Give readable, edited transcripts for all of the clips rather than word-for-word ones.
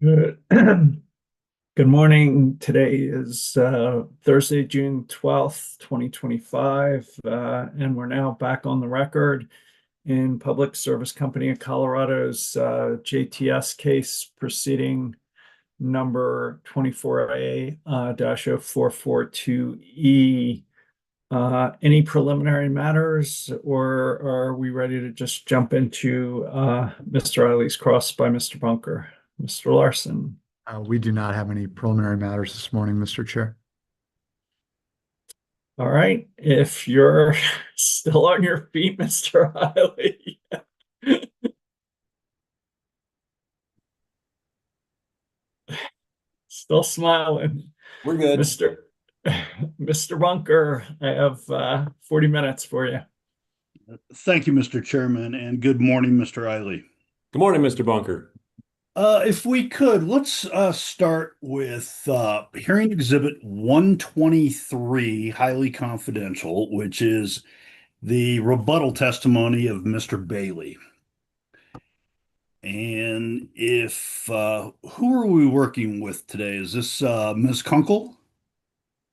Good. Good morning. Today is Thursday, June 12th, 2025, and we're now back on the record in Public Service Company of Colorado's JTS case proceeding number 24A-0442E. Any preliminary matters, or are we ready to just jump into Mr. Eiley's cross by Mr. Bunker? Mr. Larson. We do not have any preliminary matters this morning, Mr. Chair. All right. If you're still on your feet, Mr. Eiley. Still smiling. We're good. Mr. Bunker, I have 40 minutes for you. Thank you, Mr. Chairman, and good morning, Mr. Eiley. Good morning, Mr. Bunker. If we could, let's start with hearing exhibit 123, highly confidential, which is the rebuttal testimony of Mr. Bailey. And if who are we working with today? Is this Ms. Kunkel?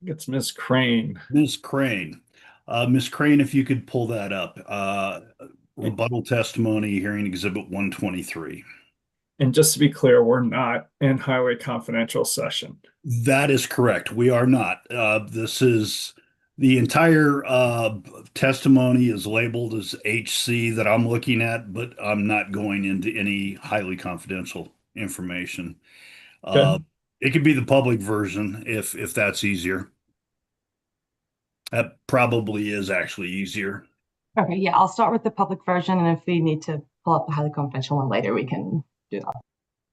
It's Ms. Crane. Ms. Crane. Ms. Crane, if you could pull that up. Rebuttal testimony, hearing exhibit 123. And just to be clear, we're not in highway confidential session. That is correct. We are not. This is the entire testimony is labeled as HC that I'm looking at, but I'm not going into any highly confidential information. It could be the public version if that's easier. That probably is actually easier. Okay, yeah, I'll start with the public version, and if we need to pull up the highly confidential one later, we can do that.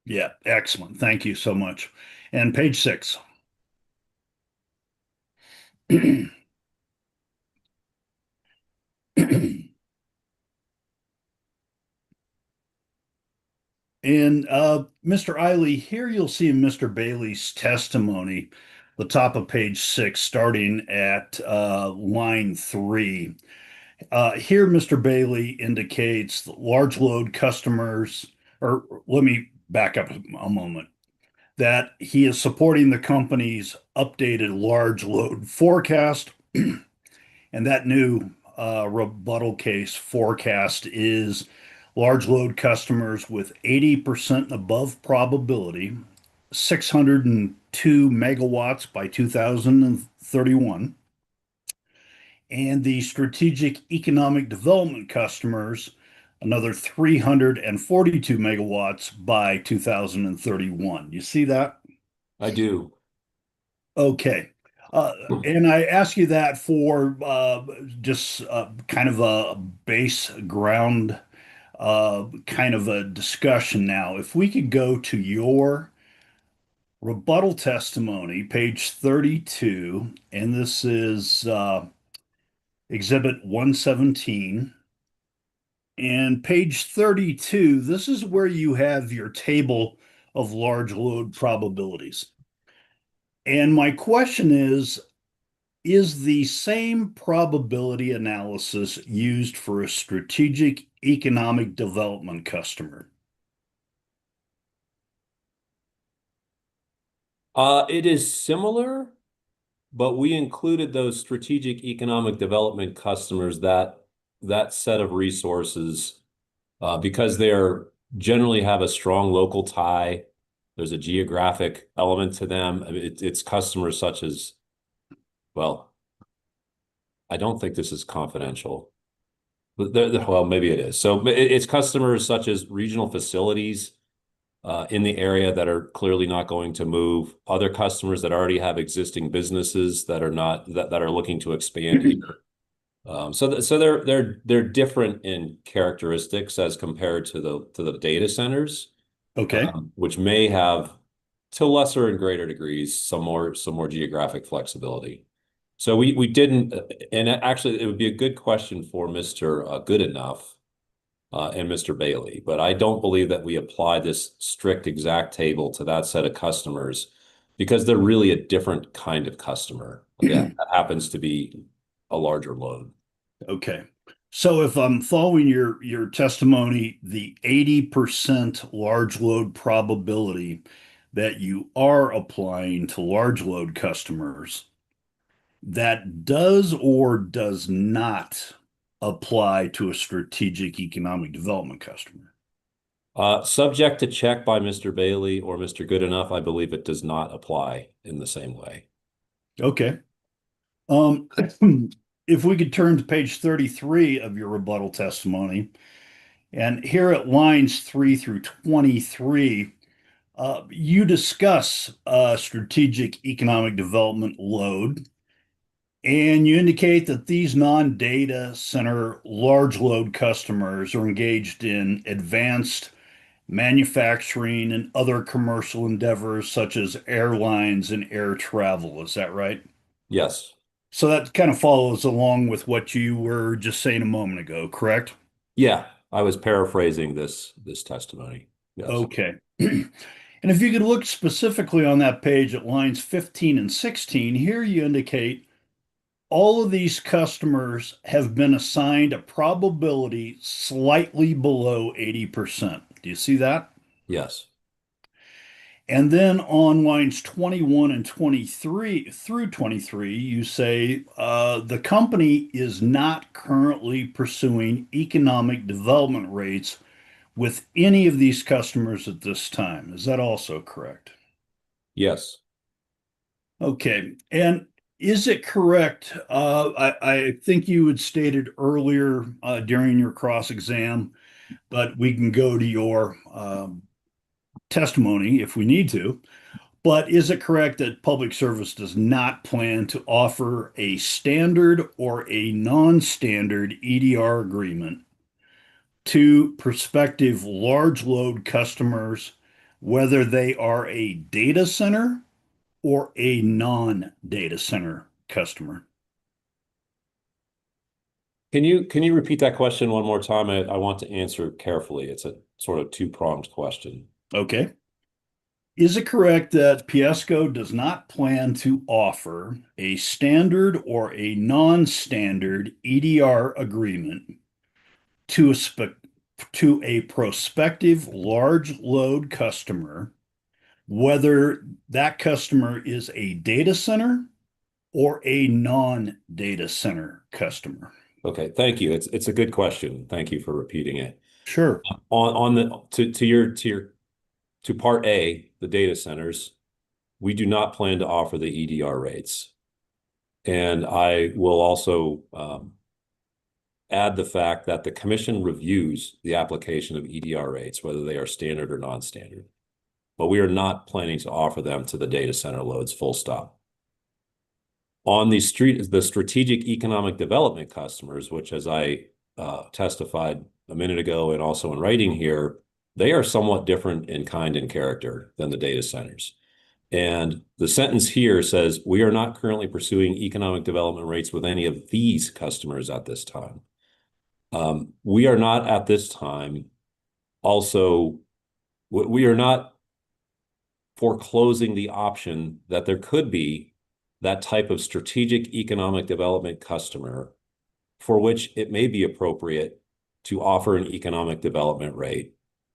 Yeah, excellent. Thank you so much. And page 6. And Mr. Eiley, here you'll see in Mr. Bailey's testimony, the top of page 6, starting at line 3. Here, Mr. Bailey indicates that large load customers, or let me back up a moment, that he is supporting the company's updated large load forecast, and that new rebuttal case forecast is large load customers with 80% above probability, 602 megawatts by 2031. And the strategic economic development customers, another 342 megawatts by 2031. You see that? I do. Okay. And I ask you that for just kind of a base ground kind of a discussion now. If we could go to your rebuttal testimony, page 32, and this is exhibit 117. And page 32, this is where you have your table of large load probabilities. And my question is the same probability analysis used for a strategic economic development customer? It is similar, but we included those strategic economic development customers, that set of resources, because they're generally have a strong local tie. There's a geographic element to them. I mean, it's customers such as, well, I don't think this is confidential. Well, maybe it is. So it's customers such as regional facilities in the area that are clearly not going to move. Other customers that already have existing businesses that are not that are looking to expand here. So they're different in characteristics as compared to the data centers. Okay. Which may have, to lesser and greater degrees, some more geographic flexibility. So we didn't, and actually it would be a good question for Mr. Goodenough and Mr. Bailey, but I don't believe that we apply this strict exact table to that set of customers because they're really a different kind of customer. Again, that happens to be a larger load. Okay. So if I'm following your testimony, the 80% large load probability that you are applying to large load customers that does or does not apply to a strategic economic development customer? Subject to check by Mr. Bailey or Mr. Goodenough, I believe it does not apply in the same way. Okay. If we could turn to page 33 of your rebuttal testimony, and here at lines 3 through 23, you discuss strategic economic development load, and you indicate that these non-data center large load customers are engaged in advanced manufacturing and other commercial endeavors such as airlines and air travel. Is that right? Yes. So that kind of follows along with what you were just saying a moment ago, correct? Yeah, I was paraphrasing this testimony. Yes. Okay. And if you could look specifically on that page at lines 15 and 16, here you indicate all of these customers have been assigned a probability slightly below 80%. Do you see that? Yes. And then on lines 21 and 23 through 23, you say the company is not currently pursuing economic development rates with any of these customers at this time. Is that also correct? Yes. Okay. And is it correct? I think you had stated earlier during your cross exam, but we can go to your testimony if we need to. But is it correct that Public Service does not plan to offer a standard or a non-standard EDR agreement to prospective large load customers, whether they are a data center or a non-data center customer? Can you repeat that question one more time? I want to answer carefully. It's a sort of two-pronged question. Okay. Is it correct that Piesco does not plan to offer a standard or a non-standard EDR agreement to a prospective large load customer, whether that customer is a data center or a non-data center customer? Okay, thank you. It's a good question. Thank you for repeating it. Sure. To part A, the data centers, we do not plan to offer the EDR rates. And I will also add the fact that the commission reviews the application of EDR rates, whether they are standard or non-standard. But we are not planning to offer them to the data center loads, full stop. On the strategic economic development customers, which as I testified a minute ago and also in writing here, they are somewhat different in kind and character than the data centers. And the sentence here says, we are not currently pursuing economic development rates with any of these customers at this time. We are not at this time also, we are not foreclosing the option that there could be that type of strategic economic development customer for which it may be appropriate to offer an economic development rate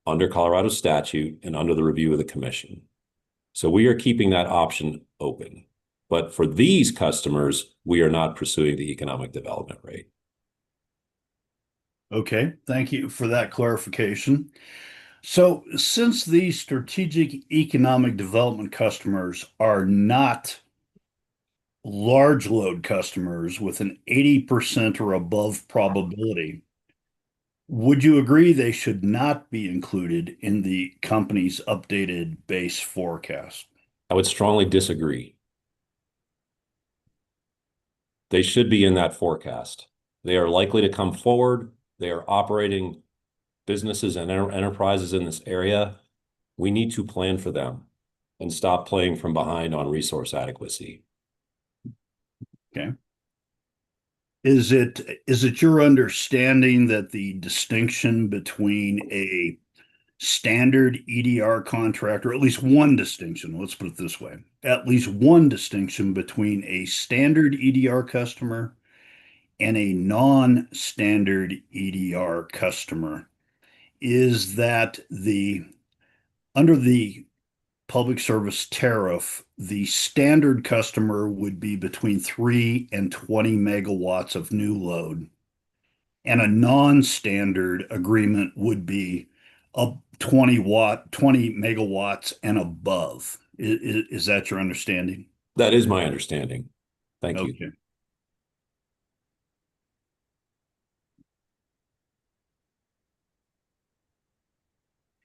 under Colorado statute and under the review of the commission. So we are keeping that option open. But for these customers, we are not pursuing the economic development rate. Okay, thank you for that clarification. So, since these strategic economic development customers are not large load customers with an 80% or above probability, would you agree they should not be included in the company's updated base forecast? I would strongly disagree. They should be in that forecast. They are likely to come forward. They are operating businesses and enterprises in this area. We need to plan for them and stop playing from behind on resource adequacy. Okay. Is it your understanding that the distinction between a standard EDR contract, or at least one distinction, let's put it this way, at least one distinction between a standard EDR customer and a non-standard EDR customer is that under the public service tariff, the standard customer would be between 3 and 20 megawatts of new load, and a non-standard agreement would be a 20 megawatts and above. Is that your understanding? That is my understanding. Thank you. Okay.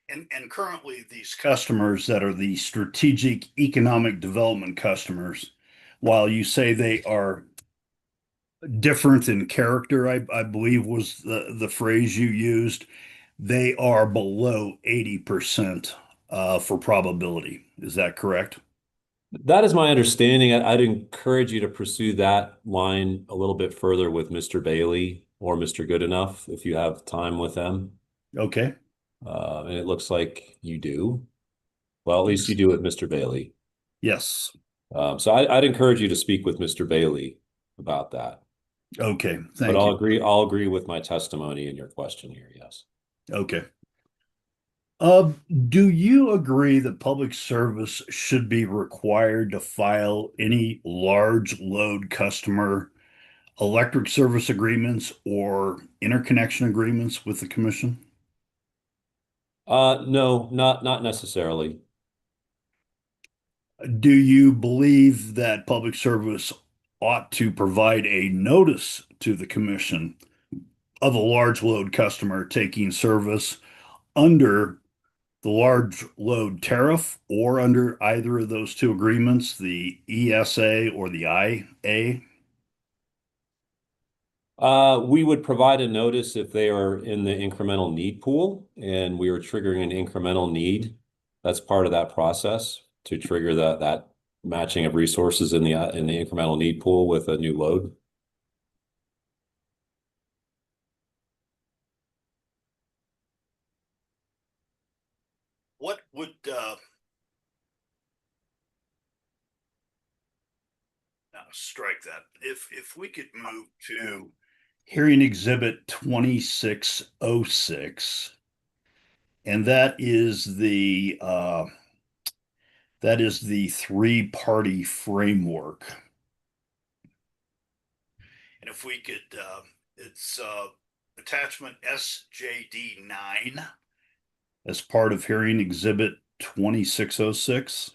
And currently, these customers that are the strategic economic development customers, while you say they are different in character, I believe was the phrase you used, they are below 80% for probability. Is that correct? That is my understanding. I'd encourage you to pursue that line a little bit further with Mr. Bailey or Mr. Goodenough if you have time with them. Okay. And it looks like you do. Well, at least you do with Mr. Bailey. Yes. So I'd encourage you to speak with Mr. Bailey about that. Okay. But Thank I'll you. I'll agree with my testimony in your question here. Yes. Okay. Do you agree that public service should be required to file any large load customer electric service agreements or interconnection agreements with the commission? No, not necessarily. Do you believe that public service ought to provide a notice to the commission of a large load customer taking service under the large load tariff or under either of those two agreements, the ESA or the IA? We would provide a notice if they are in the incremental need pool and we are triggering an incremental need. That's part of that process to trigger that matching of resources in the incremental need pool with a new load. What would strike that? If we could move to hearing exhibit 2606, and that is the three-party framework. And if we could, it's attachment SJD9 as part of hearing exhibit 2606.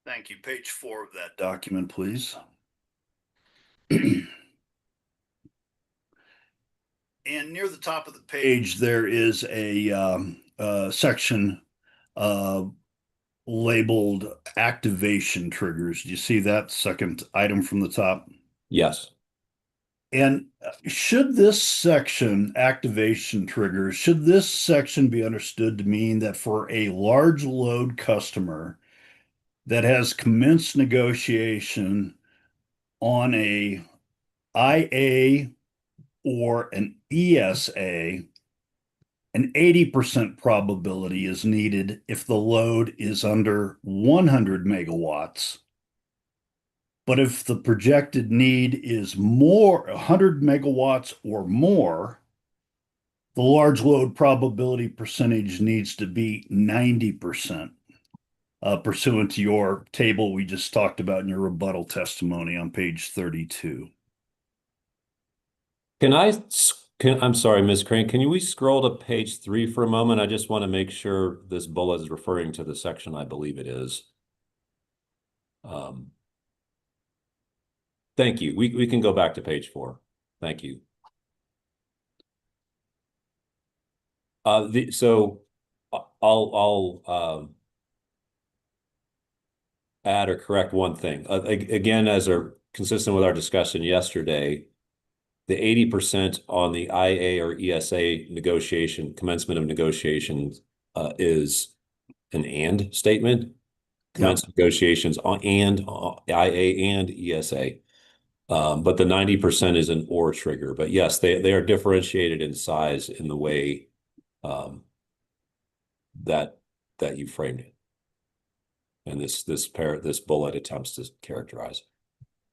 Thank you. Page 4 of that document, please. And near the top of the page, there is a section labeled activation triggers. Do you see that second item from the top? Yes. And should this section, activation triggers, should this section be understood to mean that for a large load customer that has commenced negotiation on a IA or an ESA, an 80% probability is needed if the load is under 100 megawatts. But if the projected need is more, 100 megawatts or more, the large load probability percentage needs to be 90%, pursuant to your table we just talked about in your rebuttal testimony on page 32. I'm sorry, Ms. Crane, can we scroll to page 3 for a moment? I just want to make sure this bullet is referring to the section I believe it is. Thank you. We can go back to page 4. Thank you. So I'll add or correct one thing. Again, consistent with our discussion yesterday, the 80% on the IA or ESA negotiation, commencement of negotiations, is an and statement. Commence negotiations on IA and ESA. But the 90% is an or trigger. But yes, they are differentiated in size in the way that you framed it. And this bullet attempts to characterize.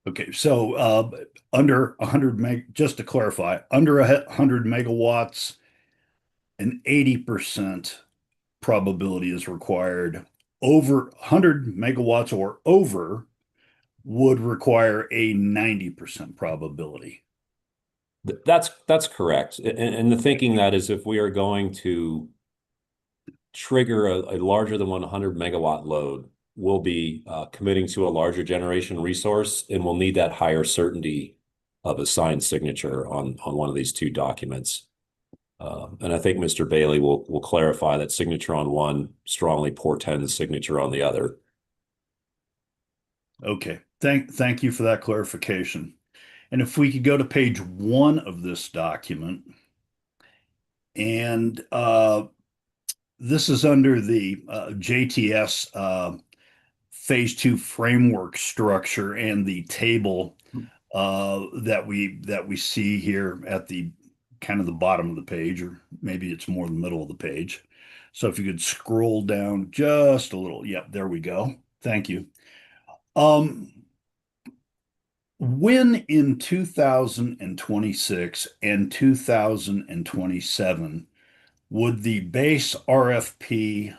Okay, so under 100 meg, just to clarify, under 100 megawatts, an 80% probability is required. Over 100 megawatts or over would require a 90% probability. That's correct. And the thinking that is if we are going to trigger a larger than 100 megawatt load, we'll be committing to a larger generation resource, and we'll need that higher certainty of a signed signature on one of these two documents. And I think Mr. Bailey will clarify that signature on one strongly portends signature on the other. Okay, thank you for that clarification. And if we could go to page 1 of this document, and this is under the JTS phase 2 framework structure and the table that we see here at the kind of the bottom of the page, or maybe it's more the middle of the page. So if you could scroll down just a little. Yep, there we go. Thank you. When in 2026 and 2027 would the base RFP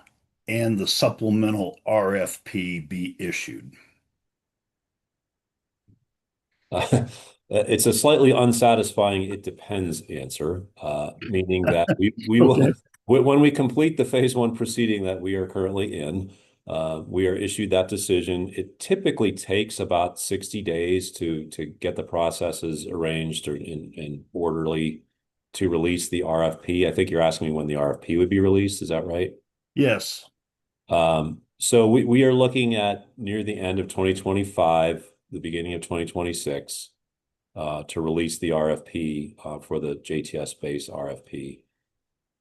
and the supplemental RFP be issued? It's a slightly unsatisfying "it depends" answer, meaning that we Okay. will, when we complete the phase 1 proceeding that we are currently in, we are issued that decision. It typically takes about 60 days to get the processes arranged and orderly to release the RFP. I think you're asking me when the RFP would be released. Is that right? Yes. So we are looking at near the end of 2025, the beginning of 2026, to release the RFP for the JTS base RFP.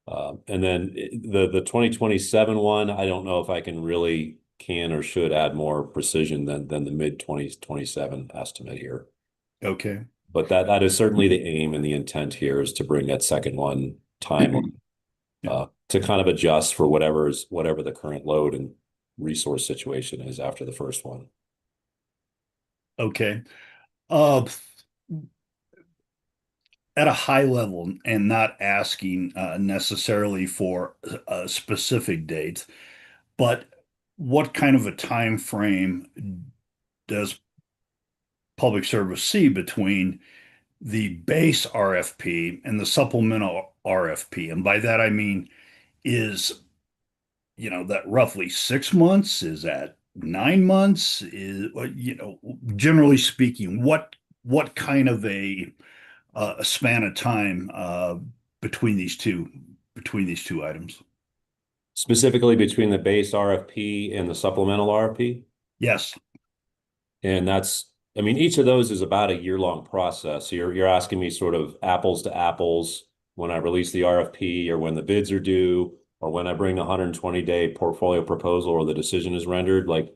And then the 2027 one, I don't know if I can or should add more precision than the mid 2027 estimate here. Okay. But that is certainly the aim, and the intent here is to bring that second one timeline to kind of adjust for whatever the current load and resource situation is after the first one. Okay. At a high level, and not asking necessarily for a specific date, but what kind of a time frame does public service see between the base RFP and the supplemental RFP? And by that I mean, is that roughly 6 months? Is that 9 months? Is generally speaking, what kind of a span of time between these two items? Specifically between the base RFP and the supplemental RFP. Yes. And I mean, each of those is about a year-long process. You're asking me sort of apples to apples when I release the RFP, or when the bids are due, or when I bring the 120-day portfolio proposal or the decision is rendered. Like,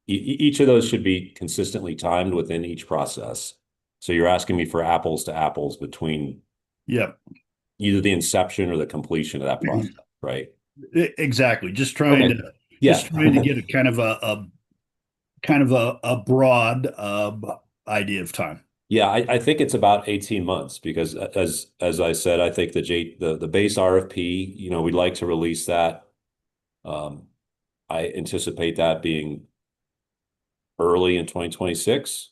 each of those should be consistently timed within each process. So you're asking me for apples to apples between Yep. either the inception or the completion of that process, right? Exactly. Just trying Okay. to Yeah. just trying to get a kind of a broad idea of time. Yeah, I think it's about 18 months, because as I said, I think the base RFP, we'd like to release that. I anticipate that being early in 2026.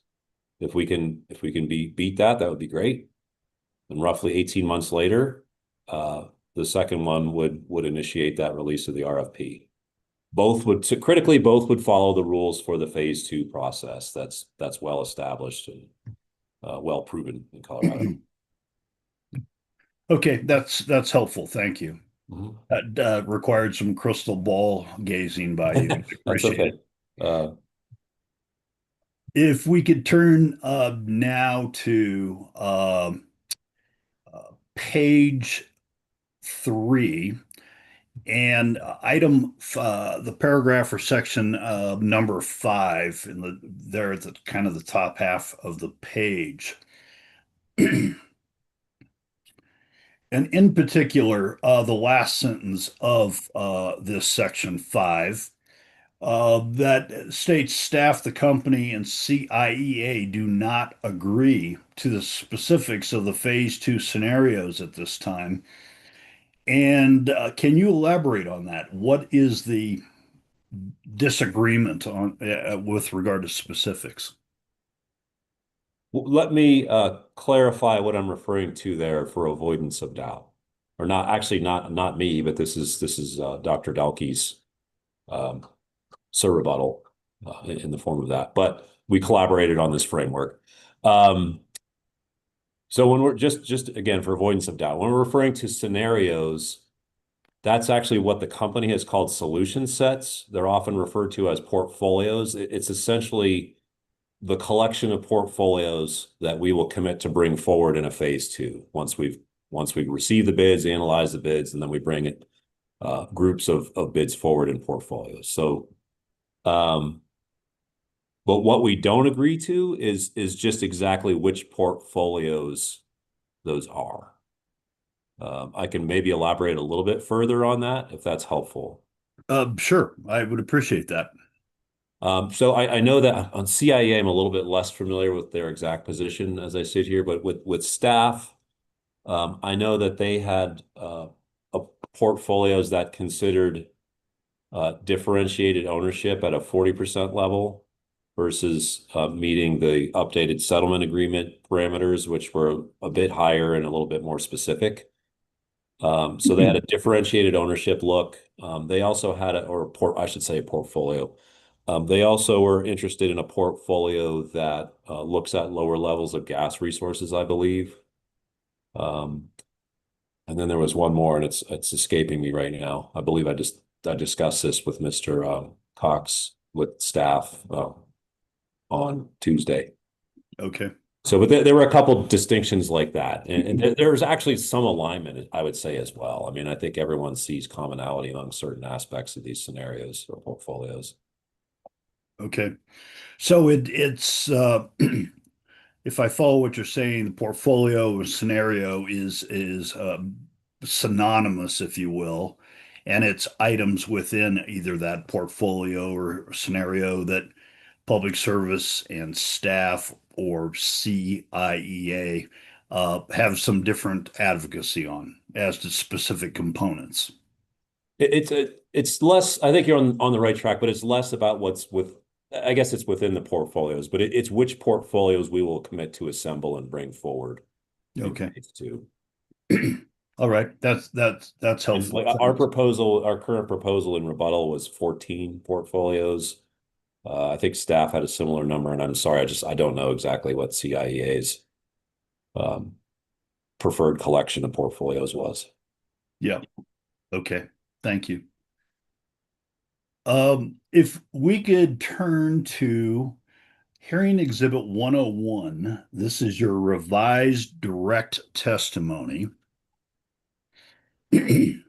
If we can beat that would be great. And roughly 18 months later, the second one would initiate that release of the RFP. Both would follow the rules for the phase 2 process. That's well established and well proven in Colorado. Okay, that's helpful. Thank you. Mhm. That required some crystal ball gazing by you. That's Appreciate okay. it. If we could turn now to page 3, And the paragraph or section number 5 there at the kind of the top half of the page. And in particular, the last sentence of this section 5 that states staff, the company, and CIEA do not agree to the specifics of the phase 2 scenarios at this time. And can you elaborate on that? What is the disagreement on with regard to specifics? Let me clarify what I'm referring to there for avoidance of doubt. Or not actually not me, but this is Dr. Dalkey's rebuttal in the form of that. But we collaborated on this framework. So when we're just again for avoidance of doubt, when we're referring to scenarios, that's actually what the company has called solution sets. They're often referred to as portfolios. It's essentially the collection of portfolios that we will commit to bring forward in a phase 2 once we receive the bids, analyze the bids, and then we bring it groups of bids forward in portfolios. So, but what we don't agree to is just exactly which portfolios those are. I can maybe elaborate a little bit further on that if that's helpful. Sure, I would appreciate that. So I know that on CIA, I'm a little bit less familiar with their exact position as I sit here, but with staff, I know that they had portfolios that considered differentiated ownership at a 40% level versus meeting the updated settlement agreement parameters, which were a bit higher and a little bit more specific. So they had a differentiated ownership look. They also had a portfolio. They also were interested in a portfolio that looks at lower levels of gas resources, I believe. And then there was one more, and it's escaping me right now. I believe I discussed this with Mr. Cox with staff on Tuesday. Okay. So, but there were a couple distinctions like that, and there was actually some alignment, I would say, as well. I mean, I think everyone sees commonality among certain aspects of these scenarios or portfolios. Okay. So it's if I follow what you're saying, the portfolio scenario is synonymous, if you will, and it's items within either that portfolio or scenario that public service and staff or CIEA have some different advocacy on as to specific components. It's less. I think you're on the right track, but it's less about what's with. I guess it's within the portfolios, but it's which portfolios we will commit to assemble and bring forward. Okay. To. All right. That's helpful. Like our current proposal in rebuttal was 14 portfolios. I think staff had a similar number, and I'm sorry, I don't know exactly what CIEA's preferred collection of portfolios was. Yeah. Okay. Thank you. If we could turn to hearing exhibit 101, this is your revised direct testimony. If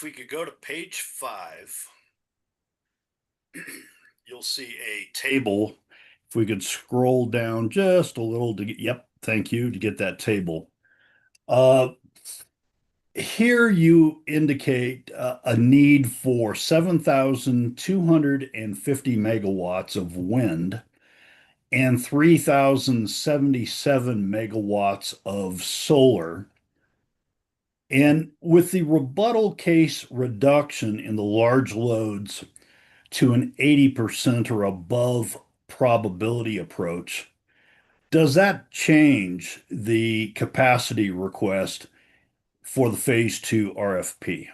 we could go to page 5, you'll see a table. If we could scroll down just a little to get, yep, thank you, to get that table. Here you indicate a need for 7,250 megawatts of wind and 3,077 megawatts of solar. And with the rebuttal case reduction in the large loads to an 80% or above probability approach, does that change the capacity request for the phase 2 RFP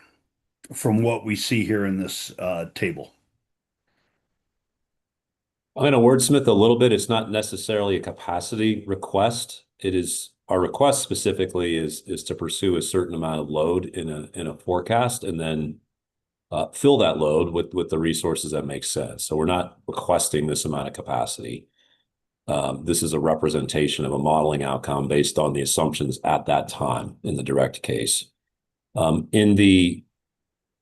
from what we see here in this table? I'm going to wordsmith a little bit. It's not necessarily a capacity request. It is our request specifically is to pursue a certain amount of load in a forecast, and then fill that load with the resources that make sense. So we're not requesting this amount of capacity. This is a representation of a modeling outcome based on the assumptions at that time in the direct case. In the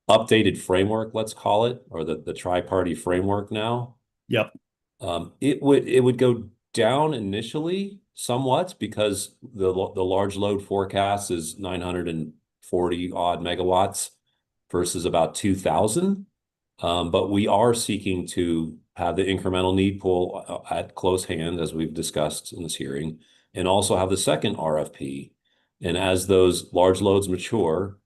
updated framework, let's call it, or the tri-party framework now, Yep. it would go down initially somewhat because the large load forecast is 940 odd megawatts versus about 2,000. But we are seeking to have the incremental need pool at close hand, as we've discussed in this hearing, and also have the second RFP. And as those large loads mature,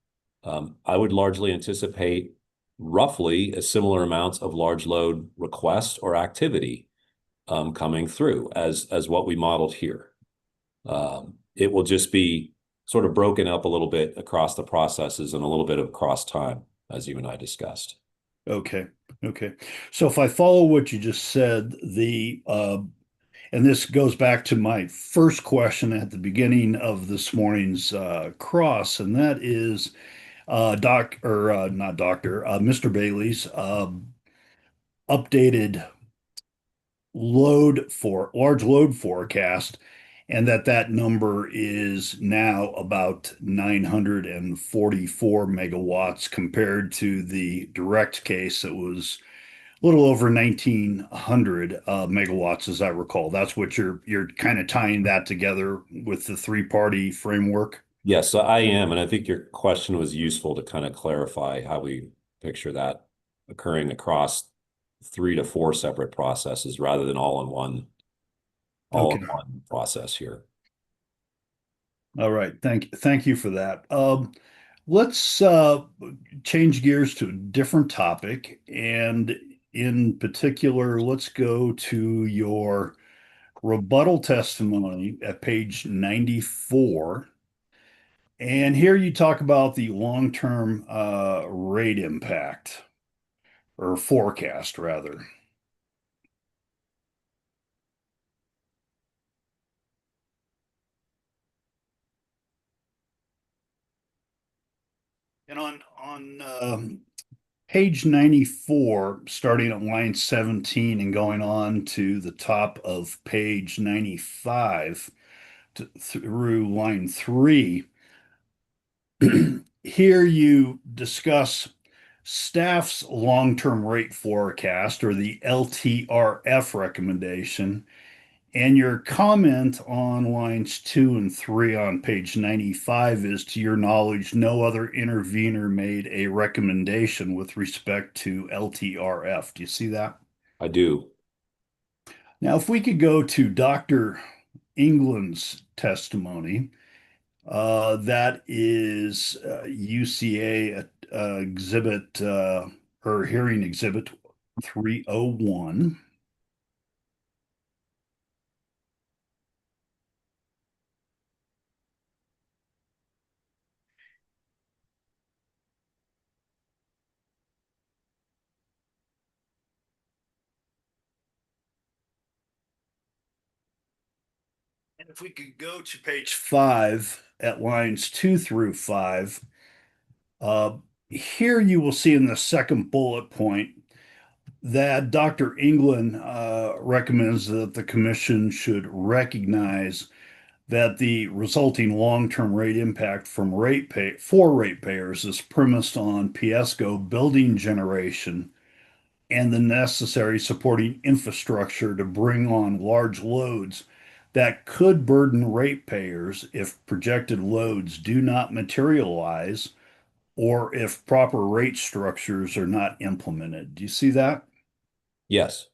I would largely anticipate roughly a similar amounts of large load request or activity coming through as what we modeled here. It will just be sort of broken up a little bit across the processes and a little bit across time, as you and I discussed. Okay. Okay. So if I follow what you just said, and this goes back to my first question at the beginning of this morning's cross, and that is not doctor, Mr. Bailey's updated large load forecast, and that number is now about 944 megawatts compared to the direct case that was a little over 1900 megawatts, as I recall. That's what you're kind of tying that together with the three-party framework. Yes, I am. And I think your question was useful to kind of clarify how we picture that occurring across 3 to 4 separate processes rather than all in one Okay. process here. All right. Thank you for that. Let's change gears to a different topic. And in particular, let's go to your rebuttal testimony at page 94. And here you talk about the long-term rate impact or forecast, rather. And on page 94, starting at line 17 and going on to the top of page 95 through line 3, here you discuss staff's long-term rate forecast, or the LTRF recommendation, and your comment on lines 2 and 3 on page 95 is, to your knowledge, no other intervener made a recommendation with respect to LTRF. Do you see that? I do. Now, if we could go to Dr. England's testimony, that is UCA exhibit or hearing exhibit 301. And if we could go to page 5 at lines 2 through 5, here you will see in the second bullet point that Dr. England recommends that the commission should recognize that the resulting long-term rate impact for ratepayers is premised on PSCO building generation and the necessary supporting infrastructure to bring on large loads that could burden ratepayers if projected loads do not materialize or if proper rate structures are not implemented. Do you see that? Yes.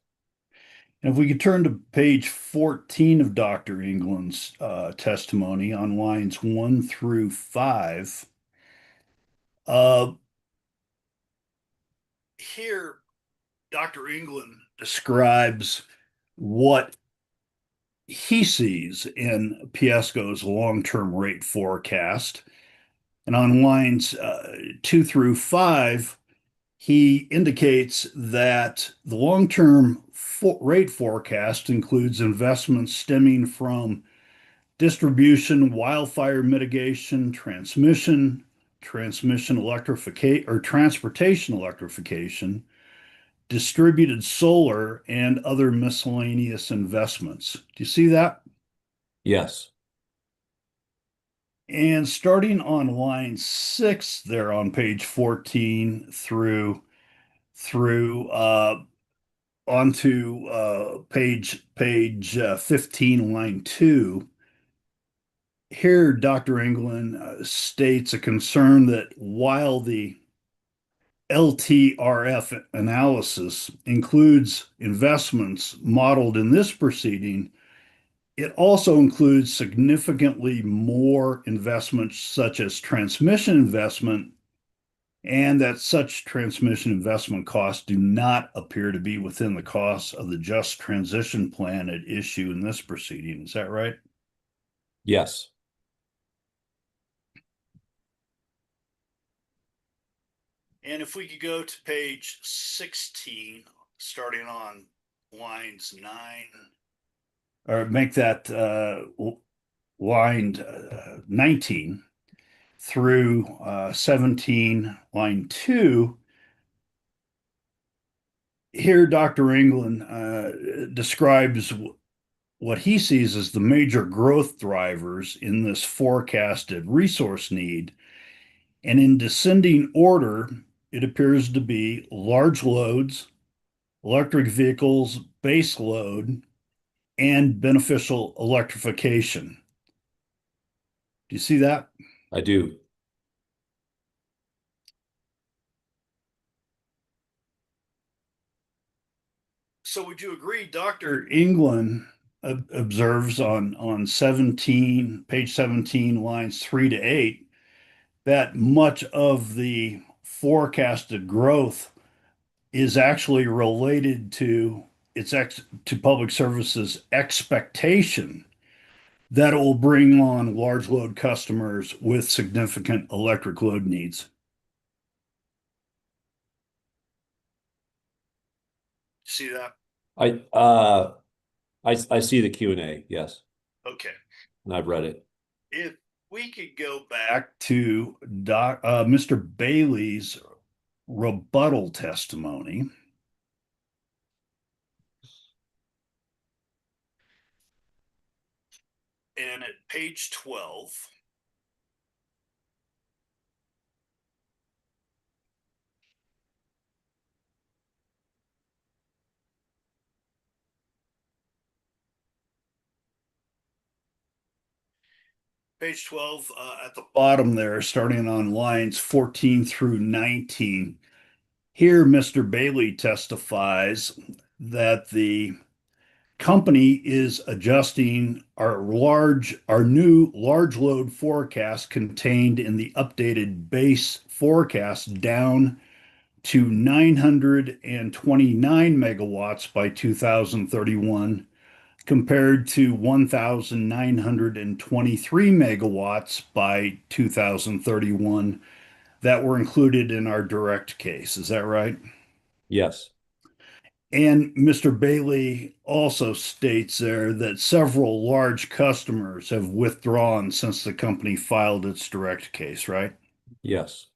And if we could turn to page 14 of Dr. England's testimony on lines 1 through 5, here Dr. England describes what he sees in PSCO's long-term rate forecast. And on lines 2 through 5, he indicates that the long-term rate forecast includes investments stemming from distribution, wildfire mitigation, transmission, transmission electrification or transportation electrification, distributed solar, and other miscellaneous investments. Do you see that? Yes. And starting on line 6 there on page 14 through onto page 15, line 2. Here, Dr. England states a concern that while the LTRF analysis includes investments modeled in this proceeding, it also includes significantly more investments such as transmission investment, and that such transmission investment costs do not appear to be within the costs of the just transition plan at issue in this proceeding. Is that right? Yes. And if we could go to page 16, starting on lines 9, or make that line 19 through 17, line 2. Here, Dr. England describes what he sees as the major growth drivers in this forecasted resource need. And in descending order, it appears to be large loads, electric vehicles, base load, and beneficial electrification. Do you see that? I do. So would you agree, Dr. England observes on page 17, lines 3 to 8, that much of the forecasted growth is actually related to Public Service's expectation that it will bring on large load customers with significant electric load needs? See that? I see the Q&A. Yes. Okay. And I've read it. If we could go back to Mr. Bailey's rebuttal testimony. And at page 12, at the bottom there, starting on lines 14 through 19. Here, Mr. Bailey testifies that the company is adjusting our new large load forecast contained in the updated base forecast down to 929 megawatts by 2031 compared to 1,923 megawatts by 2031 that were included in our direct case. Is that right? Yes. And Mr. Bailey also states there that several large customers have withdrawn since the company filed its direct case, right? Yes.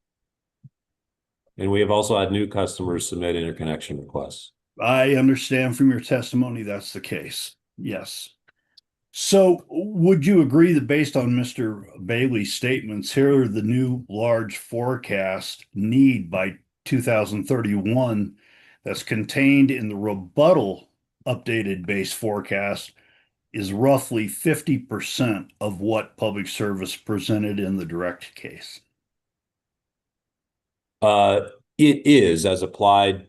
And we have also had new customers submit interconnection requests. I understand from your testimony that's the case. Yes. So would you agree that based on Mr. Bailey's statements, here are the new large forecast need by 2031 that's contained in the rebuttal updated base forecast is roughly 50% of what Public Service presented in the direct case? It is as applied.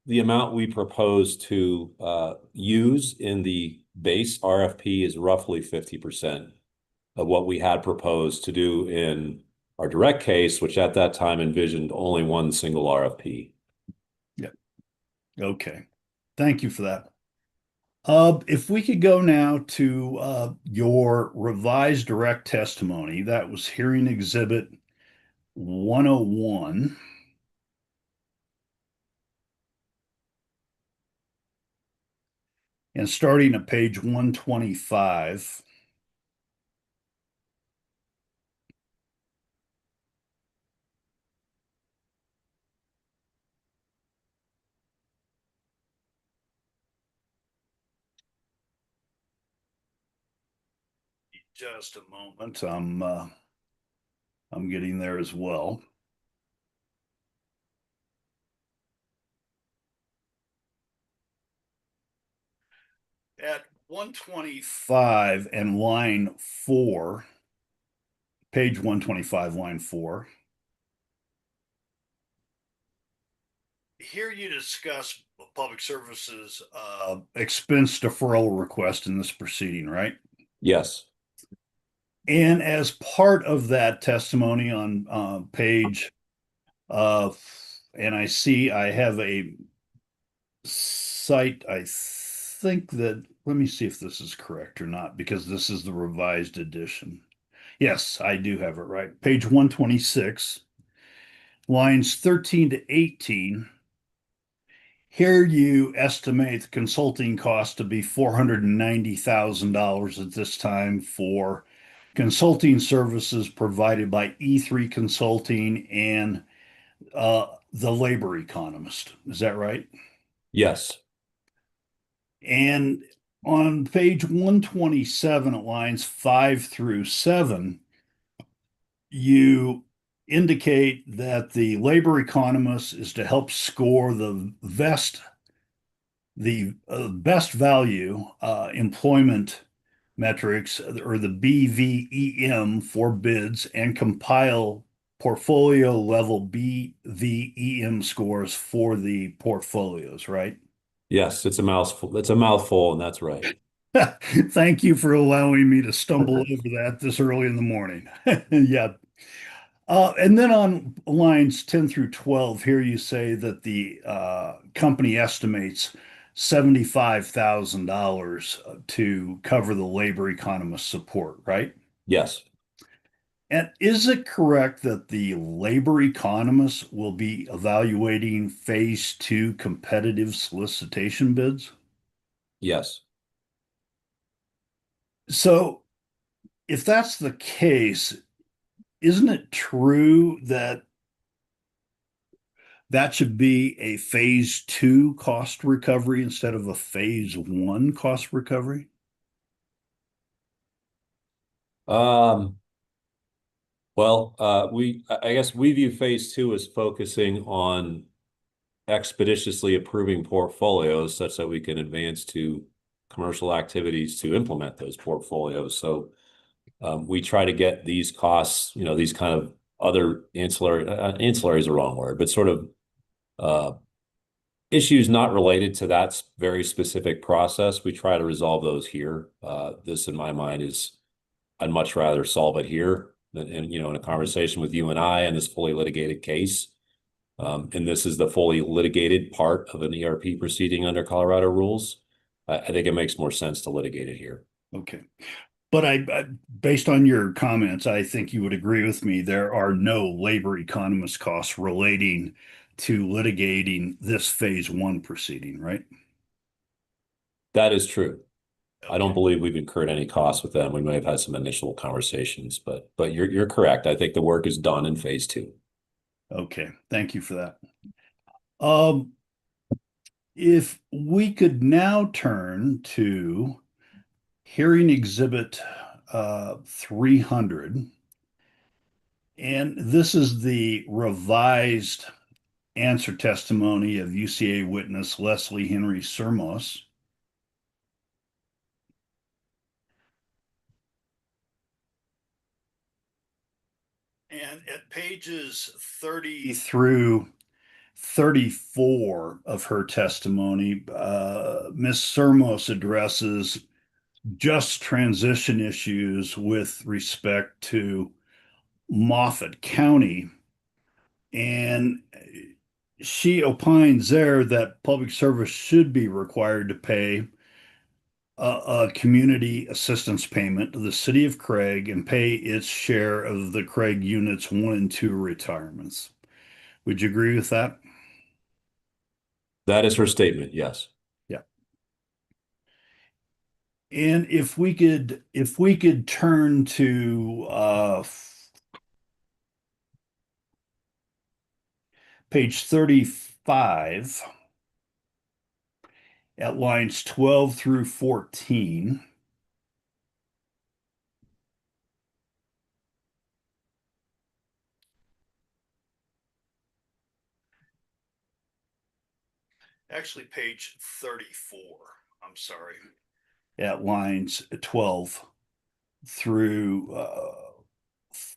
The amount we propose to use in the base RFP is roughly 50% of what we had proposed to do in our direct case, which at that time envisioned only one single RFP. Yep. Okay. Thank you for that. If we could go now to your revised direct testimony, that was hearing exhibit 101. And starting at page 125. Just a moment. I'm getting there as well. At 125 and line 4, page 125, line 4. Here you discuss public services expense deferral request in this proceeding, right? Yes. And as part of that testimony on page, and I see I have a site, I think that, let me see if this is correct or not, because this is the revised edition. Yes, I do have it right. Page 126, lines 13 to 18. Here you estimate the consulting cost to be $490,000 at this time for consulting services provided by E3 Consulting and the labor economist. Is that right? Yes. And on page 127, at lines 5 through 7, you indicate that the labor economist is to help score the best value employment metrics, or the BVEM, for bids, and compile portfolio level BVEM scores for the portfolios, right? Yes. It's a mouthful. It's a mouthful, and that's right. Thank you for allowing me to stumble over that this early in the morning. Yeah. And then on lines 10 through 12, here you say that the company estimates $75,000 to cover the labor economist support, right? Yes. And is it correct that the labor economist will be evaluating phase 2 competitive solicitation bids? Yes. So, if that's the case, isn't it true that that should be a phase 2 cost recovery instead of a phase 1 cost recovery? Um, well, I guess we view phase two as focusing on expeditiously approving portfolios such that we can advance to commercial activities to implement those portfolios. So we try to get these costs, these kind of other ancillary is the wrong word, but sort of uh, issues not related to that very specific process. We try to resolve those here. This, in my mind, I'd much rather solve it here than in a conversation with you and I in this fully litigated case. And this is the fully litigated part of an ERP proceeding under Colorado rules. I think it makes more sense to litigate it here. Okay. But based on your comments, I think you would agree with me. There are no labor economist costs relating to litigating this phase 1 proceeding, right? That is true. I don't Okay. believe we've incurred any costs with them. We may have had some initial conversations, but you're correct. I think the work is done in phase two. Okay. Thank you for that. Um, if we could now turn to hearing exhibit 300, and this is the revised answer testimony of UCA witness Leslie Henry Sermos. And at pages 30 through 34 of her testimony, Ms. Sermos addresses just transition issues with respect to Moffat County. And she opines there that public service should be required to pay a community assistance payment to the city of Craig and pay its share of the Craig units 1 and 2 retirements. Would you agree with that? That is her statement. Yes. Yeah. And if we could turn to page 35 at lines 12 through 14. actually page 34, I'm sorry, at lines 12 through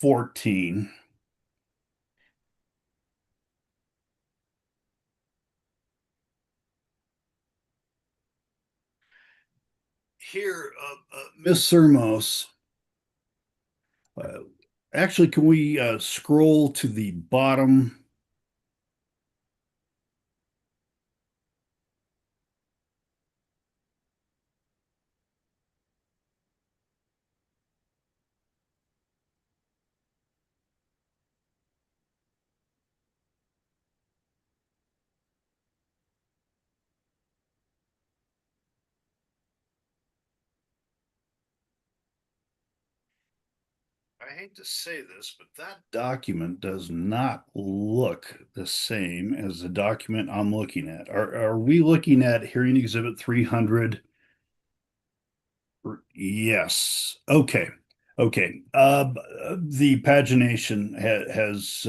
14. Here, Ms. Sermos, actually, can we scroll to the bottom? I hate to say this, but that document does not look the same as the document I'm looking at. Are we looking at hearing exhibit 300? Yes. Okay. Okay. The pagination has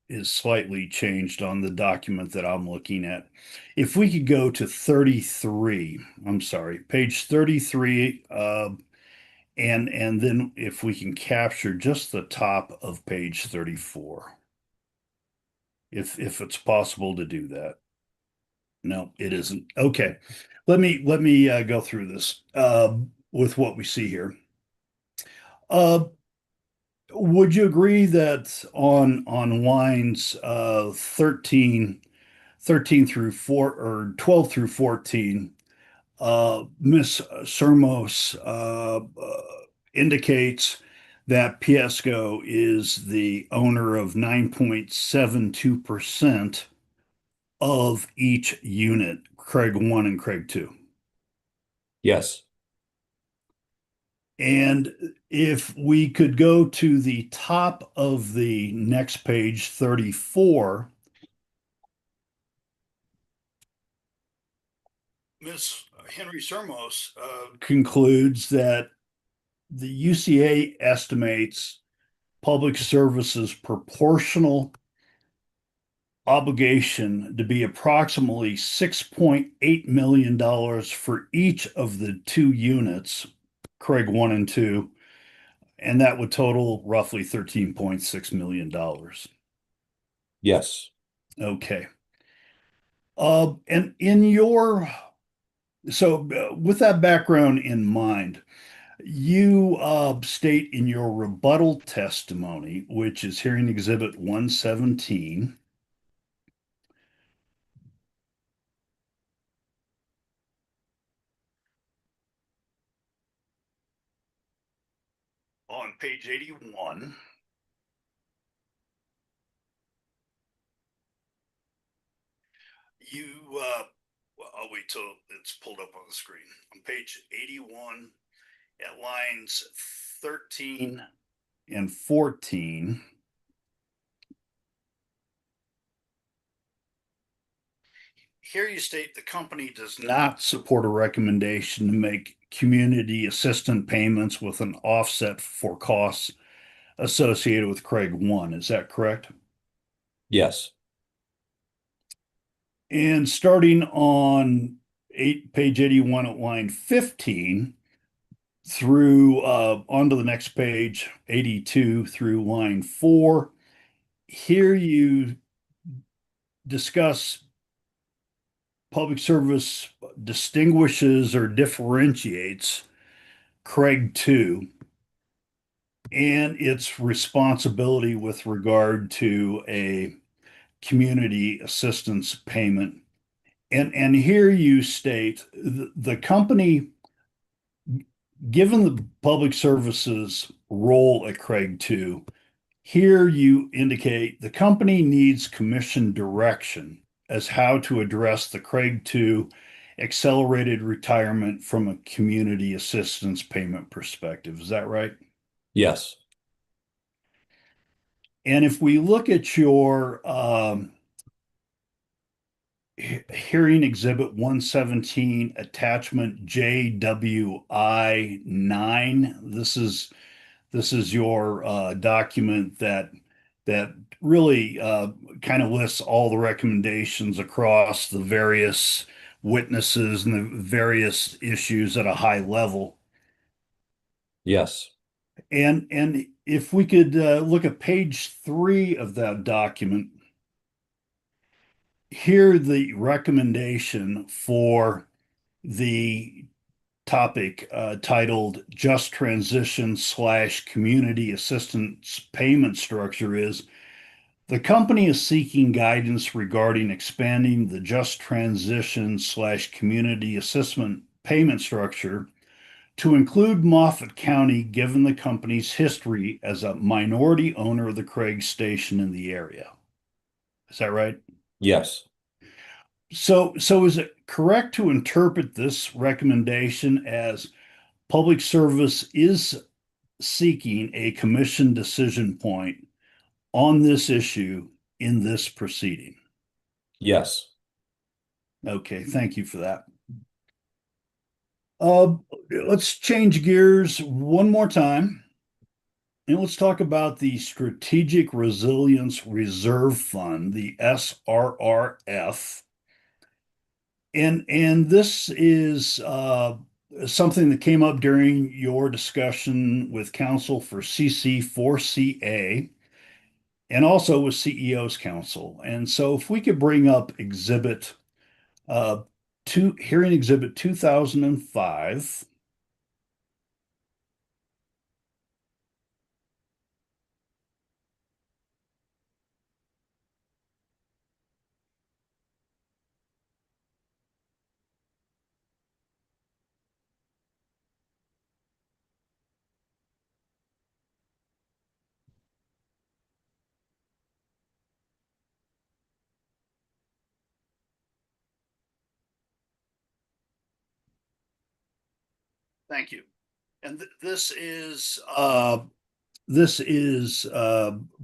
is slightly changed on the document that I'm looking at. If we could go to 33, I'm sorry, page 33, and then if we can capture just the top of page 34, if it's possible to do that. No, it isn't. Okay. Let me go through this with what we see here. Uh, would you agree that on lines 13 through 4 or 12 through 14, Miss Sermos indicates that Piesco is the owner of 9.72% of each unit, Craig 1 and Craig 2. Yes. And if we could go to the top of the next page, 34, Ms. Henry Sermos concludes that the UCA estimates public services proportional obligation to be approximately $6.8 million for each of the two units, Craig 1 and 2, and that would total roughly $13.6 million. Yes. Okay. And in your, so with that background in mind, you state in your rebuttal testimony, which is hearing exhibit 117, on page 81, you, well, I'll wait till it's pulled up on the screen. On page 81, at lines 13 and 14, here you state the company does not support a recommendation to make community assistant payments with an offset for costs associated with Craig 1. Is that correct? Yes. And starting on page 81 at line 15 through onto the next page, 82 through line 4, here you discuss public service distinguishes or differentiates Craig 2 and its responsibility with regard to a community assistance payment. And here you state the company, given the public services role at Craig 2, here you indicate the company needs commission direction as how to address the Craig 2 accelerated retirement from a community assistance payment perspective. Is that right? Yes. And if we look at your hearing exhibit 117 attachment JWI 9, this is your document that that really kind of lists all the recommendations across the various witnesses and the various issues at a high level. Yes. And if we could look at page 3 of that document, here the recommendation for the topic titled Just Transition / Community Assistance Payment Structure is the company is seeking guidance regarding expanding the Just Transition / Community Assistance Payment Structure to include Moffat County, given the company's history as a minority owner of the Craig Station in the area. Is that right? Yes. So is it correct to interpret this recommendation as Public Service is seeking a commission decision point on this issue in this proceeding? Yes. Okay, thank you for that. Uh, let's change gears one more time. And let's talk about the Strategic Resilience Reserve Fund, the SRRF. And this is something that came up during your discussion with counsel for CC4CA and also with CEO's counsel. And so if we could bring up exhibit hearing exhibit 2005. Thank you. And this is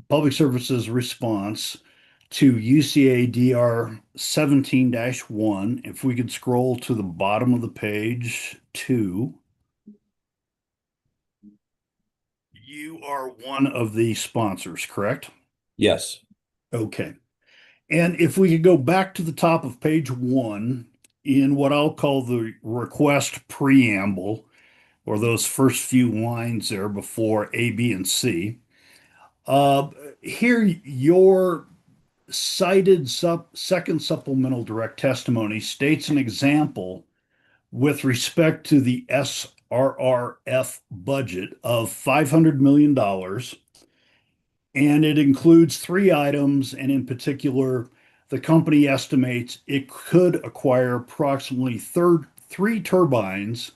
Public Services response to UCA DR 17-1. If we could scroll to the bottom of the page 2. You are one of the sponsors, correct? Yes. Okay. And if we could go back to the top of page 1 in what I'll call the request preamble, or those first few lines there before A, B, and C. Here, your cited second supplemental direct testimony states an example with respect to the SRRF budget of $500 million. And it includes 3 items. And in particular, the company estimates it could acquire approximately 3 turbines,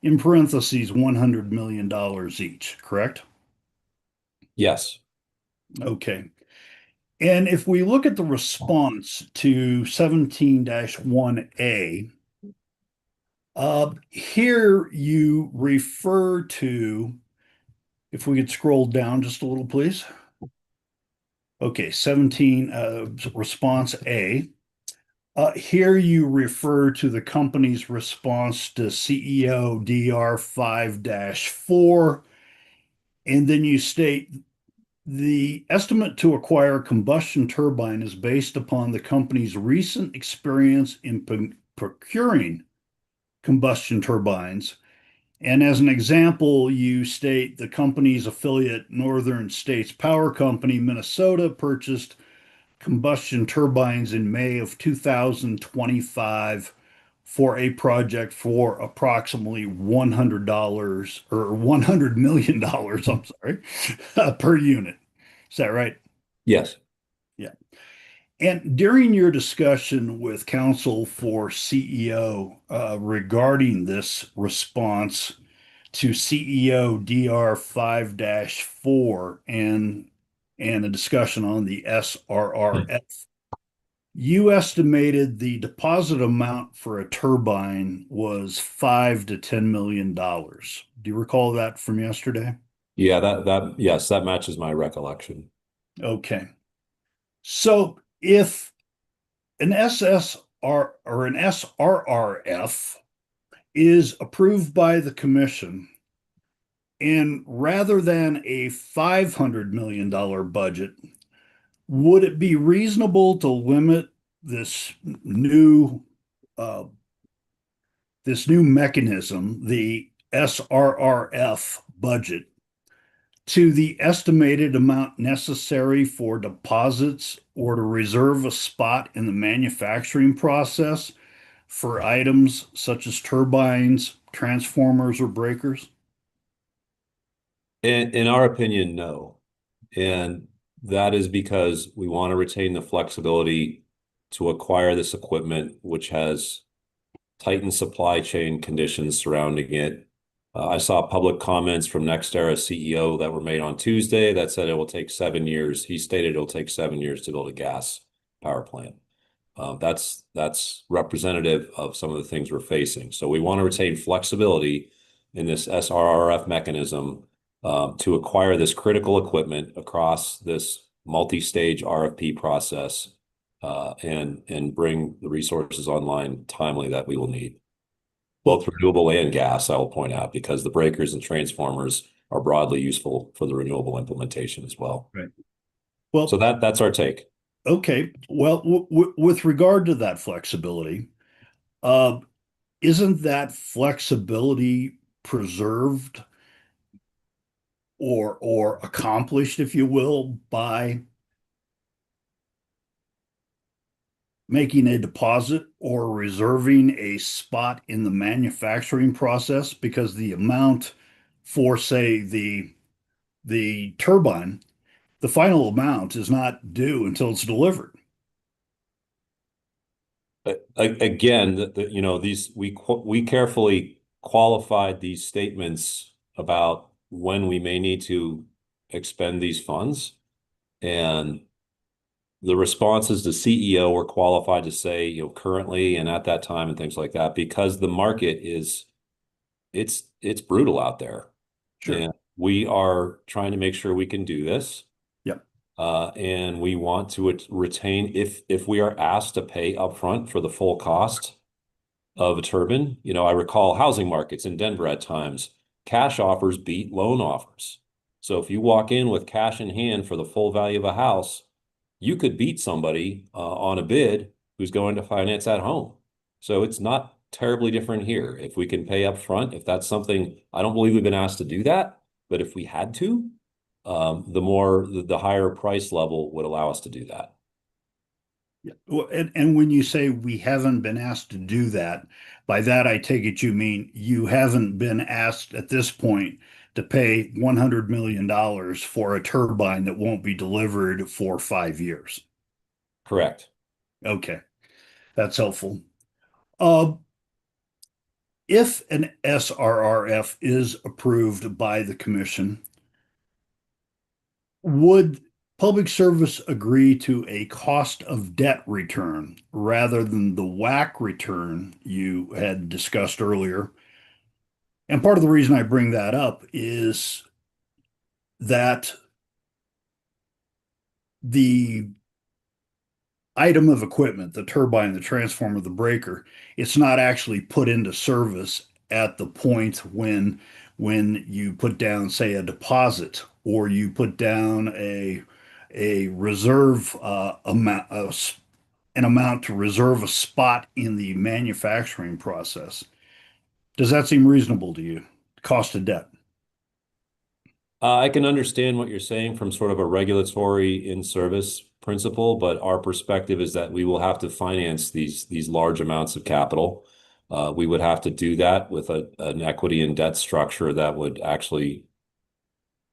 in parentheses, $100 million each, correct? Yes. Okay. And if we look at the response to 17-1A, here you refer to, if we could scroll down just a little, please. Okay, 17, response A. Here you refer to the company's response to CEO DR 5-4, and then you state the estimate to acquire a combustion turbine is based upon the company's recent experience in procuring combustion turbines. And as an example, you state the company's affiliate, Northern States Power Company, Minnesota, purchased combustion turbines in May of 2025 for a project for approximately $100 or $100 million, I'm sorry, per unit. Is that right? Yes. Yeah. And during your discussion with counsel for CEO regarding this response to CEO DR 5-4 and a discussion on the SRRF, you estimated the deposit amount for a turbine was $5 to $10 million. Do you recall that from yesterday? Yeah, yes, that matches my recollection. Okay. So if an SSR or an SRRF is approved by the commission, and rather than a $500 million budget, Would it be reasonable to limit this new uh, this new mechanism, the SRRF budget, to the estimated amount necessary for deposits or to reserve a spot in the manufacturing process for items such as turbines, transformers, or breakers? In our opinion, no. And that is because we want to retain the flexibility to acquire this equipment, which has tightened supply chain conditions surrounding it. I saw public comments from NextEra CEO that were made on Tuesday that said it will take 7 years. He stated it'll take 7 years to build a gas power plant. That's representative of some of the things we're facing. So we want to retain flexibility in this SRRF mechanism to acquire this critical equipment across this multi-stage RFP process and bring the resources online timely that we will need. Both renewable and gas, I will point out, because the breakers and transformers are broadly useful for the renewable implementation as well. Right. Well, so that's our take. Okay. Well, with regard to that flexibility, isn't that flexibility preserved or accomplished, if you will, by making a deposit or reserving a spot in the manufacturing process? Because the amount for, say, the turbine, the final amount is not due until it's delivered. Again, these we carefully qualified these statements about when we may need to expend these funds, and the responses to CEO were qualified to say, currently and at that time and things like that, because the market it's brutal out there. Sure. And we are trying to make sure we can do this. Yep. And we want to retain, if we are asked to pay upfront for the full cost of a turbine. I recall housing markets in Denver at times, cash offers beat loan offers. So if you walk in with cash in hand for the full value of a house, you could beat somebody on a bid who's going to finance that home. So it's not terribly different here. If we can pay up front, if that's something, I don't believe we've been asked to do that, but if we had to, the higher price level would allow us to do that. Yeah. Well, and when you say we haven't been asked to do that, by that I take it you mean you haven't been asked at this point to pay $100 million for a turbine that won't be delivered for 5 years. Correct. Okay, that's helpful. Uh, if an SRRF is approved by the commission, would Public Service agree to a cost of debt return rather than the WACC return you had discussed earlier? And part of the reason I bring that up is that the item of equipment, the turbine, the transformer, the breaker, it's not actually put into service at the point when you put down, say, a deposit or you put down a reserve amount, an amount to reserve a spot in the manufacturing process. Does that seem reasonable to you? Cost of debt. I can understand what you're saying from sort of a regulatory in-service principle, but our perspective is that we will have to finance these large amounts of capital. We would have to do that with an equity and debt structure that would actually,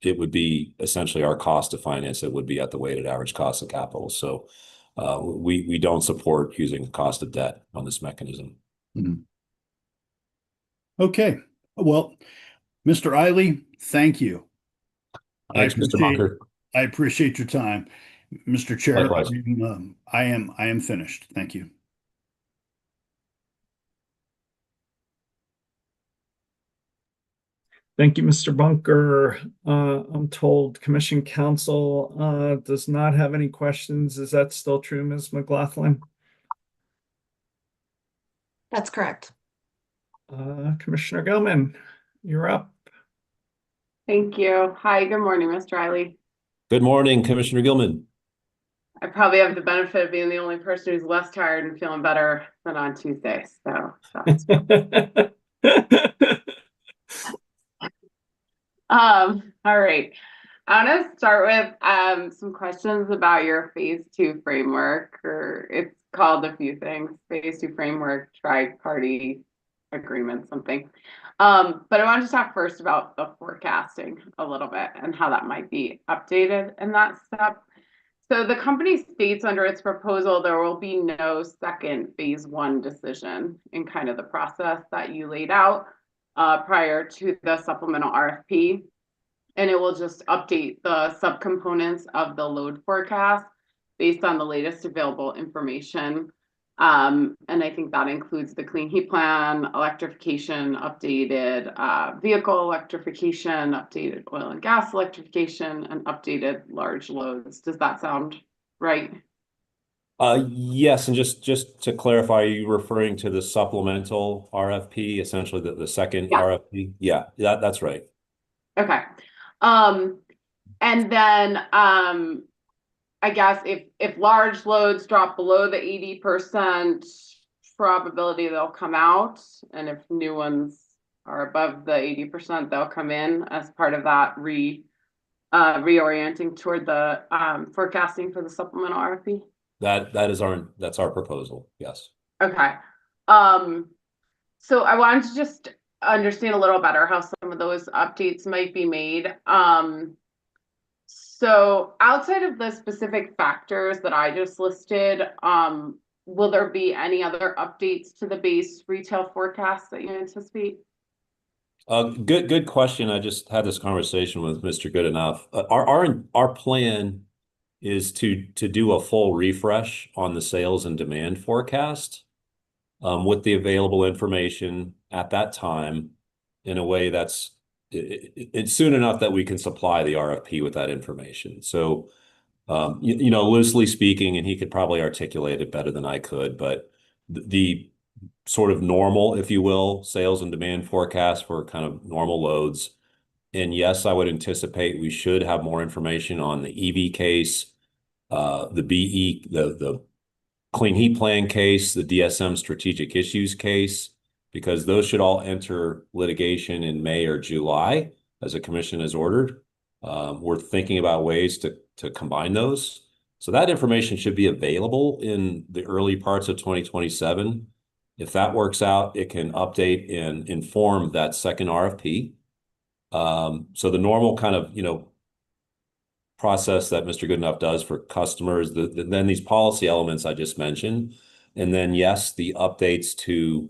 it would be essentially our cost to finance it would be at the weighted average cost of capital. So we don't support using the cost of debt on this mechanism. Mhm. Okay. Well, Mr. Eiley, thank you. Thanks, Mr. Bunker. I appreciate your time. Mr. Chair, Likewise. I am finished. Thank you. Thank you, Mr. Bunker. I'm told Commission Counsel does not have any questions. Is that still true, Ms. McLaughlin? That's correct. Commissioner Gilman, you're up. Thank you. Hi, good morning, Mr. Riley. Good morning, Commissioner Gilman. I probably have the benefit of being the only person who's less tired and feeling better than on Tuesday. So that's all right. I want to start with some questions about your phase 2 framework, or it's called a few things, phase 2 framework, tri-party agreement, something. But I wanted to talk first about the forecasting a little bit and how that might be updated in that step. So the company states under its proposal, there will be no second phase 1 decision in kind of the process that you laid out prior to the supplemental RFP. And it will just update the subcomponents of the load forecast based on the latest available information. And I think that includes the clean heat plan, electrification, updated vehicle electrification, updated oil and gas electrification, and updated large loads. Does that sound right? Yes, and just to clarify, are you referring to the supplemental RFP, essentially the second RFP? Yeah, that's right. Okay. And then I guess if large loads drop below the 80% probability, they'll come out, and if new ones are above the 80%, they'll come in as part of that reorienting toward the forecasting for the supplemental RFP. That's our proposal. Yes. Okay. So I wanted to just understand a little better how some of those updates might be made. So outside of the specific factors that I just listed, will there be any other updates to the base retail forecast that you anticipate? Good question. I just had this conversation with Mr. Goodenough. Our plan is to do a full refresh on the sales and demand forecast with the available information at that time in a way that's it's soon enough that we can supply the RFP with that information. So, loosely speaking, and he could probably articulate it better than I could, but the sort of normal, if you will, sales and demand forecast for kind of normal loads. And yes, I would anticipate we should have more information on the EV case, the BE, the clean heat plan case, the DSM strategic issues case, because those should all enter litigation in May or July, as the commission has ordered. We're thinking about ways to combine those. So that information should be available in the early parts of 2027. If that works out, it can update and inform that second RFP. So the normal kind of, process that Mr. Goodenough does for customers, then these policy elements I just mentioned, and then yes, the updates to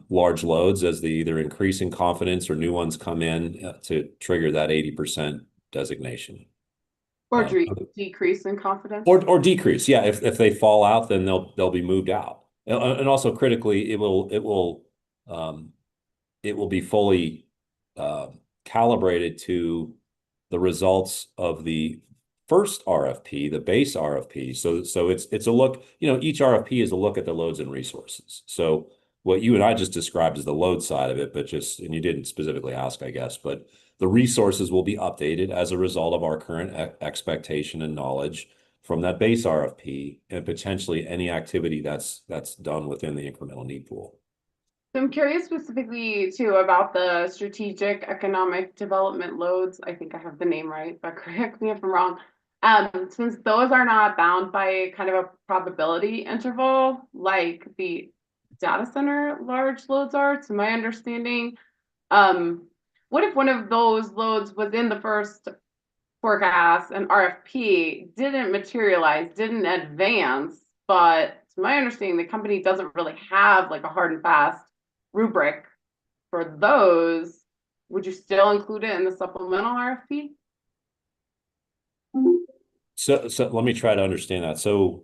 large loads as they either increase in confidence or new ones come in to trigger that 80% designation. Or decrease in confidence? Or decrease, yeah. If they fall out, then they'll be moved out. And also critically, it will be fully calibrated to the results of the first RFP, the base RFP. So it's a look, each RFP is a look at the loads and resources. So what you and I just described is the load side of it, and you didn't specifically ask, I guess, but the resources will be updated as a result of our current expectation and knowledge from that base RFP and potentially any activity that's done within the incremental need pool. So I'm curious specifically too about the strategic economic development loads. I think I have the name right, but correct me if I'm wrong. Since those are not bound by kind of a probability interval, like the data center large loads are, to my understanding, what if one of those loads was in the first forecast and RFP didn't materialize, didn't advance, but to my understanding, the company doesn't really have like a hard and fast rubric for those, would you still include it in the supplemental RFP? So let me try to understand that. So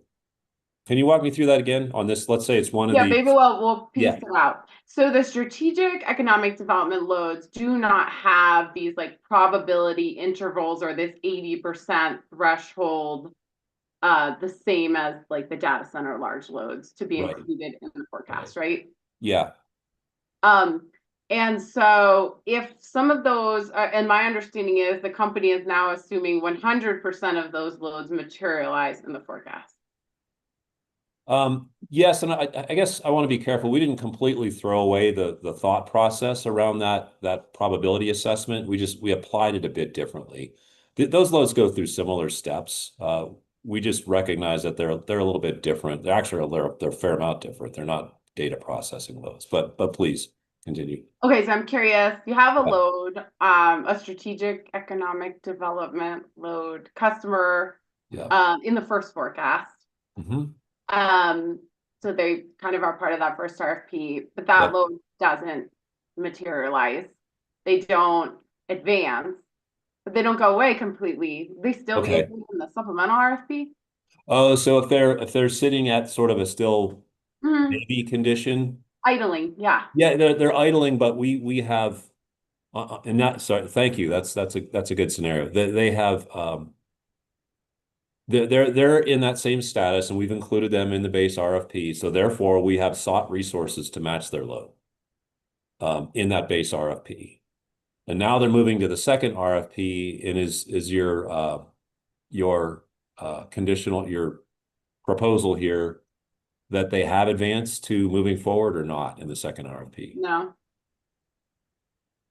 can you walk me through that again on this? Let's say it's one of Yeah, the. maybe we'll piece it out. So the strategic economic development loads do not have these like probability intervals or this 80% threshold, the same as like the data center large loads to be included in the forecast, right? Yeah. And so if some of those, and my understanding is the company is now assuming 100% of those loads materialize in the forecast. Yes, and I guess I want to be careful. We didn't completely throw away the thought process around that probability assessment. We applied it a bit differently. Those loads go through similar steps. We just recognize that they're a little bit different. They're a fair amount different. They're not data processing loads. But please continue. Okay, so I'm curious, you have a Yeah. load, a strategic economic development load customer Yeah. in the first forecast. Mhm. So they kind of are part of that first RFP, but that Yep. load doesn't materialize. They don't advance, but they don't go away completely. They still be Okay. included in the supplemental RFP. Oh, so if they're sitting at sort of a still Mhm. maybe condition, Idling, yeah. yeah, they're idling, but we have and that sorry, thank you. That's a good scenario. They have they're in that same status, and we've included them in the base RFP. So therefore, we have sought resources to match their load in that base RFP. And now they're moving to the second RFP, and is your conditional your proposal here that they have advanced to moving forward or not in the second RFP? No.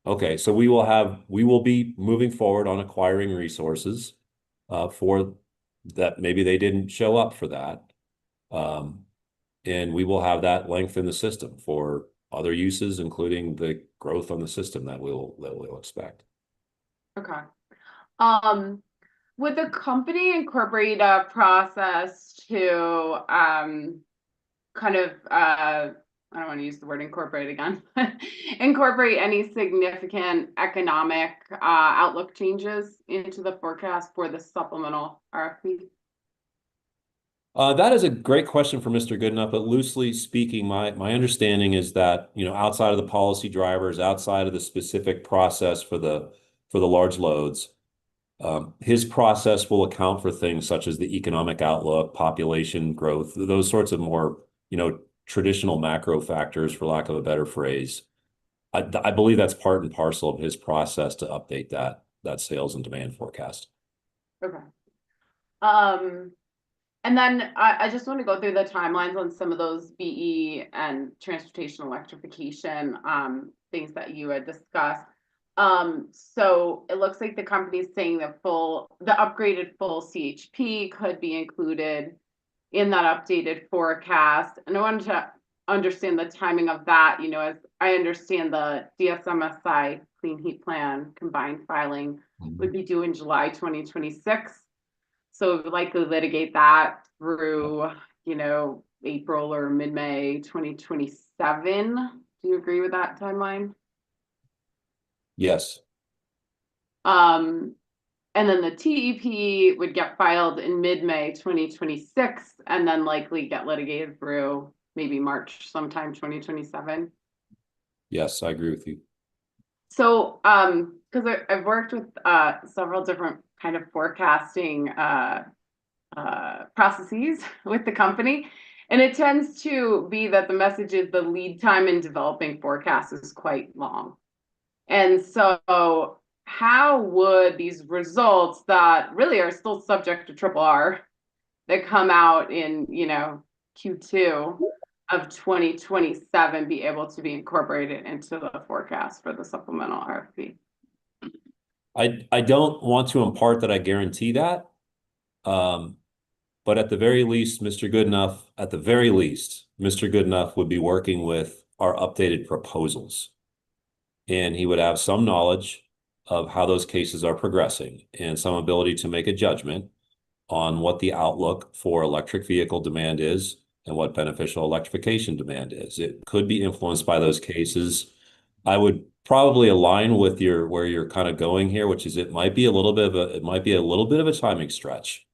Okay, so we will be moving forward on acquiring resources for that. Maybe they didn't show up for that. And we will have that length in the system for other uses, including the growth on the system that we'll expect. Okay. Would the company incorporate a process to kind of I don't want to use the word incorporate again, incorporate any significant economic outlook changes into the forecast for the supplemental RFP? That is a great question for Mr. Goodenough, but loosely speaking, my understanding is that, outside of the policy drivers, outside of the specific process for the large loads, his process will account for things such as the economic outlook, population growth, those sorts of more, traditional macro factors, for lack of a better phrase. I believe that's part and parcel of his process to update that sales and demand forecast. Okay. And then I just want to go through the timelines on some of those BE and transportation electrification things that you had discussed. So it looks like the company's saying the upgraded full CHP could be included in that updated forecast. And I wanted to understand the timing of that, as I understand the DSMSI Clean Heat Plan combined filing would be due in July 2026. So we would likely litigate that through, April or mid-May 2027. Do you agree with that timeline? Yes. And then the TEP would get filed in mid-May 2026 and then likely get litigated through maybe March sometime 2027. Yes, I agree with you. So, because I've worked with several different kind of forecasting processes with the company, and it tends to be that the message is the lead time in developing forecasts is quite long. And so how would these results that really are still subject to triple R that come out in, Q2 of 2027 be able to be incorporated into the forecast for the supplemental RFP? I don't want to impart that I guarantee that. But at the very least, Mr. Goodenough would be working with our updated proposals. And he would have some knowledge of how those cases are progressing and some ability to make a judgment on what the outlook for electric vehicle demand is and what beneficial electrification demand is. It could be influenced by those cases. I would probably align with where you're kind of going here, which is it might be a little bit of a timing stretch.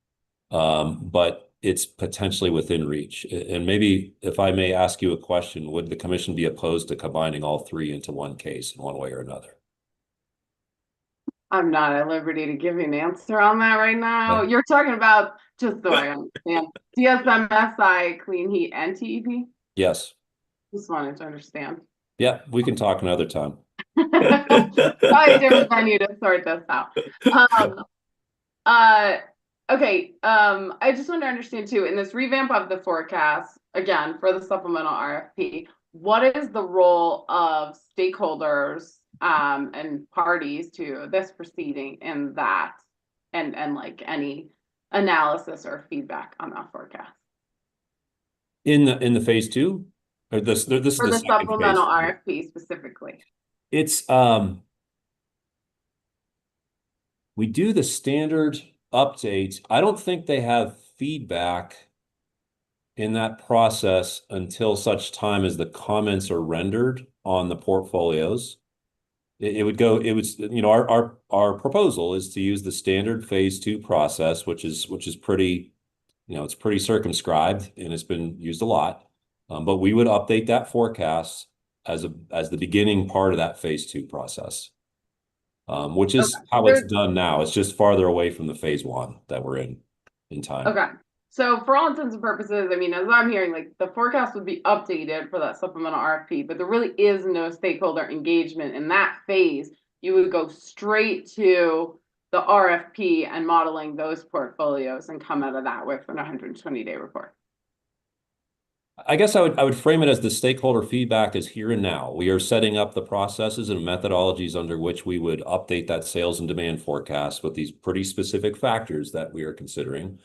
But it's potentially within reach. And maybe if I may ask you a question, would the commission be opposed to combining all three into one case in one way or another? I'm not at liberty to give you an answer on that right now. Okay. You're talking about, just so I understand, DSMSI, Clean Heat, and TEP? Yes. Just wanted to understand. Yeah, we can talk another time. Probably a different venue to sort this out. Um, okay. I just want to understand too, in this revamp of the forecast, again, for the supplemental RFP, what is the role of stakeholders and parties to this proceeding in that, and like any analysis or feedback on that forecast? In the phase two, or this is For the the second phase. supplemental RFP specifically. It's we do the standard updates. I don't think they have feedback in that process until such time as the comments are rendered on the portfolios. It would go, it was, you know, our proposal is to use the standard phase two process, which is pretty, you know, it's pretty circumscribed and it's been used a lot. But we would update that forecast as the beginning part of that phase two process. Which is how it's done now. It's just farther away from the phase one that we're in time. Okay. So for all intents and purposes, I mean, as I'm hearing, like the forecast would be updated for that supplemental RFP, but there really is no stakeholder engagement in that phase. You would go straight to the RFP and modeling those portfolios and come out of that with an 120-day report. I guess I would frame it as the stakeholder feedback is here and now. We are setting up the processes and methodologies under which we would update that sales and demand forecast with these pretty specific factors that we are considering.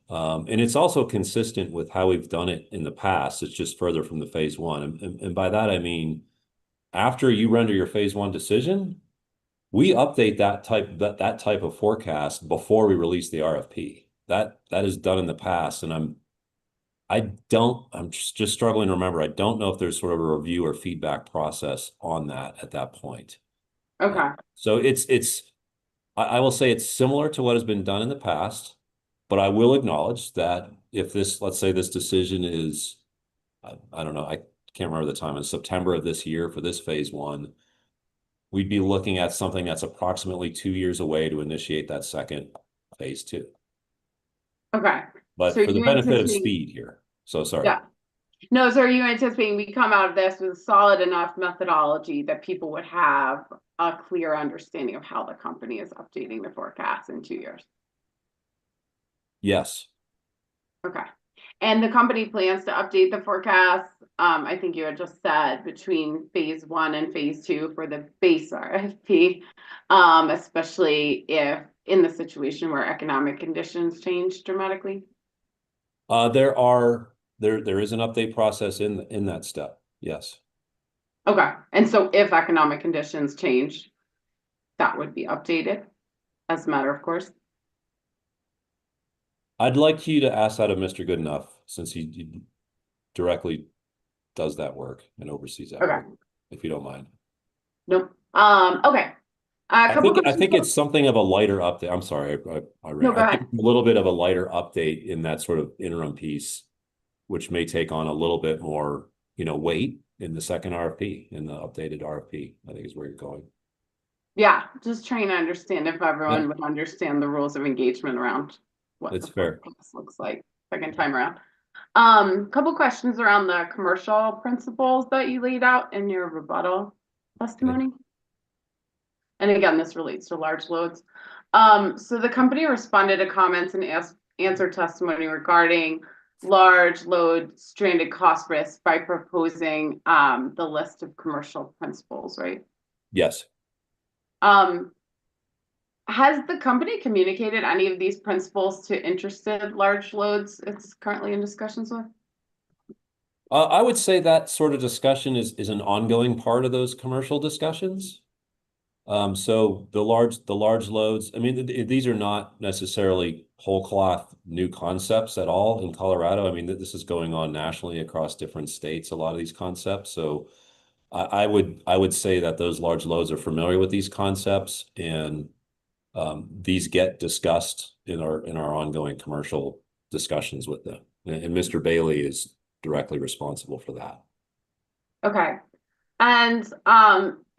And it's also consistent with how we've done it in the past. It's just further from the phase one. And by that, I mean, after you render your phase one decision, we update that type of forecast before we release the RFP. That is done in the past. And I'm just struggling to remember. I don't know if there's sort of a review or feedback process on that at that point. Okay. So I will say it's similar to what has been done in the past. But I will acknowledge that if this, let's say this decision is, I don't know, I can't remember the time, in September of this year for this phase one, we'd be looking at something that's approximately 2 years away to initiate that second phase two. Okay. But So for the benefit of speed here. So sorry. Yeah. No, so are you anticipating we come out of this with a solid enough methodology that people would have a clear understanding of how the company is updating the forecast in 2 years? Yes. Okay. And the company plans to update the forecast, I think you had just said, between phase one and phase two for the base RFP, especially if in the situation where economic conditions change dramatically? There is an update process in that step. Yes. Okay. And so if economic conditions change, that would be updated as a matter of course. I'd like you to ask that of Mr. Goodenough, since he directly does that work and oversees that work, if you don't mind. Nope. Okay. I think it's something of a lighter update. I'm sorry, I ran. No, go I ahead. think a little bit of a lighter update in that sort of interim piece, which may take on a little bit more, weight in the second RFP, in the updated RFP, I think is where you're going. Yeah, just trying to understand if everyone would understand the rules of engagement around what That's the fair. forecast looks like second time around. Couple questions around the commercial principles that you laid out in your rebuttal testimony. And again, this relates to large loads. So the company responded to comments and answer testimony regarding large load stranded cost risks by proposing the list of commercial principles, right? Yes. Has the company communicated any of these principles to interested large loads it's currently in discussions with? I would say that sort of discussion is an ongoing part of those commercial discussions. So the large loads, I mean, these are not necessarily whole cloth new concepts at all in Colorado. I mean, this is going on nationally across different states, a lot of these concepts. So I would say that those large loads are familiar with these concepts, and these get discussed in our ongoing commercial discussions with them. And Mr. Bailey is directly responsible for that. Okay. And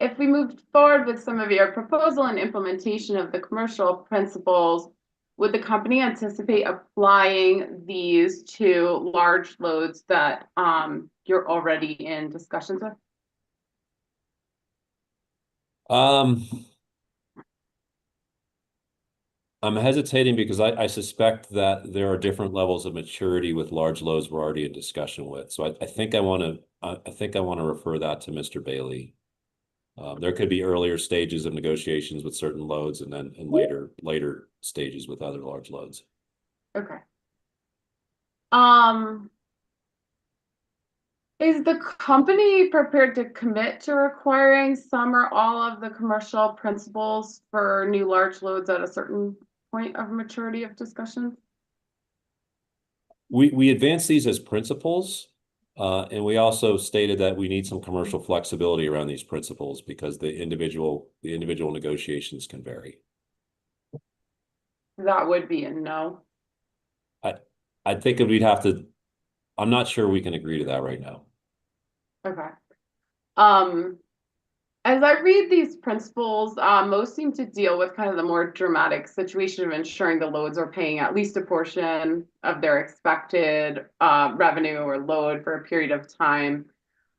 if we move forward with some of your proposal and implementation of the commercial principles, would the company anticipate applying these to large loads that you're already in discussions with? Um, I'm hesitating because I suspect that there are different levels of maturity with large loads we're already in discussion with. So I think I want to I think I want to refer that to Mr. Bailey. There could be earlier stages of negotiations with certain loads and then in later stages with other large loads. Okay. Um, is the company prepared to commit to requiring some or all of the commercial principles for new large loads at a certain point of maturity of discussion? We advance these as principles, and we also stated that we need some commercial flexibility around these principles because the individual negotiations can vary. That would be a no. I think we'd have to. I'm not sure we can agree to that right now. Okay. Um, as I read these principles, most seem to deal with kind of the more dramatic situation of ensuring the loads are paying at least a portion of their expected revenue or load for a period of time.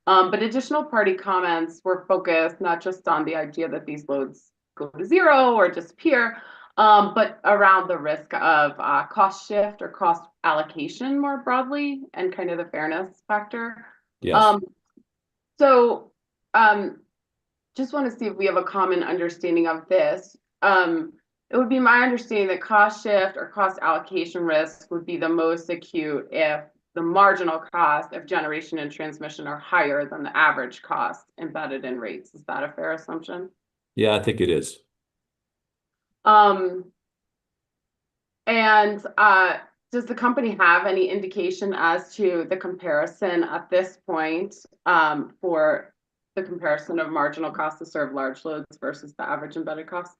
But additional party comments were focused not just on the idea that these loads go to zero or disappear, but around the risk of cost shift or cost allocation more broadly and kind of the fairness factor. Yes. So just want to see if we have a common understanding of this. It would be my understanding that cost shift or cost allocation risk would be the most acute if the marginal cost of generation and transmission are higher than the average cost embedded in rates. Is that a fair assumption? Yeah, I think it is. And does the company have any indication as to the comparison at this point for the comparison of marginal cost to serve large loads versus the average embedded cost?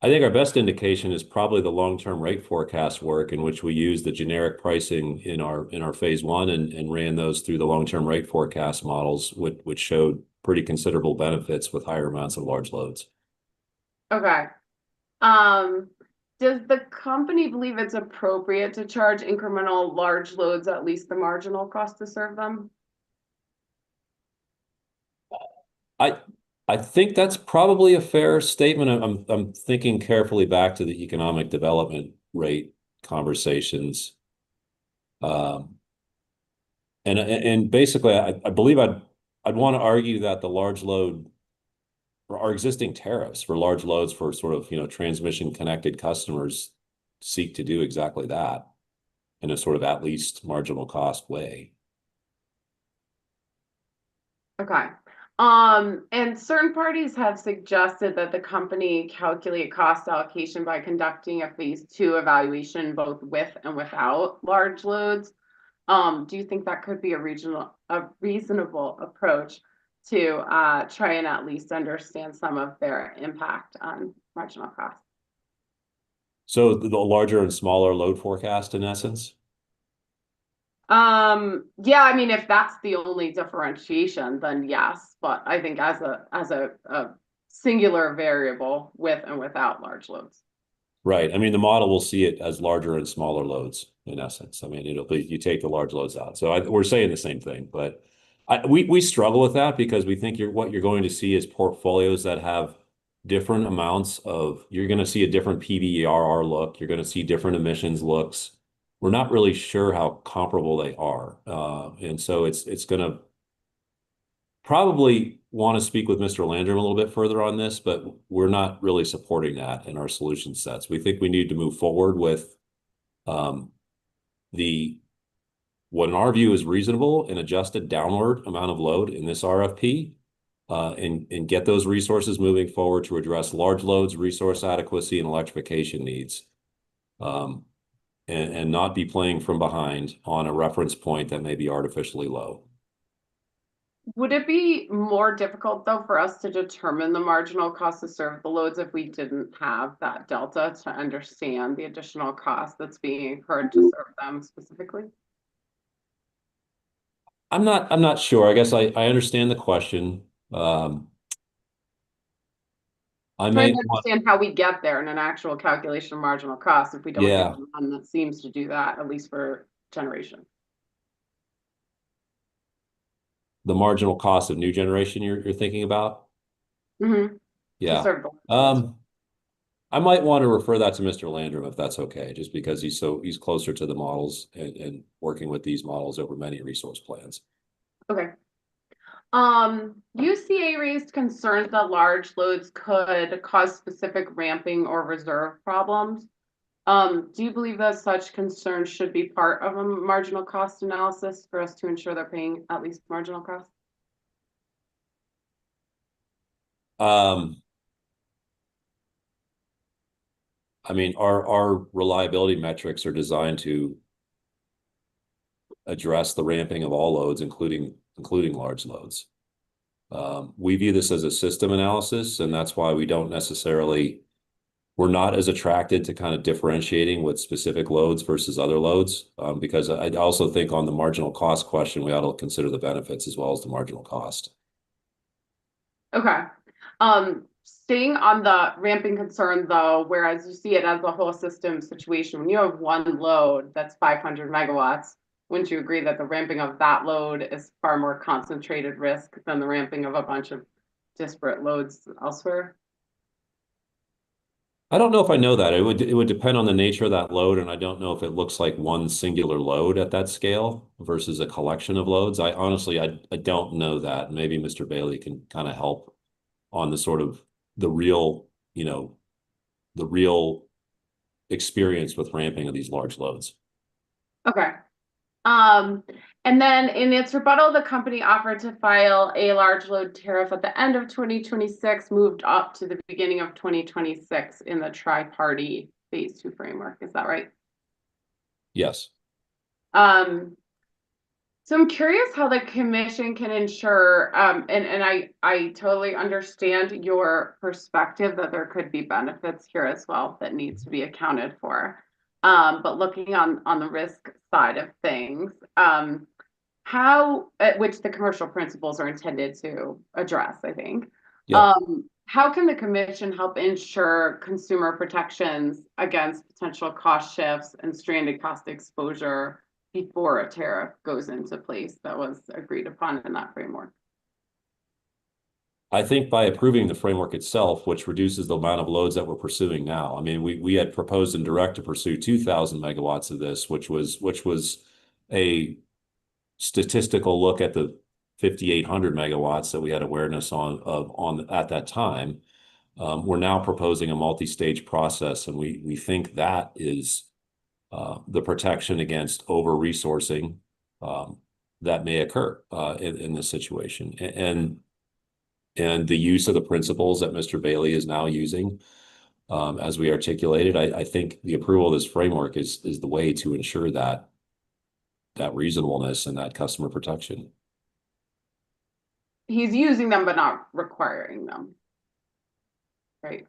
I think our best indication is probably the long-term rate forecast work in which we use the generic pricing in our phase one and ran those through the long-term rate forecast models, which showed pretty considerable benefits with higher amounts of large loads. Okay. Does the company believe it's appropriate to charge incremental large loads at least the marginal cost to serve them? I think that's probably a fair statement. I'm thinking carefully back to the economic development rate conversations. And basically I believe I'd want to argue that the large load or our existing tariffs for large loads for sort of, transmission connected customers seek to do exactly that in a sort of at least marginal cost way. Okay. And certain parties have suggested that the company calculate cost allocation by conducting a phase two evaluation, both with and without large loads. Do you think that could be a reasonable approach to try and at least understand some of their impact on marginal cost? So the larger and smaller load forecast in essence? Yeah, I mean, if that's the only differentiation, then yes, but I think as a singular variable with and without large loads. Right. I mean, the model will see it as larger and smaller loads in essence. I mean, it'll be, you take the large loads out. So we're saying the same thing, but we struggle with that because we think what you're going to see is portfolios that have different amounts of, you're going to see a different PVRR look. You're going to see different emissions looks. We're not really sure how comparable they are. And so it's going to probably want to speak with Mr. Landrum a little bit further on this, but we're not really supporting that in our solution sets. We think we need to move forward with what in our view is reasonable and adjusted downward amount of load in this RFP, and get those resources moving forward to address large loads, resource adequacy, and electrification needs. And not be playing from behind on a reference point that may be artificially low. Would it be more difficult though for us to determine the marginal cost to serve the loads if we didn't have that delta to understand the additional cost that's being incurred to serve them specifically? I'm not sure. I guess I understand the question. I may Trying to understand how we get there in an actual calculation of marginal cost if we don't Yeah. have one that seems to do that, at least for generation. The marginal cost of new generation you're thinking about? Mhm. To Yeah. serve the- I might want to refer that to Mr. Landrum if that's okay, just because he's closer to the models and working with these models over many resource plans. Okay. UCA raised concerns that large loads could cause specific ramping or reserve problems. Do you believe that such concerns should be part of a marginal cost analysis for us to ensure they're paying at least marginal cost? I mean, our reliability metrics are designed to address the ramping of all loads, including large loads. We view this as a system analysis, and that's why we're not as attracted to kind of differentiating with specific loads versus other loads, because I also think on the marginal cost question, we ought to consider the benefits as well as the marginal cost. Okay. Staying on the ramping concern though, whereas you see it as a whole system situation, when you have one load that's 500 megawatts, wouldn't you agree that the ramping of that load is far more concentrated risk than the ramping of a bunch of disparate loads elsewhere? I don't know if I know that. It would depend on the nature of that load, and I don't know if it looks like one singular load at that scale versus a collection of loads. I honestly don't know that. Maybe Mr. Bailey can kind of help on the sort of the real, the real experience with ramping of these large loads. Okay. And then in its rebuttal, the company offered to file a large load tariff at the end of 2026, moved up to the beginning of 2026 in the tri-party phase 2 framework. Is that right? Yes. So I'm curious how the commission can ensure, and I totally understand your perspective that there could be benefits here as well that needs to be accounted for. But looking on the risk side of things, which the commercial principles are intended to address, I think. Yeah. How can the commission help ensure consumer protections against potential cost shifts and stranded cost exposure before a tariff goes into place that was agreed upon in that framework? I think by approving the framework itself, which reduces the amount of loads that we're pursuing now. I mean, we had proposed in direct to pursue 2,000 megawatts of this, which was a statistical look at the 5,800 megawatts that we had awareness on at that time. We're now proposing a multi-stage process, and we think that is the protection against over-resourcing that may occur in this situation. And the use of the principles that Mr. Bailey is now using, as we articulated, I think the approval of this framework is the way to ensure that reasonableness and that customer protection. He's using them, but not requiring them. Right.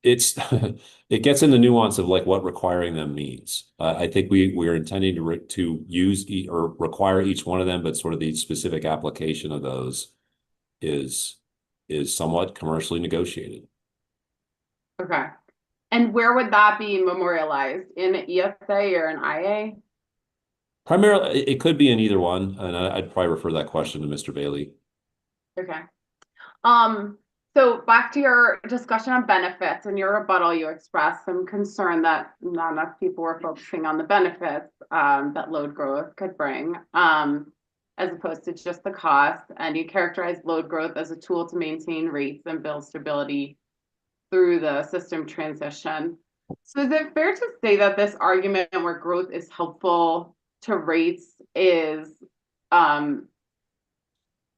It gets in the nuance of like what requiring them means. I think we're intending to use or require each one of them, but sort of the specific application of those is somewhat commercially negotiated. Okay. And where would that be memorialized? In an ESA or an IA? Primarily, it could be in either one, and I'd probably refer that question to Mr. Bailey. Okay. So back to your discussion on benefits. In your rebuttal, you expressed some concern that not enough people were focusing on the benefits that load growth could bring, as opposed to just the cost. And you characterized load growth as a tool to maintain rates and bill stability through the system transition. So is it fair to say that this argument where growth is helpful to rates is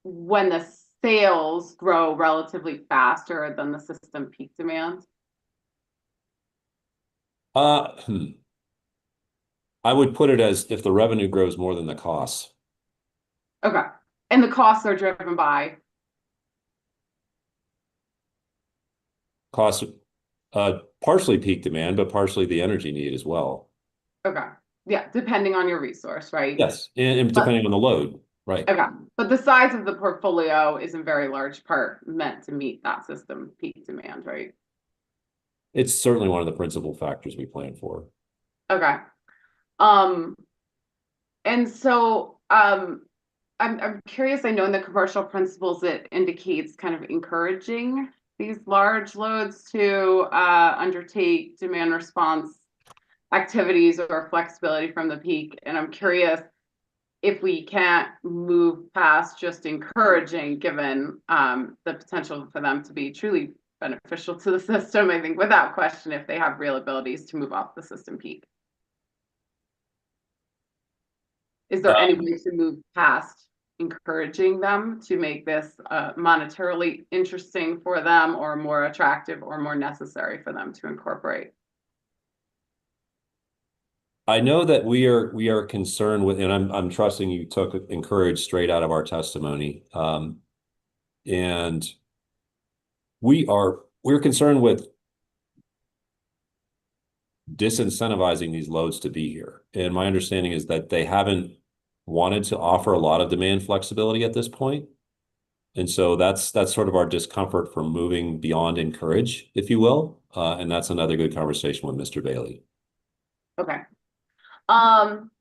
when the sales grow relatively faster than the system peak demand? I would put it as if the revenue grows more than the costs. Okay. And the costs are driven by? Costs, partially peak demand, but partially the energy need as well. Okay. Yeah, depending on your resource, right? Yes, and depending on the load, right? Okay. But the size of the portfolio is in very large part meant to meet that system peak demand, right? It's certainly one of the principal factors we plan for. Okay. And so I'm curious, I know in the commercial principles, it indicates kind of encouraging these large loads to undertake demand response activities or flexibility from the peak. And I'm curious if we can't move past just encouraging, given the potential for them to be truly beneficial to the system, I think without question, if they have real abilities to move off the system peak. Is there any way to move past encouraging them to make this monetarily interesting for them, or more attractive or more necessary for them to incorporate? I know that we are concerned with, and I'm trusting you took encourage straight out of our testimony. And we're concerned with disincentivizing these loads to be here. And my understanding is that they haven't wanted to offer a lot of demand flexibility at this point. And so that's sort of our discomfort from moving beyond encourage, if you will. And that's another good conversation with Mr. Bailey. Okay.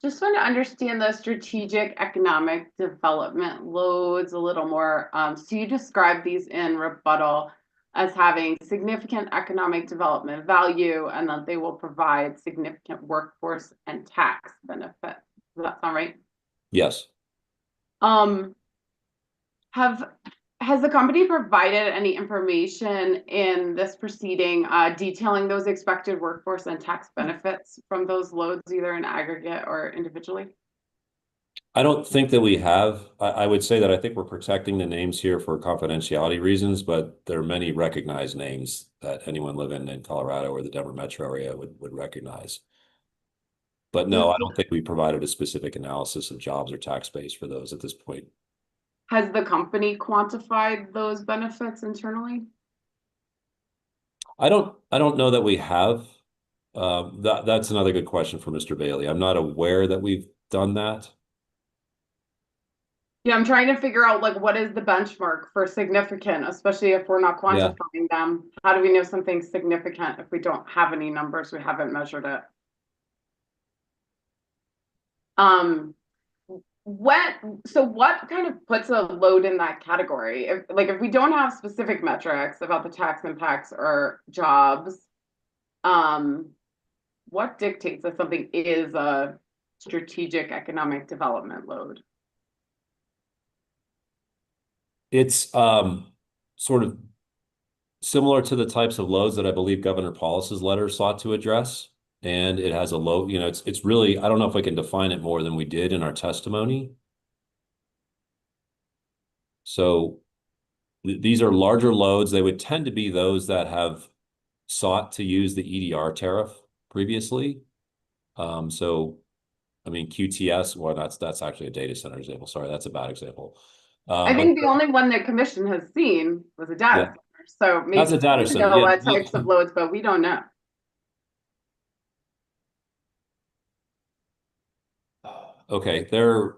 Just want to understand the strategic economic development loads a little more. So you described these in rebuttal as having significant economic development value, and that they will provide significant workforce and tax benefits. Does that sound right? Yes. Has the company provided any information in this proceeding detailing those expected workforce and tax benefits from those loads, either in aggregate or individually? I don't think that we have. I would say that I think we're protecting the names here for confidentiality reasons, but there are many recognized names that anyone living in Colorado or the Denver metro area would recognize. But no, I don't think we provided a specific analysis of jobs or tax base for those at this point. Has the company quantified those benefits internally? I don't know that we have. That's another good question for Mr. Bailey. I'm not aware that we've done that. Yeah, I'm trying to figure out, like, what is the benchmark for significant, especially if we're not quantifying them. How do we know something's significant if we don't have any numbers, we haven't measured it? What kind of puts a load in that category? If we don't have specific metrics about the tax impacts or jobs, what dictates that something is a strategic economic development load? It's sort of similar to the types of loads that I believe Governor Paulus's letter sought to address. And it has a low, it's really, I don't know if I can define it more than we did in our testimony. So these are larger loads. They would tend to be those that have sought to use the EDR tariff previously. So, I mean, QTS, well, that's actually a data center example. Sorry, that's a bad example. I think the only one that commission has seen was a data center. So maybe that's a data center. know what types of loads, but we don't know. Okay, they're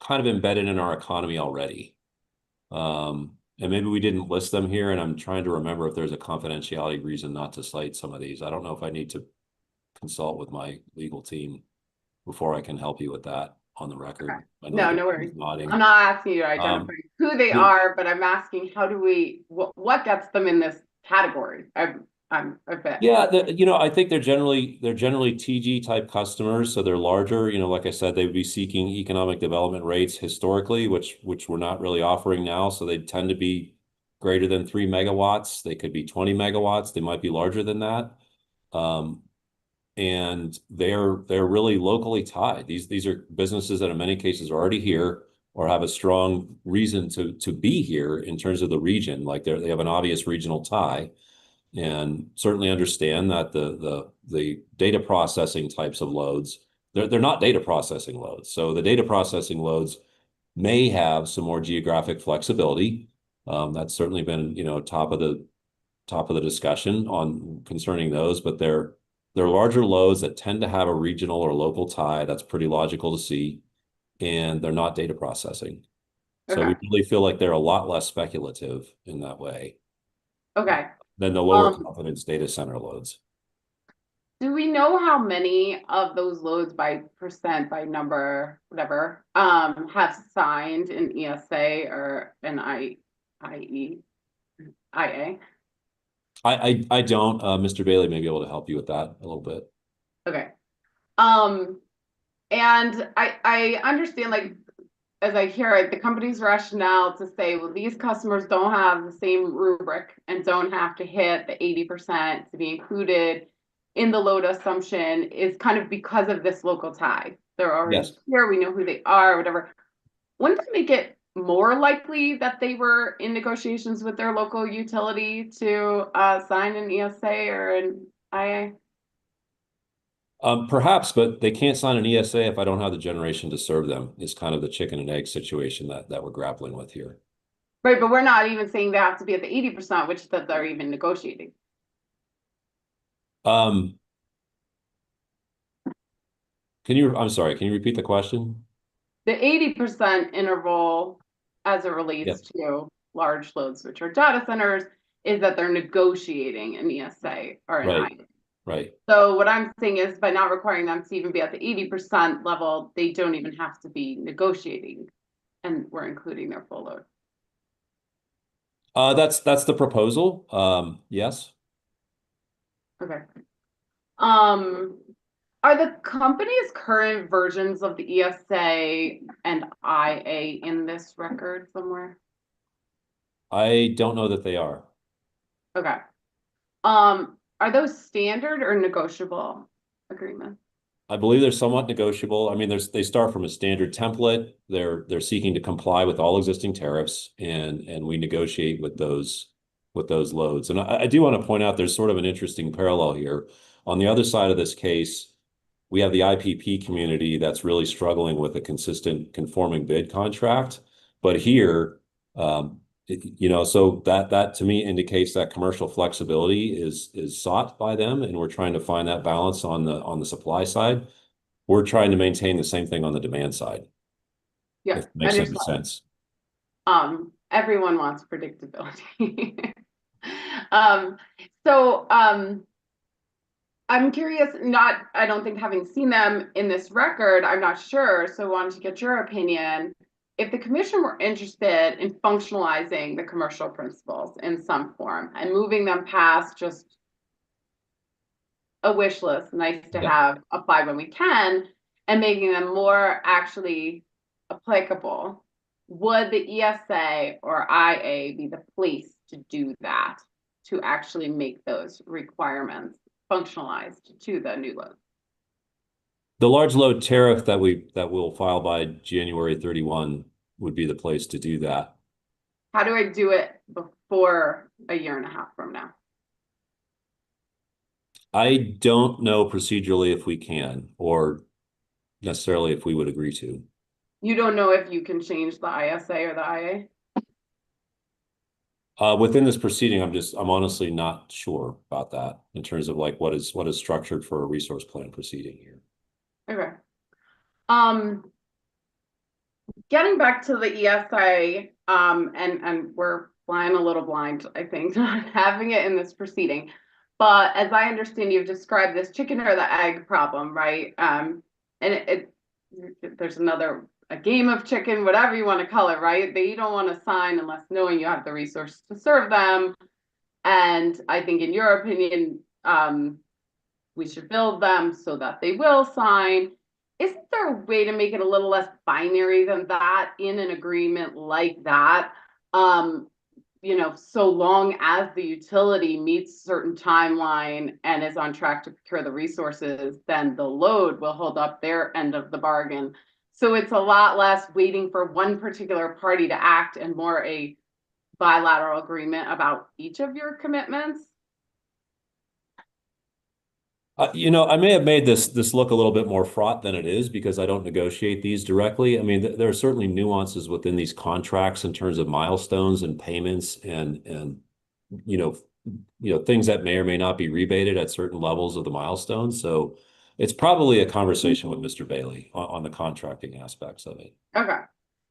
kind of embedded in our economy already. And maybe we didn't list them here, and I'm trying to remember if there's a confidentiality reason not to cite some of these. I don't know if I need to consult with my legal team before I can help you with that on the record. Okay. No worries. Nodding. I'm not asking you to identify who they are, but I'm asking how do we, what gets them in this category? I'm a bit. Yeah, I think they're generally TG type customers, so they're larger. Like I said, they would be seeking economic development rates historically, which we're not really offering now. So they tend to be greater than 3 megawatts. They could be 20 megawatts. They might be larger than that. And they're really locally tied. These are businesses that in many cases are already here or have a strong reason to be here in terms of the region. Like they have an obvious regional tie. And certainly understand that the data processing types of loads, they're not data processing loads. So the data processing loads may have some more geographic flexibility. That's certainly been, top of the discussion on concerning those, but they're larger loads that tend to have a regional or local tie. That's pretty logical to see, and they're not data processing. So we really feel like they're a lot less speculative in that way. Okay. Than the lower confidence data center loads. Do we know how many of those loads by percent, by number, whatever, have signed an ESA or an IA? I don't. Mr. Bailey may be able to help you with that a little bit. Okay. Um, and I understand, like, as I hear it, the company's rationale to say, well, these customers don't have the same rubric and don't have to hit the 80% to be included in the load assumption is kind of because of this local tie. They're already Yes. here, we know who they are, whatever. Wouldn't that make it more likely that they were in negotiations with their local utility to sign an ESA or an IA? Perhaps, but they can't sign an ESA if I don't have the generation to serve them. Is kind of the chicken and egg situation that we're grappling with here. Right, but we're not even saying they have to be at the 80%, which that they're even negotiating. I'm sorry, can you repeat the question? The 80% interval as it relates to large loads, which are data centers, is that they're negotiating an ESA or an Right. IA. Right. So what I'm saying is by not requiring them to even be at the 80% level, they don't even have to be negotiating, and we're including their full load. That's the proposal. Yes. Okay. Are the company's current versions of the ESA and IA in this record somewhere? I don't know that they are. Okay. Are those standard or negotiable agreements? I believe they're somewhat negotiable. I mean, they start from a standard template. They're seeking to comply with all existing tariffs, and we negotiate with those loads. And I do want to point out there's sort of an interesting parallel here. On the other side of this case, we have the IPP community that's really struggling with a consistent conforming bid contract. But here, so that to me indicates that commercial flexibility is sought by them, and we're trying to find that balance on the supply side. We're trying to maintain the same thing on the demand side. Yeah, If it makes any understood. sense. Everyone wants predictability. Um, so I'm curious, I don't think having seen them in this record, I'm not sure, so I wanted to get your opinion. If the commission were interested in functionalizing the commercial principles in some form and moving them past just a wish list, nice to have, apply when we can, and making them more actually applicable, would the ESA or IA be the place to do that, to actually make those requirements functionalized to the new load? The large load tariff that we'll file by January 31 would be the place to do that. How do I do it before a year and a half from now? I don't know procedurally if we can, or necessarily if we would agree to. You don't know if you can change the ISA or the IA? Within this proceeding, I'm honestly not sure about that in terms of like what is structured for a resource plan proceeding here. Okay. Getting back to the ESA, and we're flying a little blind, I think, not having it in this proceeding. But as I understand, you've described this chicken or the egg problem, right? And there's a game of chicken, whatever you want to call it, right? They don't want to sign unless knowing you have the resources to serve them. And I think in your opinion, we should build them so that they will sign. Isn't there a way to make it a little less binary than that in an agreement like that? So long as the utility meets certain timeline and is on track to procure the resources, then the load will hold up their end of the bargain. So it's a lot less waiting for one particular party to act and more a bilateral agreement about each of your commitments. I may have made this look a little bit more fraught than it is because I don't negotiate these directly. I mean, there are certainly nuances within these contracts in terms of milestones and payments and things that may or may not be rebated at certain levels of the milestones. So it's probably a conversation with Mr. Bailey on the contracting aspects of it. Okay.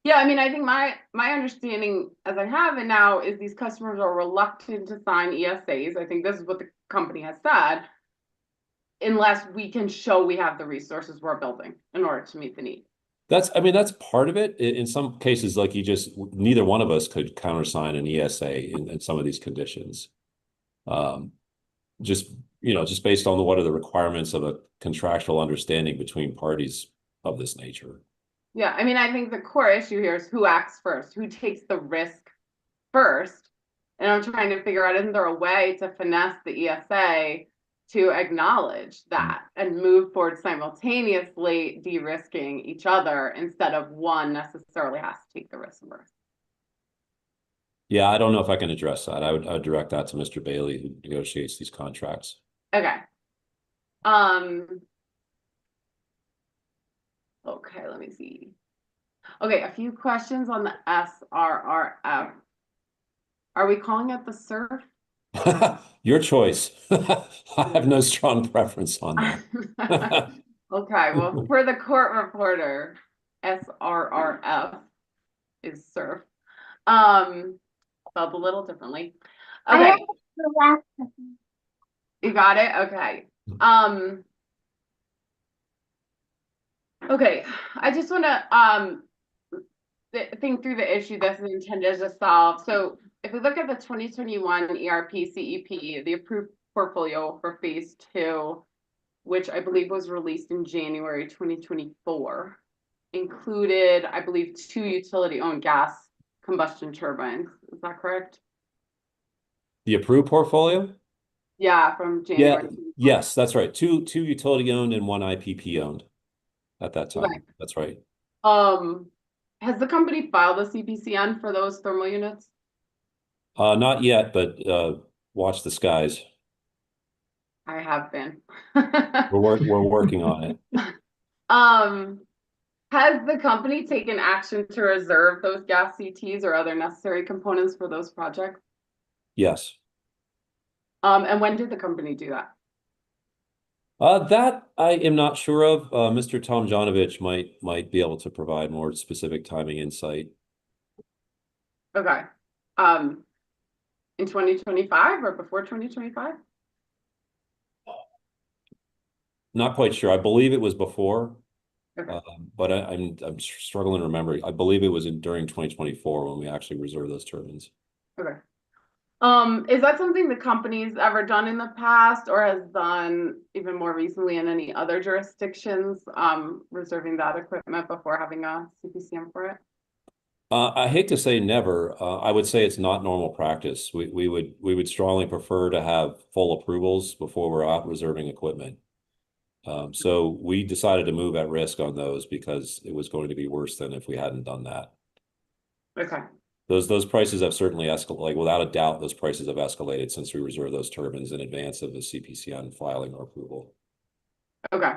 Yeah, I mean, I think my understanding as I have it now is these customers are reluctant to sign ESAs. I think this is what the company has said. unless we can show we have the resources we're building in order to meet the need. I mean, that's part of it. In some cases, like neither one of us could countersign an ESA in some of these conditions. Just, just based on what are the requirements of a contractual understanding between parties of this nature. Yeah, I mean, I think the core issue here is who acts first, who takes the risk first. And I'm trying to figure out, isn't there a way to finesse the ESA to acknowledge that and move forward simultaneously de-risking each other instead of one necessarily has to take the risk first? Yeah, I don't know if I can address that. I would direct that to Mr. Bailey, who negotiates these contracts. Okay. Okay, let me see. Okay, a few questions on the SRRF. Are we calling it the SURF? Your choice. I have no strong preference on that. Okay, well, for the court reporter, SRRF is SURF. Spelled a little differently. Okay. You got it? Okay. Okay, I just want to think through the issue this is intended to solve. So if we look at the 2021 ERP CEP, the approved portfolio for phase 2, which I believe was released in January 2024, included, I believe, 2 utility-owned gas combustion turbines. Is that correct? The approved portfolio? Yeah, from January. Yes, that's right. Two utility-owned and 1 IPP-owned at that time. Okay. That's right. Has the company filed a CPCN for those thermal units? Not yet, but watch the skies. I have been. We're working on it. Has the company taken action to reserve those gas CTs or other necessary components for those projects? Yes. And when did the company do that? That I am not sure of. Mr. Tom Janovich might be able to provide more specific timing insight. Okay. In 2025 or before 2025? Not quite sure. I believe it was before, Okay. but I'm struggling to remember. I believe it was during 2024 when we actually reserved those turbines. Okay. Is that something the company's ever done in the past or has done even more recently in any other jurisdictions, reserving that equipment before having a CPCN for it? I hate to say never. I would say it's not normal practice. We would strongly prefer to have full approvals before we're out reserving equipment. So we decided to move at risk on those because it was going to be worse than if we hadn't done that. Okay. Those prices have certainly escalated. Like without a doubt, those prices have escalated since we reserved those turbines in advance of the CPCN filing or approval. Okay.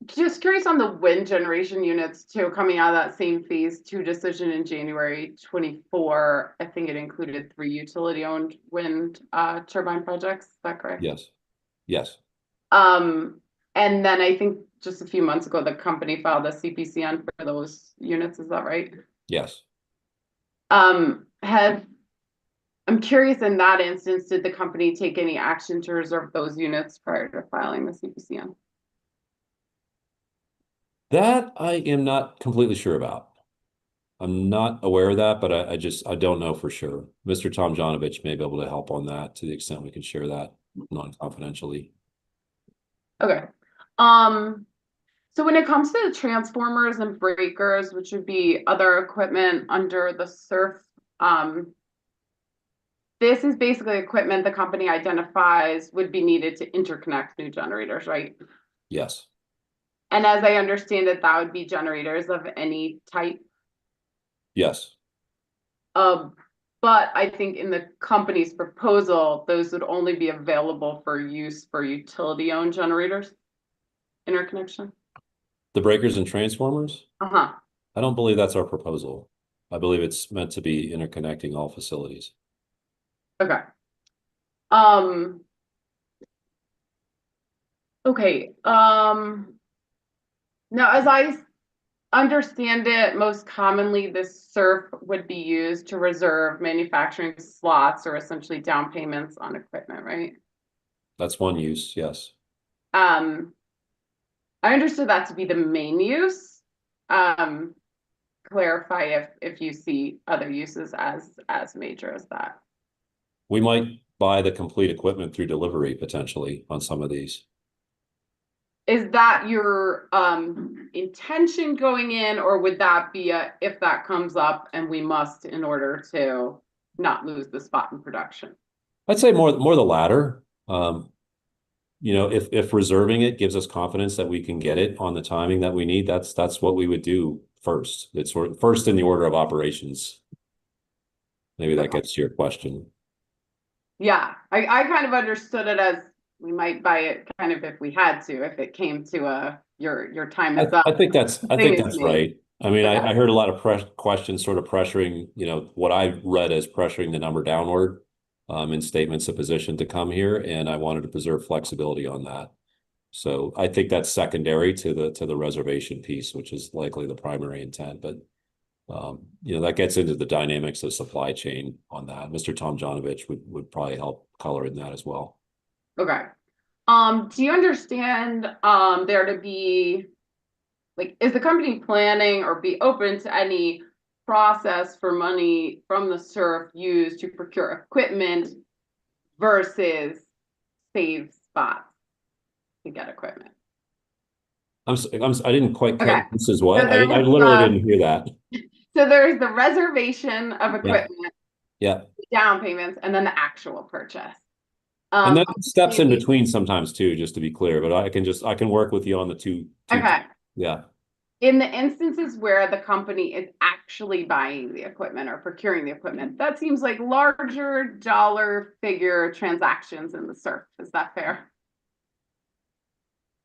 Just curious on the wind generation units too, coming out of that same phase 2 decision in January 24. I think it included 3 utility-owned wind turbine projects. Is that correct? Yes. Yes. And then I think just a few months ago, the company filed a CPCN for those units. Is that right? Yes. I'm curious in that instance, did the company take any action to reserve those units prior to filing the CPCN? That I am not completely sure about. I'm not aware of that, but I don't know for sure. Mr. Tom Janovich may be able to help on that to the extent we can share that non-confidentially. Okay. So when it comes to the transformers and breakers, which would be other equipment under the SURF, this is basically equipment the company identifies would be needed to interconnect new generators, right? Yes. And as I understand it, that would be generators of any type. Yes. But I think in the company's proposal, those would only be available for use for utility-owned generators, interconnection. The breakers and transformers? Uh-huh. I don't believe that's our proposal. I believe it's meant to be interconnecting all facilities. Okay. Okay. Now, as I understand it, most commonly this SURF would be used to reserve manufacturing slots or essentially down payments on equipment, right? That's one use, yes. I understood that to be the main use. Clarify if you see other uses as major as that. We might buy the complete equipment through delivery potentially on some of these. Is that your intention going in, or would that be if that comes up and we must in order to not lose the spot in production? I'd say more the latter. You know, if reserving it gives us confidence that we can get it on the timing that we need, that's what we would do first. It's sort of first in the order of operations. Maybe that gets to your question. Yeah, I kind of understood it as we might buy it kind of if we had to, if it came to your time is up. I think that's right. I mean, Okay. I heard a lot of questions sort of pressuring, you know, what I read as pressuring the number downward in statements of position to come here, and I wanted to preserve flexibility on that. So I think that's secondary to the reservation piece, which is likely the primary intent. But you know, that gets into the dynamics of supply chain on that. Mr. Tomjanovich would probably help color in that as well. Okay. Do you understand there to be like, is the company planning or be open to any process for money from the SURF used to procure equipment versus save spots to get equipment? I didn't quite catch Okay. this is what So I literally didn't hear that. So there's the reservation of Yeah. equipment, Yeah. down payments, and then the actual purchase. And that steps in between sometimes too, just to be clear, but I can work with you on the two. Okay. Yeah. In the instances where the company is actually buying the equipment or procuring the equipment, that seems like larger dollar figure transactions in the SURF. Is that fair?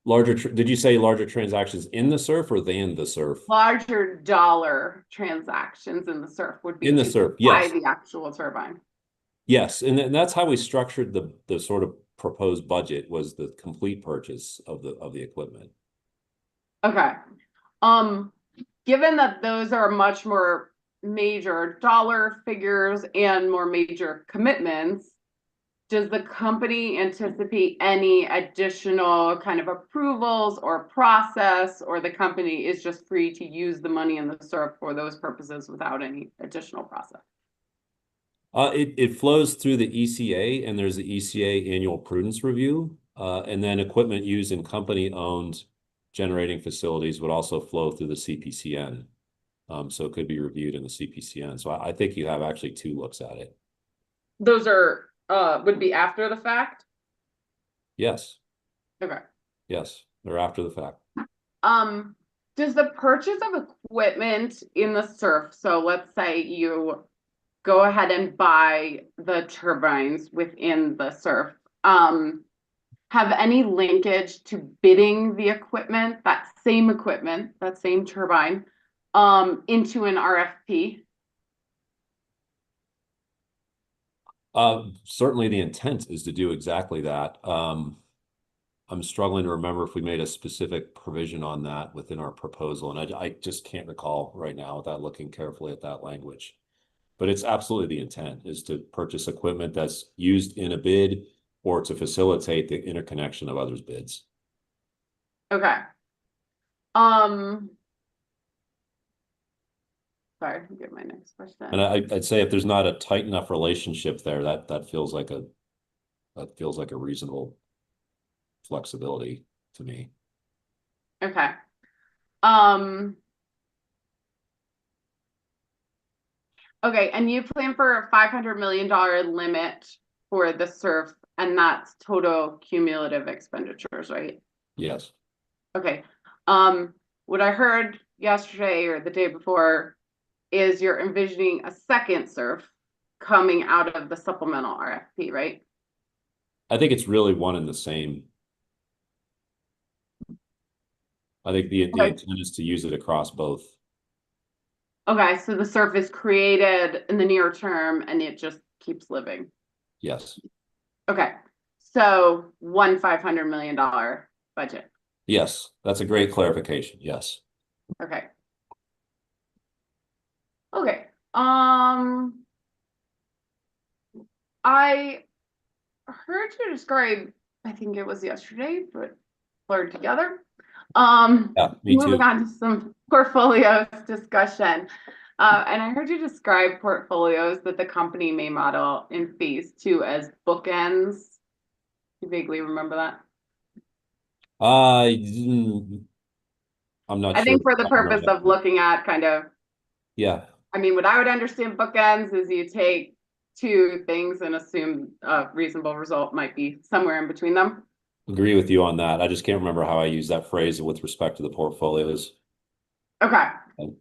Did you say larger transactions in the SURF or than the SURF? Larger dollar transactions in the SURF would be In the to SURF, buy yes. the actual turbine. Yes, and that's how we structured the sort of proposed budget, was the complete purchase of the equipment. Okay. Given that those are much more major dollar figures and more major commitments, does the company anticipate any additional kind of approvals or process, or the company is just free to use the money in the SURF for those purposes without any additional process? It flows through the ECA, and there's the ECA annual prudence review, and then equipment used in company-owned generating facilities would also flow through the CPCN. So it could be reviewed in the CPCN. So I think you have actually two looks at it. Those are would be after the fact? Yes. Okay. Yes, they're after the fact. Does the purchase of equipment in the SURF, so let's say you go ahead and buy the turbines within the SURF, have any linkage to bidding the equipment, that same turbine, into an RFP? Certainly the intent is to do exactly that. I'm struggling to remember if we made a specific provision on that within our proposal, and I just can't recall right now without looking carefully at that language. But it's absolutely the intent is to purchase equipment that's used in a bid or to facilitate the interconnection of others' bids. Okay. Sorry, I'll get my next question. And I'd say if there's not a tight enough relationship there, that feels like a reasonable flexibility to me. Okay. Okay, and you plan for a $500 million limit for the SURF, and that's total cumulative expenditures, right? Yes. Okay. What I heard yesterday or the day before is you're envisioning a second SURF coming out of the supplemental RFP, right? I think it's really one and the same. I think the intent is to use it across both. Okay, so the SURF is created in the near term and it just keeps living. Yes. Okay, so one $500 million budget. Yes, that's a great clarification. Yes. Okay. Okay. I heard you describe I think it was yesterday, but blurred together. Yeah, me Moving too. on to some portfolios discussion. And I heard you describe portfolios that the company may model in phase two as bookends. You vaguely remember that? I'm not I sure. think for the purpose of looking at kind of, Yeah, I mean, what I would understand bookends is you take two things and assume a reasonable result might be somewhere in between them. agree with you on that. I just can't remember how I use that phrase with respect to the portfolios. Okay. Um,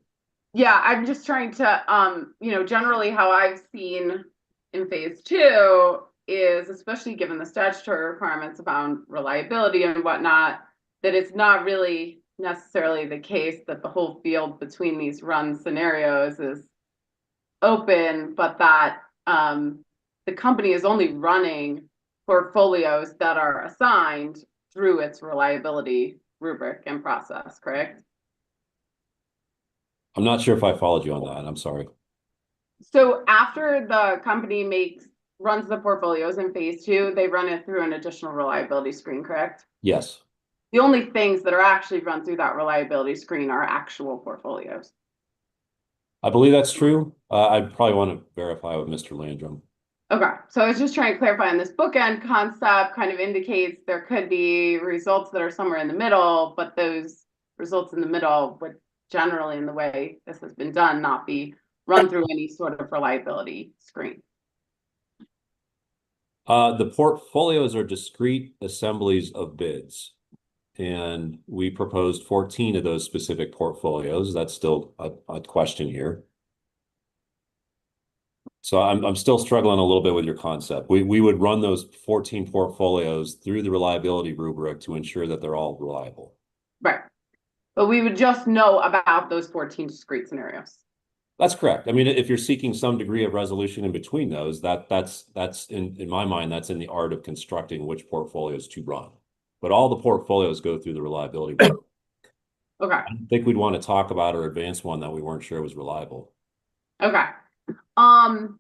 Yeah, I'm just trying to, generally how I've seen in phase two is, especially given the statutory requirements about reliability and whatnot, that it's not really necessarily the case that the whole field between these run scenarios is open, but that the company is only running portfolios that are assigned through its reliability rubric and process, correct? I'm not sure if I followed you on that. I'm sorry. So after the company runs the portfolios in phase two, they run it through an additional reliability screen, correct? Yes. The only things that are actually run through that reliability screen are actual portfolios. I believe that's true. I'd probably want to verify with Mr. Landrum. Okay, so I was just trying to clarify on this bookend concept kind of indicates there could be results that are somewhere in the middle, but those results in the middle would generally, in the way this has been done, not be run through any sort of reliability screen. The portfolios are discrete assemblies of bids, and we proposed 14 of those specific portfolios. That's still a question here. So I'm still struggling a little bit with your concept. We would run those 14 portfolios through the reliability rubric to ensure that they're all reliable. Right. But we would just know about those 14 discrete scenarios. That's correct. I mean, if you're seeking some degree of resolution in between those, that's in my mind, that's in the art of constructing which portfolios to run. But all the portfolios go through the reliability rubric. Okay. I don't think we'd want to talk about or advance one that we weren't sure was reliable. Okay. And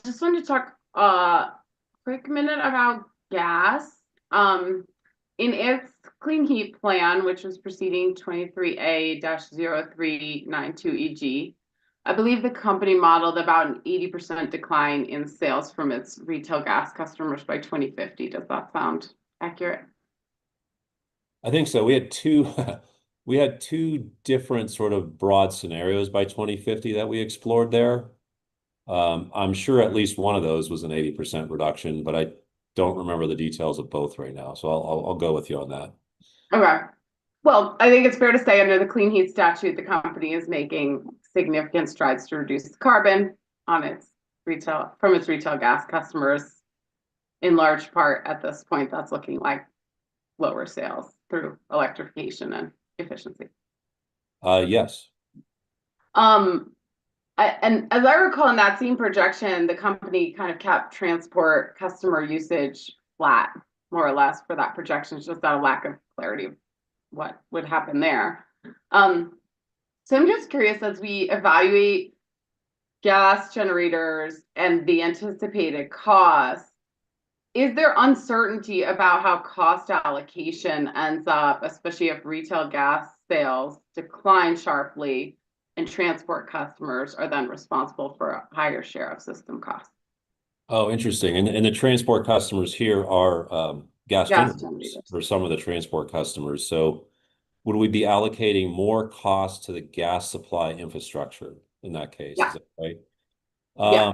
just wanted to talk quick minute about gas. In its clean heat plan, which was proceeding 23A-0392EG, I believe the company modeled about an 80% decline in sales from its retail gas customers by 2050. Does that sound accurate? I think so. We had two we had two different sort of broad scenarios by 2050 that we explored there. I'm sure at least one of those was an 80% reduction, but I don't remember the details of both right now. So I'll go with you on that. Okay. Well, I think it's fair to say under the clean heat statute, the company is making significant strides to reduce carbon on its retail gas customers. In large part, at this point, that's looking like lower sales through electrification and efficiency. Yes. And as I recall in that same projection, the company kind of kept transport customer usage flat, more or less, for that projection. It's just out of lack of clarity of what would happen there. So I'm just curious, as we evaluate gas generators and the anticipated costs, is there uncertainty about how cost allocation ends up, especially if retail gas sales decline sharply and transport customers are then responsible for a higher share of system costs? Oh, interesting. And the transport customers here are gas generators for some of the transport customers. So would we be allocating more cost to the gas supply infrastructure in that case? Yeah. Is that right? Yeah.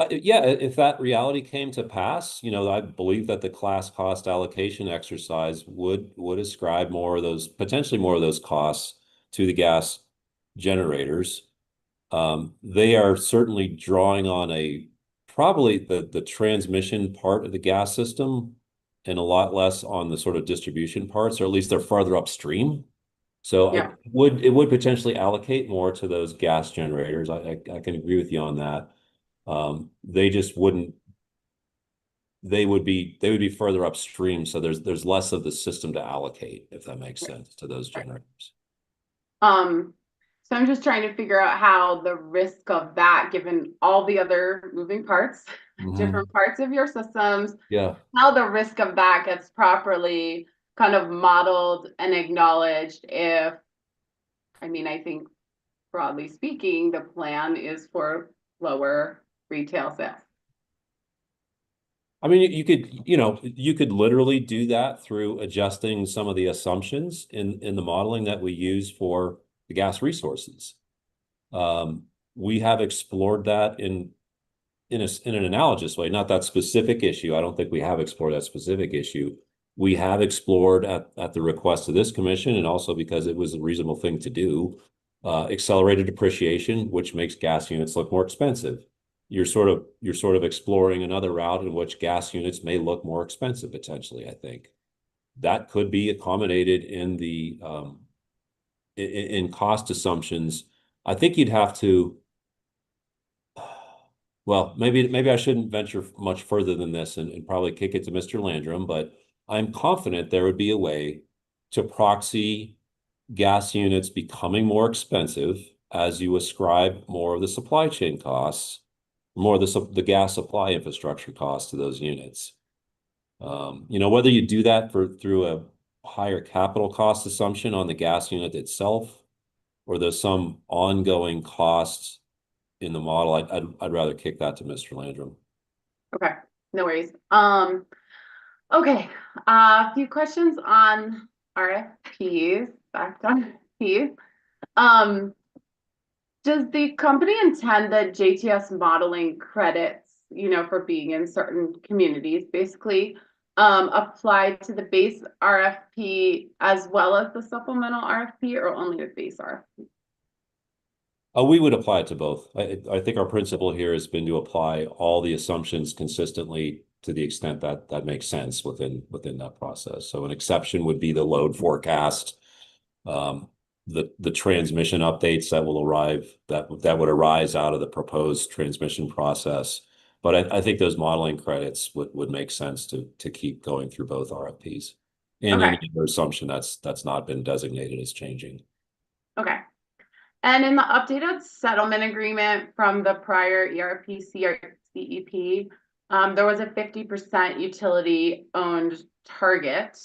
Yeah, if that reality came to pass, I believe that the class cost allocation exercise would ascribe potentially more of those costs to the gas generators. They are certainly drawing on probably the transmission part of the gas system and a lot less on the sort of distribution parts, or at least they're farther upstream. So Yeah. it would potentially allocate more to those gas generators. I can agree with you on that. They would be further upstream, so there's less of the system to allocate, if that makes sense, to those generators. So I'm just trying to figure out how the risk of that, given all the other moving parts, different parts of your systems, Yeah. how the risk of that gets properly kind of modeled and acknowledged if, I mean, I think broadly speaking, the plan is for lower retail sales. I mean, you could literally do that through adjusting some of the assumptions in the modeling that we use for the gas resources. We have explored that in an analogous way, not that specific issue. I don't think we have explored that specific issue. We have explored at the request of this commission, and also because it was a reasonable thing to do, accelerated depreciation, which makes gas units look more expensive. You're sort of exploring another route in which gas units may look more expensive potentially. I think that could be accommodated in the in cost assumptions. I think you'd have to. Well, maybe I shouldn't venture much further than this and probably kick it to Mr. Landrum, but I'm confident there would be a way to proxy gas units becoming more expensive as you ascribe more of the supply chain costs, more of the gas supply infrastructure costs to those units. Whether you do that through a higher capital cost assumption on the gas unit itself, or there's some ongoing costs in the model, I'd rather kick that to Mr. Landrum. Okay, no worries. Okay, a few questions on RFPs, back to RFPs. Does the company intend that JTS modeling credits, for being in certain communities, basically, apply to the base RFP as well as the supplemental RFP, or only the base RFP? We would apply it to both. I think our principle here has been to apply all the assumptions consistently to the extent that makes sense within that process. So an exception would be the load forecast, the transmission updates that will arrive that would arise out of the proposed transmission process. But I think those modeling credits would make sense to keep going through both RFPs and Okay. any other assumption that's not been designated as changing. Okay. And in the updated settlement agreement from the prior ERP CEP, there was a 50% utility-owned target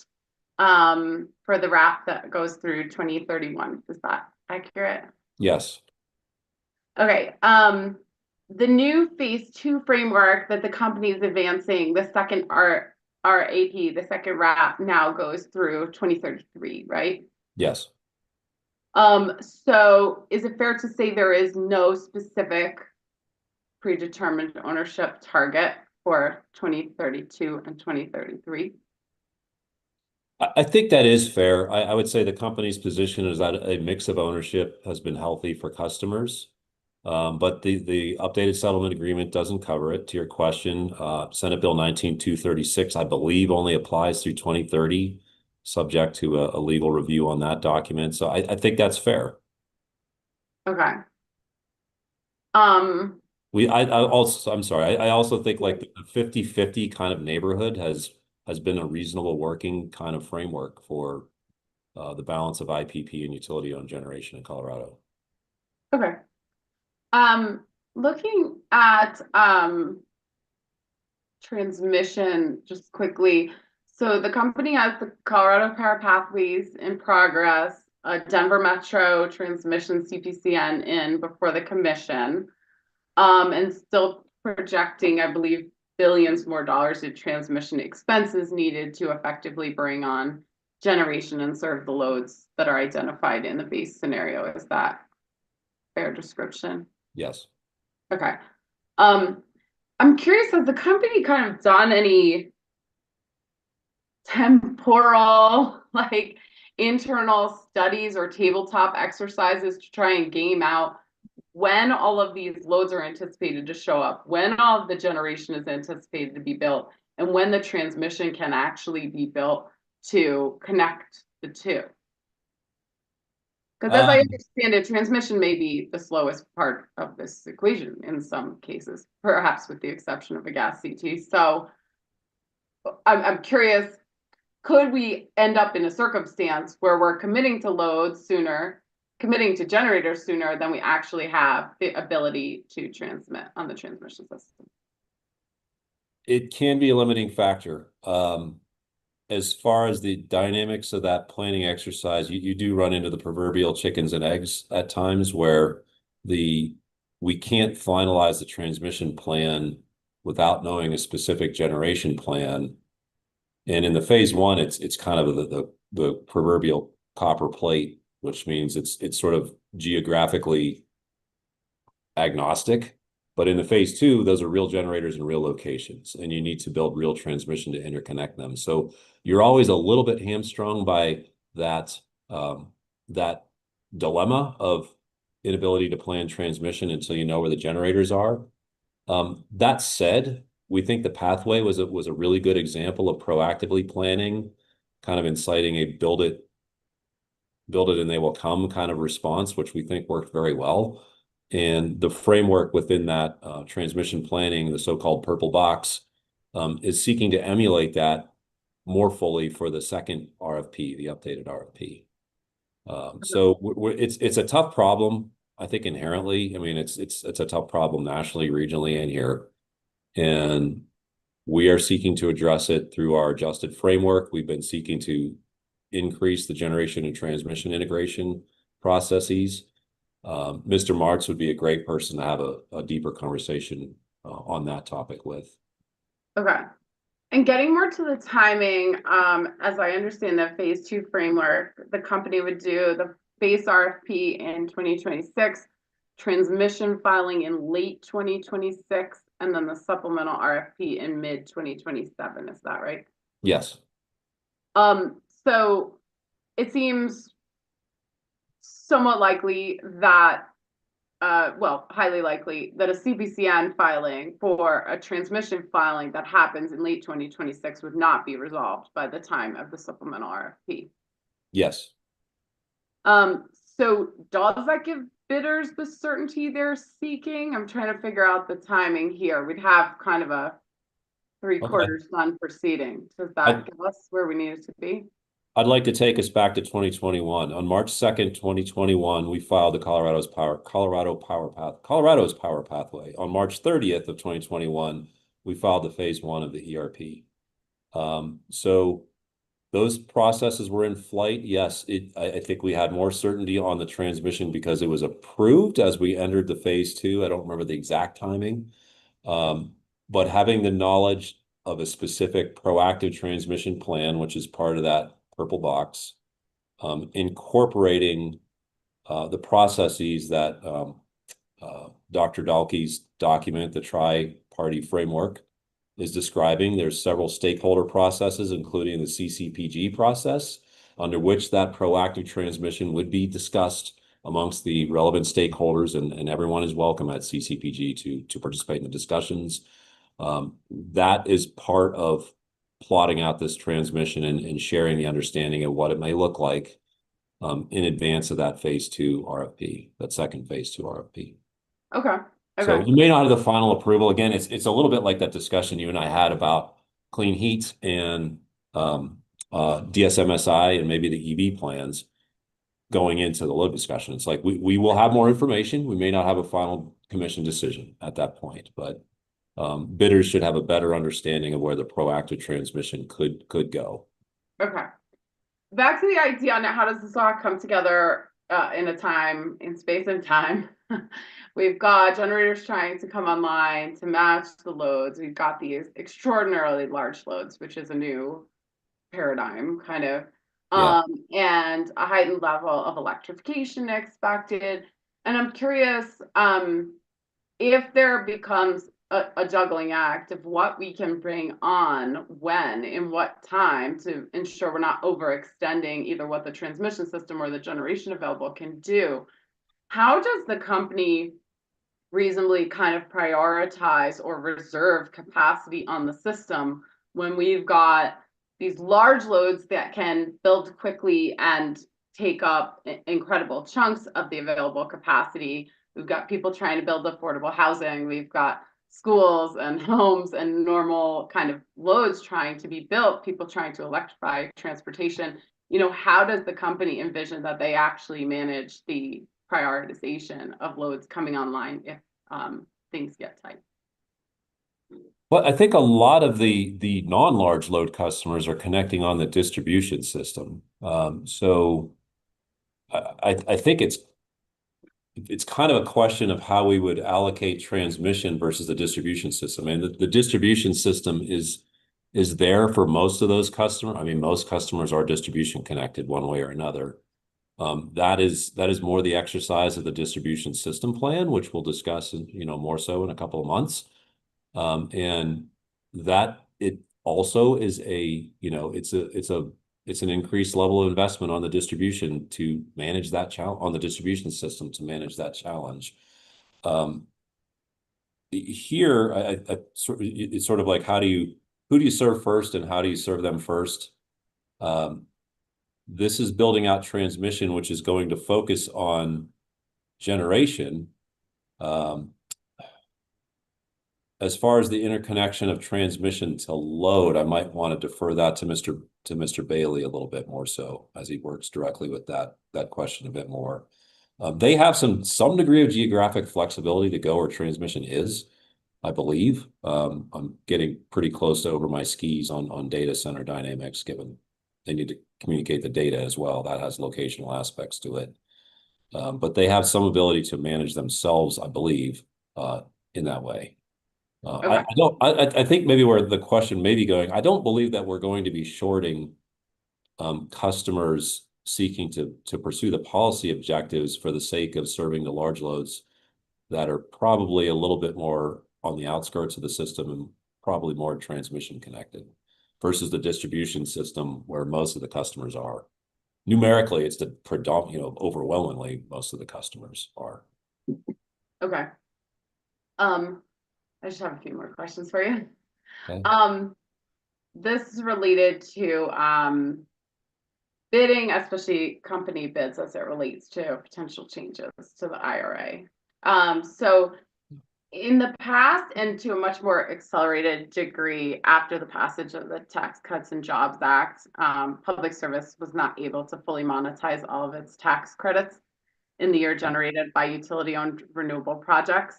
for the RAP that goes through 2031. Is that accurate? Yes. Okay. The new phase 2 framework that the company is advancing, the second RAP, the second RAP now goes through 2033, right? Yes. So is it fair to say there is no specific predetermined ownership target for 2032 and 2033? I think that is fair. I would say the company's position is that a mix of ownership has been healthy for customers. But the updated settlement agreement doesn't cover it. To your question, Senate Bill 19236, I believe, only applies through 2030, subject to a legal review on that document. So I think that's fair. Okay. I'm sorry. I also think like the 50-50 kind of neighborhood has been a reasonable working kind of framework for the balance of IPP and utility-owned generation in Colorado. Okay. Looking at transmission just quickly. So the company has the Colorado Power Pathways in progress, a Denver Metro transmission CPCN in before the commission, and still projecting, I believe, billions more dollars in transmission expenses needed to effectively bring on generation and serve the loads that are identified in the base scenario. Is that fair description? Yes. Okay. I'm curious, has the company kind of done any temporal, like internal studies or tabletop exercises to try and game out when all of these loads are anticipated to show up, when all of the generation is anticipated to be built, and when the transmission can actually be built to connect the two? Because as I understand it, transmission may be the slowest part of this equation in some cases, perhaps with the exception of a gas CT. So I'm curious, could we end up in a circumstance where we're committing to loads sooner committing to generators sooner, then we actually have the ability to transmit on the transmission system. It can be a limiting factor. As far as the dynamics of that planning exercise, you do run into the proverbial chickens and eggs at times where we can't finalize the transmission plan without knowing a specific generation plan. And in the phase one, it's kind of the proverbial copper plate, which means it's sort of geographically agnostic. But in the phase two, those are real generators in real locations, and you need to build real transmission to interconnect them. So you're always a little bit hamstrung by that that dilemma of inability to plan transmission until you know where the generators are. That said, we think the pathway was a really good example of proactively planning, kind of inciting a build it and they will come kind of response, which we think worked very well. And the framework within that transmission planning, the so-called purple box, is seeking to emulate that more fully for the second RFP, the updated RFP. So it's a tough problem, I think, inherently. I mean, it's a tough problem nationally, regionally, and here. And we are seeking to address it through our adjusted framework. We've been seeking to increase the generation and transmission integration processes. Mr. Martz would be a great person to have a deeper conversation on that topic with. Okay. And getting more to the timing, as I understand the phase two framework, the company would do the base RFP in 2026, transmission filing in late 2026, and then the supplemental RFP in mid 2027. Is that right? Yes. So it seems somewhat likely that, well, highly likely that a CPCN filing for a transmission filing that happens in late 2026 would not be resolved by the time of the supplemental RFP. Yes. So does that give bidders the certainty they're seeking? I'm trying to figure out the timing here. We'd have kind of a three-quarters done proceeding. Does that give us where we need it to be? I'd like to take us back to 2021. On March 2nd, 2021, we filed the Colorado's power pathway. On March 30th of 2021, we filed the phase one of the ERP. So those processes were in flight. Yes, I think we had more certainty on the transmission because it was approved as we entered the phase two. I don't remember the exact timing. But having the knowledge of a specific proactive transmission plan, which is part of that purple box, incorporating the processes that Dr. Dahlke's document, the tri-party framework, is describing. There's several stakeholder processes, including the CCPG process, under which that proactive transmission would be discussed amongst the relevant stakeholders, and everyone is welcome at CCPG to participate in the discussions. That is part of plotting out this transmission and sharing the understanding of what it may look like in advance of that phase two RFP, that second phase two RFP. Okay. So you may not have the final approval. Again, it's a little bit like that discussion you and I had about clean heat and DSMSI and maybe the EV plans going into the load discussion. It's like we will have more information. We may not have a final commission decision at that point, but bidders should have a better understanding of where the proactive transmission could go. Okay. Back to the idea now, how does this all come together in space and time? We've got generators trying to come online to match the loads. We've got these extraordinarily large loads, which is a new paradigm kind of, and a heightened level of electrification expected. And I'm curious if there becomes a juggling act of what we can bring on when, in what time, to ensure we're not overextending either what the transmission system or the generation available can do. How does the company reasonably kind of prioritize or reserve capacity on the system when we've got these large loads that can build quickly and take up incredible chunks of the available capacity? We've got people trying to build affordable housing. We've got schools and homes and normal kind of loads trying to be built, people trying to electrify transportation. how does the company envision that they actually manage the prioritization of loads coming online if things get tight? Well, I think a lot of the non-large load customers are connecting on the distribution system. So I think it's kind of a question of how we would allocate transmission versus the distribution system. And the distribution system is there for most of those customers. I mean, most customers are distribution connected one way or another. That is more the exercise of the distribution system plan, which we'll discuss more so in a couple of months. And that it also is it's an increased level of investment on the distribution to manage that challenge, on the distribution system to manage that challenge. Here, it's sort of like who do you serve first and how do you serve them first? This is building out transmission, which is going to focus on generation. As far as the interconnection of transmission to load, I might want to defer that to Mr. Bailey a little bit more so, as he works directly with that question a bit more. They have some degree of geographic flexibility to go where transmission is, I believe. I'm getting pretty close to over my skis on data center dynamics, given they need to communicate the data as well. That has locational aspects to it. But they have some ability to manage themselves, I believe, in that way. Okay. I think maybe where the question may be going, I don't believe that we're going to be shorting customers seeking to pursue the policy objectives for the sake of serving the large loads that are probably a little bit more on the outskirts of the system and probably more transmission connected versus the distribution system where most of the customers are. Numerically, it's the predominant, overwhelmingly most of the customers are. Okay. I just have a few more questions for you. Okay. This is related to bidding, especially company bids as it relates to potential changes to the IRA. So in the past, and to a much more accelerated degree after the passage of the Tax Cuts and Jobs Act, public service was not able to fully monetize all of its tax credits in the year generated by utility-owned renewable projects,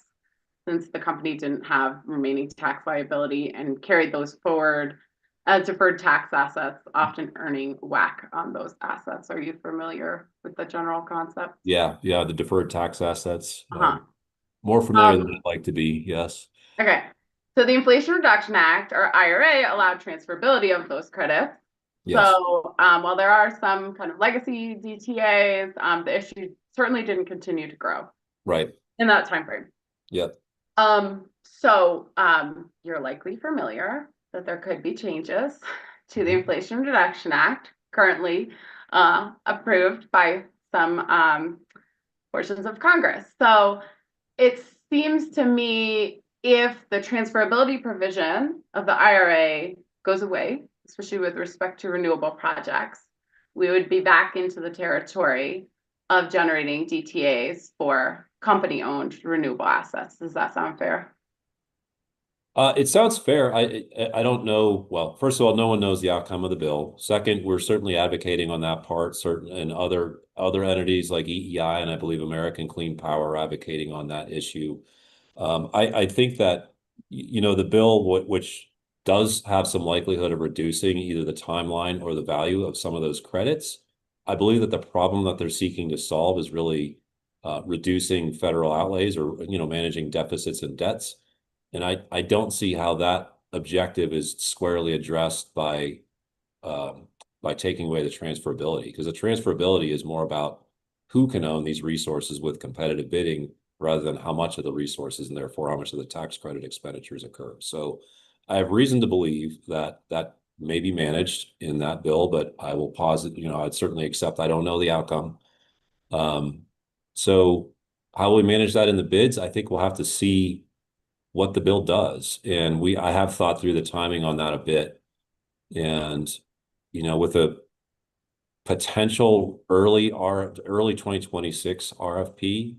since the company didn't have remaining tax liability and carried those forward as deferred tax assets, often earning WACC on those assets. Are you familiar with the general concept? Yeah, the deferred tax assets. Uh-huh. More familiar than I'd like to be, yes. Okay. So the Inflation Reduction Act, or IRA, allowed transferability of those credits. Yes. So while there are some kind of legacy DTAs, the issue certainly didn't continue to grow. Right. In that time frame. Yep. So you're likely familiar that there could be changes to the Inflation Reduction Act, currently approved by some portions of Congress. So it seems to me if the transferability provision of the IRA goes away, especially with respect to renewable projects, we would be back into the territory of generating DTAs for company-owned renewable assets. Does that sound fair? It sounds fair. I don't know. Well, first of all, no one knows the outcome of the bill. Second, we're certainly advocating on that part. Certain and other entities like EEI and I believe American Clean Power are advocating on that issue. I think that the bill, which does have some likelihood of reducing either the timeline or the value of some of those credits, I believe that the problem that they're seeking to solve is really reducing federal outlays or managing deficits and debts. And I don't see how that objective is squarely addressed by taking away the transferability, because the transferability is more about who can own these resources with competitive bidding rather than how much of the resources and therefore how much of the tax credit expenditures occur. So I have reason to believe that that may be managed in that bill, but I will posit, I'd certainly accept I don't know the outcome. So how we manage that in the bids, I think we'll have to see what the bill does. And I have thought through the timing on that a bit. And, with a potential early 2026 RFP,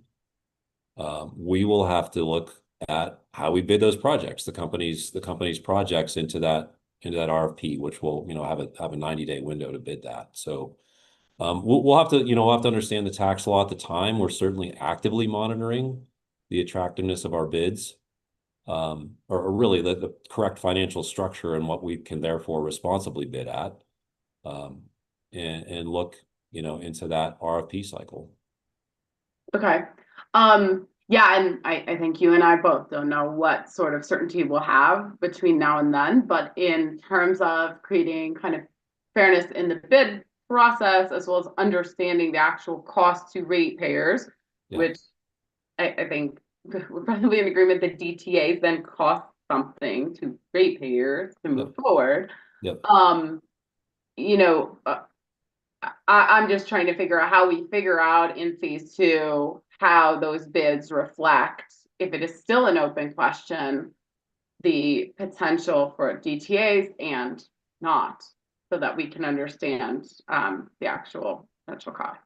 we will have to look at how we bid those projects, the company's projects into that RFP, which will, have a 90-day window to bid that. So we'll have to, we'll have to understand the tax law at the time. We're certainly actively monitoring the attractiveness of our bids, or really the correct financial structure and what we can therefore responsibly bid at, and look, into that RFP cycle. Okay. Yeah, and I think you and I both don't know what sort of certainty we'll have between now and then, but in terms of creating kind of fairness in the bid process, as well as understanding the actual cost to ratepayers, Yeah. which I think we're probably in agreement that DTAs then cost something to ratepayers to move forward. Yep. I'm just trying to figure out how we figure out in phase 2 how those bids reflect, if it is still an open question, the potential for DTAs and not, so that we can understand the actual potential cost.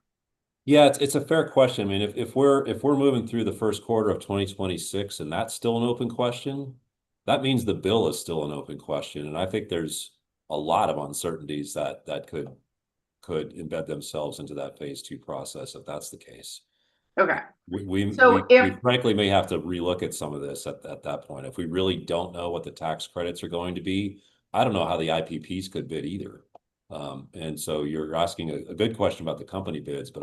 Yeah, it's a fair question. I mean, if we're moving through the first quarter of 2026 and that's still an open question, that means the bill is still an open question. And I think there's a lot of uncertainties that could embed themselves into that phase 2 process if that's the case. Okay. We frankly may have to relook at some of this at that point. If we really don't know what the tax credits are going to be, I don't know how the IPPs could bid either. And so you're asking a good question about the company bids, but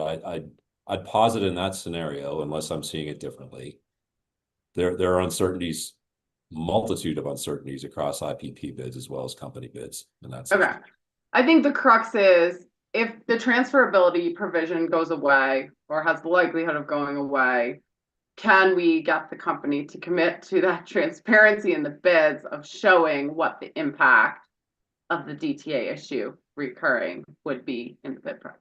I'd posit in that scenario, unless I'm seeing it differently, there are uncertainties, multitude of uncertainties across IPP bids as well as company bids, and that's okay. I think the crux is, if the transferability provision goes away or has the likelihood of going away, can we get the company to commit to that transparency in the bids of showing what the impact of the DTA issue recurring would be in the bid price?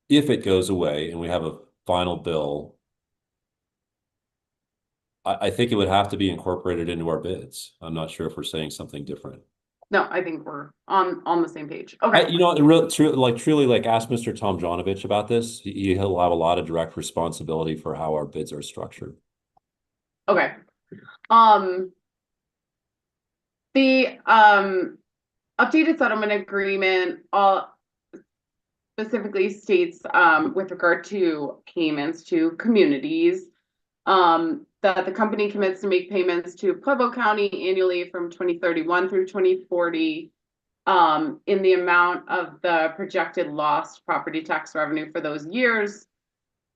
If it goes away and we have a final bill, I think it would have to be incorporated into our bids. I'm not sure if we're saying something different. No, I think we're on the same page. Okay. Truly, ask Mr. Tom Jonovich about this. He'll have a lot of direct responsibility for how our bids are structured. Okay. The updated settlement agreement specifically states, with regard to payments to communities, that the company commits to make payments to Pueblo County annually from 2031 through 2040, in the amount of the projected lost property tax revenue for those years,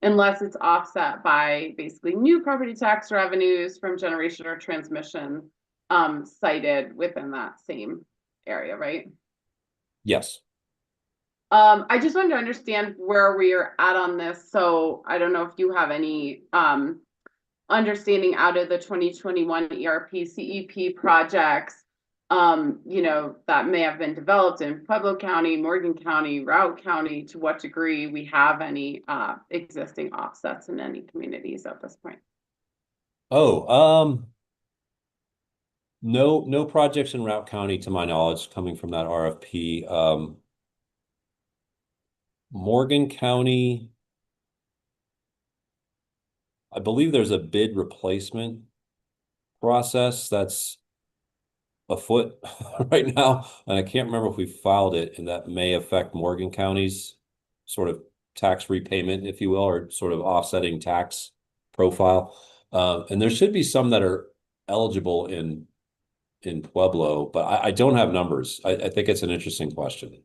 unless it's offset by basically new property tax revenues from generation or transmission, cited within that same area, right? Yes. I just wanted to understand where we are at on this. So I don't know if you have any understanding out of the 2021 ERP CEP projects, that may have been developed in Pueblo County, Morgan County, Routt County, to what degree we have any existing offsets in any communities at this point. No projects in Routt County to my knowledge coming from that RFP. Morgan County, I believe there's a bid replacement process that's afoot right now, and I can't remember if we filed it, and that may affect Morgan County's sort of tax repayment, if you will, or sort of offsetting tax profile. And there should be some that are eligible in Pueblo, but I don't have numbers. I think it's an interesting question.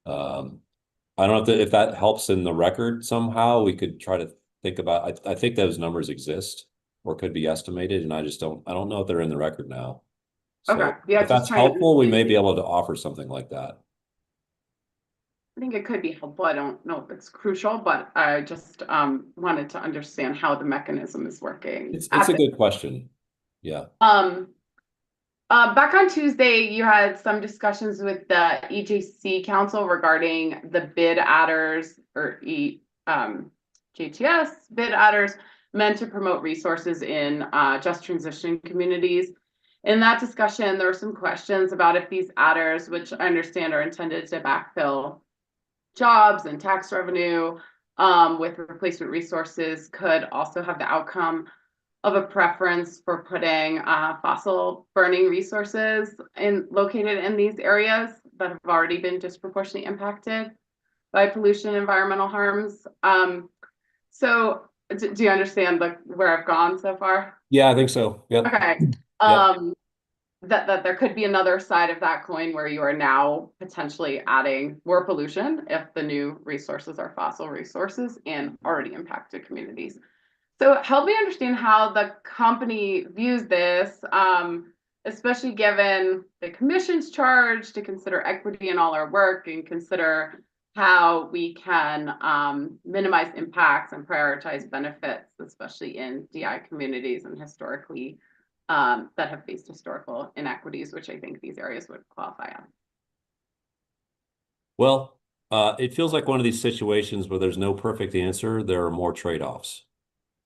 I don't know if that helps in the record somehow. We could try to think about, I think those numbers exist or could be estimated, and I don't know if they're in the record now. So Okay. Yeah, if that's helpful, we may be able to offer something like that. I think it could be helpful. I don't know if it's crucial, but I just wanted to understand how the mechanism is working. It's a good question. Yeah. Back on Tuesday, you had some discussions with the EJC Council regarding the bid adders, or JTS bid adders, meant to promote resources in just transition communities. In that discussion, there were some questions about if these adders, which I understand are intended to backfill jobs and tax revenue with replacement resources, could also have the outcome of a preference for putting fossil burning resources located in these areas that have already been disproportionately impacted by pollution and environmental harms. So do you understand where I've gone so far? Yeah, I think so. Yep. Okay. Yep. That there could be another side of that coin where you are now potentially adding more pollution if the new resources are fossil resources in already impacted communities. So help me understand how the company views this, especially given the commission's charge to consider equity in all our work and consider how we can minimize impacts and prioritize benefits, especially in DI communities and historically that have faced historical inequities, which I think these areas would qualify on. Well, it feels like one of these situations where there's no perfect answer. There are more trade-offs.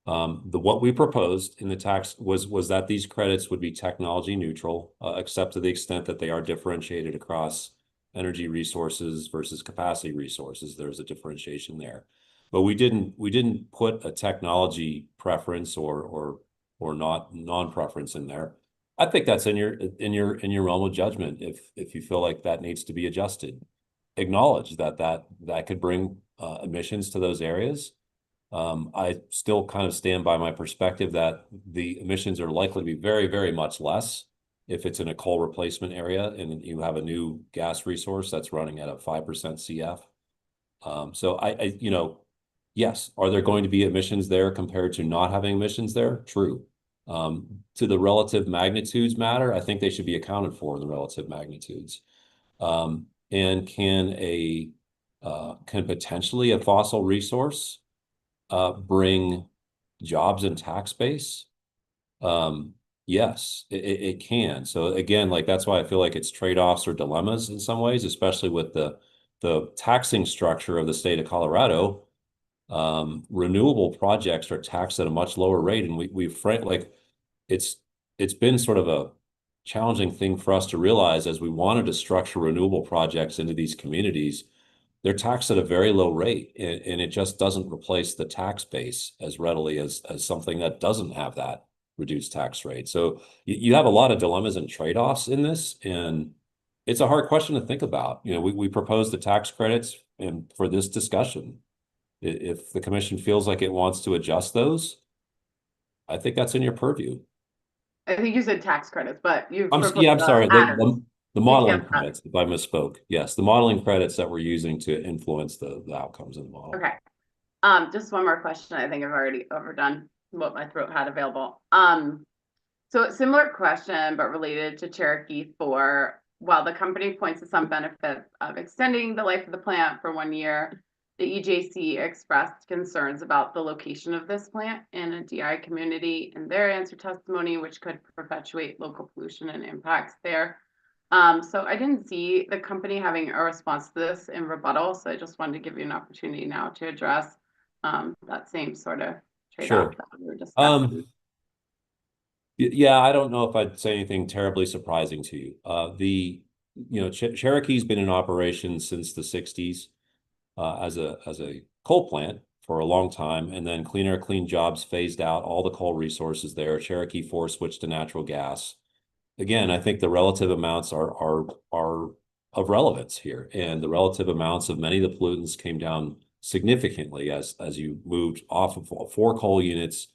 What we proposed in the tax was that these credits would be technology neutral, except to the extent that they are differentiated across energy resources versus capacity resources. There's a differentiation there, but we didn't put a technology preference or non-preference in there. I think that's in your realm of judgment. If you feel like that needs to be adjusted, acknowledge that could bring emissions to those areas. I still kind of stand by my perspective that the emissions are likely to be very, very much less if it's in a coal replacement area and you have a new gas resource that's running at a 5% CF. So yes, are there going to be emissions there compared to not having emissions there? True. To the relative magnitudes matter, I think they should be accounted for in the relative magnitudes. And can potentially a fossil resource bring jobs and tax base? Yes, it can. So again, like that's why I feel like it's trade-offs or dilemmas in some ways, especially with the taxing structure of the state of Colorado. Renewable projects are taxed at a much lower rate, and it's been sort of a challenging thing for us to realize as we wanted to structure renewable projects into these communities. They're taxed at a very low rate, and it just doesn't replace the tax base as readily as something that doesn't have that reduced tax rate. So you have a lot of dilemmas and trade-offs in this, and it's a hard question to think about. We proposed the tax credits and for this discussion. If the commission feels like it wants to adjust those, I think that's in your purview. I think you said tax credits, but I'm sorry. The modeling Yeah. credits, if I misspoke. Yes, the modeling credits that we're using to influence the outcomes in the model. Okay. Just one more question. I think I've already overdone what my throat had available. So similar question, but related to Cherokee 4. While the company points to some benefits of extending the life of the plant for 1 year, the EJC expressed concerns about the location of this plant in a DI community in their answer testimony, which could perpetuate local pollution and impacts there. So I didn't see the company having a response to this in rebuttal. So I just wanted to give you an opportunity now to address that same sort of trade-off that we were discussing. Yeah, I don't know if I'd say anything terribly surprising to you. Cherokee's been in operation since the 60s as a coal plant for a long time, and then Clean Air, Clean Jobs phased out all the coal resources there. Cherokee 4 switched to natural gas. Again, I think the relative amounts are of relevance here, and the relative amounts of many of the pollutants came down significantly as you moved off of 4 coal units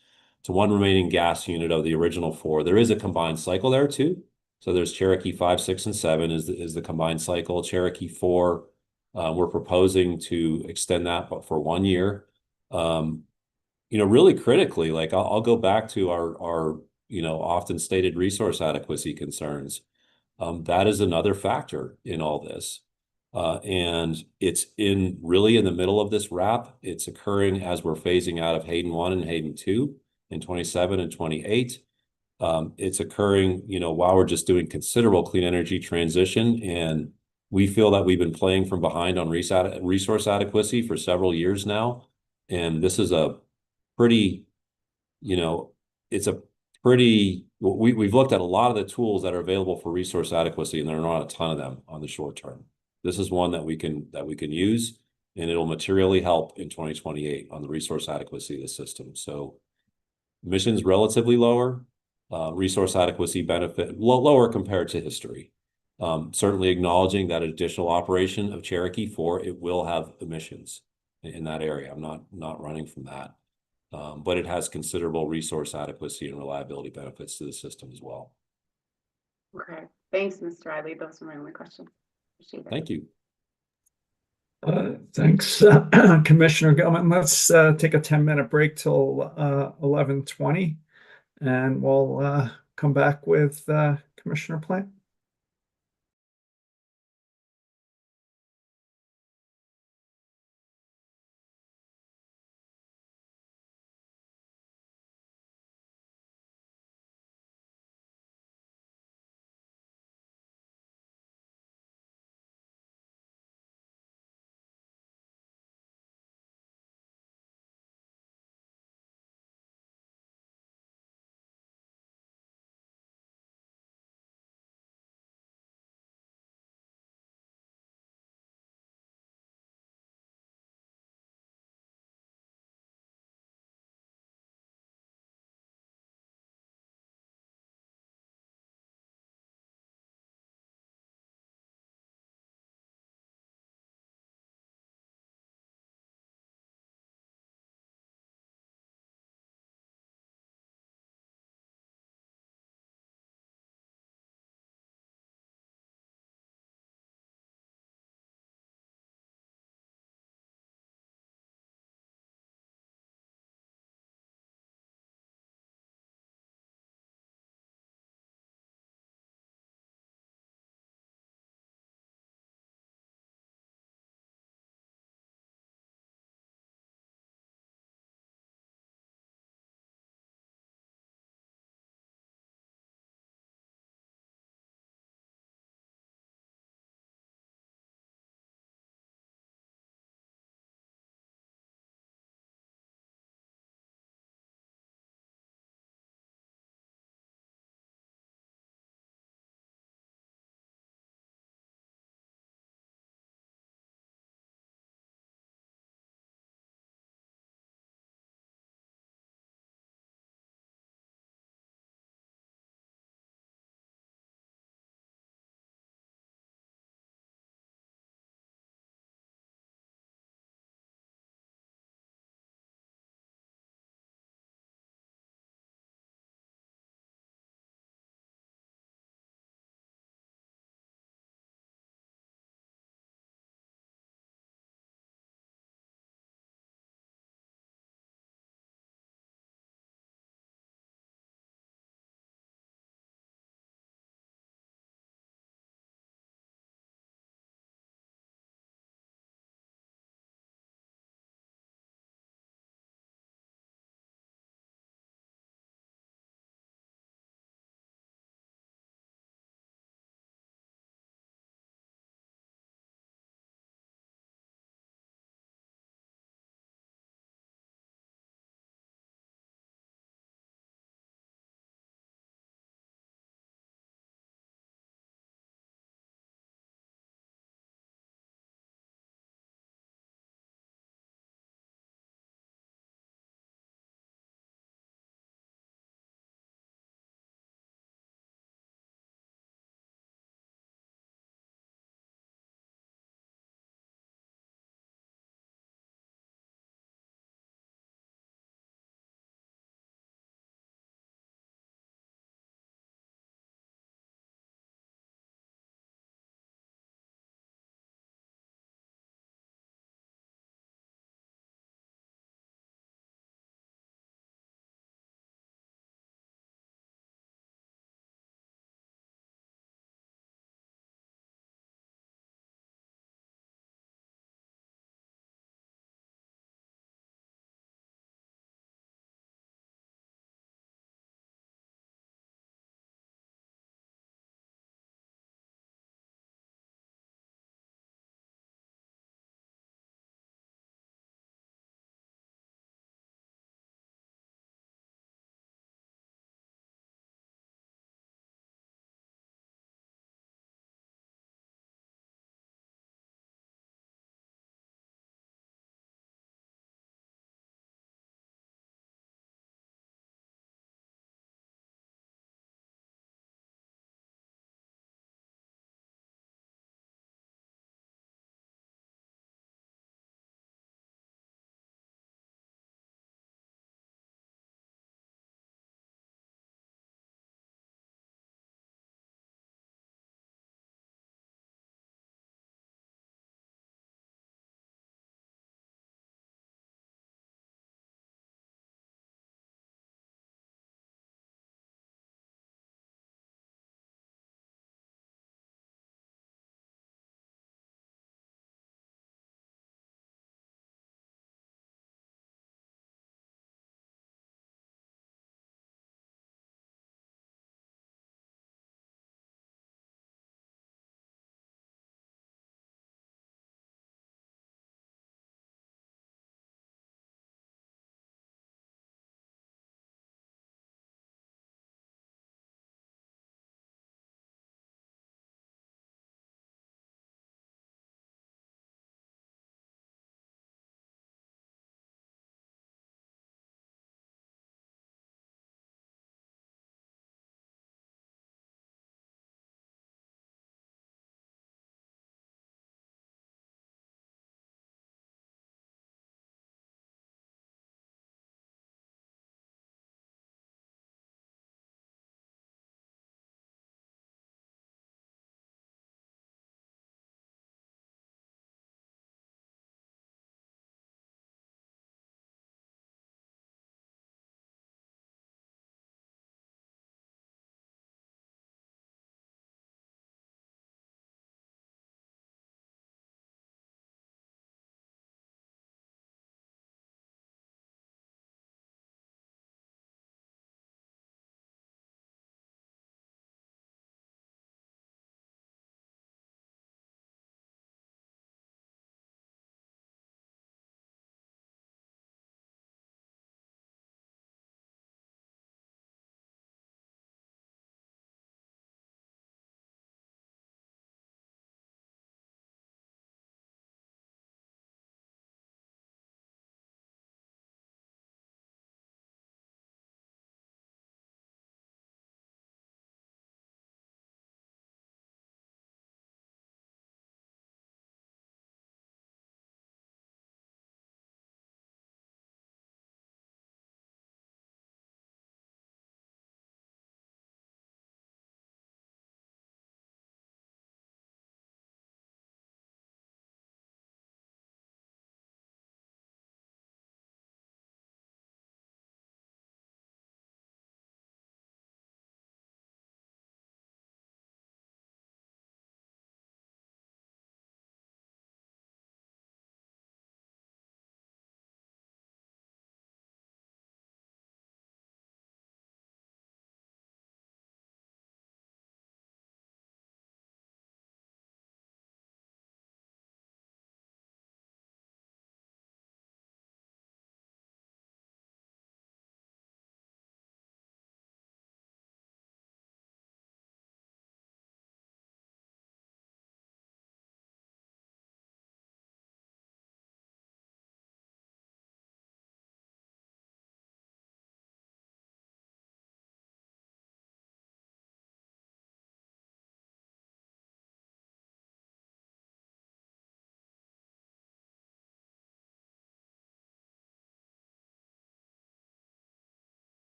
to 1 remaining gas unit of the original 4. There is a combined cycle there too. So there's Cherokee 5, 6, and 7 is the combined cycle. Cherokee 4, we're proposing to extend that for 1 year. Really critically, like I'll go back to our often stated resource adequacy concerns. That is another factor in all this. And it's really in the middle of this wrap. It's occurring as we're phasing out of Hayden 1 and Hayden 2 in 27 and 28. It's occurring, while we're just doing considerable clean energy transition. And we feel that we've been playing from behind on resource adequacy for several years now. And this is we've looked at a lot of the tools that are available for resource adequacy, and there are not a ton of them on the short term. This is one that we can use, and it'll materially help in 2028 on the resource adequacy of the system. So emissions relatively lower, resource adequacy benefit lower compared to history. Certainly acknowledging that additional operation of Cherokee 4, it will have emissions in that area. I'm not running from that. But it has considerable resource adequacy and reliability benefits to the system as well. Okay, thanks, Mr. Riley. Those are my only questions. Appreciate it. Thank you. Thanks, Commissioner Gilman. Let's take a 10-minute break till 11:20, and we'll come back with Commissioner Plant.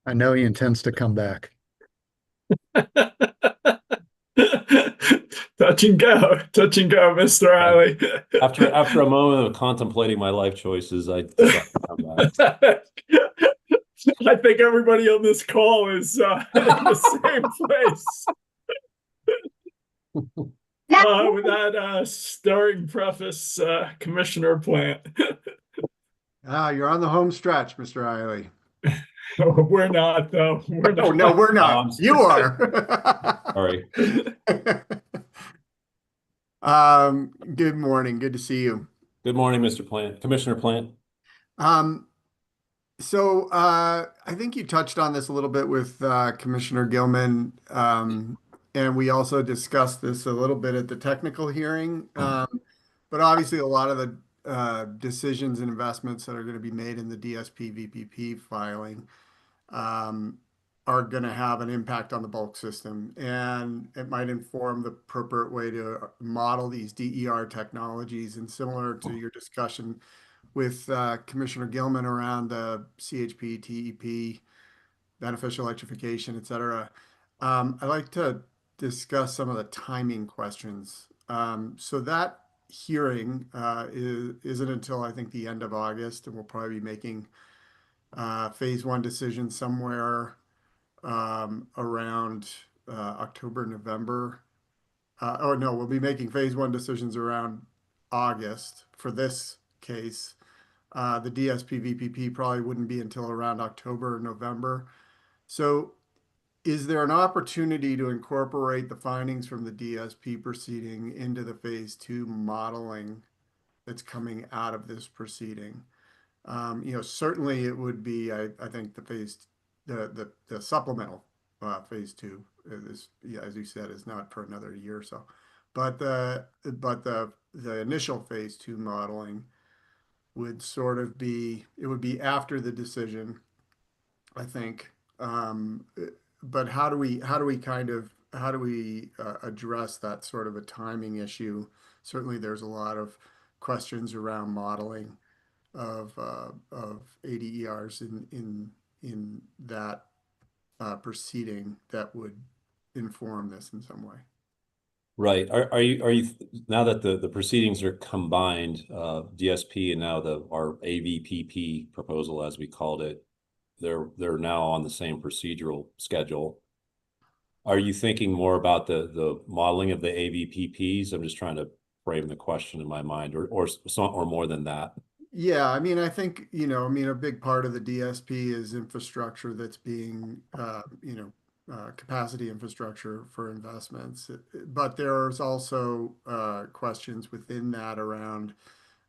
I know he intends to come back. Touch and go, Mr. Riley. After a moment of contemplating my life choices, I decided to come back. I think everybody on this call is in the same place. With that stirring preface, Commissioner Plant. You're on the home stretch, Mr. Riley. We're not, though. We're not. Oh, no, we're not. You are. Sorry. Good morning. Good to see you. Good morning, Mr. Plant, Commissioner Plant. I think you touched on this a little bit with Commissioner Gilman, and we also discussed this a little bit at the technical hearing. But obviously, a lot of the decisions and investments that are going to be made in the DSP VPP filing are going to have an impact on the bulk system, and it might inform the appropriate way to model these DER technologies. And similar to your discussion with Commissioner Gilman around the CHP, TEP, beneficial electrification, et cetera, I'd like to discuss some of the timing questions. So that hearing isn't until I think the end of August, and we'll probably be making phase one decisions somewhere around October, November. Oh no, we'll be making phase one decisions around August for this case. The DSP VPP probably wouldn't be until around October or November. So is there an opportunity to incorporate the findings from the DSP proceeding into the phase two modeling that's coming out of this proceeding? Certainly it would be, I think the supplemental phase two is, as you said, is not for another year or so, but the initial phase two modeling would sort of be, it would be after the decision, I think. But how do we address that sort of a timing issue? Certainly, there's a lot of questions around modeling of ADERs in that proceeding that would inform this in some way. Right. Are you now that the proceedings are combined, DSP and now our AVPP proposal, as we called it, they're now on the same procedural schedule. Are you thinking more about the modeling of the AVPPs? I'm just trying to frame the question in my mind, or more than that. Yeah, I mean, I think, a big part of the DSP is infrastructure that's being, capacity infrastructure for investments. But there's also questions within that around,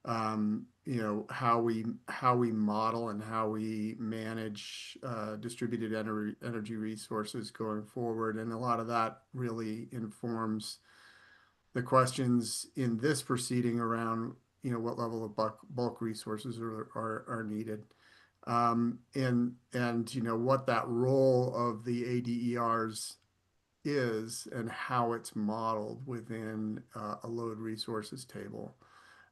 how we model and how we manage distributed energy resources going forward. And a lot of that really informs the questions in this proceeding around, what level of bulk resources are needed. And what that role of the ADERs is and how it's modeled within a load resources table.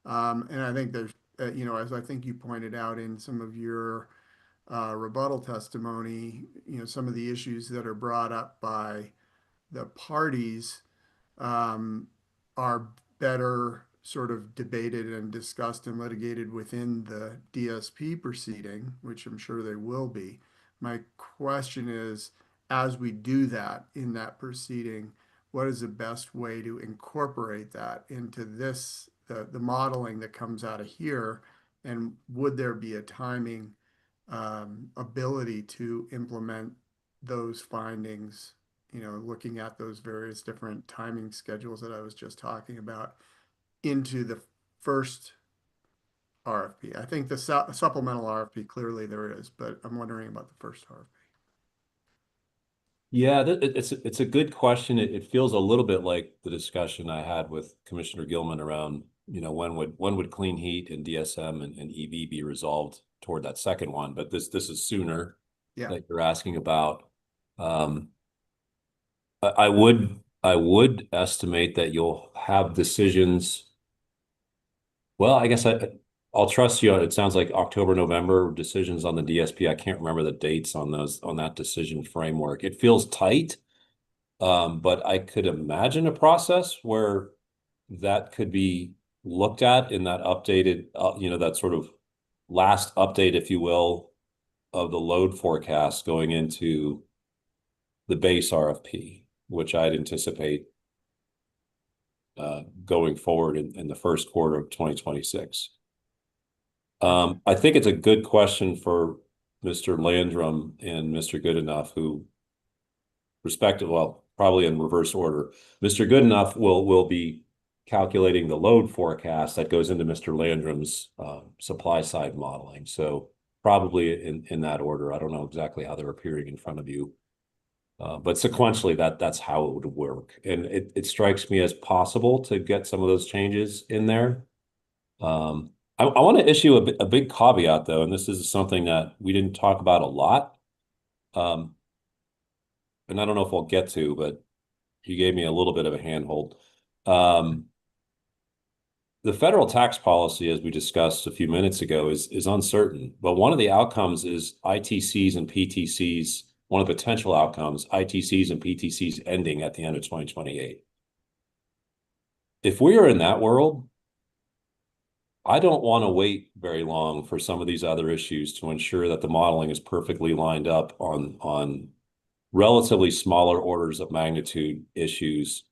And I think there's, as I think you pointed out in some of your rebuttal testimony, some of the issues that are brought up by the parties are better sort of debated and discussed and litigated within the DSP proceeding, which I'm sure they will be. My question is, as we do that in that proceeding, what is the best way to incorporate that into this, the modeling that comes out of here? And would there be a timing ability to implement those findings, looking at those various different timing schedules that I was just talking about, into the first RFP? I think the supplemental RFP, clearly there is, but I'm wondering about the first RFP. Yeah, it's a good question. It feels a little bit like the discussion I had with Commissioner Gilman around, when would clean heat and DSM and EV be resolved toward that second one, but this is sooner. Yeah. That you're asking about. I would estimate that you'll have decisions. Well, I guess I'll trust you. It sounds like October, November decisions on the DSP. I can't remember the dates on that decision framework. It feels tight, but I could imagine a process where that could be looked at in that updated, that sort of last update, if you will, of the load forecast going into the base RFP, which I'd anticipate going forward in the first quarter of 2026. I think it's a good question for Mr. Landrum and Mr. Goodenough, who well, probably in reverse order. Mr. Goodenough will be calculating the load forecast that goes into Mr. Landrum's supply side modeling. So probably in that order. I don't know exactly how they're appearing in front of you. But sequentially, that's how it would work. And it strikes me as possible to get some of those changes in there. I want to issue a big caveat, though, and this is something that we didn't talk about a lot. And I don't know if we'll get to, but you gave me a little bit of a handhold. The federal tax policy, as we discussed a few minutes ago, is uncertain. But one of the outcomes is ITCs and PTCs. One of the potential outcomes, ITCs and PTCs ending at the end of 2028. If we are in that world, I don't want to wait very long for some of these other issues to ensure that the modeling is perfectly lined up on relatively smaller orders of magnitude issues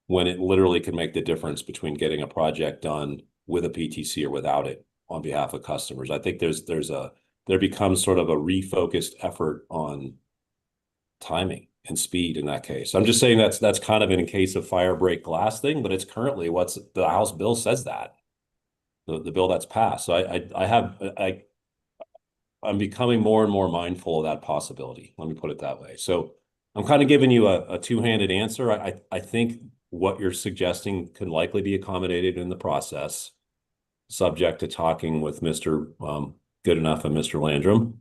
when it literally can make the difference between getting a project done with a PTC or without it on behalf of customers. I think there becomes sort of a refocused effort on timing and speed in that case. I'm just saying that's kind of in case of fire break glass thing, but it's currently what's the House bill says that the bill that's passed. So I'm becoming more and more mindful of that possibility. Let me put it that way. So I'm kind of giving you a two-handed answer. I think what you're suggesting can likely be accommodated in the process, subject to talking with Mr. Goodenough and Mr. Landrum.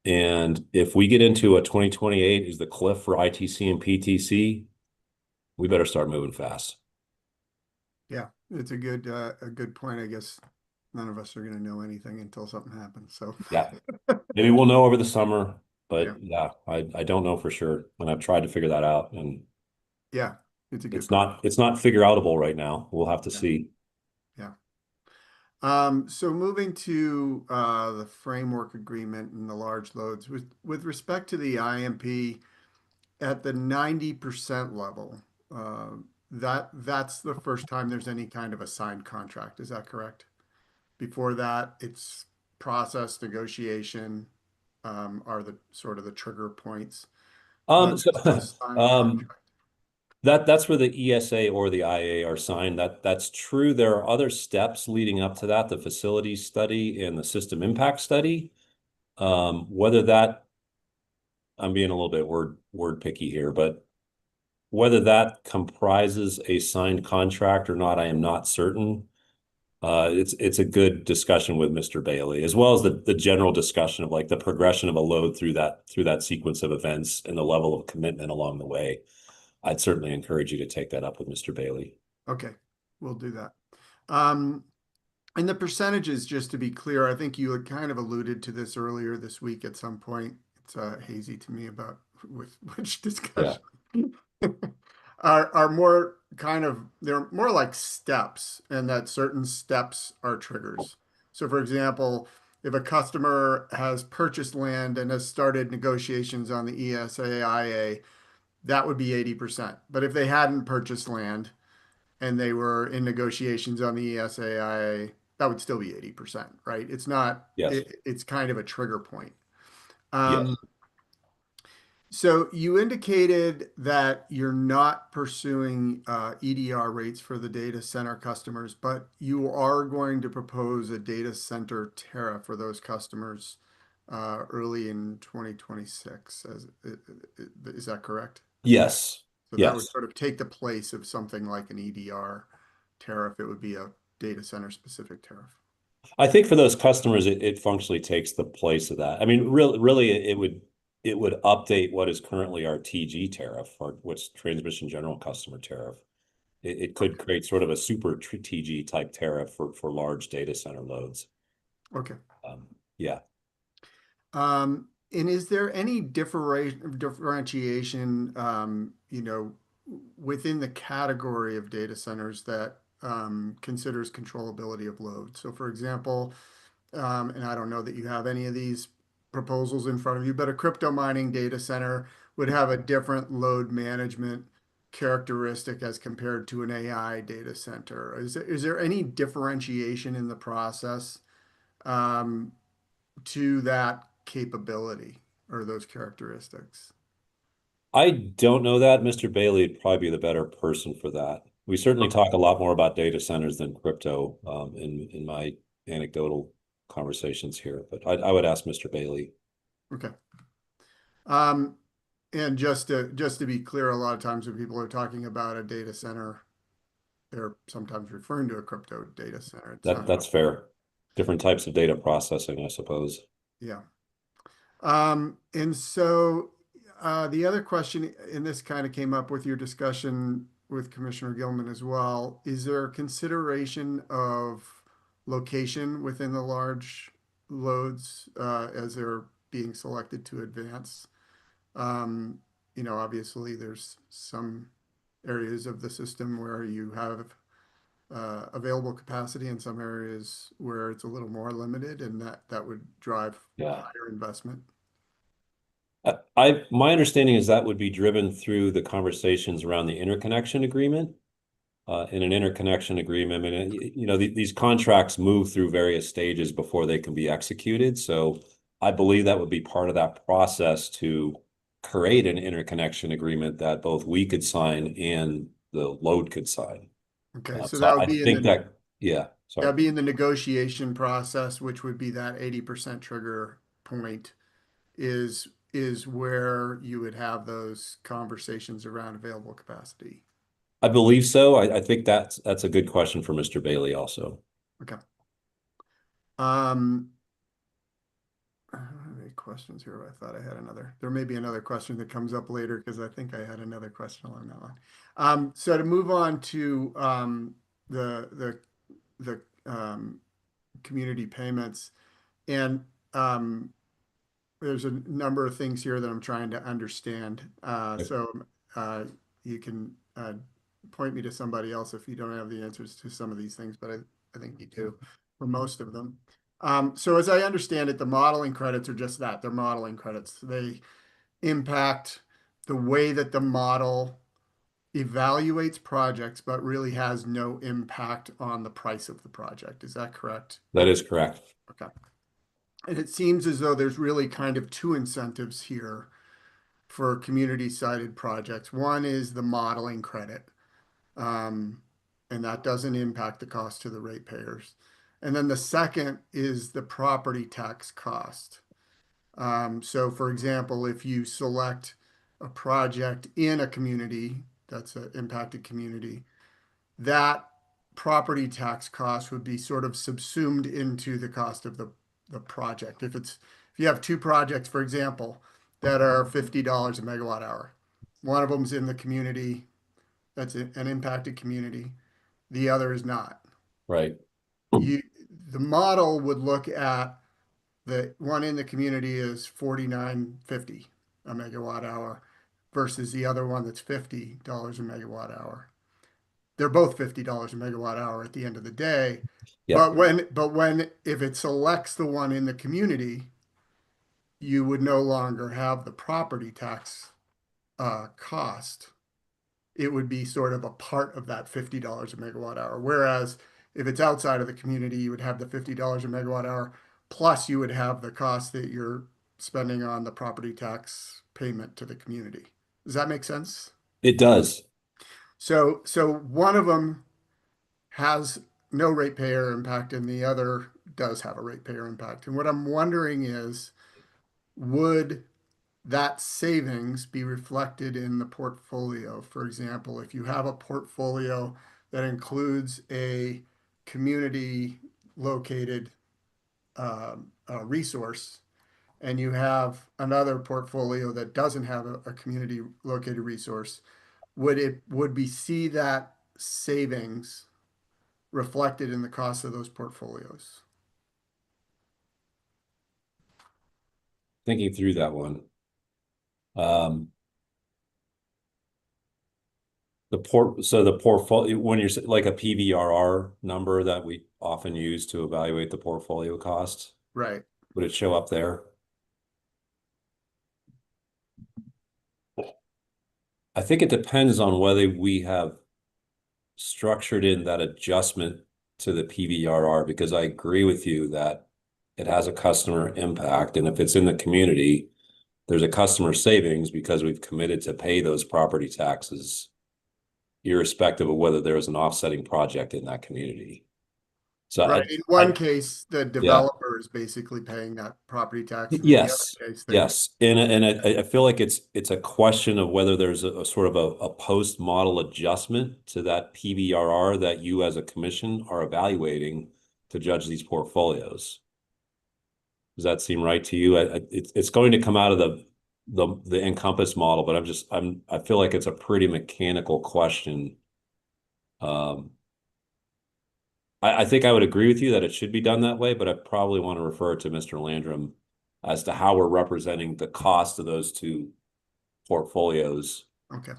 And if we get into a 2028 is the cliff for ITC and PTC, we better start moving fast. Yeah, it's a good point. I guess none of us are going to know anything until something happens. So yeah, maybe we'll know over the summer, but yeah, I don't know for sure. And I've tried to figure that out, and yeah, it's a good it's not figure outable right now. We'll have to see. Yeah. So moving to the framework agreement and the large loads with respect to the IMP at the 90% level, that's the first time there's any kind of a signed contract. Is that correct? Before that, it's process negotiation, are the sort of the trigger points. That's where the ESA or the IA are signed. That's true. There are other steps leading up to that, the facility study and the system impact study. Whether that, I'm being a little bit word picky here, but whether that comprises a signed contract or not, I am not certain. It's a good discussion with Mr. Bailey, as well as the general discussion of like the progression of a load through that sequence of events and the level of commitment along the way. I'd certainly encourage you to take that up with Mr. Bailey. Okay, we'll do that. And the percentages, just to be clear, I think you had kind of alluded to this earlier this week at some point. It's hazy to me about with which discussion. Yeah. are more kind of, they're more like steps, and that certain steps are triggers. So for example, if a customer has purchased land and has started negotiations on the ESAIA, that would be 80%. But if they hadn't purchased land and they were in negotiations on the ESAIA, that would still be 80%, right? It's not, yes. It's kind of a trigger point. Yes. So you indicated that you're not pursuing EDR rates for the data center customers, but you are going to propose a data center tariff for those customers early in 2026. Is that correct? Yes. So that would sort of take the place of something like an EDR tariff. It would be a data center specific tariff. I think for those customers, it functionally takes the place of that. I mean, really, it would update what is currently our TG tariff, or what's transmission general customer tariff. it could create sort of a super TG type tariff for large data center loads. Okay. Yeah. And is there any differentiation, within the category of data centers that considers controllability of load? So, for example, and I don't know that you have any of these proposals in front of you, but a crypto mining data center would have a different load management characteristic as compared to an AI data center. Is there any differentiation in the process um, to that capability or those characteristics? I don't know that. Mr. Bailey would probably be the better person for that. We certainly talk a lot more about data centers than crypto in my anecdotal conversations here, but I would ask Mr. Bailey. Okay. Um, and just to be clear, a lot of times when people are talking about a data center, they're sometimes referring to a crypto data center. It's not. That's fair. Different types of data processing, I suppose. Yeah. And so the other question, and this kind of came up with your discussion with Commissioner Gilman as well, is there consideration of location within the large loads as they're being selected to advance? Obviously there's some areas of the system where you have available capacity and some areas where it's a little more limited, and that would drive Yeah. higher investment. My understanding is that would be driven through the conversations around the interconnection agreement. In an interconnection agreement, I mean, these contracts move through various stages before they can be executed. So I believe that would be part of that process to create an interconnection agreement that both we could sign and the load could sign. Okay, so So that would I be think that, yeah, sorry. that'd be in the negotiation process, which would be that 80% trigger point is where you would have those conversations around available capacity. I believe so. I think that's a good question for Mr. Bailey also. Okay. I don't have any questions here. I thought I had another. There may be another question that comes up later because I think I had another question along that line. So to move on to the community payments, and there's a number of things here that I'm trying to understand. So you can point me to somebody else if you don't have the answers to some of these things, but I think you do for most of them. So as I understand it, the modeling credits are just that. They're modeling credits. They impact the way that the model evaluates projects, but really has no impact on the price of the project. Is that correct? That is correct. Okay. And it seems as though there's really kind of two incentives here for community-sided projects. One is the modeling credit, and that doesn't impact the cost to the ratepayers. And then the second is the property tax cost. So for example, if you select a project in a community that's an impacted community, that property tax cost would be sort of subsumed into the cost of the project. If you have two projects, for example, that are $50 a megawatt hour, one of them's in the community, that's an impacted community, the other is not. Right. The model would look at the one in the community is 49.50 a megawatt hour versus the other one that's $50 a megawatt hour. They're both $50 a megawatt hour at the end of the day. Yeah. But if it selects the one in the community, you would no longer have the property tax cost. It would be sort of a part of that $50 a megawatt hour. Whereas if it's outside of the community, you would have the $50 a megawatt hour, plus you would have the cost that you're spending on the property tax payment to the community. Does that make sense? It does. So one of them has no ratepayer impact and the other does have a ratepayer impact. And what I'm wondering is, would that savings be reflected in the portfolio? For example, if you have a portfolio that includes a community located resource, and you have another portfolio that doesn't have a community located resource, would we see that savings reflected in the cost of those portfolios? Thinking through that one. Um, so the portfolio, when you're like a PVRR number that we often use to evaluate the portfolio cost, Right. would it show up there? I think it depends on whether we have structured in that adjustment to the PVRR, because I agree with you that it has a customer impact. And if it's in the community, there's a customer savings because we've committed to pay those property taxes, irrespective of whether there's an offsetting project in that community. So Right. In one case, the developer is basically paying that property tax. In the yes, other case, yes. And I feel like it's a question of whether there's a sort of a post-model adjustment to that PVRR that you as a commission are evaluating to judge these portfolios. Does that seem right to you? It's going to come out of the Encompass model, but I feel like it's a pretty mechanical question. I think I would agree with you that it should be done that way, but I probably want to refer to Mr. Landrum as to how we're representing the cost of those two portfolios okay.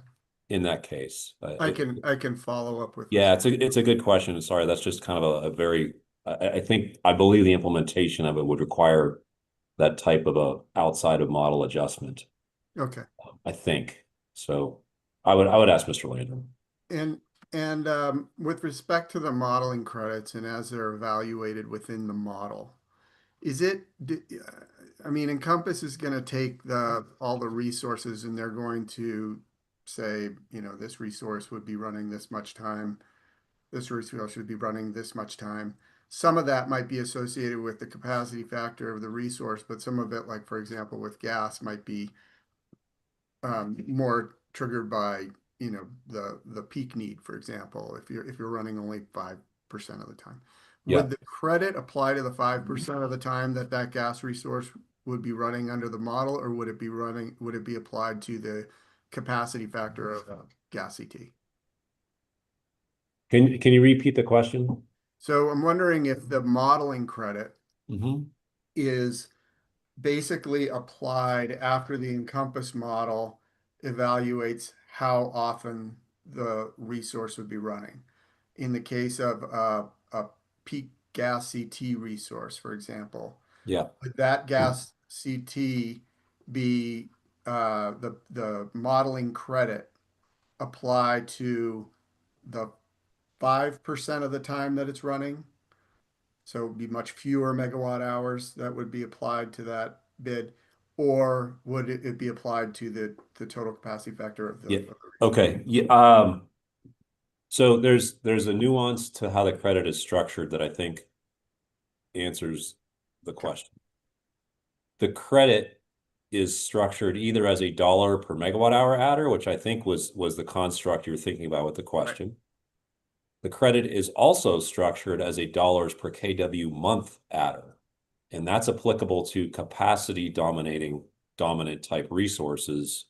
in that case. I can follow up with Yeah, this. it's a good question. Sorry, that's just kind of a very I believe the implementation of it would require that type of a outside of model adjustment. Okay. I think. So I would ask Mr. Landrum. And with respect to the modeling credits and as they're evaluated within the model, is it, I mean, Encompass is going to take all the resources and they're going to say, you know, this resource would be running this much time. This resource should be running this much time. Some of that might be associated with the capacity factor of the resource, but some of it, like for example, with gas, might be more triggered by, you know, the peak need, for example, if you're running only 5% of the time. Yeah. Would the credit apply to the 5% of the time that gas resource would be running under the model, or would it be applied to the capacity factor of gas CT? Can you repeat the question? So I'm wondering if the modeling credit Mm-hmm. is basically applied after the Encompass model evaluates how often the resource would be running. In the case of a peak gas CT resource, for example, Yeah. would that gas CT be the modeling credit apply to the 5% of the time that it's running? So it would be much fewer megawatt hours that would be applied to that bid, or would it be applied to the total capacity factor of the? Yeah. Okay. Yeah. So there's a nuance to how the credit is structured that I think answers the question. The credit is structured either as a dollar per megawatt hour adder, which I think was the construct you're thinking about with the question. Right. The credit is also structured as a dollars per kW month adder, and that's applicable to capacity dominant type resources,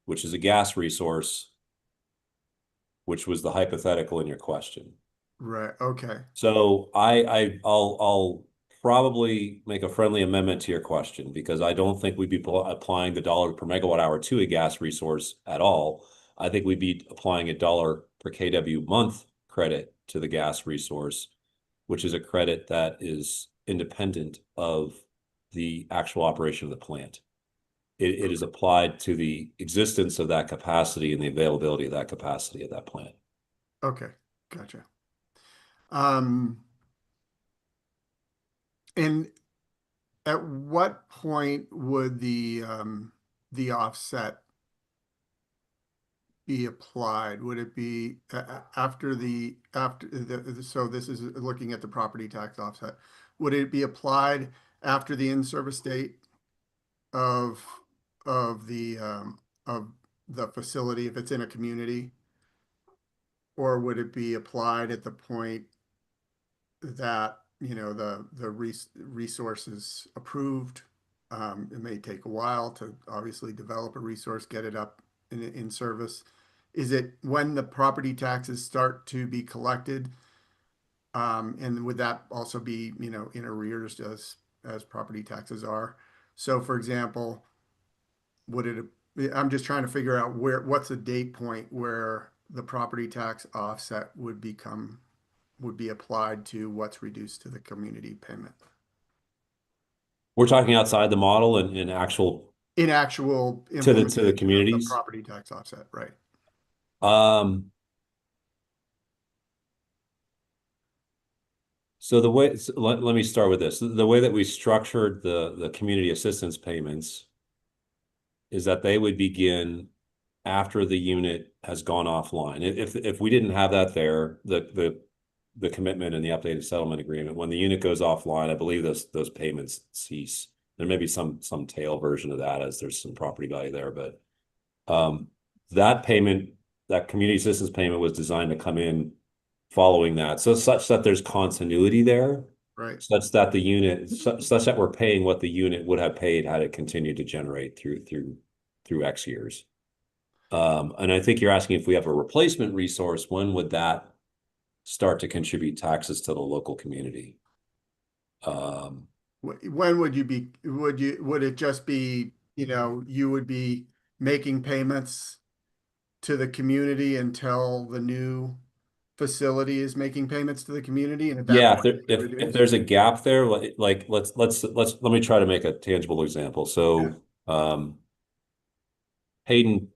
which is a gas resource, which was the hypothetical in your question. Right. Okay. So I'll probably make a friendly amendment to your question, because I don't think we'd be applying the dollar per megawatt hour to a gas resource at all. I think we'd be applying a dollar per kW month credit to the gas resource, which is a credit that is independent of the actual operation of the plant. It is applied to the existence of that capacity and the availability of that capacity of that plant. Okay, gotcha. And at what point would the offset be applied? Would it be after so this is looking at the property tax offset. Would it be applied after the in-service date of the facility if it's in a community? Or would it be applied at the point that, you know, the resource is approved? It may take a while to obviously develop a resource, get it up in service. is it when the property taxes start to be collected? And would that also be, in arrears as property taxes are? So for example, would it, I'm just trying to figure out what's the date point where the property tax offset would be applied to what's reduced to the community payment We're talking outside the model and in actual in actual to the implementation of the communities. property tax offset, right? So the way, so let me start with this. The way that we structured the community assistance payments is that they would begin after the unit has gone offline. If we didn't have that there, the commitment and the updated settlement agreement, when the unit goes offline, I believe those payments cease. There may be some tail version of that as there's some property value there, but that payment, that community assistance payment was designed to come in following that. So such that there's continuity there, Right. such that the unit, such that we're paying what the unit would have paid had it continued to generate through X years. And I think you're asking if we have a replacement resource, when would that start to contribute taxes to the local community? When would it just be, you would be making payments to the community until the new facility is making payments to the community, and at that Yeah, point, if there's a gap there, like let me try to make a tangible example. So Hayden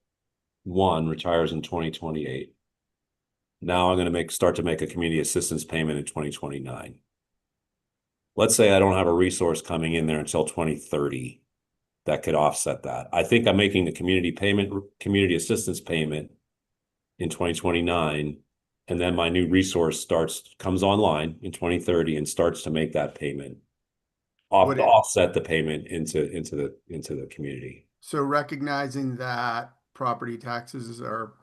1 retires in 2028. Now I'm going to start to make a community assistance payment in 2029. Let's say I don't have a resource coming in there until 2030 that could offset that. I think I'm making the community assistance payment in 2029, and then my new resource comes online in 2030 and starts to make that payment offset the payment into the community. So recognizing that property taxes are,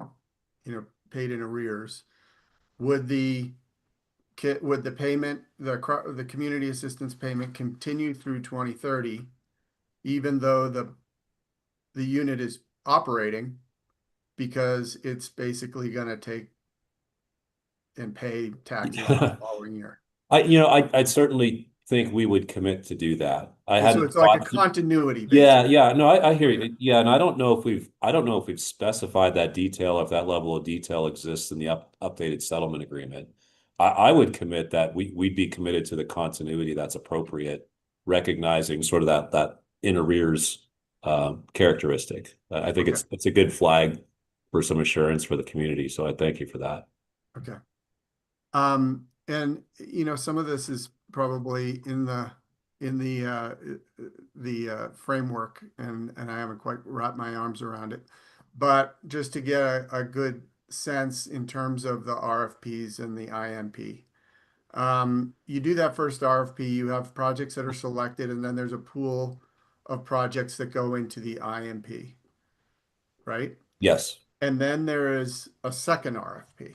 paid in arrears, would the payment, the community assistance payment continue through 2030, even though the unit is operating, because it's basically going to take and pay taxes the following year? I'd certainly think we would commit to do that. So it's like a continuity, Yeah, basically. no, I hear you. Yeah, and I don't know if we've specified that detail, if that level of detail exists in the updated settlement agreement. I would commit that we'd be committed to the continuity that's appropriate, recognizing sort of that in arrears characteristic. I think it's a good flag for some assurance for the community. So I thank you for that. Okay. And some of this is probably in the framework, and I haven't quite wrapped my arms around it. But just to get a good sense in terms of the RFPs and the IMP, you do that first RFP, you have projects that are selected, and then there's a pool of projects that go into the IMP, right? Yes. And then there is a second RFP.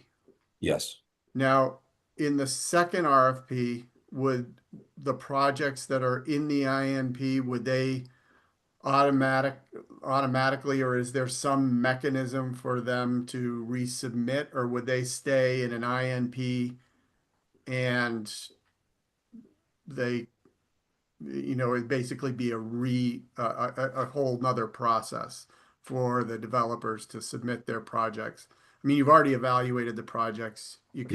Yes. Now, in the second RFP, would the projects that are in the INP, would they automatically, or is there some mechanism for them to resubmit, or would they stay in an INP and they, it'd basically be a whole nother process for the developers to submit their projects? I mean, you've already evaluated the projects. You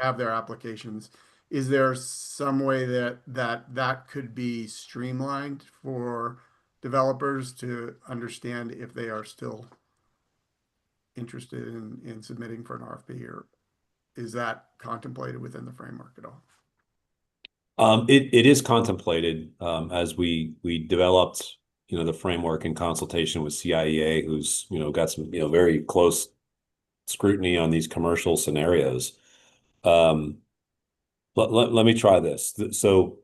have their applications. Is there some way that could be streamlined for developers to understand if they are still interested in submitting for an RFP, or is that contemplated within the framework at all? It is contemplated as we developed, the framework in consultation with CIEA, who's, got some, very close scrutiny on these commercial scenarios. Let me try this. So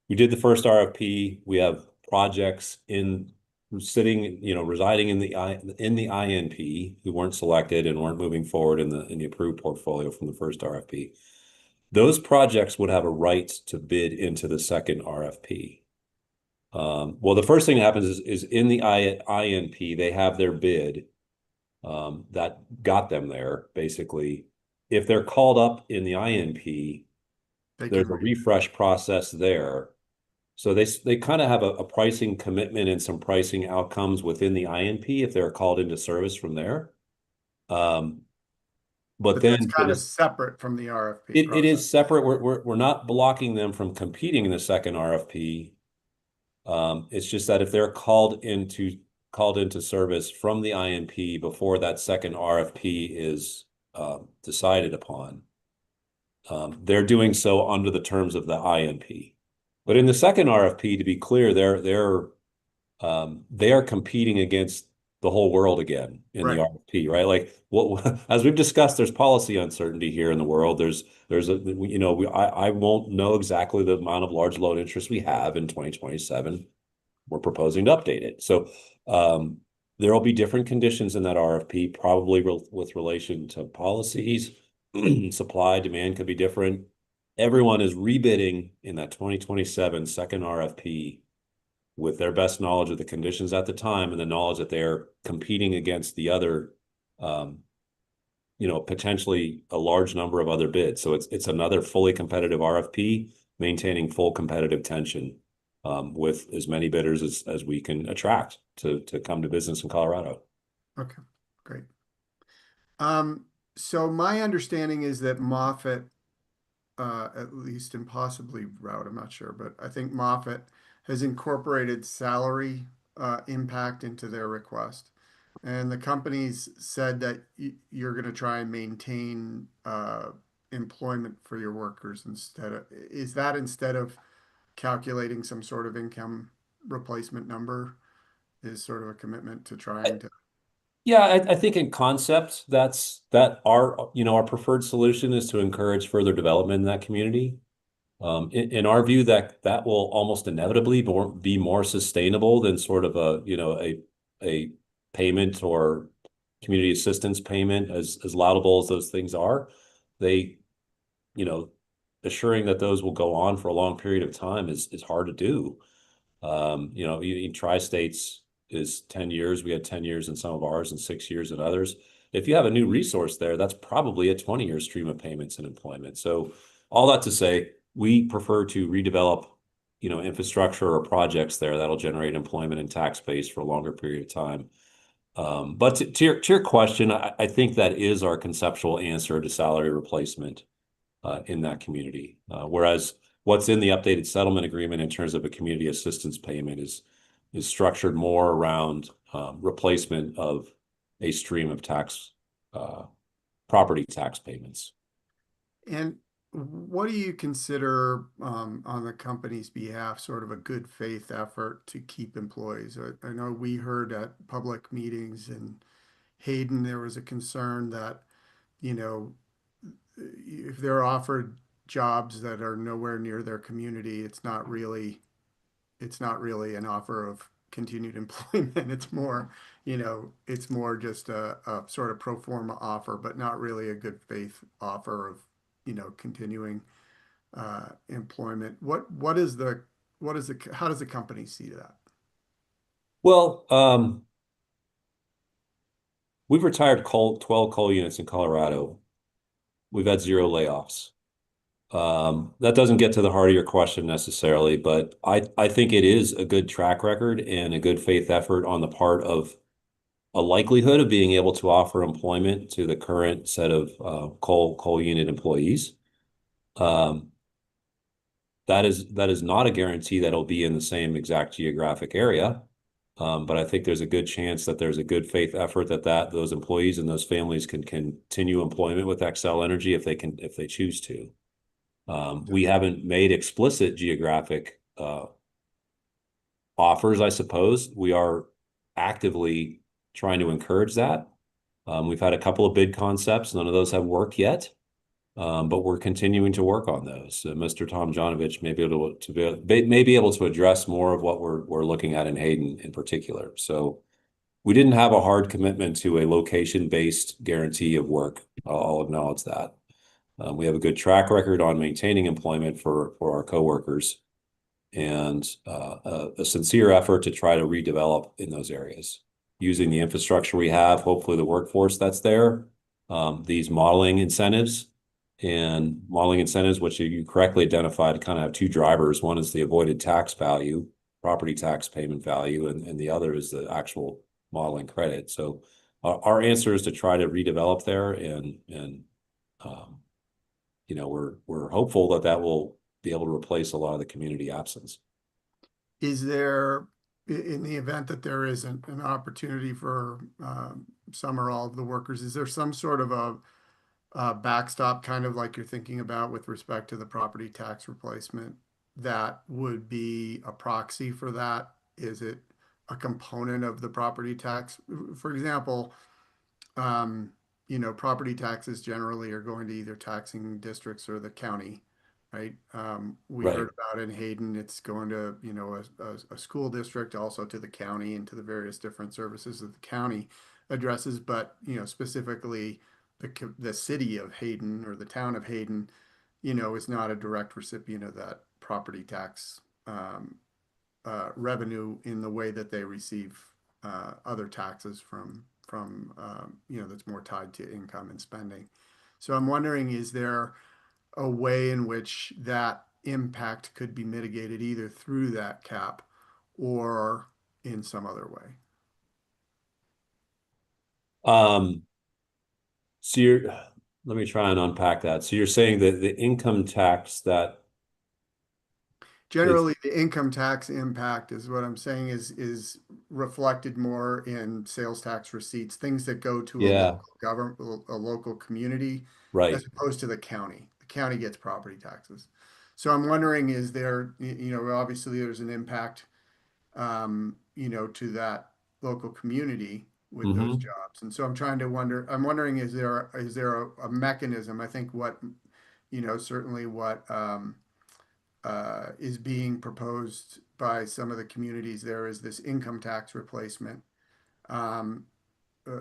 we did the first RFP. We have projects residing in the INP who weren't selected and weren't moving forward in the approved portfolio from the first RFP. Those projects would have a right to bid into the second RFP. Well, the first thing that happens is in the INP, they have their bid. that got them there. Basically, if they're called up in the INP, there's a refresh process there. So they kind of have a pricing commitment and some pricing outcomes within the INP if they're called into service from there. But that's then kind of separate from the RFP it is process. separate. We're not blocking them from competing in the second RFP. It's just that if they're called into service from the INP before that second RFP is decided upon, they're doing so under the terms of the INP. But in the second RFP, to be clear, they are competing against the whole world again in the RFP, right? Like what as we've discussed, there's policy uncertainty here in the world. I won't know exactly the amount of large load interest we have in 2027. We're proposing to update it. So there will be different conditions in that RFP, probably with relation to policies. Supply, demand could be different. Everyone is rebidding in that 2027 second RFP with their best knowledge of the conditions at the time and the knowledge that they're competing against the other, potentially a large number of other bids. So it's another fully competitive RFP, maintaining full competitive tension with as many bidders as we can attract to come to business in Colorado. Okay, great. So my understanding is that Moffett, at least and possibly Route, I'm not sure, but I think Moffett has incorporated salary impact into their request. And the companies said that you're going to try and maintain employment for your workers instead of calculating some sort of income replacement number is sort of a commitment to trying to. Yeah, I think in concept, that our preferred solution is to encourage further development in that community. In our view, that will almost inevitably be more sustainable than sort of a payment or community assistance payment, as laudable as those things are. They, assuring that those will go on for a long period of time is hard to do. In tri-states is 10 years. We had 10 years in some of ours and 6 years in others. If you have a new resource there, that's probably a 20-year stream of payments and employment. So all that to say, we prefer to redevelop, infrastructure or projects there that'll generate employment and tax base for a longer period of time. But to your question, I think that is our conceptual answer to salary replacement in that community. Whereas what's in the updated settlement agreement in terms of a community assistance payment is structured more around replacement of a stream of property tax payments. And what do you consider on the company's behalf sort of a good faith effort to keep employees? I know we heard at public meetings in Hayden, there was a concern that, if they're offered jobs that are nowhere near their community, it's not really an offer of continued employment. It's more just a sort of pro forma offer, but not really a good faith offer of, continuing employment. How does the company see that? Well, we've retired 12 coal units in Colorado. We've had 0 layoffs. That doesn't get to the heart of your question necessarily, but I think it is a good track record and a good faith effort on the part of a likelihood of being able to offer employment to the current set of coal unit employees. That is not a guarantee that it'll be in the same exact geographic area. But I think there's a good chance that there's a good faith effort that those employees and those families can continue employment with Xcel Energy if they choose to. We haven't made explicit geographic offers, I suppose. We are actively trying to encourage that. We've had a couple of bid concepts. None of those have worked yet, but we're continuing to work on those. Mr. Tom Janovich may be able to address more of what we're looking at in Hayden in particular. So we didn't have a hard commitment to a location-based guarantee of work. I'll acknowledge that. We have a good track record on maintaining employment for our coworkers and a sincere effort to try to redevelop in those areas. using the infrastructure we have, hopefully the workforce that's there, these modeling incentives. And modeling incentives, which you correctly identified, kind of have two drivers. One is the avoided tax value, property tax payment value, and the other is the actual modeling credit. So our answer is to try to redevelop there, and you know, we're hopeful that that will be able to replace a lot of the community absence. Is there, in the event that there isn't an opportunity for some or all of the workers, is there some sort of a backstop, kind of like you're thinking about with respect to the property tax replacement, that would be a proxy for that? Is it a component of the property tax? For example, um, you know, property taxes generally are going to either taxing districts or the county, right? We Right. heard about in Hayden, it's going to, you know, a school district, also to the county and to the various different services that the county addresses. But, you know, specifically the city of Hayden or the town of Hayden, you know, is not a direct recipient of that property tax revenue in the way that they receive other taxes from you know, that's more tied to income and spending. So I'm wondering, is there a way in which that impact could be mitigated either through that cap or in some other way? Um, so let me try and unpack that. So you're saying that the income tax that is, Generally, the income tax impact is what I'm saying is reflected more in sales tax receipts, things that go to a yeah, local government, a local community, as right. opposed to the county. The county gets property taxes. So I'm wondering, is there, you know, obviously there's an impact, you know, to that local community with those Mm-hmm. jobs. And so I'm wondering, is there a mechanism? I think what, you know, certainly what, is being proposed by some of the communities there is this income tax replacement. Um, uh,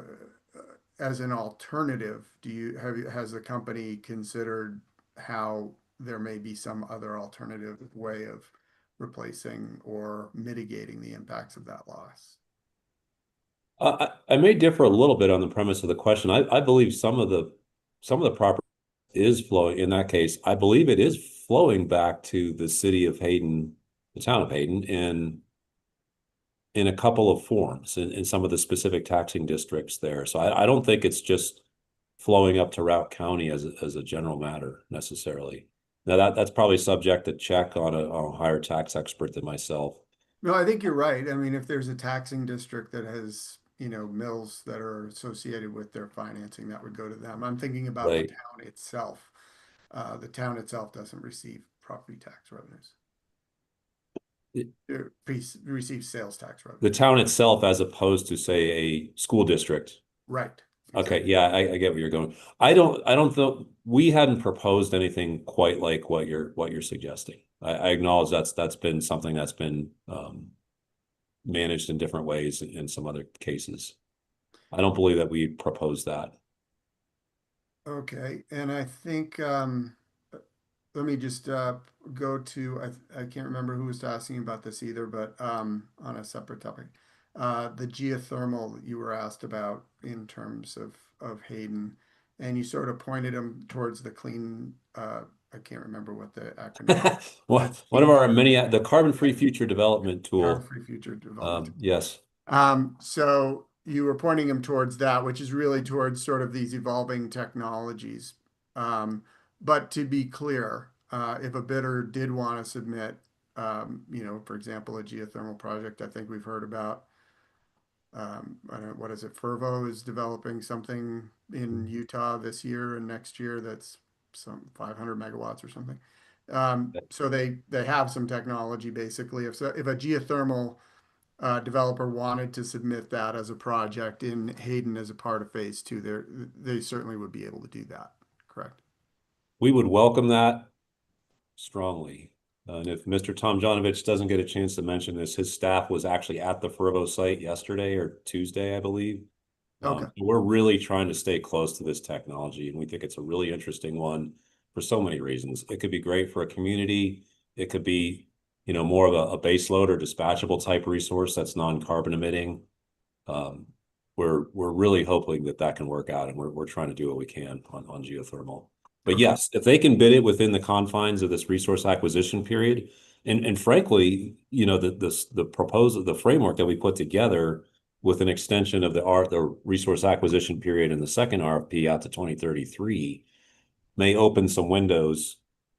as an alternative, has the company considered how there may be some other alternative way of replacing or mitigating the impacts of that loss? I may differ a little bit on the premise of the question. I believe some of the property is flowing. In that case, I believe it is flowing back to the city of Hayden, the town of Hayden, in a couple of forms in some of the specific taxing districts there. So I don't think it's just flowing up to Routt County as a general matter necessarily. Now that's probably subject to check on a higher tax expert than myself. No, I think you're right. I mean, if there's a taxing district that has, you know, mills that are associated with their financing, that would go to them. I'm thinking about the Right. town itself. The town itself doesn't receive property tax revenues. It- It receives sales tax The revenues. town itself, as opposed to say a school district. Right. Okay, Exactly. yeah, I get where you're going. I don't think we hadn't proposed anything quite like what you're suggesting. I acknowledge that's been something that's been managed in different ways in some other cases. I don't believe that we proposed that. Okay. And I think, let me just go to, I can't remember who was asking about this either, but on a separate topic. The geothermal that you were asked about in terms of Hayden, and you sort of pointed them towards the clean, I can't remember what the acronym is. One of our many, the carbon-free future development tool. Carbon-free future development. Yes. So you were pointing them towards that, which is really towards sort of these evolving technologies. But to be clear, if a bidder did want to submit, you know, for example, a geothermal project, I think we've heard about, I don't know, what is it? Fervo is developing something in Utah this year and next year that's some 500 megawatts or something. So they have some technology basically. If a geothermal developer wanted to submit that as a project in Hayden as a part of phase two, they certainly would be able to do that. Correct. We would welcome that strongly. And if Mr. Tomjanovich doesn't get a chance to mention this, his staff was actually at the Fervo site yesterday or Tuesday, I believe. Okay. We're really trying to stay close to this technology, and we think it's a really interesting one for so many reasons. It could be great for a community. It could be, more of a base load or dispatchable type resource that's non-carbon emitting. we're really hoping that that can work out, and we're trying to do what we can on geothermal. But Okay. yes, if they can bid it within the confines of this resource acquisition period, and frankly, the proposal, the framework that we put together with an extension of the resource acquisition period in the second RFP out to 2033 may open some windows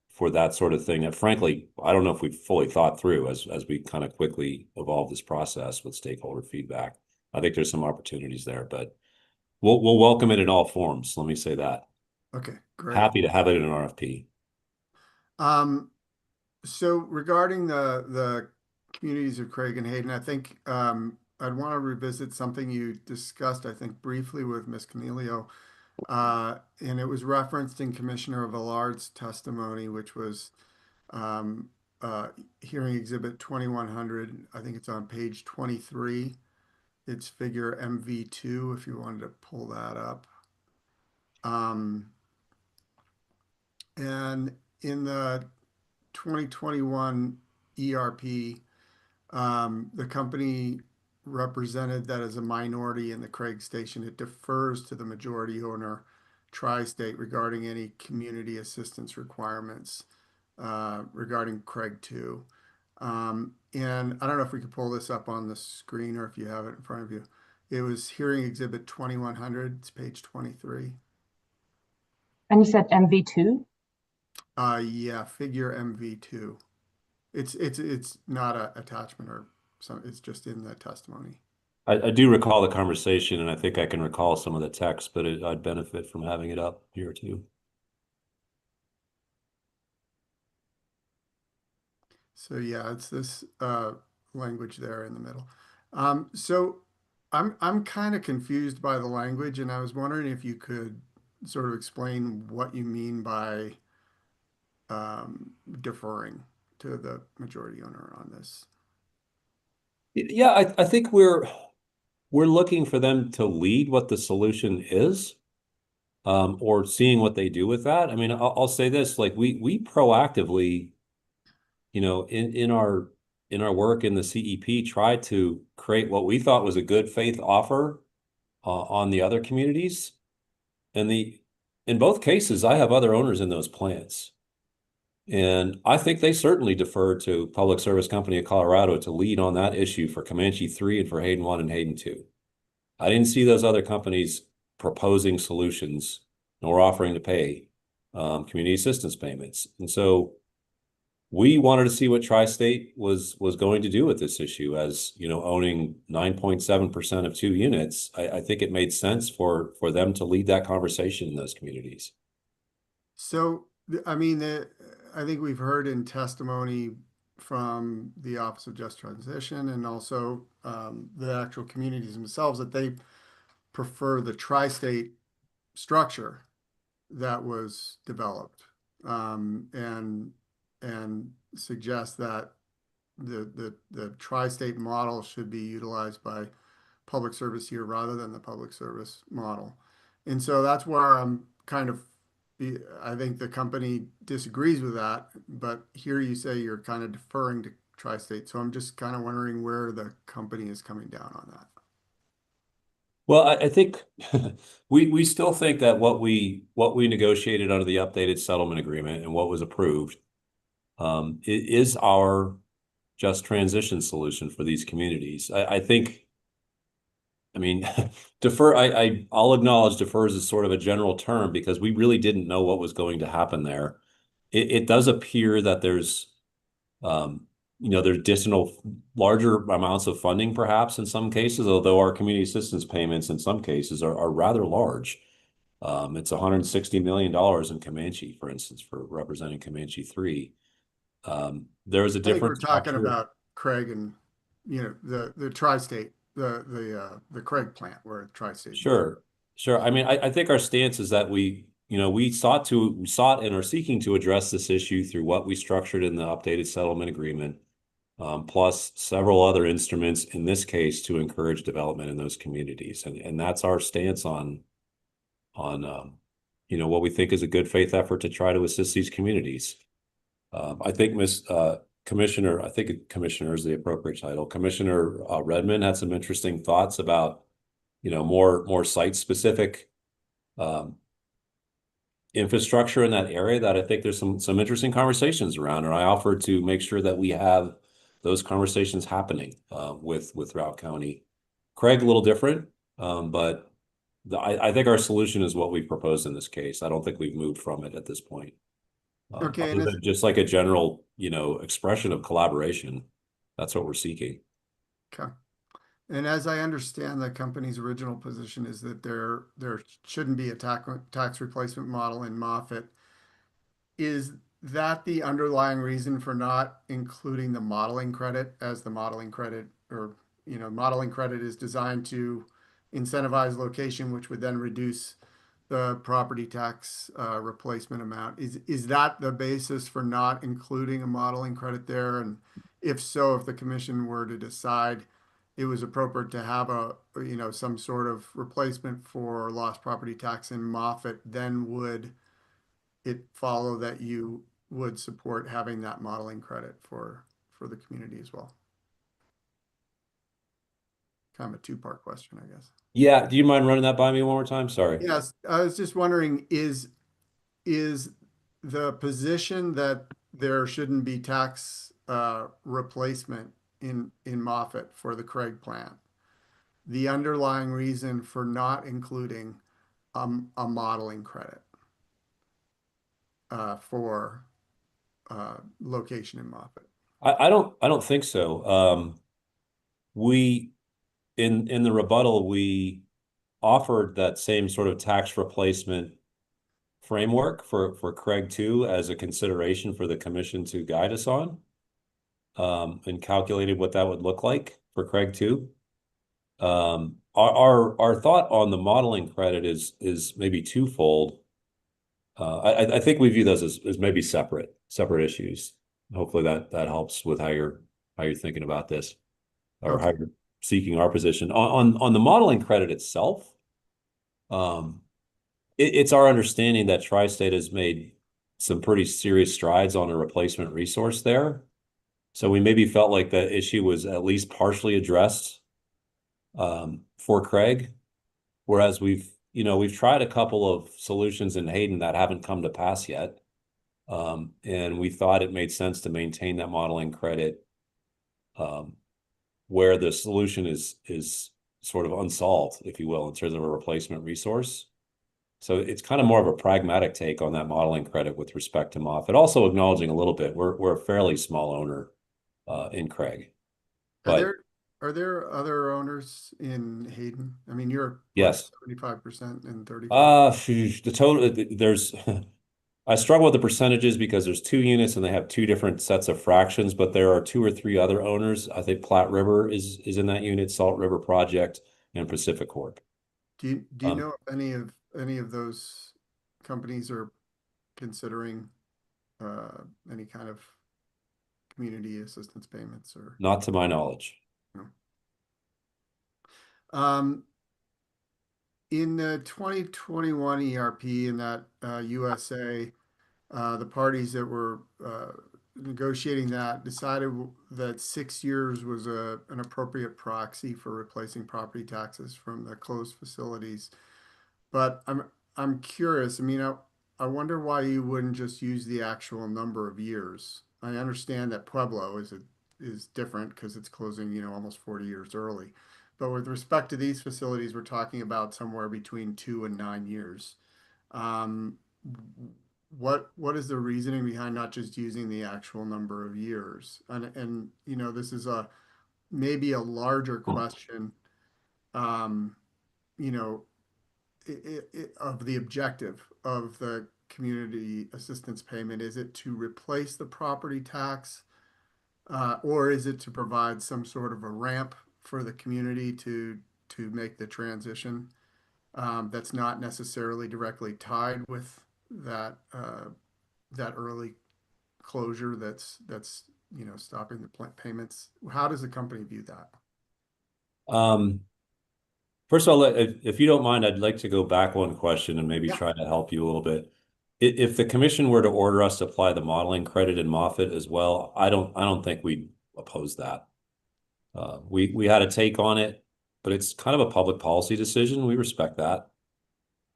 for that sort of thing that frankly, I don't know if we've fully thought through as we kind of quickly evolve this process with stakeholder feedback. I think there's some opportunities there, but we'll welcome it in all forms. Let me say that. Okay, great. Happy to have it in an RFP. So regarding the communities of Craig and Hayden, I think I'd want to revisit something you discussed, I think, briefly with Ms. Camilio. And it was referenced in Commissioner Villard's testimony, which was hearing exhibit 2100. I think it's on page 23. It's figure MV2, if you wanted to pull that up. And in the 2021 ERP, the company represented that as a minority in the Craig Station, it defers to the majority owner, Tri-State, regarding any community assistance requirements regarding Craig 2. And I don't know if we could pull this up on the screen or if you have it in front of you. It was hearing exhibit 2100, it's page 23. And you said MV2? Yeah, figure MV2. It's not an attachment or something, it's just in the testimony. I do recall the conversation, and I think I can recall some of the text, but I'd benefit from having it up here too. So yeah, it's this language there in the middle. So I'm kind of confused by the language, and I was wondering if you could sort of explain what you mean by deferring to the majority owner on this. Yeah, I think we're looking for them to lead what the solution is, or seeing what they do with that. I mean, I'll say this, like we proactively, in our work in the CEP, tried to create what we thought was a good faith offer on the other communities. And in both cases, I have other owners in those plants. And I think they certainly deferred to Public Service Company of Colorado to lead on that issue for Comanche 3 and for Hayden 1 and Hayden 2. I didn't see those other companies proposing solutions nor offering to pay community assistance payments. And so we wanted to see what Tri-State was going to do with this issue. As owning 9.7% of 2 units, I think it made sense for them to lead that conversation in those communities. So, I mean, I think we've heard in testimony from the Office of Just Transition and also the actual communities themselves that they prefer the tri-state structure that was developed, and suggest that the tri-state model should be utilized by public service here rather than the public service model. And so that's where I'm kind of, I think the company disagrees with that, but here you say you're kind of deferring to tri-state. So I'm just kind of wondering where the company is coming down on that. Well, I think we still think that what we negotiated under the updated settlement agreement and what was approved is our just transition solution for these communities. I think, I mean, defer, I'll acknowledge defers is sort of a general term because we really didn't know what was going to happen there. It does appear that there's additional larger amounts of funding perhaps in some cases, although our community assistance payments in some cases are rather large. It's $160 million in Comanche, for instance, for representing Comanche 3. There was a different I think we're talking structure. about Craig and the tri-state, the Craig plant where tri-state. Sure. I mean, I think our stance is that we sought and are seeking to address this issue through what we structured in the updated settlement agreement, plus several other instruments in this case to encourage development in those communities. And that's our stance on what we think is a good faith effort to try to assist these communities. I think Ms. Commissioner, I think Commissioner is the appropriate title. Commissioner Redmond had some interesting thoughts about, more site specific infrastructure in that area that I think there's some interesting conversations around, and I offered to make sure that we have those conversations happening with Routt County. Craig, a little different, but I think our solution is what we've proposed in this case. I don't think we've moved from it at this point. Okay, Other than just like a general, expression of collaboration. That's what we're seeking. okay. And as I understand, the company's original position is that there shouldn't be a tax replacement model in Moffett. Is that the underlying reason for not including the modeling credit, as the modeling credit, or, modeling credit is designed to incentivize location, which would then reduce the property tax replacement amount? Is that the basis for not including a modeling credit there? And if so, if the commission were to decide it was appropriate to have some sort of replacement for lost property tax in Moffett, then would it follow that you would support having that modeling credit for the community as well? Kind of a two-part question, I guess. Yeah, do you mind running that by me one more time? Sorry. Yes, I was just wondering, is the position that there shouldn't be tax replacement in Moffett for the Craig plant the underlying reason for not including a modeling credit for location in Moffett? I don't think so. We in the rebuttal, we offered that same sort of tax replacement framework for Craig too, as a consideration for the commission to guide us on, and calculated what that would look like for Craig too. Our thought on the modeling credit is maybe twofold. I think we view those as maybe separate issues. Hopefully that helps with how you're thinking about this, or how you're seeking our position on the modeling credit itself. It's our understanding that Tri-State has made some pretty serious strides on a replacement resource there. So we maybe felt like the issue was at least partially addressed for Craig, whereas we've tried a couple of solutions in Hayden that haven't come to pass yet. And we thought it made sense to maintain that modeling credit where the solution is sort of unsolved, if you will, in terms of a replacement resource. So it's kind of more of a pragmatic take on that modeling credit with respect to Moffett. Also acknowledging a little bit, we're a fairly small owner in Craig. But Are there other owners in Hayden? I mean, you're yes, 75% and 35%. the total there's I struggle with the percentages because there's 2 units and they have 2 different sets of fractions, but there are 2 or 3 other owners. I think Platte River is in that unit, Salt River Project, and Pacific Corp. Do you know if any of those companies are considering any kind of community assistance payments, or? Not to my knowledge. No. In the 2021 ERP in that USA, the parties that were negotiating that decided that 6 years was an appropriate proxy for replacing property taxes from the closed facilities. But I'm curious. I mean, I wonder why you wouldn't just use the actual number of years. I understand that Pueblo is different because it's closing, almost 40 years early. But with respect to these facilities, we're talking about somewhere between 2 and 9 years. What is the reasoning behind not just using the actual number of years? And this is maybe a larger question, you know, of the objective of the community assistance payment. Is it to replace the property tax, or is it to provide some sort of a ramp for the community to make the transition, that's not necessarily directly tied with that early closure that's stopping the payments? How does the company view that? First of all, if you don't mind, I'd like to go back one question and maybe try to help you a little bit. If the commission were to order us to apply the modeling credit in Moffett as well, I don't think we'd oppose that. We had a take on it, but it's kind of a public policy decision. We respect that.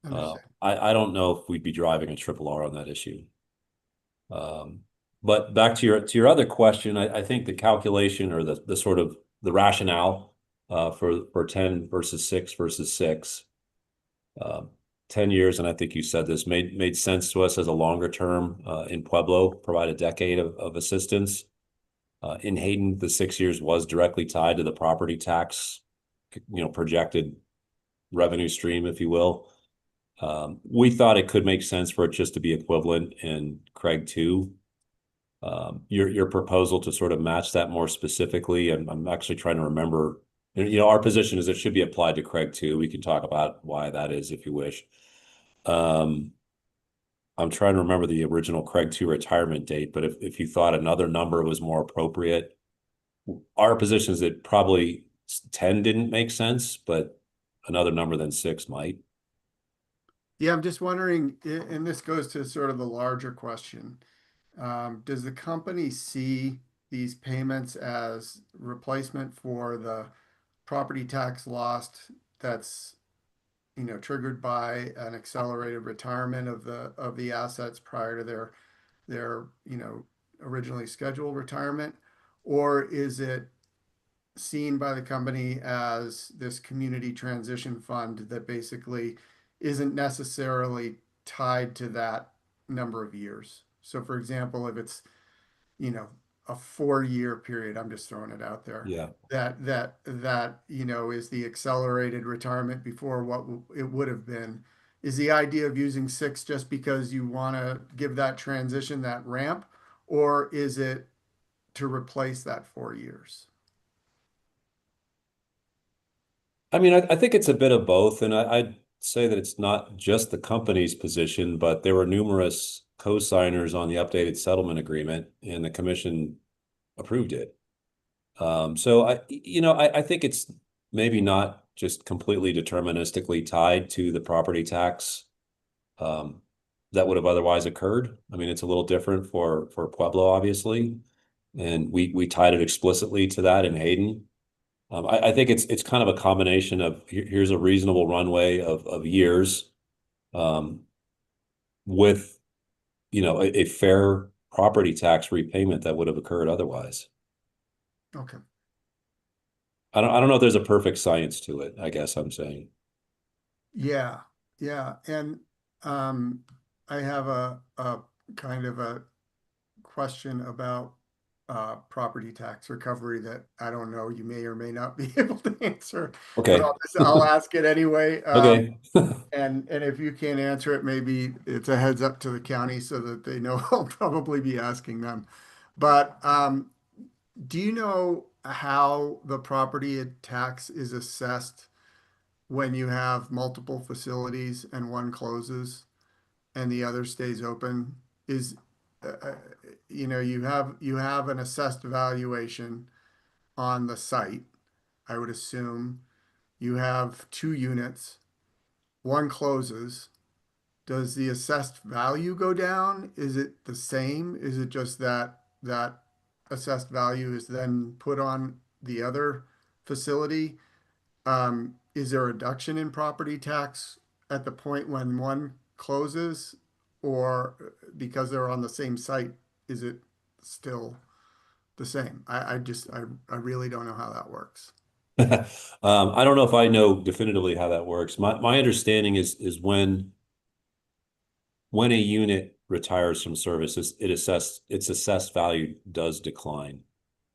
Understand. I don't know if we'd be driving a triple R on that issue. But back to your other question, I think the calculation or the sort of the rationale for 10 versus 6 versus 6, 10 years, and I think you said this made sense to us as a longer term in Pueblo, provide a decade of assistance. In Hayden, the 6 years was directly tied to the property tax, projected revenue stream, if you will. We thought it could make sense for it just to be equivalent in Craig 2. Your proposal to sort of match that more specifically, and I'm actually trying to remember, our position is it should be applied to Craig 2. We can talk about why that is if you wish. I'm trying to remember the original Craig 2 retirement date, but if you thought another number was more appropriate, our position is that probably 10 didn't make sense, but another number than 6 might. Yeah, I'm just wondering, and this goes to sort of the larger question. Does the company see these payments as replacement for the property tax lost that's, triggered by an accelerated retirement of the assets prior to their originally scheduled retirement? Or is it seen by the company as this community transition fund that basically isn't necessarily tied to that number of years? So for example, if it's, a 4-year period, I'm just throwing it out there. Yeah. That is the accelerated retirement before what it would have been. Is the idea of using 6 just because you want to give that transition, that ramp, or is it to replace that 4 years? I mean, I think it's a bit of both, and I'd say that it's not just the company's position, but there were numerous co-signers on the updated settlement agreement, and the commission approved it. So I think it's maybe not just completely deterministically tied to the property tax that would have otherwise occurred. I mean, it's a little different for Pueblo, obviously, and we tied it explicitly to that in Hayden. I think it's kind of a combination of here's a reasonable runway of years with a fair property tax repayment that would have occurred otherwise. Okay. I don't know if there's a perfect science to it, I guess I'm saying. Yeah, yeah. And I have a kind of a question about property tax recovery that I don't know, you may or may not be able to answer, but Okay. I'll ask it anyway. Okay. And if you can't answer it, maybe it's a heads up to the county so that they know I'll probably be asking them. But do you know how the property tax is assessed when you have multiple facilities and one closes and the other stays open? Is you have an assessed valuation on the site. I would assume you have 2 units, one closes. Does the assessed value go down? Is it the same? Is it just that assessed value is then put on the other facility? Is there a reduction in property tax at the point when one closes, or because they're on the same site, is it still the same? I really don't know how that works. I don't know if I know definitively how that works. My understanding is when a unit retires from service, its assessed value does decline.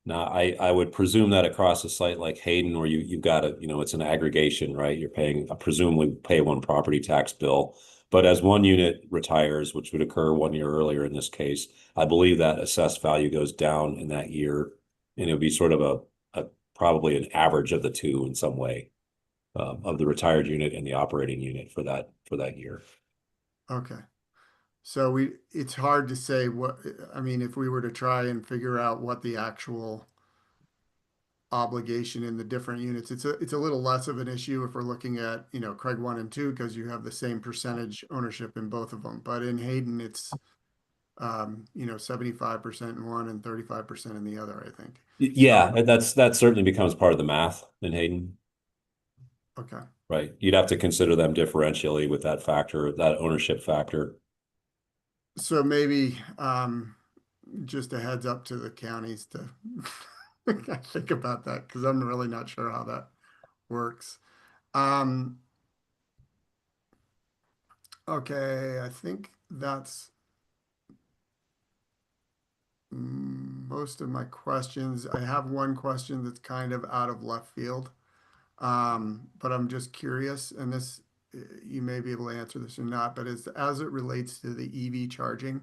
Now, I would presume that across a site like Hayden, where you've got it's an aggregation, right? You're paying, presumably pay one property tax bill. But as one unit retires, which would occur 1 year earlier in this case, I believe that assessed value goes down in that year, and it would be sort of a probably an average of the two in some way, of the retired unit and the operating unit for that year. Okay. So it's hard to say what, I mean, if we were to try and figure out what the actual obligation in the different units. It's a little less of an issue if we're looking at, Craig 1 and 2, because you have the same percentage ownership in both of them. But in Hayden, it's 75% in one and 35% in the other, I think. Yeah, that certainly becomes part of the math in Hayden. Okay. Right. You'd have to consider them differentially with that factor, that ownership factor. So maybe just a heads up to the counties to think about that, because I'm really not sure how that works. Okay, I think that's most of my questions. I have one question that's kind of out of left field, but I'm just curious, and this you may be able to answer this or not, but as it relates to the EV charging,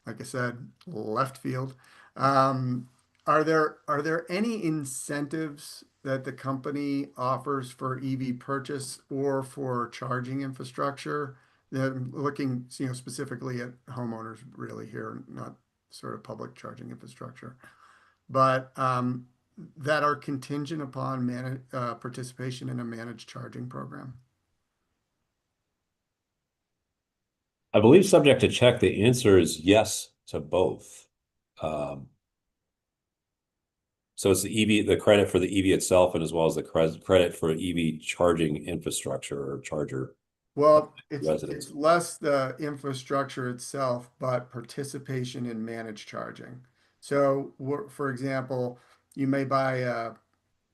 like I said, left field. Are there any incentives that the company offers for EV purchase or for charging infrastructure? I'm looking, specifically at homeowners really here, not sort of public charging infrastructure, but that are contingent upon participation in a managed charging program. I believe subject to check, the answer is yes to both. So it's the EV, the credit for the EV itself, and as well as the credit for EV charging infrastructure or charger. Well, Residents. it's less the infrastructure itself, but participation in managed charging. So, for example, you may buy a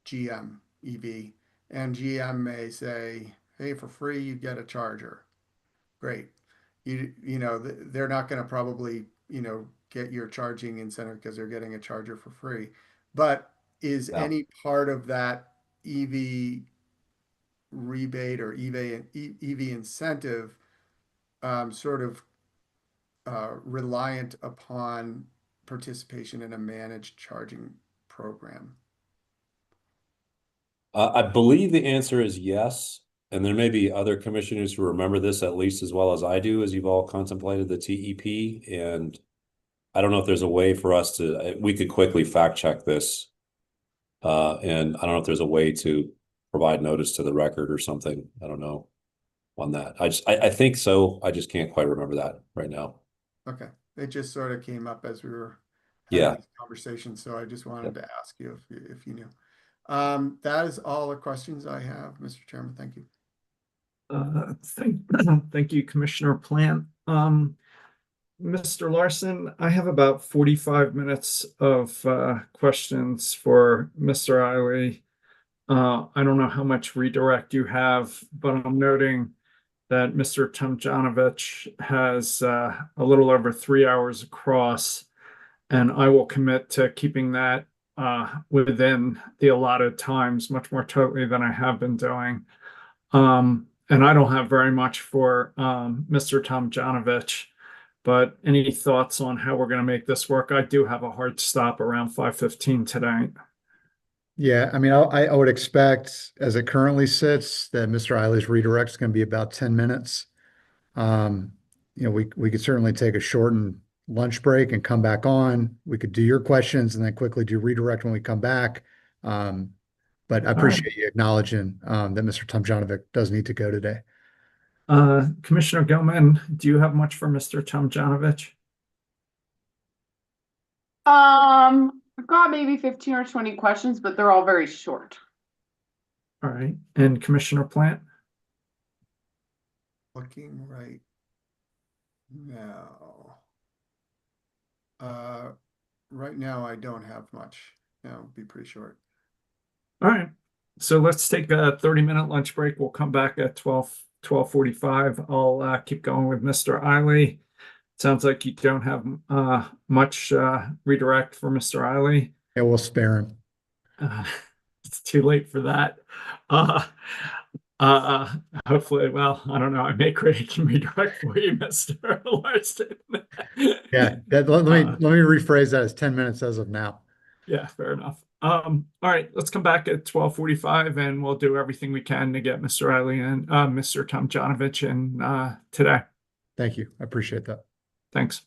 GM EV, and GM may say, "Hey, for free, you get a charger." Great. They're not going to probably, get your charging incentive because they're getting a charger for free. But is Yeah. any part of that EV rebate or EV incentive sort of reliant upon participation in a managed charging program? I believe the answer is yes. And there may be other commissioners who remember this at least as well as I do, as you've all contemplated the TEP. And I don't know if there's a way for us to, we could quickly fact check this. And I don't know if there's a way to provide notice to the record or something. I don't know on that. I think so. I just can't quite remember that right now. Okay. It just sort of came up as we were Yeah. having these conversations, so I just wanted to ask you if you knew. That is all the questions I have, Mr. Chairman. Thank you. Thank you, Commissioner Plant. Mr. Larson, I have about 45 minutes of questions for Mr. Eiley. I don't know how much redirect you have, but I'm noting that Mr. Tomjanovich has a little over 3 hours across, and I will commit to keeping that within the allotted times much more totally than I have been doing. And I don't have very much for Mr. Tomjanovich, but any thoughts on how we're going to make this work? I do have a hard stop around 5:15 today. Yeah, I mean, I would expect, as it currently sits, that Mr. Eiley's redirect is going to be about 10 minutes. We could certainly take a shortened lunch break and come back on. We could do your questions and then quickly do redirect when we come back. But I appreciate you acknowledging that Mr. Tomjanovich does need to go today. Commissioner Gilman, do you have much for Mr. Tomjanovich? I've got maybe 15 or 20 questions, but they're all very short. All right. And Commissioner Plant? Looking right now. Right now, I don't have much. It'll be pretty short. All right. So let's take a 30-minute lunch break. We'll come back at 12:45. I'll keep going with Mr. Eiley. Sounds like you don't have much redirect for Mr. Eiley. Yeah, we'll spare him. It's too late for that. Hopefully, well, I don't know. I may create some redirect for you, Mr. Larson. Yeah, let me rephrase that as 10 minutes as of now. Yeah, fair enough. All right, let's come back at 12:45 and we'll do everything we can to get Mr. Eiley and Mr. Tomjanovich in today. Thank you. I appreciate that. Thanks.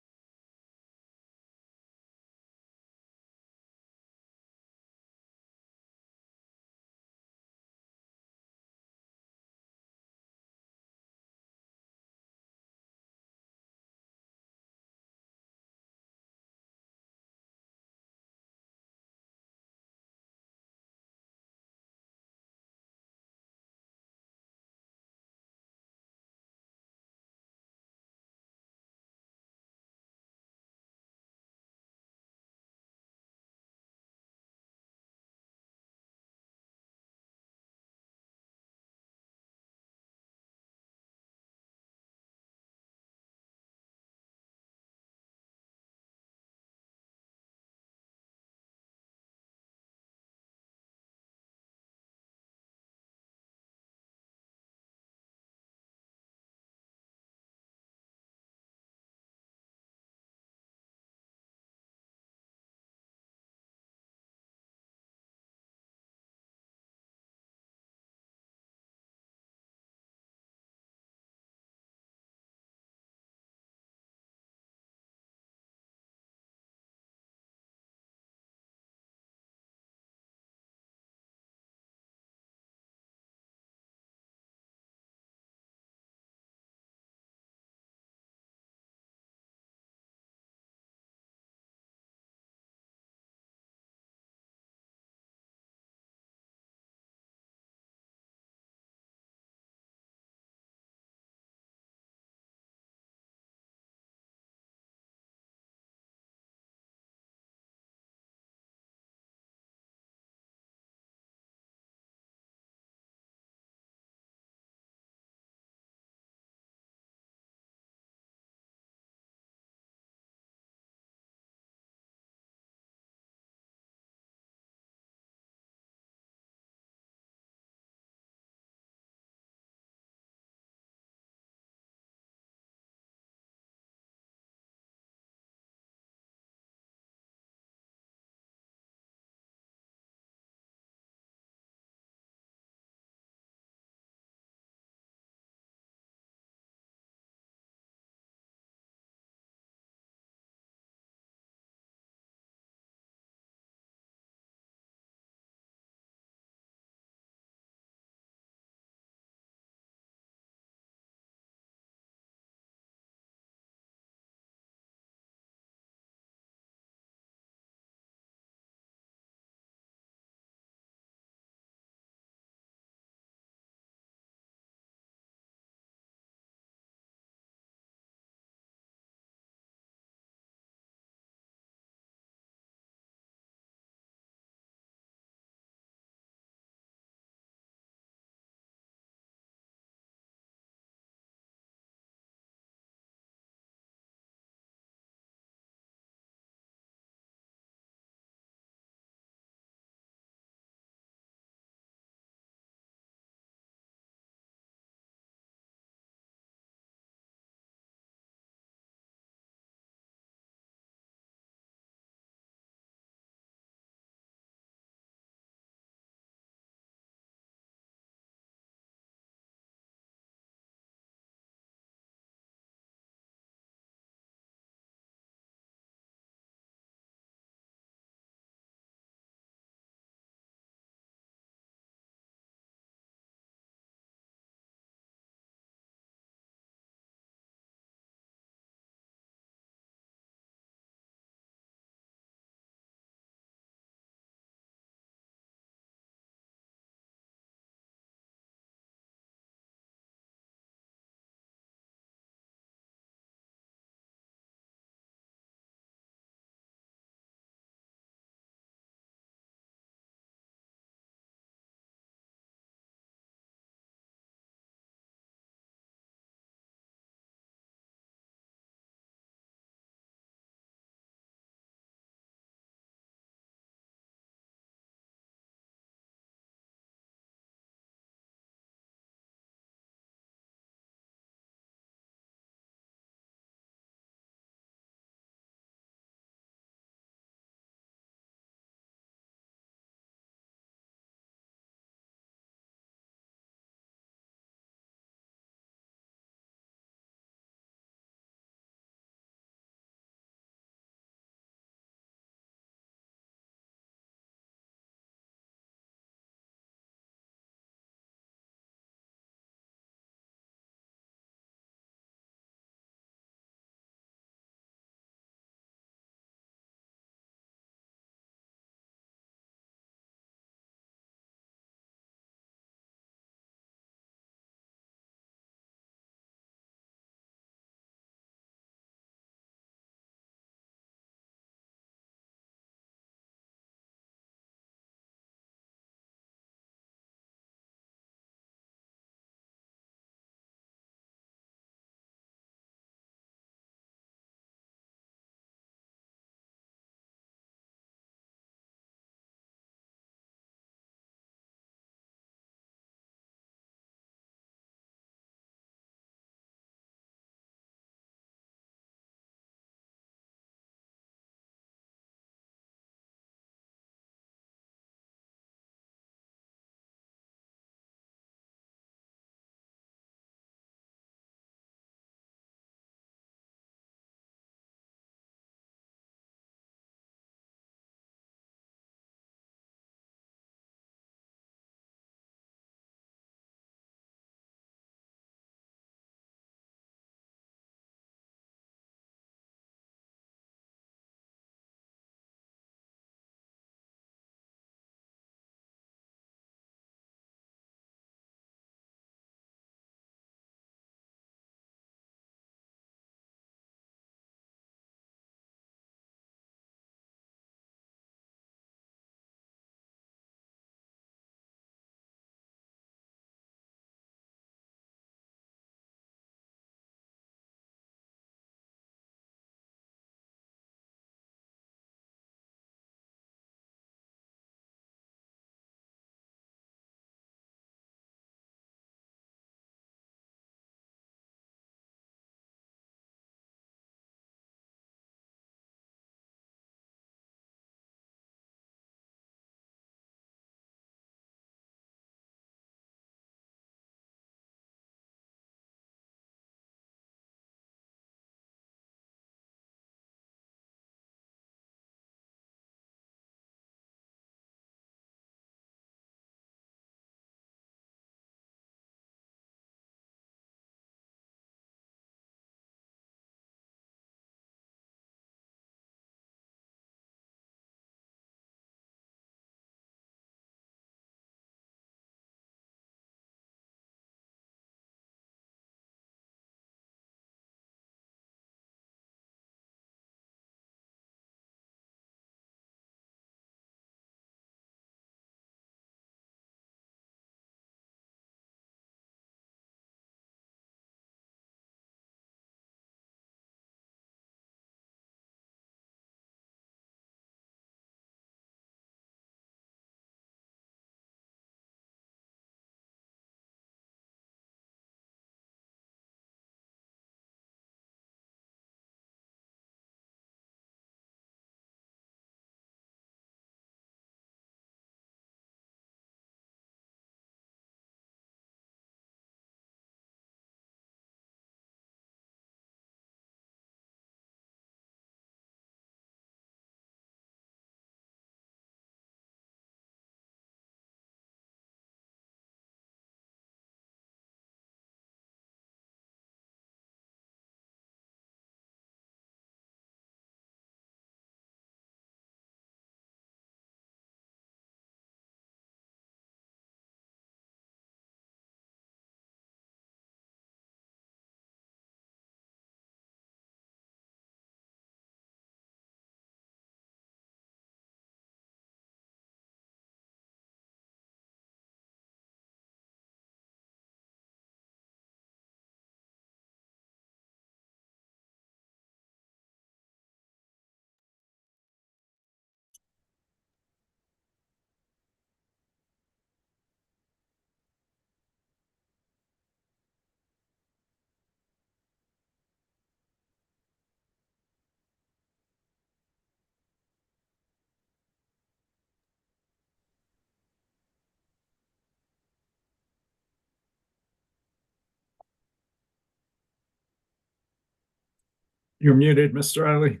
You're muted, Mr. Riley.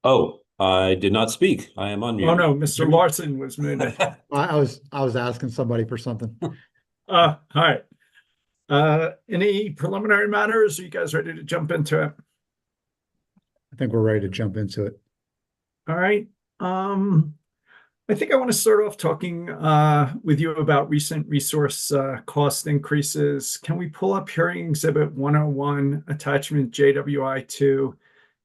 Oh, I did not speak. I am Oh, unmuted. no, Mr. Larson was muted. I was asking somebody for something. All right. Any preliminary matters? Are you guys ready to jump into it? I think we're ready to jump into it. All right. I think I want to start off talking with you about recent resource cost increases. Can we pull up hearing exhibit 101, attachment JWI2?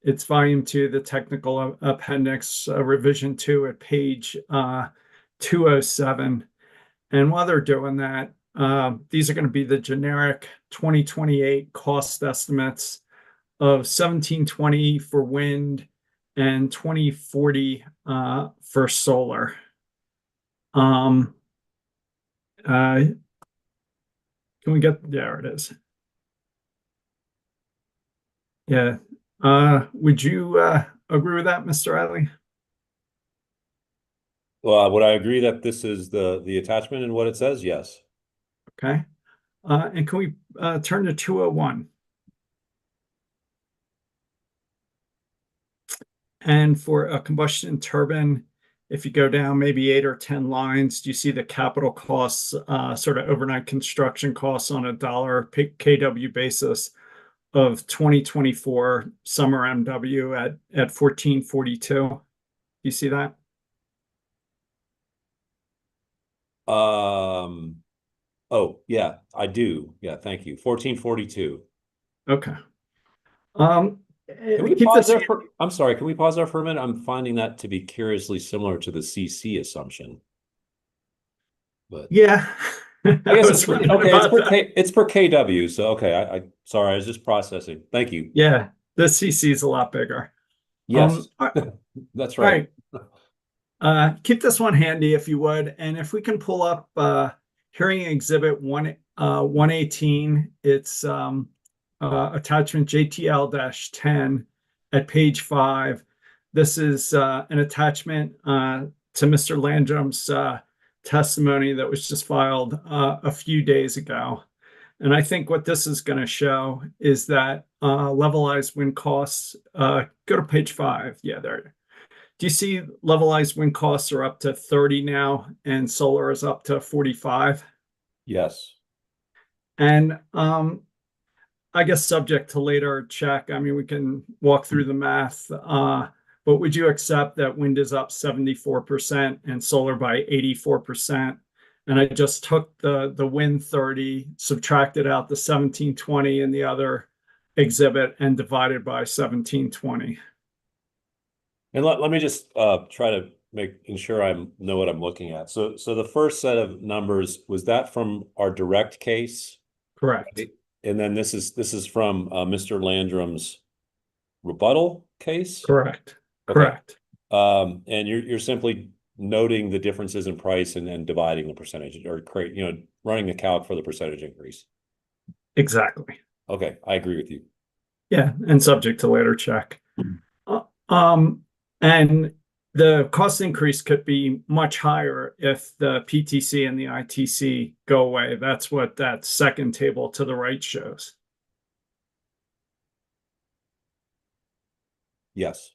It's volume 2, the technical appendix, revision 2 at page 207. And while they're doing that, these are going to be the generic 2028 cost estimates of 1720 for wind and 2040 for solar. Can we get, there it is. Yeah. Would you agree with that, Mr. Riley? Well, would I agree that this is the attachment and what it says? Yes. Okay. And can we turn to 201? And for a combustion turbine, if you go down maybe 8 or 10 lines, do you see the capital costs, sort of overnight construction costs on a dollar kW basis of 2024 summer MW at 1442? You see that? Oh, yeah, I do. Yeah, thank you. 1442. Okay. Can we Keep pause this. there for, I'm sorry, can we pause there for a minute? I'm finding that to be curiously similar to the CC assumption. But Yeah. I guess was it's wondering okay, about that. it's per KW. So okay, I sorry, I was just processing. Thank you. Yeah, the CC is a lot bigger. Yes, All that's right. right. Keep this one handy if you would. And if we can pull up hearing exhibit 118, it's attachment JTL-10 at page 5. This is an attachment to Mr. Landrum's testimony that was just filed a few days ago. And I think what this is going to show is that levelized wind costs, go to page 5. Yeah, there. Do you see levelized wind costs are up to 30 now and solar is up to 45? Yes. And I guess subject to later check, I mean, we can walk through the math, but would you accept that wind is up 74% and solar by 84%? And I just took the wind 30, subtracted out the 1720 in the other exhibit and divided by 1720. And let me just try to ensure I know what I'm looking at. So the first set of numbers, was that from our direct case? Correct. And then this is from Mr. Landrum's rebuttal case? Correct. Okay. Correct. And you're simply noting the differences in price and then dividing the percentage, or running the calc for the percentage increase. Exactly. Okay, I agree with you. Yeah, and subject to later check. And the cost increase could be much higher if the PTC and the ITC go away. That's what that second table to the right shows. Yes.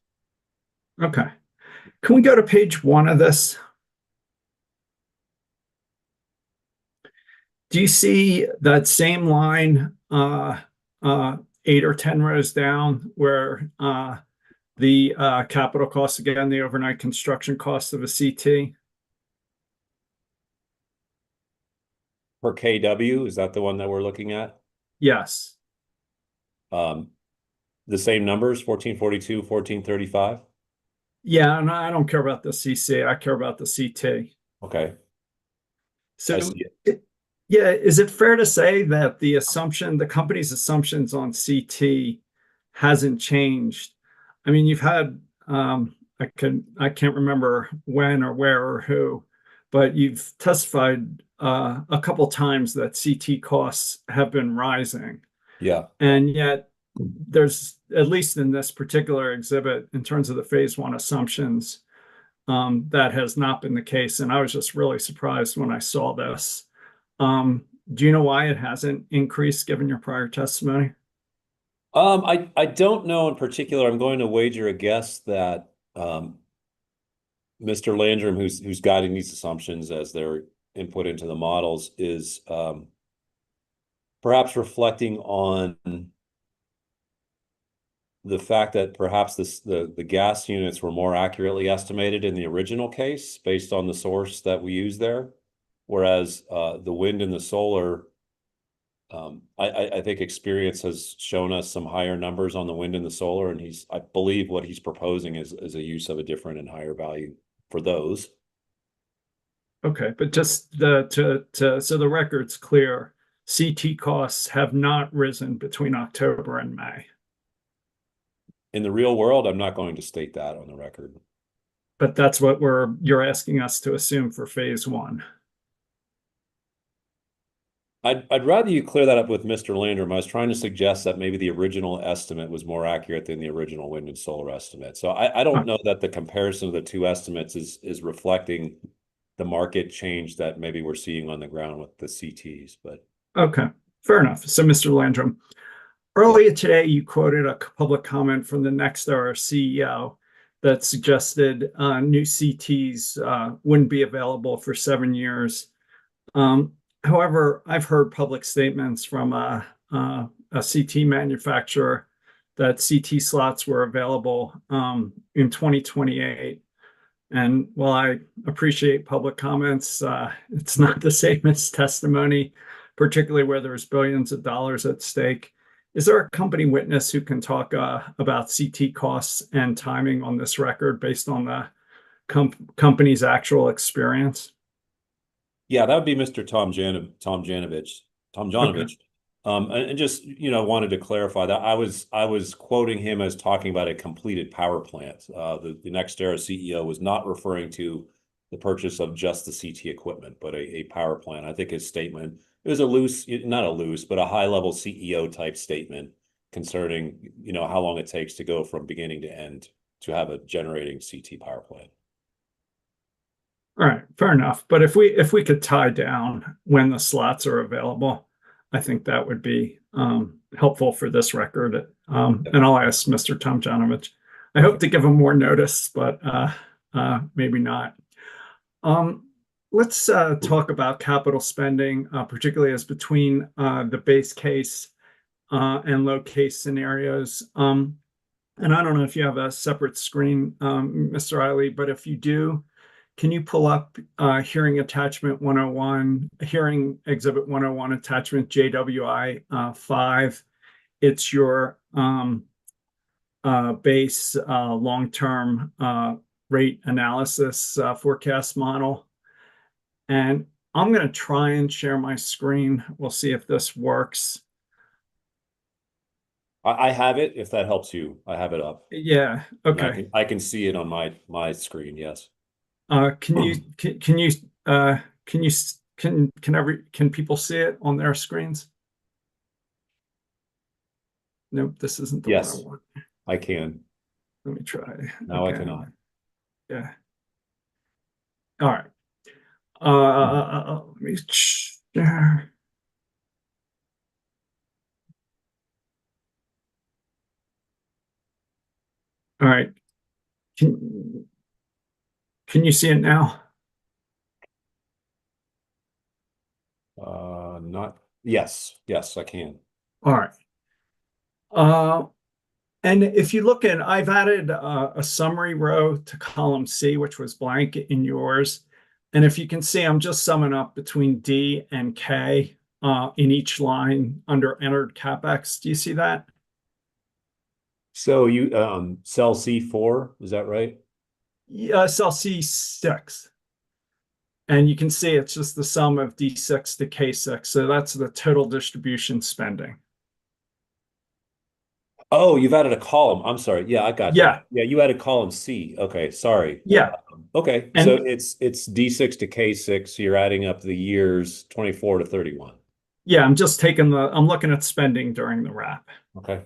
Okay. Can we go to page 1 of this? Do you see that same line 8 or 10 rows down where the capital costs, again, the overnight construction cost of a CT? Per KW, is that the one that we're looking at? Yes. The same numbers, 1442, 1435? Yeah, and I don't care about the CC. I care about the CT. Okay. So, I see yeah, is it fair to say that the company's assumptions on CT hasn't changed? I mean, you've had, I can't remember when or where or who, but you've testified a couple times that CT costs have been rising. Yeah. And yet there's, at least in this particular exhibit, in terms of the phase 1 assumptions, that has not been the case. And I was just really surprised when I saw this. Do you know why it hasn't increased given your prior testimony? I don't know in particular. I'm going to wager a guess that Mr. Landrum, who's guiding these assumptions as they're input into the models, is perhaps reflecting on the fact that perhaps the gas units were more accurately estimated in the original case based on the source that we use there, whereas the wind and the solar, I think experience has shown us some higher numbers on the wind and the solar, and I believe what he's proposing is a use of a different and higher value for those. Okay, but just so the record's clear, CT costs have not risen between October and May. In the real world, I'm not going to state that on the record. But that's what you're asking us to assume for phase one. I'd rather you clear that up with Mr. Landrum. I was trying to suggest that maybe the original estimate was more accurate than the original wind and solar estimate. So I don't know that the comparison of the two estimates is reflecting the market change that maybe we're seeing on the ground with the CTs, but Okay, fair enough. So, Mr. Landrum, earlier today you quoted a public comment from the NextEra CEO that suggested new CTs wouldn't be available for 7 years. However, I've heard public statements from a CT manufacturer that CT slots were available in 2028. And while I appreciate public comments, it's not the same as testimony, particularly where there's billions of dollars at stake. Is there a company witness who can talk about CT costs and timing on this record based on the company's actual experience? yeah, that would be Mr. Tom Janovich. Okay. And just, wanted to clarify that I was quoting him as talking about a completed power plant. The NextEra CEO was not referring to the purchase of just the CT equipment, but a power plant. I think his statement, it was not a loose, but a high level CEO type statement concerning, how long it takes to go from beginning to end to have a generating CT power plant. All right, fair enough. But if we could tie down when the slots are available, I think that would be helpful for this record. And I'll ask Mr. Tomjanovich. I hope to give him more notice, but maybe not. Let's talk about capital spending, particularly as between the base case and low case scenarios. And I don't know if you have a separate screen, Mr. Eiley, but if you do, can you pull up hearing attachment 101, hearing exhibit 101 attachment JWI 5? It's your base long-term rate analysis forecast model. And I'm going to try and share my screen. We'll see if this works. I have it, if that helps you. I have it up. Yeah, And okay. I can see it on my screen, yes. Can people see it on their screens? Nope, this isn't the Yes. one I want. I can. Let me try. Now I Okay. cannot. Yeah. All right. Let me share. All right. Can you see it now? Not, yes, I can. All right. And if you look at, I've added a summary row to column C, which was blank in yours. And if you can see, I'm just summing up between D and K in each line under entered CapEx. Do you see that? So you cell C4, is that right? Yeah, cell C6. And you can see it's just the sum of D6 to K6. So that's the total distribution spending. Oh, you've added a column. I'm sorry. Yeah, I got Yeah. that. Yeah, you added column C. Okay, sorry. Yeah. Okay, And so it's D6 to K6. So you're adding up the years 24 to 31. yeah, I'm just taking I'm looking at spending during the wrap. Okay.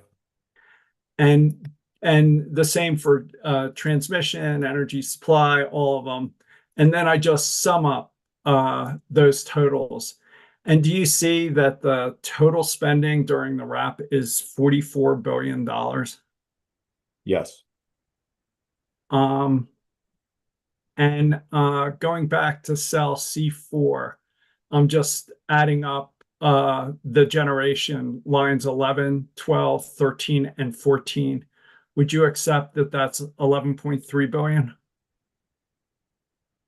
And the same for transmission, energy supply, all of them. And then I just sum up those totals. And do you see that the total spending during the wrap is $44 billion? Yes. And going back to cell C4, I'm just adding up the generation lines 11, 12, 13, and 14. Would you accept that that's 11.3 billion?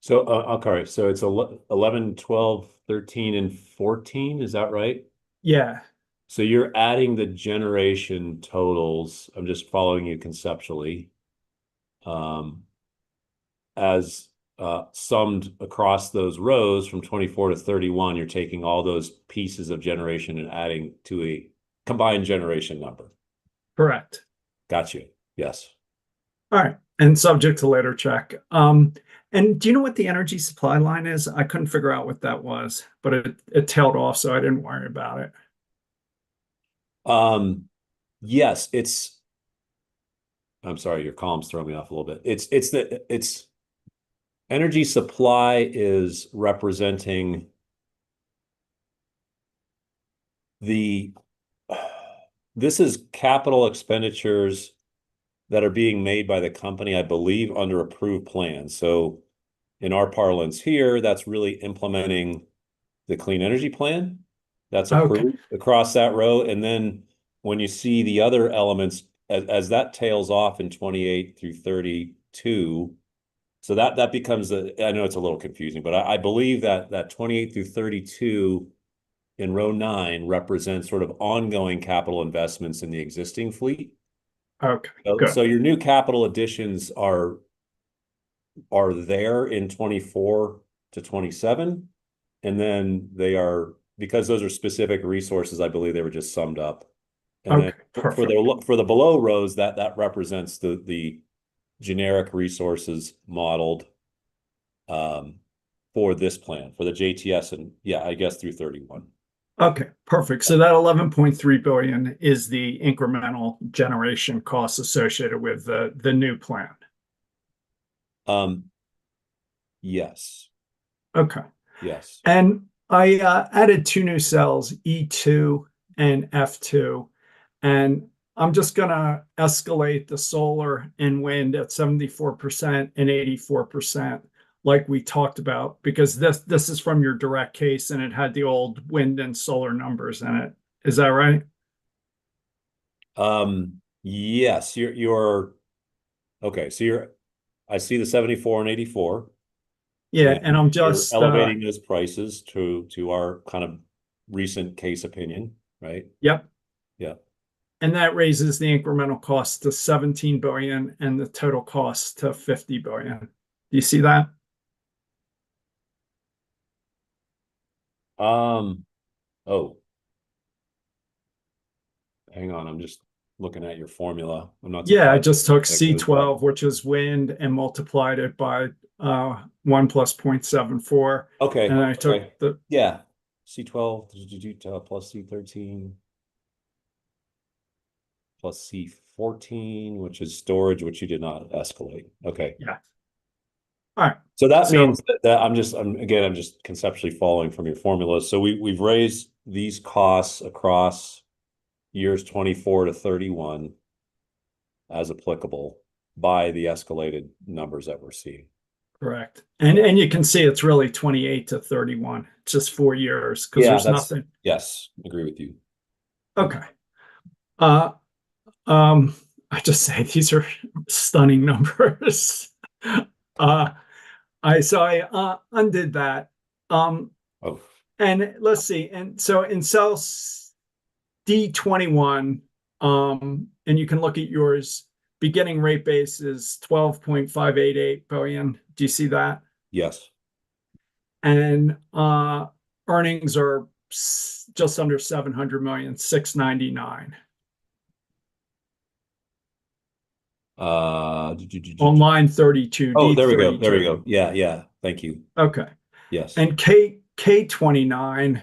So, okay, so it's 11, 12, 13, and 14, is that right? Yeah, So you're adding the generation totals. I'm just following you conceptually. As summed across those rows from 24 to 31, you're taking all those pieces of generation and adding to a combined generation number. correct. Got you. Yes. All right. And subject to later check. And do you know what the energy supply line is? I couldn't figure out what that was, but it tailed off, so I didn't worry about it. Yes, I'm sorry, your columns throw me off a little bit. It's energy supply is representing this is capital expenditures that are being made by the company, I believe, under approved plans. So in our parlance here, that's really implementing the clean energy plan that's Okay. approved across that row. And then when you see the other elements, as that tails off in 28 through 32, so that becomes I know it's a little confusing, but I believe that 28 through 32 in row 9 represents sort of ongoing capital investments in the existing fleet. Okay, So, good. so your new capital additions are there in 24 to 27, and then they are, because those are specific resources, I believe they were just summed up. And then Okay, perfect. for the below rows, that represents the generic resources modeled for this plan, for the JTS, and yeah, I guess through 31. Okay, perfect. So that 11.3 billion is the incremental generation costs associated with the new plan. Yes. Okay. Yes. And I added two new cells, E2 and F2, and I'm just going to escalate the solar and wind at 74% and 84%, like we talked about, because this is from your direct case and it had the old wind and solar numbers in it. Is that right? Yes, you're okay. So I see the 74 and 84. Yeah, and And I'm you're just elevating those prices to our kind of recent case opinion, right? yep. Yeah. And that raises the incremental cost to 17 billion and the total cost to 50 billion. Do you see that? Oh, hang on. I'm just looking at your formula. I'm not Yeah, I surprised just took that goes up. C12, which is wind, and multiplied it by 1 plus 0.74. Okay. And I took Okay. the Yeah. C12 plus C13 plus C14, which is storage, which you did not escalate. Okay. yeah. All right. So that So means that I'm just conceptually following from your formula. So we've raised these costs across years 24 to 31 as applicable by the escalated numbers that we're seeing. correct. And you can see it's really 28 to 31. It's just 4 years because Yeah, there's nothing. yes, agree with you. Okay. Uh I just say these are stunning numbers. uh I undid that. Oh, And let's see. And so in cell D21, and you can look at yours, beginning rate base is 12.588 billion. Do you see that? yes. And earnings are just under 700 million, 699. On line 32, Oh, there we go. D32. There we go. Yeah, yeah. Thank you. Okay. Yes. And K29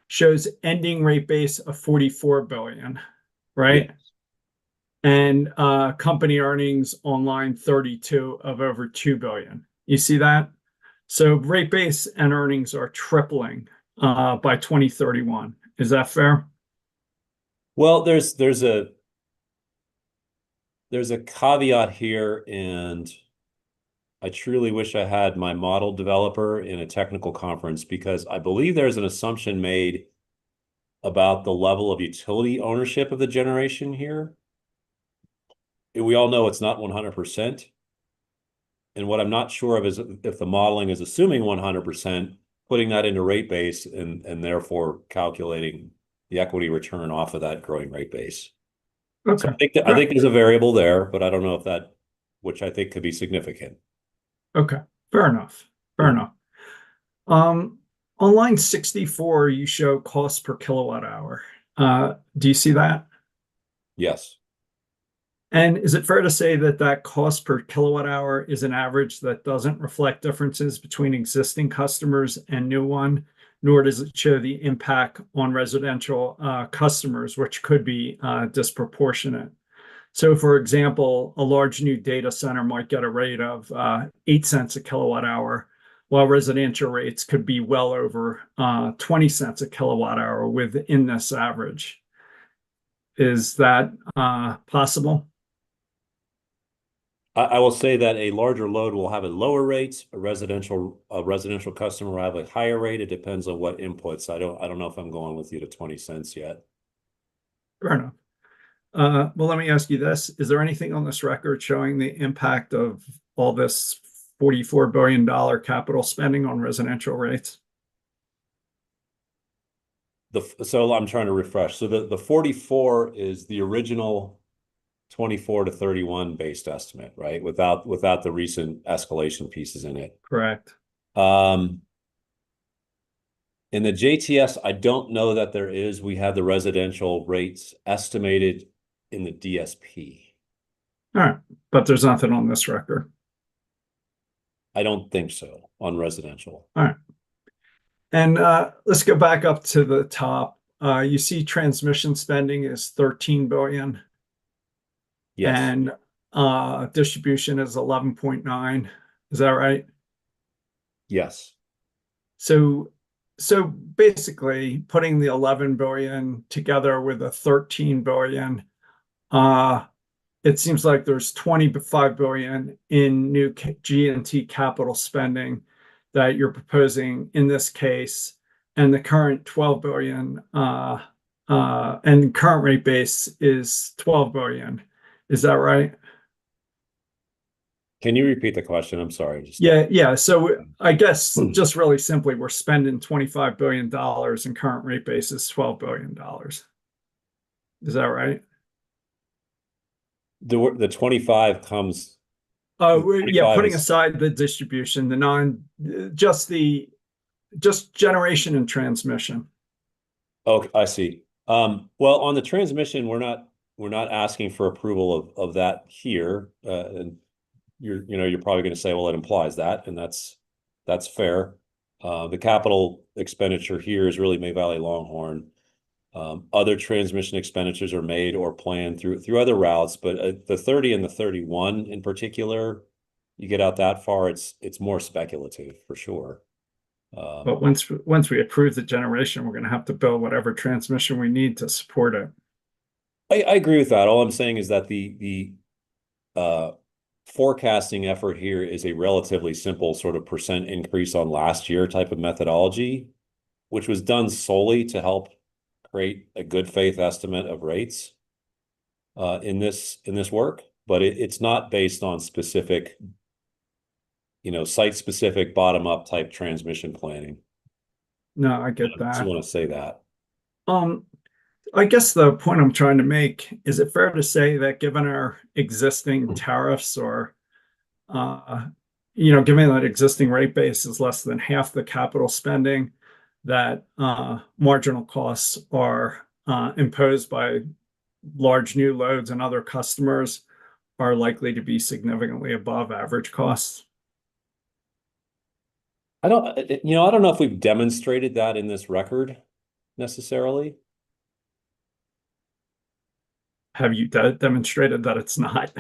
shows ending rate base of 44 billion, right? Yes. And company earnings on line 32 of over 2 billion. You see that? So rate base and earnings are tripling by 2031. Is that fair? Well, there's a caveat here, and I truly wish I had my model developer in a technical conference, because I believe there's an assumption made about the level of utility ownership of the generation here. We all know it's not 100%. And what I'm not sure of is if the modeling is assuming 100%, putting that into rate base and therefore calculating the equity return off of that growing rate base. So Okay. I think there's a variable there, but I don't know if that, which I think could be significant. Okay. Fair enough. Fair enough. On line 64, you show cost per kilowatt hour. Do you see that? Yes. And is it fair to say that that cost per kilowatt hour is an average that doesn't reflect differences between existing customers and new one, nor does it show the impact on residential customers, which could be disproportionate? So, for example, a large new data center might get a rate of 8 cents a kilowatt hour, while residential rates could be well over 20 cents a kilowatt hour within this average. Is that possible? I will say that a larger load will have a lower rate. A residential customer will have a higher rate. It depends on what inputs. I don't know if I'm going with you to 20 cents yet. Fair enough. Well, let me ask you this. Is there anything on this record showing the impact of all this $44 billion capital spending on residential rates? So I'm trying to refresh. So the 44 is the original 24 to 31 based estimate, right? Without the recent escalation pieces in it. Correct. In the JTS, I don't know that there is. We have the residential rates estimated in the DSP. All right. But there's nothing on this record. I don't think so on residential. All right. And let's go back up to the top. You see transmission spending is 13 billion. Yes. And distribution is 11.9. Is that right? Yes. So basically putting the 11 billion together with the 13 billion, it seems like there's 25 billion in new G&T capital spending that you're proposing in this case, and the current 12 billion and current rate base is 12 billion. Is that right? Can you repeat the question? I'm sorry. Yeah. So I guess just really simply, we're spending $25 billion and current rate base is $12 billion. Is that right? The 25 comes. Yeah, putting aside the distribution, just generation and transmission. Oh, I see. Well, on the transmission, we're not asking for approval of that here. And you're probably going to say, well, it implies that, and that's fair. The capital expenditure here is really May Valley Longhorn. Other transmission expenditures are made or planned through other routes, but the 30 and the 31 in particular, you get out that far, it's more speculative for sure. But once we approve the generation, we're going to have to build whatever transmission we need to support it. I agree with that. All I'm saying is that the forecasting effort here is a relatively simple sort of percent increase on last year type of methodology, which was done solely to help create a good faith estimate of rates in this work, but it's not based on specific, site specific bottom up type transmission planning. No, I get that. I just want to say that. I guess the point I'm trying to make, is it fair to say that given our existing tariffs or, given that existing rate base is less than half the capital spending, that marginal costs are imposed by large new loads and other customers are likely to be significantly above average costs? I don't know if we've demonstrated that in this record necessarily. Have you demonstrated that it's not?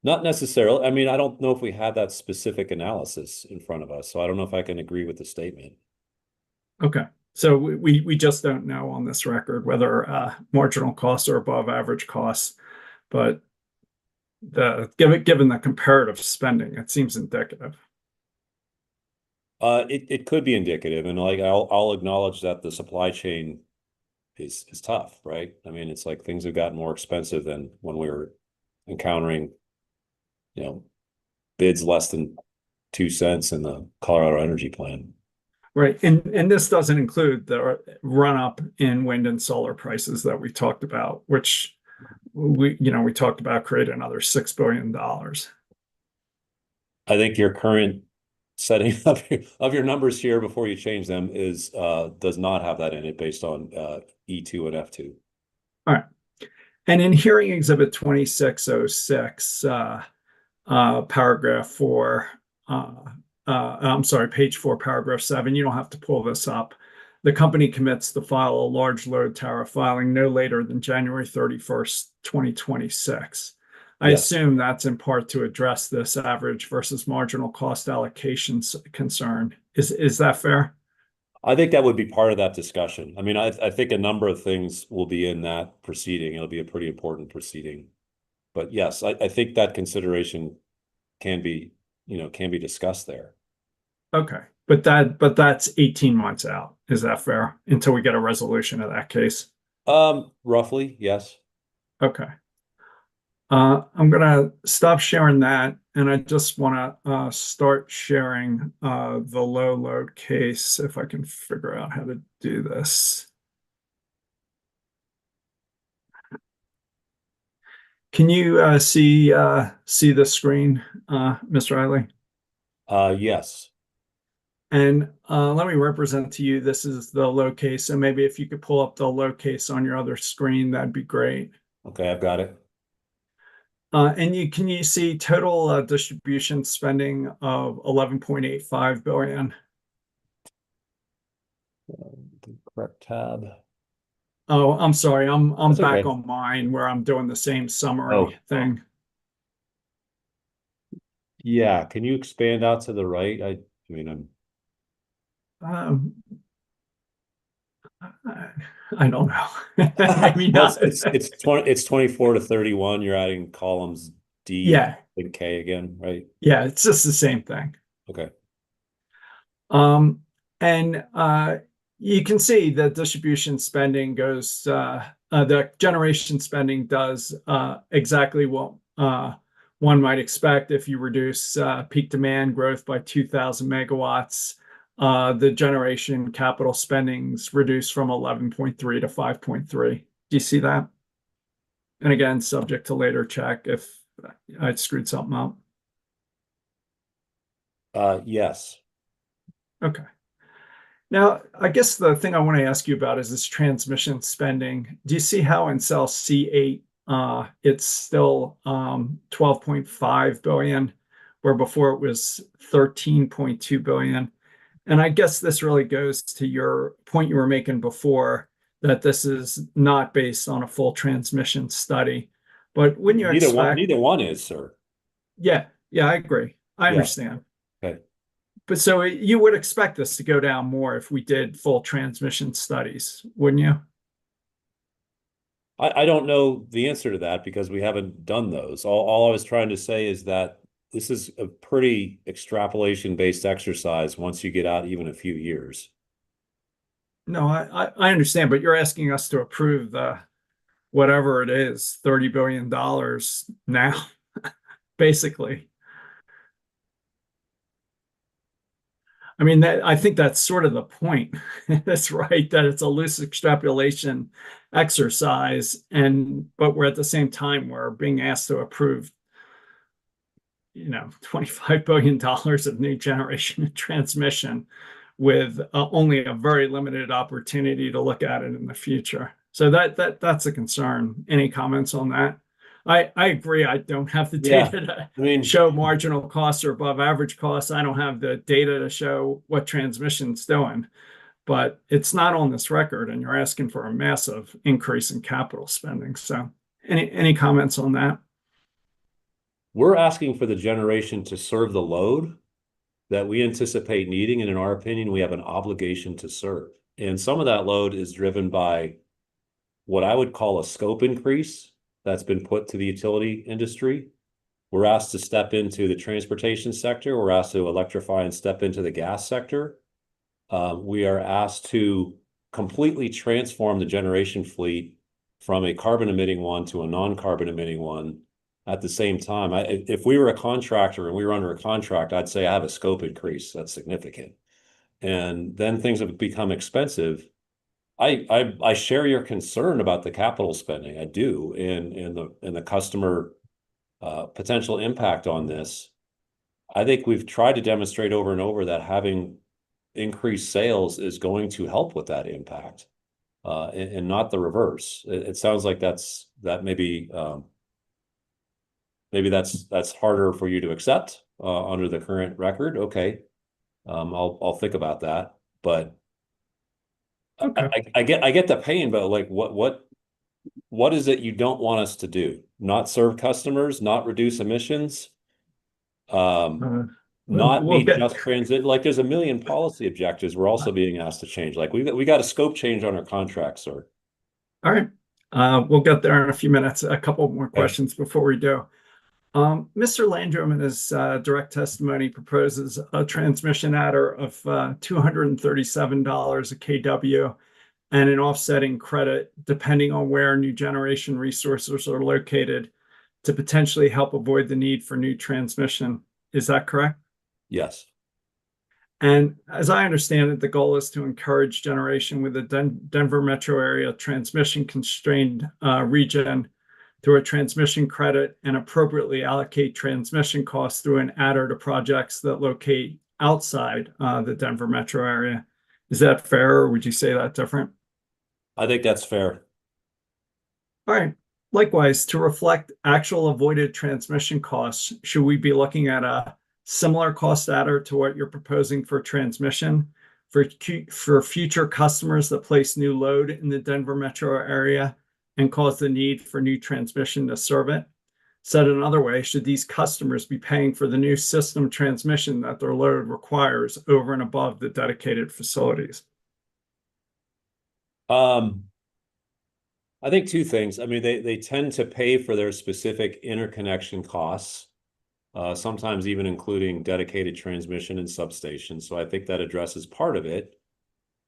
Not necessarily. I mean, I don't know if we had that specific analysis in front of us, so I don't know if I can agree with the statement. Okay. So we just don't know on this record whether marginal costs are above average costs, but given the comparative spending, it seems indicative. It could be indicative, and like I'll acknowledge that the supply chain is tough, right? I mean, it's like things have gotten more expensive than when we were encountering, bids less than 2 cents in the Colorado Energy Plan. Right. And this doesn't include the run up in wind and solar prices that we talked about, which we talked about creating another $6 billion. I think your current setting of your numbers here before you change them does not have that in it based on E2 and F2. All right. And in hearing exhibit 2606, paragraph 4, I'm sorry, page 4, paragraph 7, you don't have to pull this up. The company commits to file a large load tariff filing no later than January 31st, 2026. I Yes. assume that's in part to address this average versus marginal cost allocations concern. Is that fair? I think that would be part of that discussion. I mean, I think a number of things will be in that proceeding. It'll be a pretty important proceeding. But yes, I think that consideration can be discussed there. Okay. But that's 18 months out. Is that fair? Until we get a resolution of that case? Roughly, yes. Okay. I'm gonna stop sharing that, and I just want to start sharing the low load case if I can figure out how to do this. Can you see the screen, Mr. Riley? Yes. And let me represent to you, this is the low case, and maybe if you could pull up the low case on your other screen, that'd be great. Okay, I've got it. And can you see total distribution spending of 11.85 billion? The correct tab. Oh, I'm sorry. I'm That's back okay. on mine where I'm doing the same summary Oh. thing. Yeah, can you expand out to the right? I mean, Um, I don't know. Maybe well, not. it's 24 to 31. You're adding columns D Yeah, and K again, right? yeah, it's just the same thing. Okay. And you can see that distribution spending goes, the generation spending does exactly what one might expect if you reduce peak demand growth by 2,000 megawatts. The generation capital spending's reduced from 11.3 to 5.3. Do you see that? And again, subject to later check if I screwed something up. Yes. Okay. Now, I guess the thing I want to ask you about is this transmission spending. Do you see how in cell C8 it's still 12.5 billion, where before it was 13.2 billion? And I guess this really goes to your point you were making before that this is not based on a full transmission study. But when you expect, Neither one is, sir. yeah, I agree. I Yeah. understand. Okay. But so you would expect this to go down more if we did full transmission studies, wouldn't you? I don't know the answer to that because we haven't done those. All I was trying to say is that this is a pretty extrapolation-based exercise once you get out even a few years. No, I understand, but you're asking us to approve the whatever it is, $30 billion now, basically. I mean, I think that's sort of the point. That's right, that it's a loose extrapolation exercise, but we're at the same time we're being asked to approve, $25 billion of new generation and transmission with only a very limited opportunity to look at it in the future. So that's a concern. Any comments on that? I agree. I don't have the data to show marginal costs are above average costs. I don't have the data to show what transmission's doing, but it's not on this record, and you're asking for a massive increase in capital spending. So, any comments on that? We're asking for the generation to serve the load. that we anticipate needing, and in our opinion, we have an obligation to serve. And some of that load is driven by what I would call a scope increase that's been put to the utility industry. We're asked to step into the transportation sector. We're asked to electrify and step into the gas sector. We are asked to completely transform the generation fleet from a carbon emitting one to a non-carbon emitting one at the same time. If we were a contractor and we were under a contract, I'd say I have a scope increase that's significant. And then things have become expensive. I share your concern about the capital spending. I do, and the customer potential impact on this. I think we've tried to demonstrate over and over that having increased sales is going to help with that impact, and not the reverse. It sounds like that maybe that's harder for you to accept under the current record. Okay, I'll think about that, but. Okay. I get the pain, but like what is it you don't want us to do? Not serve customers, not reduce emissions, not we'll meet get- just transit. Like there's a million policy objectives we're also being asked to change. Like we got a scope change on our contract, sir. All right. We'll get there in a few minutes. A couple more questions before we do. Mr. Landrum in his direct testimony proposes a transmission adder of $237 a kW and an offsetting credit depending on where new generation resources are located to potentially help avoid the need for new transmission. Is that correct? Yes. And as I understand it, the goal is to encourage generation with the Denver metro area transmission constrained region through a transmission credit and appropriately allocate transmission costs through an adder to projects that locate outside the Denver metro area. Is that fair, or would you say that different? I think that's fair. All right. Likewise, to reflect actual avoided transmission costs, should we be looking at a similar cost adder to what you're proposing for transmission for future customers that place new load in the Denver metro area and cause the need for new transmission to serve it? Said another way, should these customers be paying for the new system transmission that their load requires over and above the dedicated facilities? I think two things. I mean, they tend to pay for their specific interconnection costs, sometimes even including dedicated transmission and substations. So I think that addresses part of it.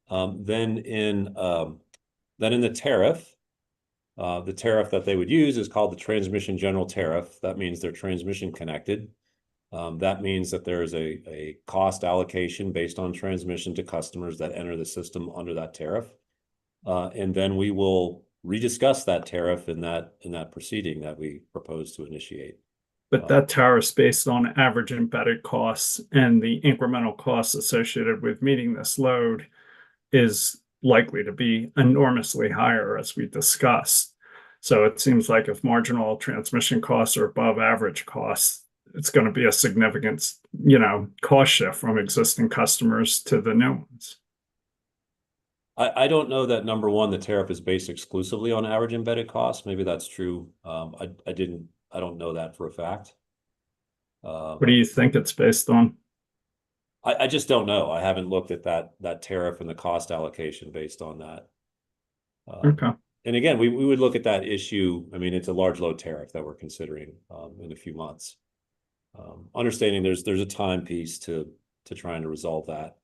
Then in the tariff that they would use is called the transmission general tariff. That means they're transmission connected. That means that there is a cost allocation based on transmission to customers that enter the system under that tariff. And then we will rediscuss that tariff in that proceeding that we propose to initiate. But that tariff is based on average embedded costs, and the incremental costs associated with meeting this load is likely to be enormously higher, as we discussed. So it seems like if marginal transmission costs are above average costs, it's going to be a significant, cost shift from existing customers to the new ones. I don't know that number one, the tariff is based exclusively on average embedded costs. Maybe that's true. I don't know that for a fact. What do you think it's based on? I just don't know. I haven't looked at that tariff and the cost allocation based on that. Okay. And again, we would look at that issue. I mean, it's a large load tariff that we're considering in a few months. Understanding there's a time piece to trying to resolve that.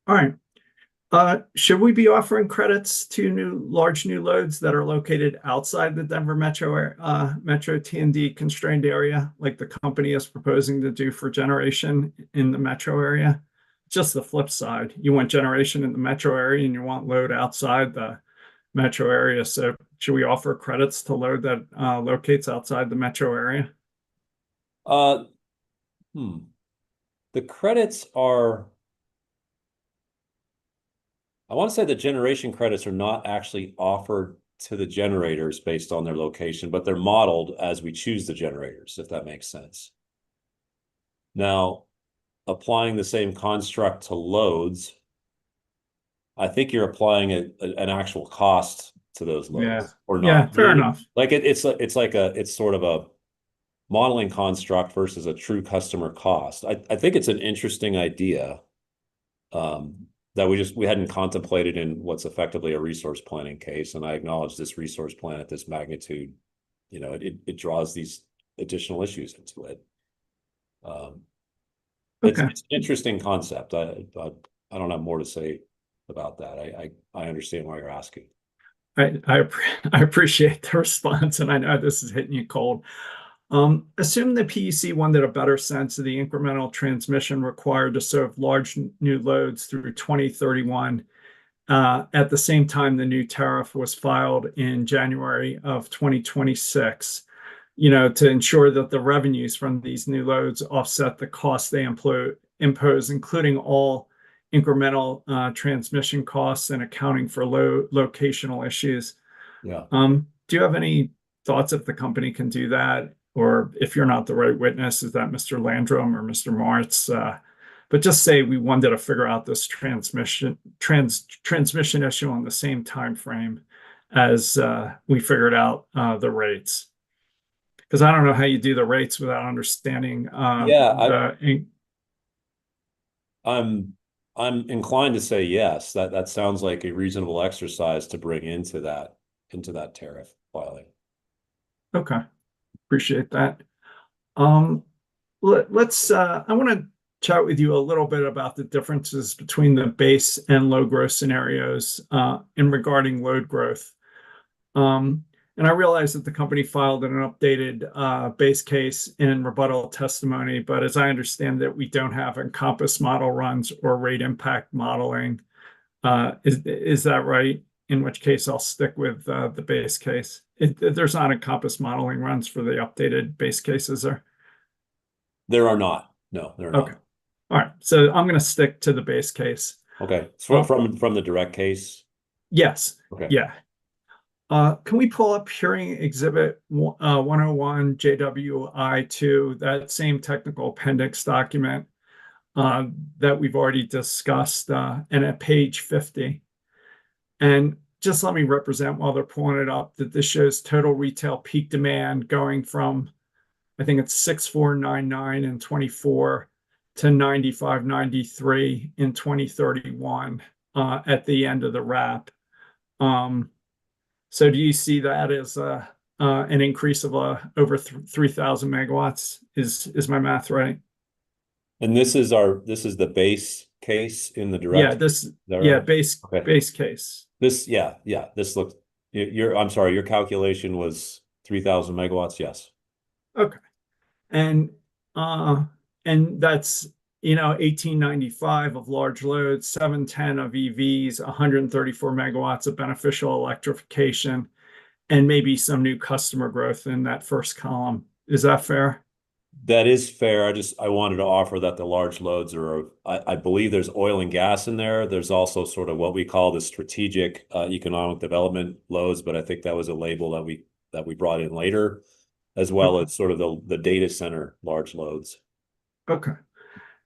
All right. Should we be offering credits to large new loads that are located outside the Denver metro T&D constrained area, like the company is proposing to do for generation in the metro area? Just the flip side. You want generation in the metro area and you want load outside the metro area. So should we offer credits to load that locates outside the metro area? The credits are, I want to say the generation credits are not actually offered to the generators based on their location, but they're modeled as we choose the generators, if that makes sense. Now, applying the same construct to loads, I think you're applying an actual cost to those loads, or not. Yeah, fair enough. Like it's sort of modeling construct versus a true customer cost. I think it's an interesting idea that we hadn't contemplated in what's effectively a resource planning case. And I acknowledge this resource plan at this magnitude, it draws these additional issues into it. It's Okay. an interesting concept. I don't have more to say about that. I understand why you're asking. I appreciate the response, and I know this is hitting you cold. Assume the PUC wanted a better sense of the incremental transmission required to serve large new loads through 2031. At the same time, the new tariff was filed in January of 2026, to ensure that the revenues from these new loads offset the costs they impose, including all incremental transmission costs and accounting for locational issues. Yeah. Do you have any thoughts if the company can do that? Or if you're not the right witness, is that Mr. Landrum or Mr. Martz? But just say we wanted to figure out this transmission issue on the same time frame as we figured out the rates. Because I don't know how you do the rates without understanding I'm inclined to say yes. That sounds like a reasonable exercise to bring into that tariff filing. Okay, appreciate that. Let's I want to chat with you a little bit about the differences between the base and low growth scenarios in regarding load growth. And I realize that the company filed an updated base case in rebuttal testimony, but as I understand that we don't have Encompass model runs or rate impact modeling. Is that right? In which case I'll stick with the base case. There's not Encompass modeling runs for the updated base cases, are? There are not. No, there are Okay. not. All right. So I'm going to stick to the base case. Okay. So from the direct case? Yes. Okay. Yeah. Can we pull up hearing exhibit 101 JWI2, that same technical appendix document that we've already discussed, and at page 50? And just let me represent while they're pulling it up that this shows total retail peak demand going from, I think it's 6499 in 24 to 9593 in 2031 at the end of the wrap. So do you see that as an increase of over 3,000 megawatts? Is my math right? And this is the base case in the direct. Base case. This looks. I'm sorry. Your calculation was 3,000 megawatts. Yes. Okay, and that's 1895 of large loads, 710 of EVs, 134 megawatts of beneficial electrification, and maybe some new customer growth in that first column. Is that fair? That is fair. I wanted to offer that the large loads I believe there's oil and gas in there. There's also sort of what we call the strategic economic development loads, but I think that was a label that we brought in later, as well as sort of the data center large loads. Okay.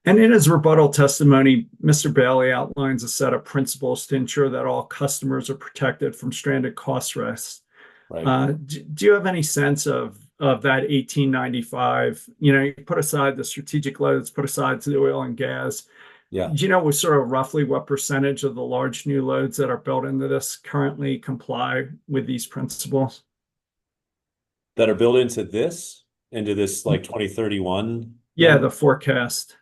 And in his rebuttal testimony, Mr. Bailey outlines a set of principles to ensure that all customers are protected from stranded cost risks. Right. Do you have any sense of that 1895? You put aside the strategic loads, put aside the oil and gas. Yeah. Do you know sort of roughly what percentage of the large new loads that are built into this currently comply with these principles? That are built into this like 2031? Yeah, the forecast.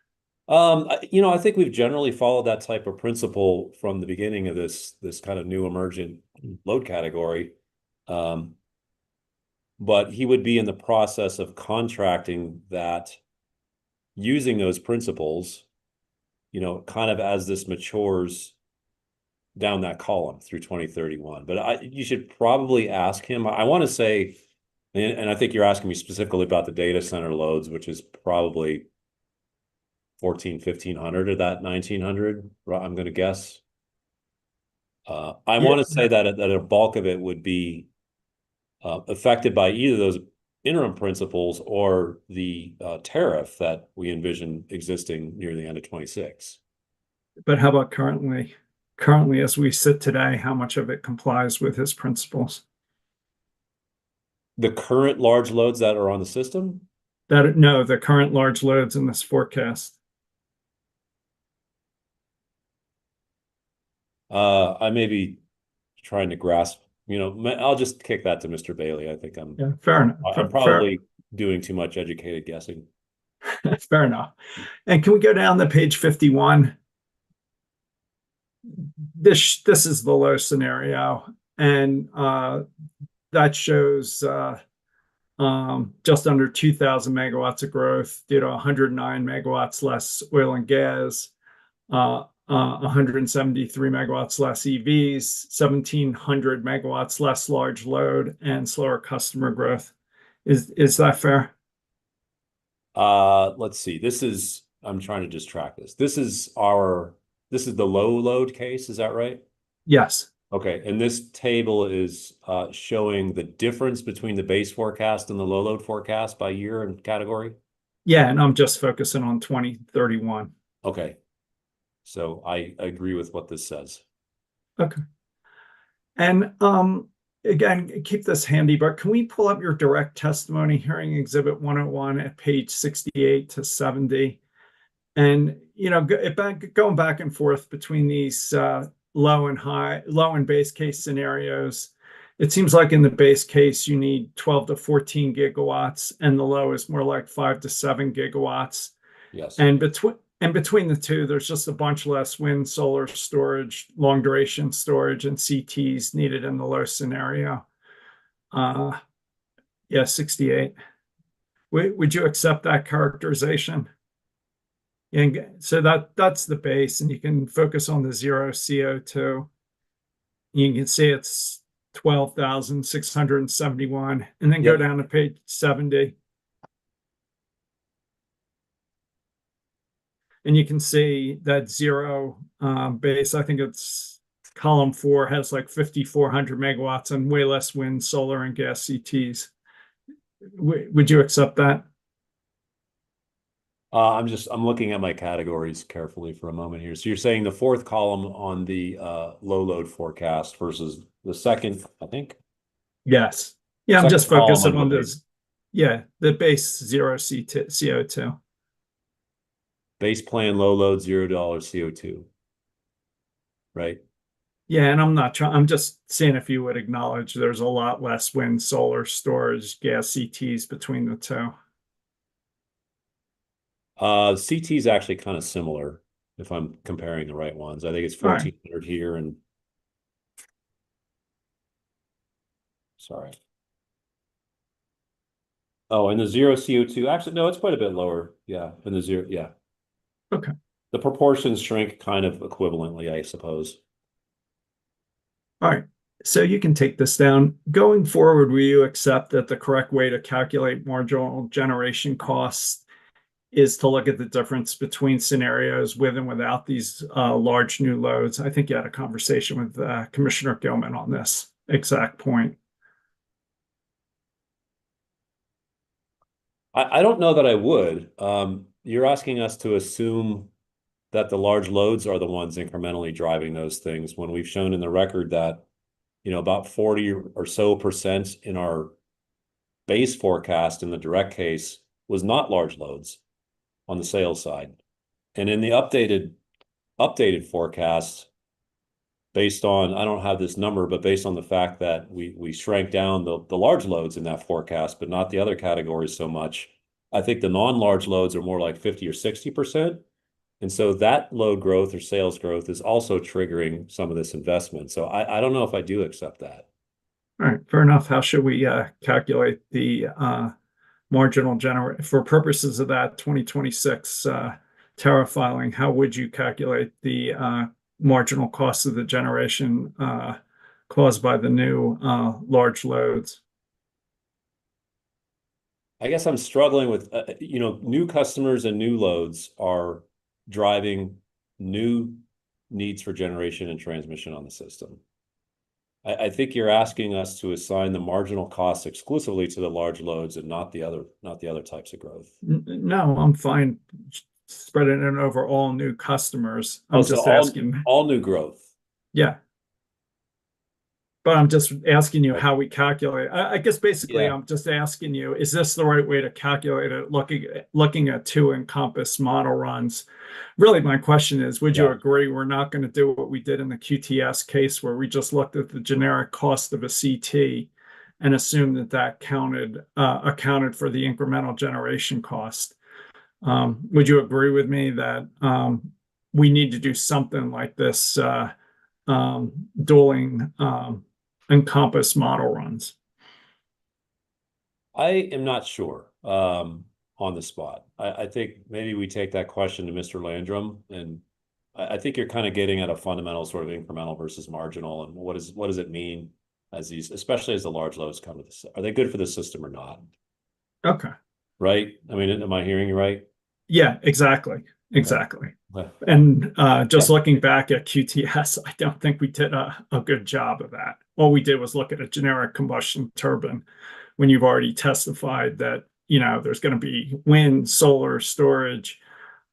I think we've generally followed that type of principle from the beginning of this kind of new emergent load category. But he would be in the process of contracting that using those principles, kind of as this matures down that column through 2031. But you should probably ask him. I want to say, and I think you're asking me specifically about the data center loads, which is probably 1,500 of that 1,900, I'm going to guess. I want to say that a bulk of it would be affected by either those interim principles or the tariff that we envision existing near the end of 26. But how about currently? Currently, as we sit today, how much of it complies with his principles? The current large loads that are on the system? No, the current large loads in this forecast. I may be trying to grasp, I'll just kick that to Mr. Bailey. I think Yeah, fair enough. I'm probably doing too much educated guessing. Fair enough. And can we go down to page 51? This is the low scenario, and that shows just under 2,000 megawatts of growth due to 109 megawatts less oil and gas, 173 megawatts less EVs, 1,700 megawatts less large load, and slower customer growth. Is that fair? Let's see. I'm trying to just track this. This is the low load case, is that right? Yes. Okay, and this table is showing the difference between the base forecast and the low load forecast by year and category? Yeah, and I'm just focusing on 2031. Okay, so I agree with what this says. Okay. And again, keep this handy, but can we pull up your direct testimony hearing exhibit 101 at page 68 to 70? And, going back and forth between these low and base case scenarios, it seems like in the base case, you need 12 to 14 gigawatts, and the low is more like 5 to 7 gigawatts. Yes. And between the two, there's just a bunch less wind, solar storage, long duration storage, and CTs needed in the low scenario. Yeah, 68. Would you accept that characterization? And so that's the base, and you can focus on the zero CO2. You can see it's 12,671, and then go Yep. down to page 70. And you can see that zero base, I think it's column 4, has like 5,400 megawatts and way less wind, solar, and gas CTs. Would you accept that? I'm looking at my categories carefully for a moment here. So you're saying the fourth column on the low load forecast versus the second, I think? Yes. Yeah, I'm Second just column focusing on under this. Yeah, the base zero CO2. Base plan low load $0 CO2. Right? Yeah, and I'm just seeing if you would acknowledge there's a lot less wind, solar, storage, gas CTs between the two. CT is actually kind of similar if I'm comparing the right ones. I think it's 1,400 here and sorry. Oh, and the zero CO2. Actually, no, it's quite a bit lower. Yeah, and the zero, yeah. Okay. The proportions shrink kind of equivalently, I suppose. All right. So you can take this down. Going forward, will you accept that the correct way to calculate marginal generation costs is to look at the difference between scenarios with and without these large new loads? I think you had a conversation with Commissioner Gilman on this exact point. I don't know that I would. You're asking us to assume that the large loads are the ones incrementally driving those things when we've shown in the record that, about 40 or so percent in our base forecast in the direct case was not large loads on the sales side. And in the updated forecast, based on, I don't have this number, but based on the fact that we shrank down the large loads in that forecast, but not the other categories so much, I think the non-large loads are more like 50 or 60%. And so that load growth or sales growth is also triggering some of this investment. So I don't know if I do accept that. All right, fair enough. How should we calculate the marginal generation for purposes of that 2026 tariff filing? How would you calculate the marginal cost of the generation caused by the new large loads? I guess I'm struggling with, new customers and new loads are driving new needs for generation and transmission on the system. I think you're asking us to assign the marginal costs exclusively to the large loads and not the other types of growth. No, I'm fine spreading it over all new customers. I'm so just asking. all new growth. Yeah. but I'm just asking you how we calculate. I guess basically Yeah. I'm just asking you, is this the right way to calculate it? Looking at two Encompass model runs. Really, my question is, would you Yeah. agree we're not going to do what we did in the QTS case where we just looked at the generic cost of a CT and assumed that that accounted for the incremental generation cost? Would you agree with me that we need to do something like this dueling Encompass model runs? I am not sure on the spot. I think maybe we take that question to Mr. Landrum, and I think you're kind of getting at a fundamental sort of incremental versus marginal, and what does it mean as these, especially as the large loads come to this, are they good for the system or not? Okay. Right? I mean, am I hearing you right? Yeah, exactly. Exactly. Okay. And just Yeah. looking back at QTS, I don't think we did a good job of that. All we did was look at a generic combustion turbine when you've already testified that, there's going to be wind, solar, storage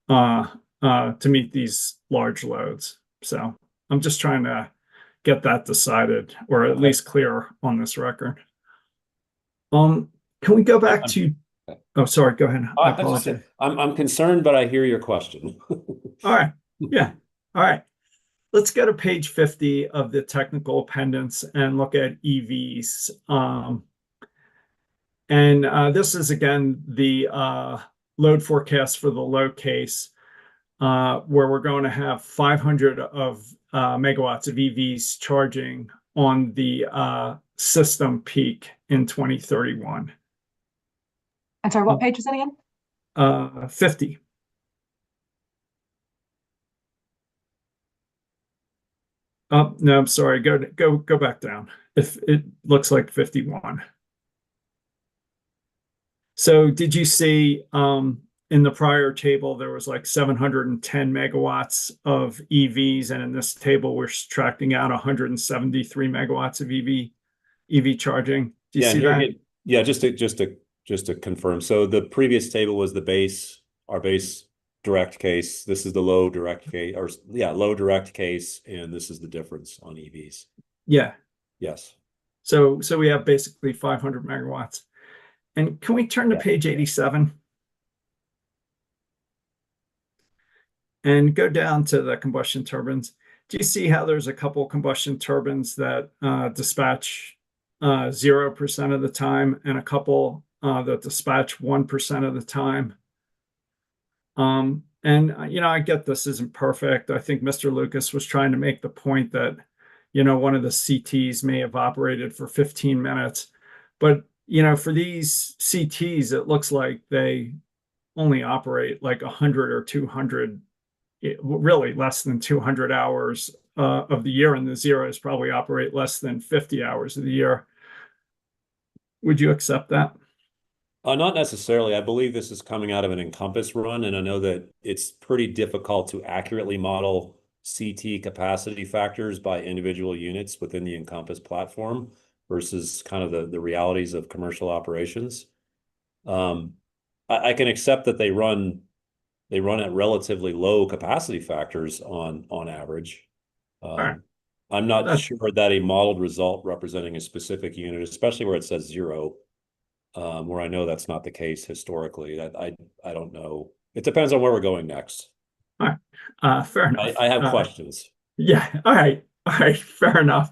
to meet these large loads. So I'm just trying to get that decided, or at Okay. least clear on this record. Can we go back to? Oh, sorry. Go ahead. I apologize. I'm concerned, but I hear your question. All right. Yeah. All right. Let's go to page 50 of the technical appendix and look at EVs. And this is again the load forecast for the low case, where we're going to have 500 of megawatts of EVs charging on the system peak in 2031. I'm sorry, what page is it again? 50. Oh, no, I'm sorry. Go back down. If it looks like 51. So did you see in the prior table there was like 710 megawatts of EVs, and in this table we're subtracting out 173 megawatts of EV charging. Do you see that? Yeah, just to confirm. So the previous table was our base direct case. This is the low direct case, low direct case, and this is the difference on EVs. Yeah. Yes. So we have basically 500 megawatts. And can we turn to page 87 and go down to the combustion turbines? Do you see how there's a couple combustion turbines that dispatch 0% of the time, and a couple that dispatch 1% of the time? I get this isn't perfect. I think Mr. Lucas was trying to make the point that, one of the CTs may have operated for 15 minutes. But, for these CTs, it looks like they only operate like 100 or 200, really less than 200 hours of the year. And the zeros probably operate less than 50 hours of the year. Would you accept that? Not necessarily. I believe this is coming out of an Encompass run, and I know that it's pretty difficult to accurately model CT capacity factors by individual units within the Encompass platform versus kind of the realities of commercial operations. I can accept that they run at relatively low capacity factors on average. Right. I'm not sure that a modeled result representing a specific unit, especially where it says 0, where I know that's not the case historically. I don't know. It depends on where we're going next. All right. Fair enough. I have questions. Yeah. All right. Fair enough.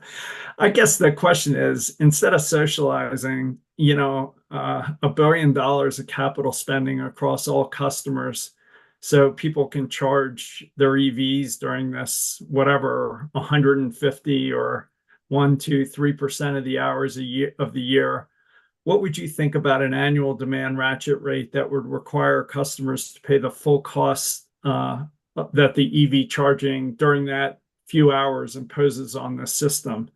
I guess the question is, instead of socializing, $1 billion of capital spending across all customers, so people can charge their EVs during this, whatever, 150 or 1, 2, 3% of the hours of the year. What would you think about an annual demand ratchet rate that would require customers to pay the full cost that the EV charging during that few hours imposes on the system?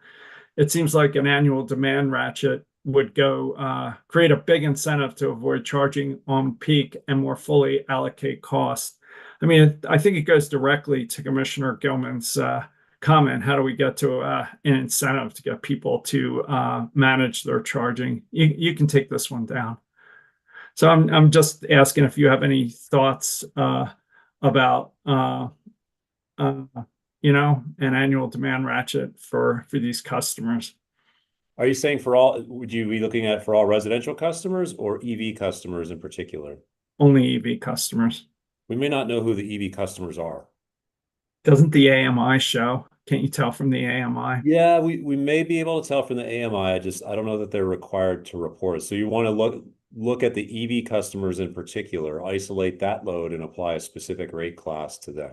It seems like an annual demand ratchet would create a big incentive to avoid charging on peak and more fully allocate cost. I mean, I think it goes directly to Commissioner Gilman's comment. How do we get to an incentive to get people to manage their charging? You can take this one down. So I'm just asking if you have any thoughts about an annual demand ratchet for these customers. Are you saying for all, would you be looking at for all residential customers or EV customers in particular? Only EV customers. We may not know who the EV customers are. Doesn't the AMI show? Can't you tell from the AMI? Yeah, we may be able to tell from the AMI. I don't know that they're required to report it. So you want to look at the EV customers in particular, isolate that load and apply a specific rate class to them.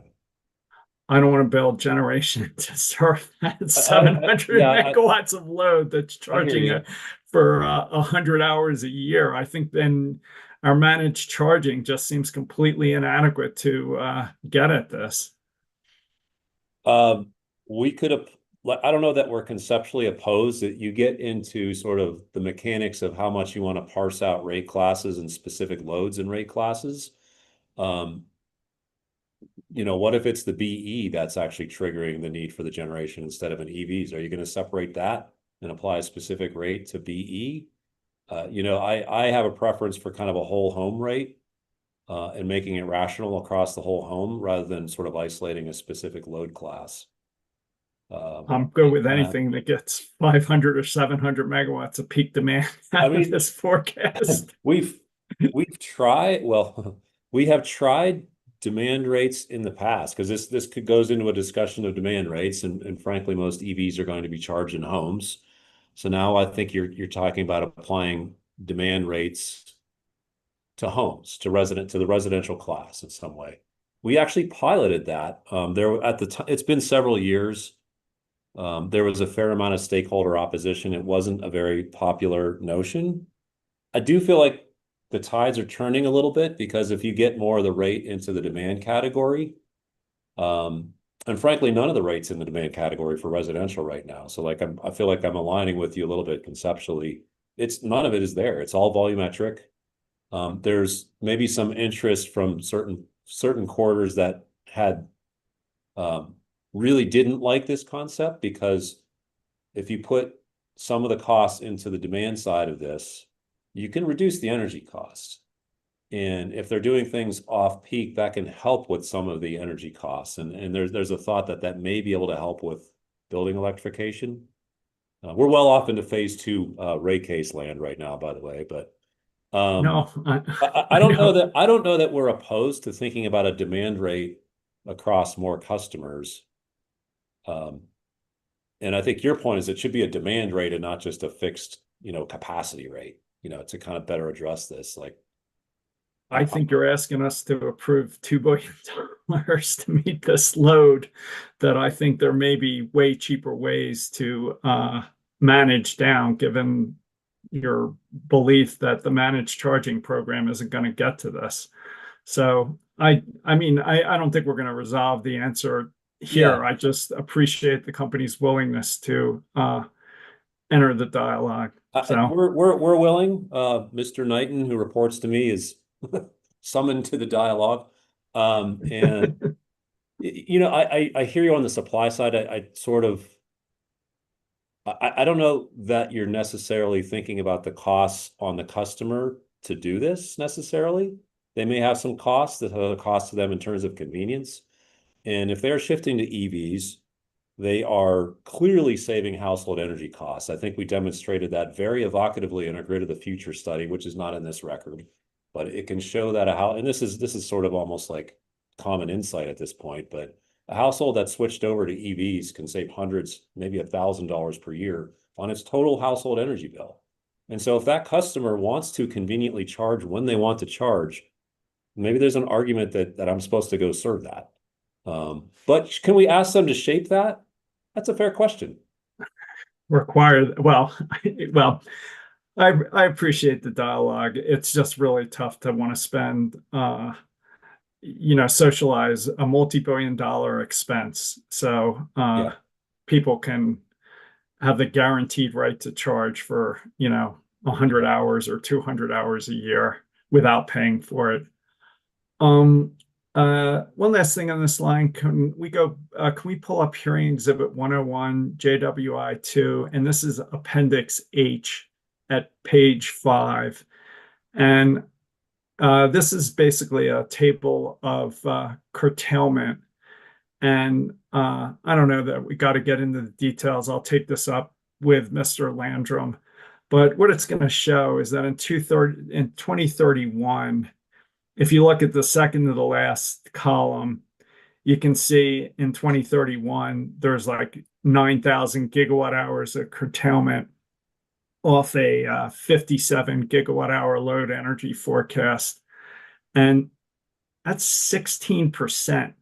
I don't want to build generation to serve that 700 megawatts of load that's charging for 100 hours a year. I think then our managed charging just seems completely inadequate to get at this. We could have, I don't know that we're conceptually opposed, that you get into sort of the mechanics of how much you want to parse out rate classes and specific loads in rate classes. What if it's the BE that's actually triggering the need for the generation instead of an EVs? Are you going to separate that and apply a specific rate to BE? I have a preference for kind of a whole home rate and making it rational across the whole home rather than sort of isolating a specific load class. I'm good with anything that gets 500 or 700 megawatts of peak demand out of this forecast. We have tried demand rates in the past, because this goes into a discussion of demand rates, and frankly, most EVs are going to be charged in homes. So now I think you're talking about applying demand rates to homes, to the residential class in some way. We actually piloted that. It's been several years. There was a fair amount of stakeholder opposition. It wasn't a very popular notion. I do feel like the tides are turning a little bit, because if you get more of the rate into the demand category, and frankly, none of the rates in the demand category for residential right now. So I feel like I'm aligning with you a little bit conceptually. None of it is there. It's all volumetric. There's maybe some interest from certain quarters that had really didn't like this concept, because if you put some of the costs into the demand side of this, you can reduce the energy costs. And if they're doing things off peak, that can help with some of the energy costs. And there's a thought that may be able to help with building electrification. We're well off into phase 2 rate case land right now, by the way, but no, I don't know that we're opposed to thinking about a demand rate across more customers. And I think your point is it should be a demand rate and not just a fixed, capacity rate, to kind of better address this. I think you're asking us to approve $2 billion to meet this load, that I think there may be way cheaper ways to manage down, given your belief that the managed charging program isn't going to get to this. So I don't think we're going to resolve the answer here. Yeah. I just appreciate the company's willingness to enter the dialogue. So we're willing. Mr. Knighton, who reports to me, is summoned to the dialogue. And I hear you on the supply side. I don't know that you're necessarily thinking about the costs on the customer to do this necessarily. They may have some costs that are the cost to them in terms of convenience. And if they're shifting to EVs, they are clearly saving household energy costs. I think we demonstrated that very evocatively in our Grid of the Future study, which is not in this record, but it can show that and this is sort of almost like common insight at this point, but a household that switched over to EVs can save hundreds, maybe $1,000 per year on its total household energy bill. And so if that customer wants to conveniently charge when they want to charge, maybe there's an argument that I'm supposed to go serve that. But can we ask them to shape that? That's a fair question. Well, I appreciate the dialogue. It's just really tough to want to spend, socialize a multi-billion-dollar expense. So people can have the guaranteed right to charge for, 100 hours or 200 hours a year without paying for it. One last thing on this line, can we pull up hearing exhibit 101 JWI 2, and this is appendix H at page 5. And this is basically a table of curtailment. And I don't know that we got to get into the details. I'll take this up with Mr. Landrum. But what it's going to show is that in 2031, if you look at the second to the last column, you can see in 2031, there's like 9,000 gigawatt hours of curtailment off a 57 gigawatt hour load energy forecast. And that's 16%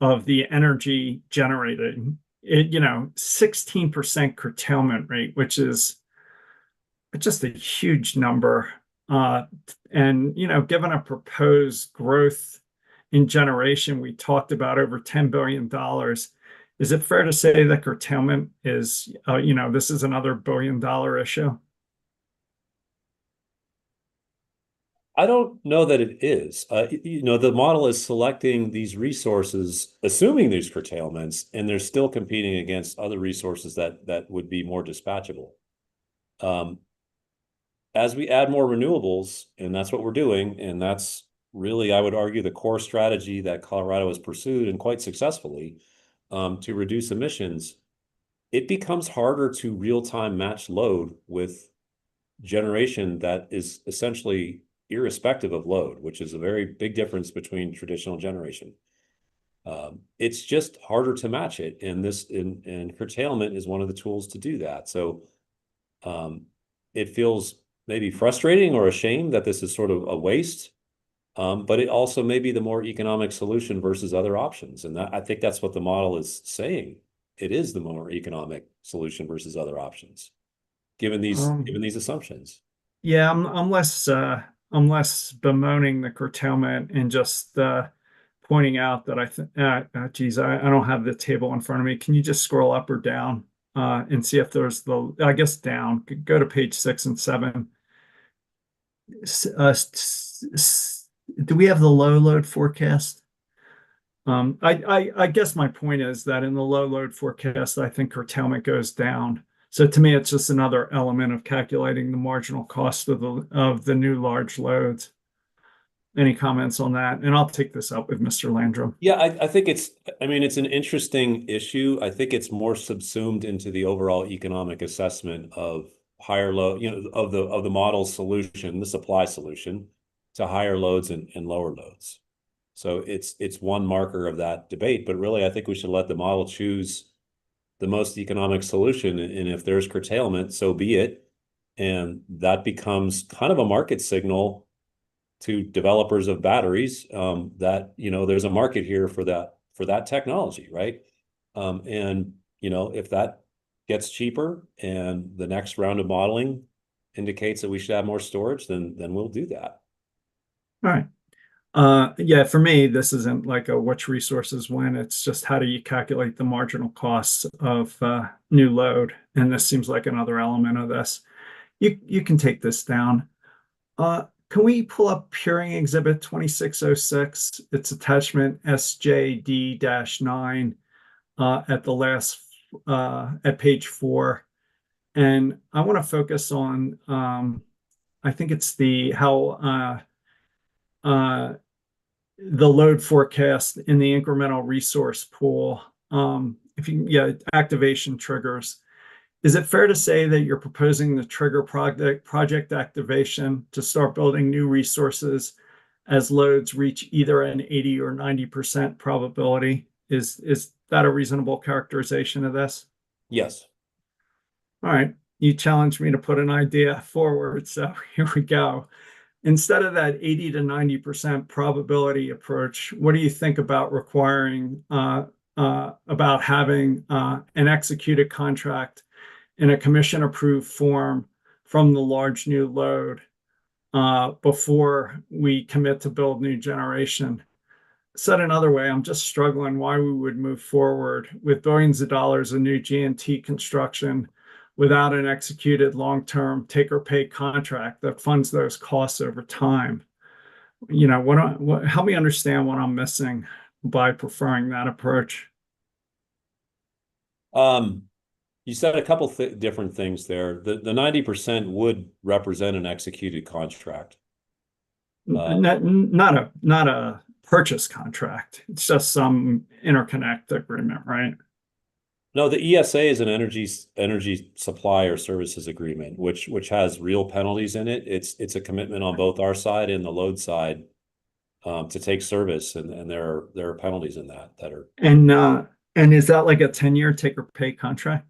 of the energy generated. 16% curtailment rate, which is just a huge number. And given a proposed growth in generation, we talked about over $10 billion. Is it fair to say that curtailment is, this is another $1 billion issue? I don't know that it is. The model is selecting these resources, assuming there's curtailments, and they're still competing against other resources that would be more dispatchable. As we add more renewables, and that's what we're doing, and that's really, I would argue, the core strategy that Colorado has pursued, and quite successfully, to reduce emissions, it becomes harder to real-time match load with generation that is essentially irrespective of load, which is a very big difference between traditional generation. It's just harder to match it, and curtailment is one of the tools to do that. So it feels maybe frustrating or a shame that this is sort of a waste, but it also may be the more economic solution versus other options. And I think that's what the model is saying. It is the more economic solution versus other options, given these assumptions. Yeah, I'm less bemoaning the curtailment and just pointing out that I think, geez, I don't have the table in front of me. Can you just scroll up or down and see if there's I guess down, go to page 6 and 7. Do we have the low load forecast? I guess my point is that in the low load forecast, I think curtailment goes down. So to me, it's just another element of calculating the marginal cost of the new large loads. Any comments on that? And I'll take this up with Mr. Landrum. Yeah, I think it's an interesting issue. I think it's more subsumed into the overall economic assessment of higher load, of the model solution, the supply solution to higher loads and lower loads. So it's one marker of that debate, but really I think we should let the model choose the most economic solution. And if there's curtailment, so be it. And that becomes kind of a market signal to developers of batteries that, there's a market here for that technology, right? And, if that gets cheaper and the next round of modeling indicates that we should have more storage, then we'll do that. All right. Yeah, for me, this isn't like a which resources win. It's just how do you calculate the marginal costs of new load? And this seems like another element of this. You can take this down. Can we pull up Peering Exhibit 2606? It's attachment SJD-9 at the last at page 4. And I want to focus on I think it's how the load forecast in the incremental resource pool. Activation triggers. Is it fair to say that you're proposing the trigger project activation to start building new resources as loads reach either an 80 or 90% probability? Is that a reasonable characterization of this? Yes. All right. You challenged me to put an idea forward, so here we go. Instead of that 80 to 90% probability approach, what do you think about requiring about having an executed contract in a commission approved form from the large new load before we commit to build new generation? Said another way, I'm just struggling why we would move forward with billions of dollars of new G&T construction without an executed long-term take-or-pay contract that funds those costs over time. Help me understand what I'm missing by preferring that approach. You said a couple different things there. The 90% would represent an executed contract. Not a purchase contract. It's just some interconnect agreement, right? No, the ESA is an energy supply or services agreement, which has real penalties in it. It's a commitment on both our side and the load side to take service, and there are penalties in that are. And is that like a 10-year take or pay contract?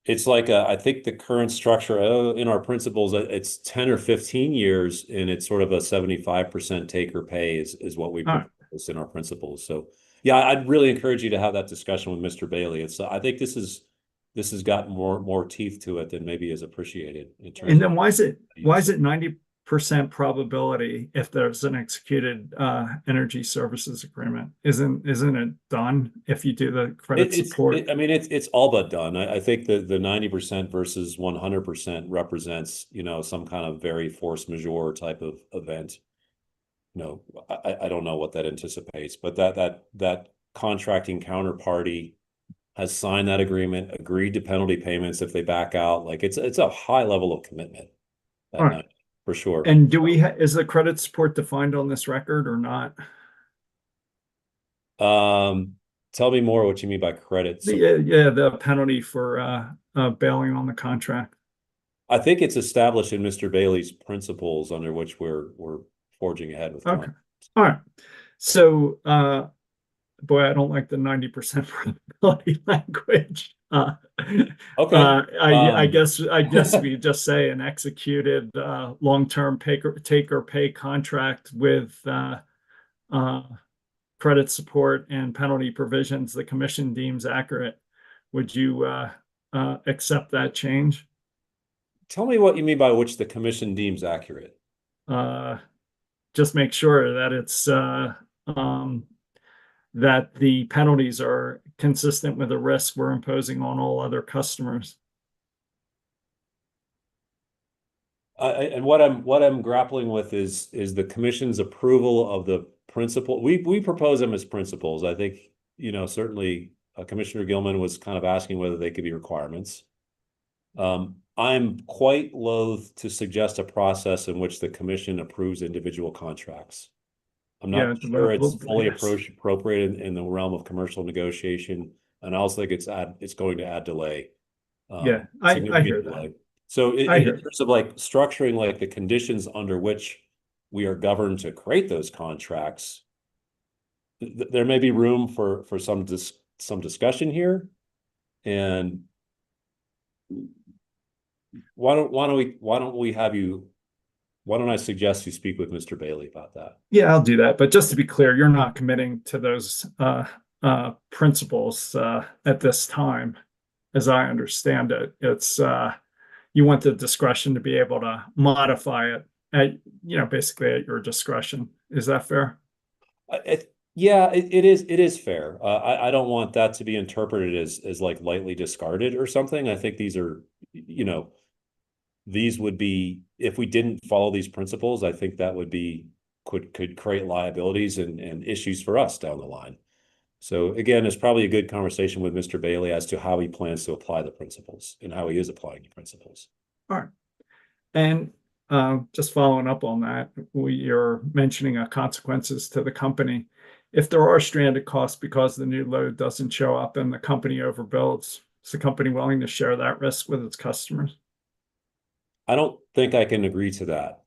It's like I think the current structure in our principles, it's 10 or 15 years, and it's sort of a 75% take or pay is what we All right. propose in our principles. So yeah, I'd really encourage you to have that discussion with Mr. Bailey. I think this has got more teeth to it than maybe is appreciated in terms And of then why is it 90% probability if there's an executed energy services agreement? Isn't it done if you do the credit support? I mean, it's all but done. I think the 90% versus 100% represents, some kind of very force majeure type of event. I don't know what that anticipates, but that contracting counterparty has signed that agreement, agreed to penalty payments if they back out. Like it's a high level of commitment All that right. night, for sure. And is the credit support defined on this record or not? Tell me more what you mean by credit support. The penalty for bailing on the contract. I think it's established in Mr. Bailey's principles under which we're forging ahead with. Okay. All right. So boy, I don't like the 90% probability language. Okay. I guess we just say an executed long-term take or pay contract with credit support and penalty provisions the commission deems accurate. Would you accept that change? Tell me what you mean by which the commission deems accurate. Just make sure that it's that the penalties are consistent with the risk we're imposing on all other customers. And what I'm grappling with is the commission's approval of the principle. We propose them as principles. I think, certainly Commissioner Gilman was kind of asking whether they could be requirements. I'm quite loath to suggest a process in which the commission approves individual contracts. I'm not sure it's fully appropriate in the realm of commercial negotiation, and I also think it's going to add delay. I hear that. So in terms of like structuring like the conditions under which we are governed to create those contracts, there may be room for some discussion here. And why don't I suggest you speak with Mr. Bailey about that? Yeah, I'll do that. But just to be clear, you're not committing to those principles at this time, as I understand it. It's you want the discretion to be able to modify it at basically at your discretion. Is that fair? Yeah, it is fair. I don't want that to be interpreted as like lightly discarded or something. I think these are, these would be, if we didn't follow these principles, I think that could create liabilities and issues for us down the line. So again, it's probably a good conversation with Mr. Bailey as to how he plans to apply the principles and how he is applying the principles. All right. And just following up on that, you're mentioning consequences to the company. If there are stranded costs because the new load doesn't show up and the company overbuilds, is the company willing to share that risk with its customers? I don't think I can agree to that.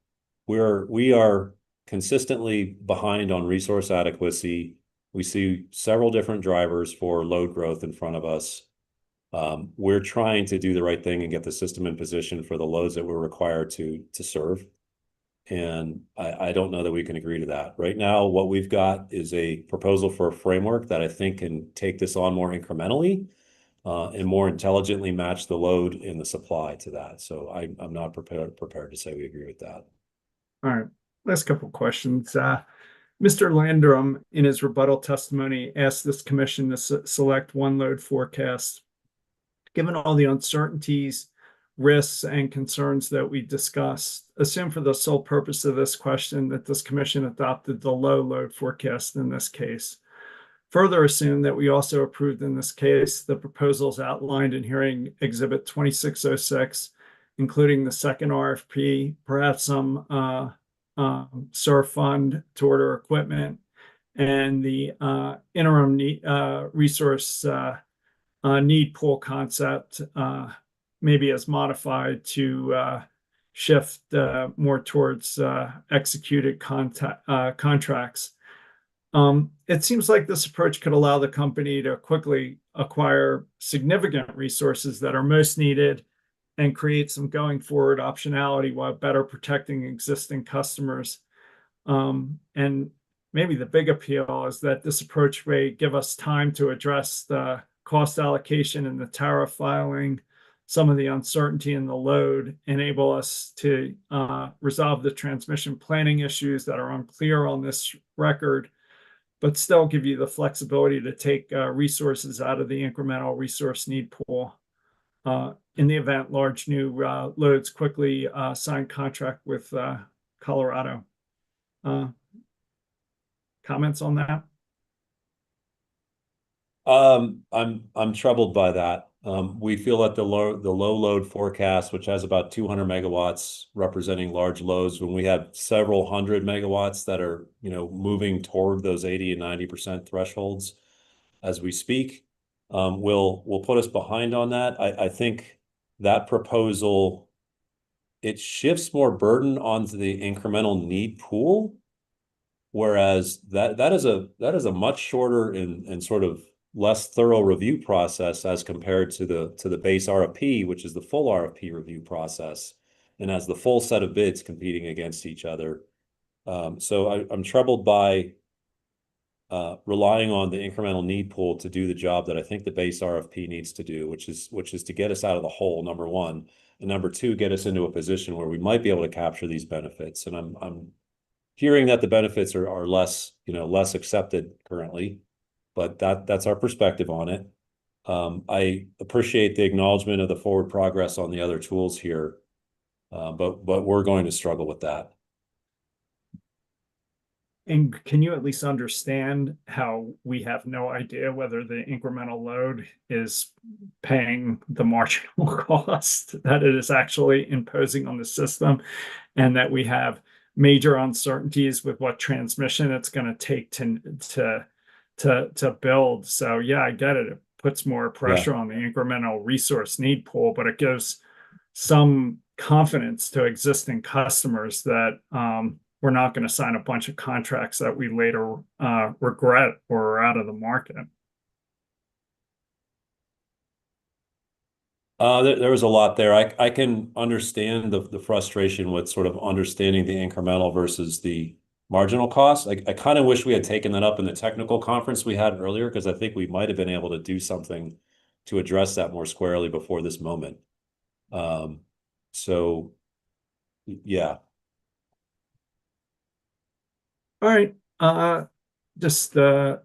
We are consistently behind on resource adequacy. We see several different drivers for load growth in front of us. We're trying to do the right thing and get the system in position for the loads that we're required to serve. And I don't know that we can agree to that. Right now, what we've got is a proposal for a framework that I think can take this on more incrementally and more intelligently match the load and the supply to that. So I'm not prepared to say we agree with that. All right. Last couple of questions. Mr. Landrum, in his rebuttal testimony, asked this commission to select one load forecast. Given all the uncertainties, risks, and concerns that we discussed, assume for the sole purpose of this question that this commission adopted the low load forecast in this case. Further assume that we also approved in this case the proposals outlined in hearing exhibit 2606, including the second RFP, perhaps some SURF fund to order equipment, and the interim resource need pool concept maybe as modified to shift more towards executed contracts. It seems like this approach could allow the company to quickly acquire significant resources that are most needed and create some going forward optionality while better protecting existing customers. And maybe the big appeal is that this approach may give us time to address the cost allocation and the tariff filing, some of the uncertainty in the load, enable us to resolve the transmission planning issues that are unclear on this record, but still give you the flexibility to take resources out of the incremental resource need pool in the event large new loads quickly sign contract with Colorado. Comments on that? I'm troubled by that. We feel that the low load forecast, which has about 200 megawatts representing large loads, when we have several hundred megawatts that are, moving toward those 80 and 90% thresholds as we speak, will put us behind on that. I think that proposal, it shifts more burden onto the incremental need pool, whereas that is a much shorter and sort of less thorough review process as compared to the base RFP, which is the full RFP review process, and has the full set of bids competing against each other. So I'm troubled by relying on the incremental need pool to do the job that I think the base RFP needs to do, which is to get us out of the hole, number one, and number two, get us into a position where we might be able to capture these benefits. And I'm hearing that the benefits are less accepted currently, but that's our perspective on it. I appreciate the acknowledgement of the forward progress on the other tools here, but we're going to struggle with that. And can you at least understand how we have no idea whether the incremental load is paying the marginal cost that it is actually imposing on the system, and that we have major uncertainties with what transmission it's going to take to build? So yeah, I get it. It puts more pressure on the incremental resource need pool, but it gives some confidence to existing customers that we're not going to sign a bunch of contracts that we later regret or are out of the market. There was a lot there. I can understand the frustration with sort of understanding the incremental versus the marginal cost. I kind of wish we had taken that up in the technical conference we had earlier, because I think we might have been able to do something to address that more squarely before this moment. So yeah. All right. Just a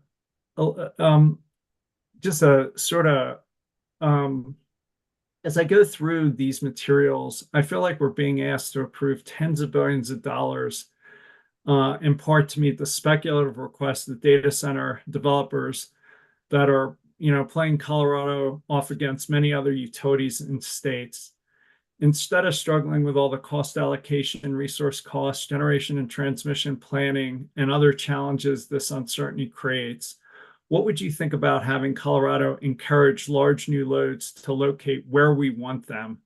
sort of as I go through these materials, I feel like we're being asked to approve tens of billions of dollars, in part to meet the speculative requests of data center developers that are, playing Colorado off against many other utilities and states. Instead of struggling with all the cost allocation, resource costs, generation and transmission planning, and other challenges this uncertainty creates, what would you think about having Colorado encourage large new loads to locate where we want them,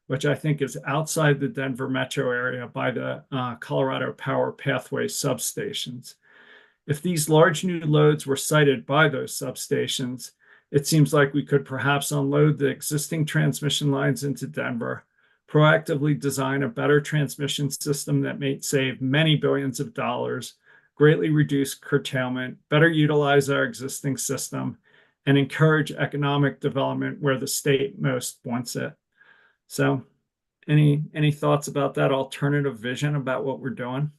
which I think is outside the Denver metro area by the Colorado Power Pathway substations? If these large new loads were sited by those substations, it seems like we could perhaps unload the existing transmission lines into Denver, proactively design a better transmission system that may save many billions of dollars, greatly reduce curtailment, better utilize our existing system, and encourage economic development where the state most wants it. So any thoughts about that alternative vision about what we're doing?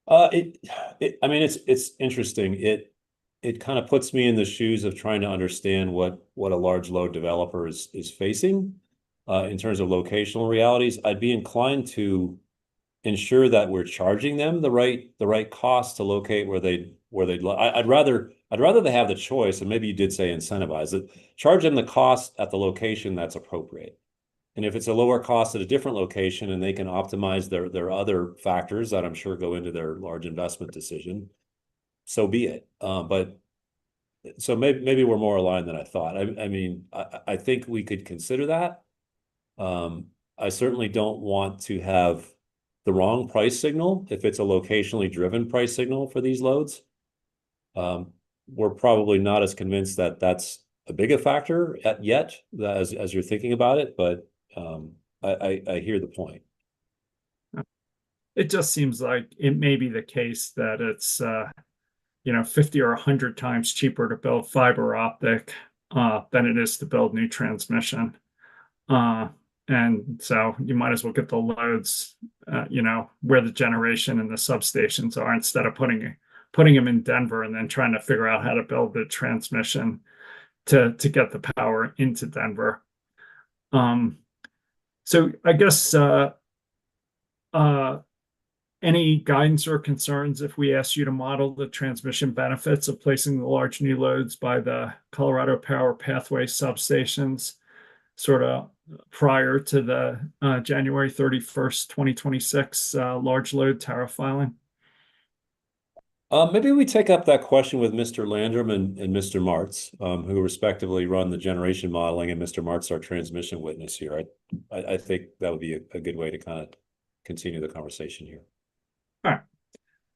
I mean, it's interesting. It kind of puts me in the shoes of trying to understand what a large load developer is facing in terms of locational realities. I'd be inclined to ensure that we're charging them the right cost to locate where I'd rather they have the choice, and maybe you did say incentivize it, charge them the cost at the location that's appropriate. And if it's a lower cost at a different location and they can optimize their other factors that I'm sure go into their large investment decision, so be it. But so maybe we're more aligned than I thought. I mean, I think we could consider that. I certainly don't want to have the wrong price signal if it's a locationally driven price signal for these loads. We're probably not as convinced that that's a big a factor yet as you're thinking about it, but I hear the point. It just seems like it may be the case that it's 50 or 100 times cheaper to build fiber optic than it is to build new transmission. And so you might as well get the loads, where the generation and the substations are, instead of putting them in Denver and then trying to figure out how to build the transmission to get the power into Denver. So I guess any guidance or concerns if we ask you to model the transmission benefits of placing the large new loads by the Colorado Power Pathway substations sort of prior to the January 31st, 2026 large load tariff filing? Maybe we take up that question with Mr. Landrum and Mr. Martz, who respectively run the generation modeling, and Mr. Martz, our transmission witness here. I think that would be a good way to kind of continue the conversation here. All right.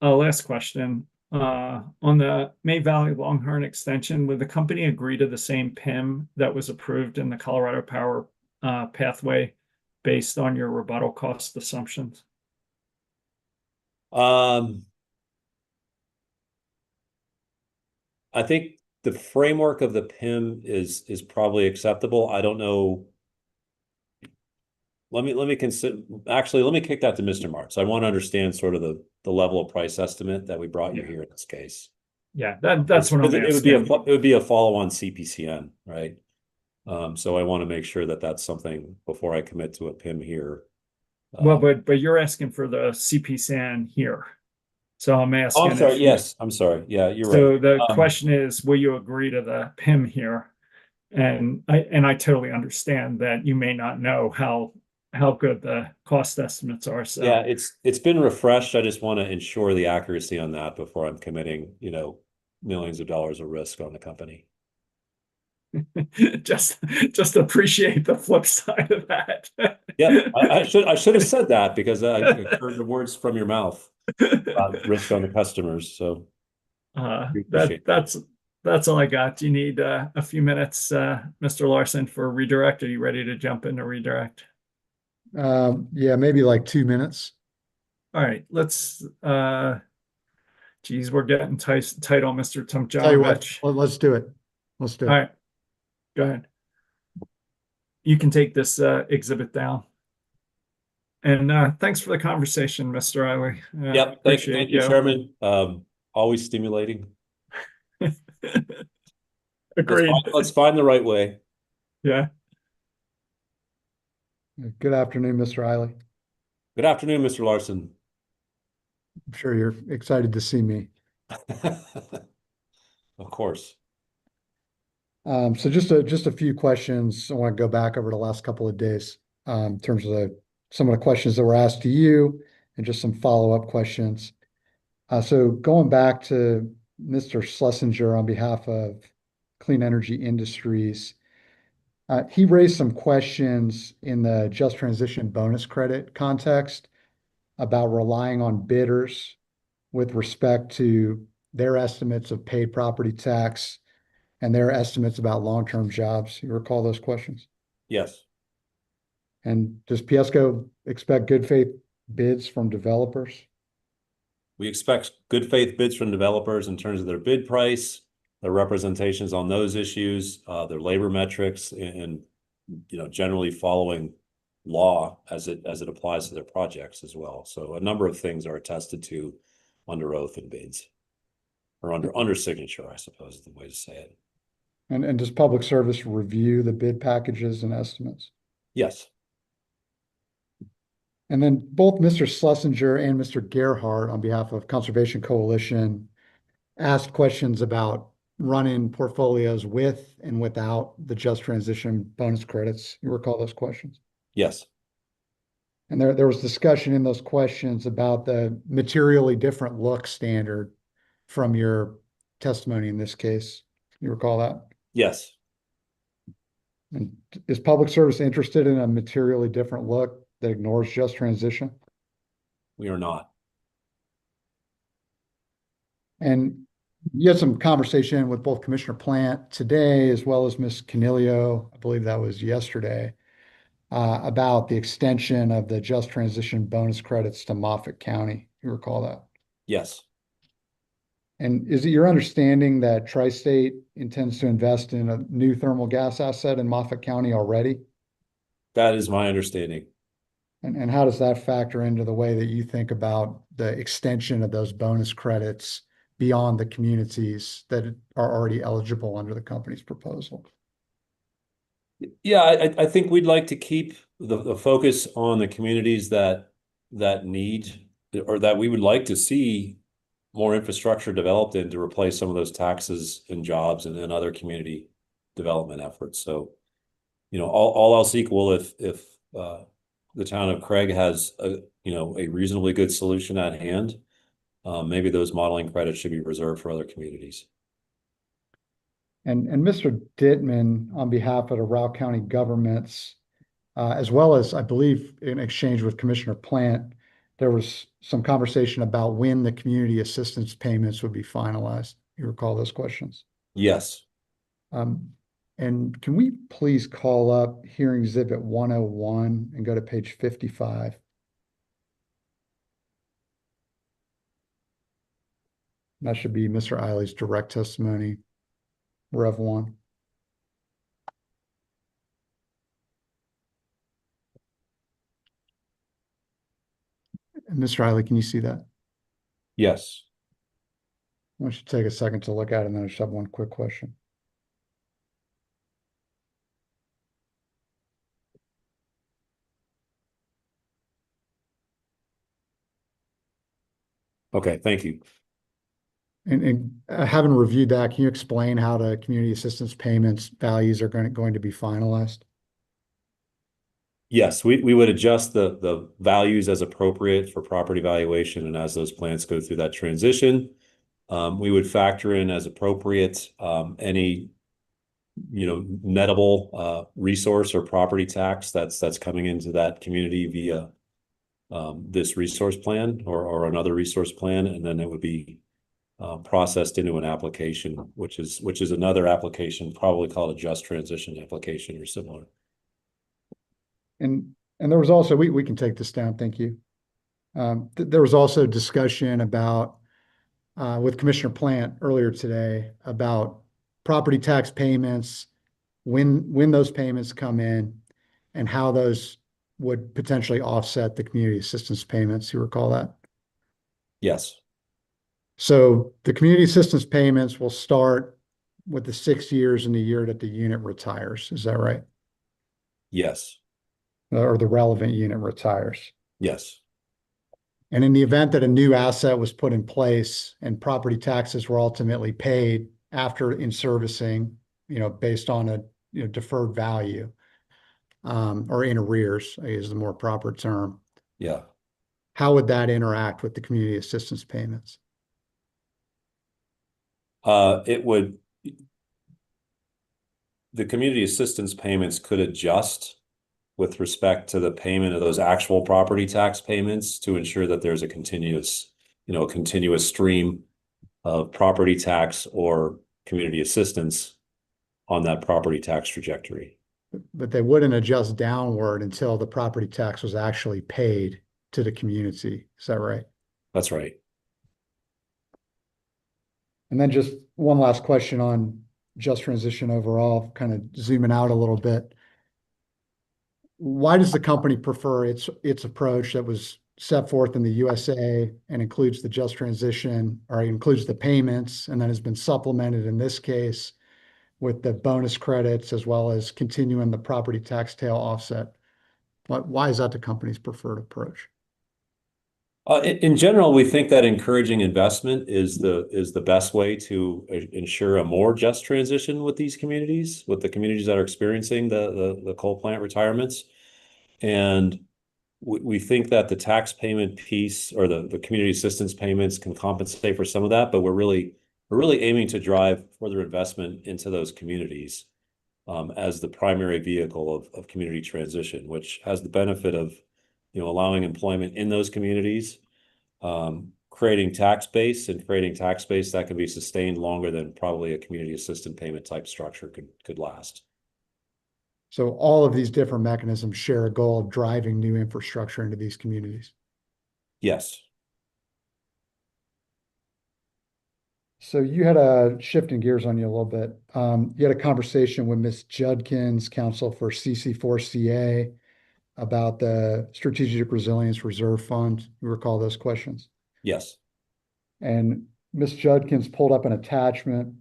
Last question. On the May Valley Longhorn extension, would the company agree to the same PIM that was approved in the Colorado Power Pathway based on your rebuttal cost assumptions? I think the framework of the PIM is probably acceptable. I don't know. Let me consider. Actually, let me kick that to Mr. Martz. I want to understand sort of the level of price estimate that we brought you here in this case. Yeah, that's what I'm asking. It would be a follow-on CPCN, right? So I want to make sure that that's something before I commit to a PIM here. Well, but you're asking for the CPCN here. So I'm asking. Oh, I'm sorry. Yes, I'm sorry. Yeah, you're right. So the question is, will you agree to the PIM here? And I totally understand that you may not know how good the cost estimates are. So yeah, it's been refreshed. I just want to ensure the accuracy on that before I'm committing, millions of dollars of risk on the company. just appreciate the flip side of that. Yeah, I should have said that, because I heard the words from your mouth about risk on the customers. So that's all I got. Do you need a few minutes, Mr. Larson, for redirect? Are you ready to jump into redirect? Yeah, maybe like 2 minutes. All right, let's geez, we're getting tight on Mr. Tell you what, Tomjanovich. let's do it. Let's do it. All right, go ahead. You can take this exhibit down. And thanks for the conversation, Mr. Riley. Yep, thank you, Chairman. Always stimulating. Agreed. Let's find the right way. Yeah. Good afternoon, Mr. Riley. Good afternoon, Mr. Larson. I'm sure you're excited to see me. Of course. So just a few questions. I want to go back over the last couple of days in terms of some of the questions that were asked to you and just some follow-up questions. So going back to Mr. Schlesinger on behalf of Clean Energy Industries, he raised some questions in the just transition bonus credit context about relying on bidders with respect to their estimates of paid property tax and their estimates about long-term jobs. You recall those questions? Yes. And does Piesco expect good faith bids from developers? We expect good faith bids from developers in terms of their bid price, their representations on those issues, their labor metrics, and generally following law as it applies to their projects as well. So a number of things are attested to under oath and bids, or under signature, I suppose is the way to say it. And does Public Service review the bid packages and estimates? Yes. And then both Mr. Schlesinger and Mr. Gerhardt, on behalf of Conservation Coalition, asked questions about running portfolios with and without the just transition bonus credits. You recall those questions? Yes. And there was discussion in those questions about the materially different look standard from your testimony in this case. You recall that? Yes, And is public service interested in a materially different look that ignores just transition? we are not. And you had some conversation with both Commissioner Plant today as well as Ms. Canilio, I believe that was yesterday, about the extension of the just transition bonus credits to Moffett County. You recall that? Yes, And is it your understanding that Tri-State intends to invest in a new thermal gas asset in Moffett County already? that is my understanding. And how does that factor into the way that you think about the extension of those bonus credits beyond the communities that are already eligible under the company's proposal? Yeah, I think we'd like to keep the focus on the communities that need or that we would like to see more infrastructure developed in to replace some of those taxes and jobs and other community development efforts. So, all else equal, if the town of Craig has a reasonably good solution at hand, maybe those modeling credits should be reserved for other communities. And Mr. Dittman, on behalf of the Routt County governments, as well as I believe in exchange with Commissioner Plant, there was some conversation about when the community assistance payments would be finalized. You recall those questions? Yes. And can we please call up hearing exhibit 101 and go to page 55? That should be Mr. Eiley's direct testimony, Rev 1. And Mr. Eiley, can you see that? Yes. I want you to take a second to look at it, and then I just have one quick question. Okay, thank you. And having reviewed that, can you explain how the community assistance payments values are going to be finalized? Yes, we would adjust the values as appropriate for property valuation, and as those plants go through that transition, we would factor in as appropriate any nettable resource or property tax that's coming into that community via this resource plan or another resource plan, and then it would be processed into an application, which is another application, probably called a just transition application or similar. And there was also, we can take this down, thank you. There was also discussion about, with Commissioner Plant earlier today, about property tax payments, when those payments come in, and how those would potentially offset the community assistance payments. You recall that? Yes. So the community assistance payments will start with the 6 years and the year that the unit retires. Is that right? Yes. Or the relevant unit retires. Yes. And in the event that a new asset was put in place and property taxes were ultimately paid after in servicing, based on a deferred value, or in arrears is the more proper term. Yeah. How would that interact with the community assistance payments? The community assistance payments could adjust with respect to the payment of those actual property tax payments to ensure that there's a continuous stream of property tax or community assistance on that property tax trajectory. But they wouldn't adjust downward until the property tax was actually paid to the community. Is that right? That's right. And then just one last question on just transition overall, kind of zooming out a little bit. Why does the company prefer its approach that was set forth in the USA and includes the just transition, or includes the payments, and then has been supplemented in this case with the bonus credits as well as continuing the property tax tail offset? Why is that the company's preferred approach? In general, we think that encouraging investment is the best way to ensure a more just transition with these communities, with the communities that are experiencing the coal plant retirements. And we think that the tax payment piece or the community assistance payments can compensate for some of that, but we're really we're really aiming to drive further investment into those communities as the primary vehicle of community transition, which has the benefit of, allowing employment in those communities, creating tax base that can be sustained longer than probably a community assistance payment type structure could last. So all of these different mechanisms share a goal of driving new infrastructure into these communities. Yes. So you had a shifting gears on you a little bit. You had a conversation with Ms. Judkins, counsel for CC4CA, about the Strategic Resilience Reserve Fund. You recall those questions? Yes. And Ms. Judkins pulled up an attachment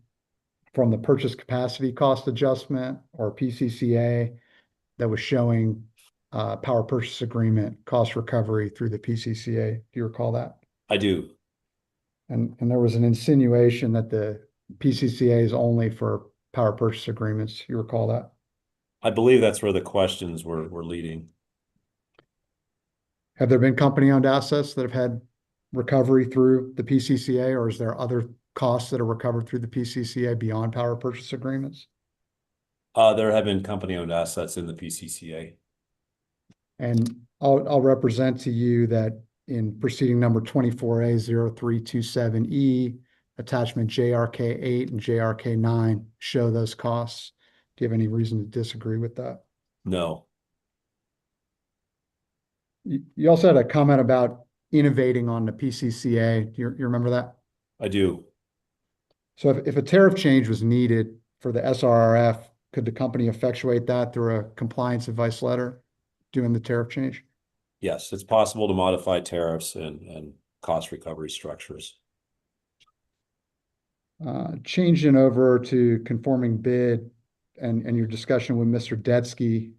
from the Purchase Capacity Cost Adjustment, or PCCA, that was showing power purchase agreement cost recovery through the PCCA. Do you recall that? I do. And there was an insinuation that the PCCA is only for power purchase agreements. You recall that? I believe that's where the questions were leading. Have there been company-owned assets that have had recovery through the PCCA, or is there other costs that are recovered through the PCCA beyond power purchase agreements? There have been company-owned assets in the PCCA. And I'll represent to you that in proceeding number 24A-0327E, attachment JRK8 and JRK9 show those costs. Do you have any reason to disagree with that? No. You also had a comment about innovating on the PCCA. Do you remember that? I do. So if a tariff change was needed for the SRRF, could the company effectuate that through a compliance advice letter doing the tariff change? Yes, it's possible to modify tariffs and cost recovery structures. Changing over to conforming bid and your discussion with Mr. Detsky,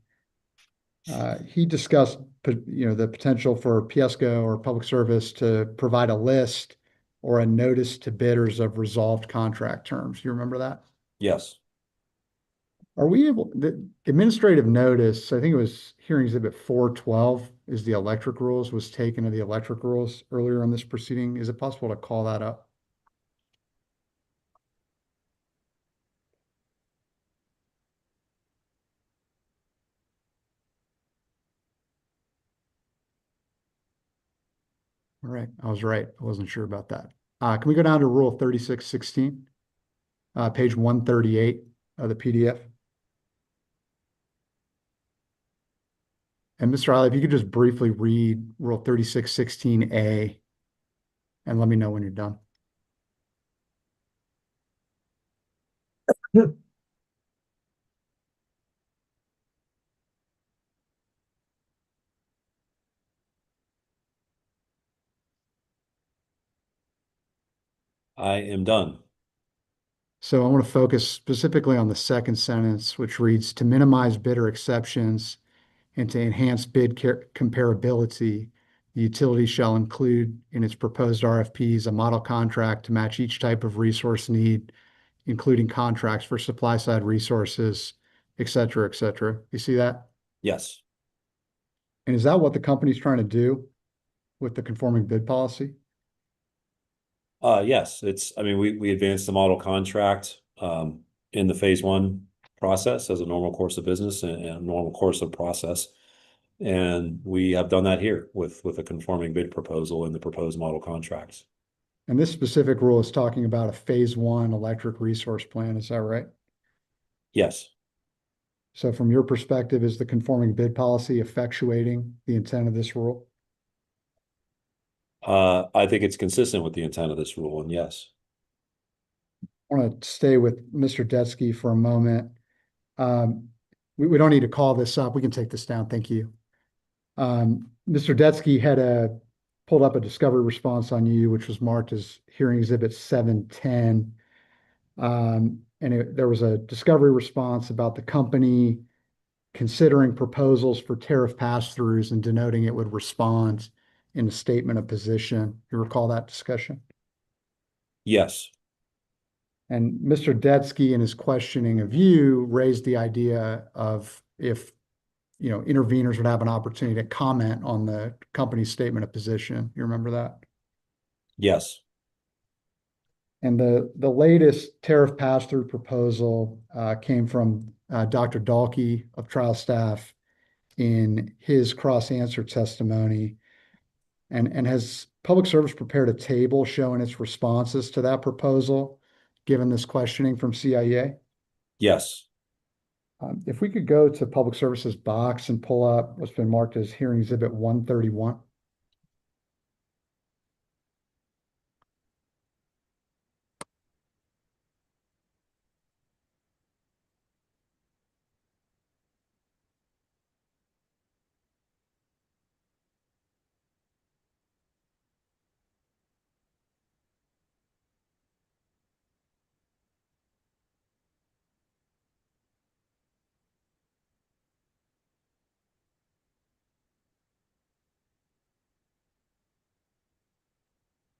he discussed the potential for PSCO or Public Service to provide a list or a notice to bidders of resolved contract terms. You remember that? Yes. Are we able, the administrative notice, I think it was hearing exhibit 412 is the electric rules, was taken to the electric rules earlier in this proceeding. Is it possible to call that up? All right, I was right. I wasn't sure about that. Can we go down to Rule 3616, page 138 of the PDF? And Mr. Riley, if you could just briefly read Rule 3616A and let me know when you're done. I am done. So I want to focus specifically on the second sentence, which reads, to minimize bidder exceptions and to enhance bid comparability, the utility shall include in its proposed RFPs a model contract to match each type of resource need, including contracts for supply side resources, et cetera, et cetera. You see that? Yes. And is that what the company's trying to do with the conforming bid policy? Yes, we advanced the model contract in the phase one process as a normal course of business and a normal course of process. And we have done that here with a conforming bid proposal in the proposed model contracts. And this specific rule is talking about a phase one electric resource plan. Is that right? Yes. So from your perspective, is the conforming bid policy effectuating the intent of this rule? I think it's consistent with the intent of this rule, and yes. I want to stay with Mr. Detsky for a moment. We don't need to call this up. We can take this down. Thank you. Mr. Detsky had pulled up a discovery response on you, which was marked as hearing exhibit 710. There was a discovery response about the company considering proposals for tariff pass-throughs and denoting it would respond in a statement of position. You recall that discussion? Yes. And Mr. Detsky, in his questioning of you, raised the idea of if interveners would have an opportunity to comment on the company's statement of position. You remember that? Yes. And the latest tariff pass-through proposal came from Dr. Dalkey of trial staff in his cross-answer testimony. And has Public Service prepared a table showing its responses to that proposal, given this questioning from CIEA? Yes. If we could go to Public Services box and pull up what's been marked as Hearing Exhibit 131.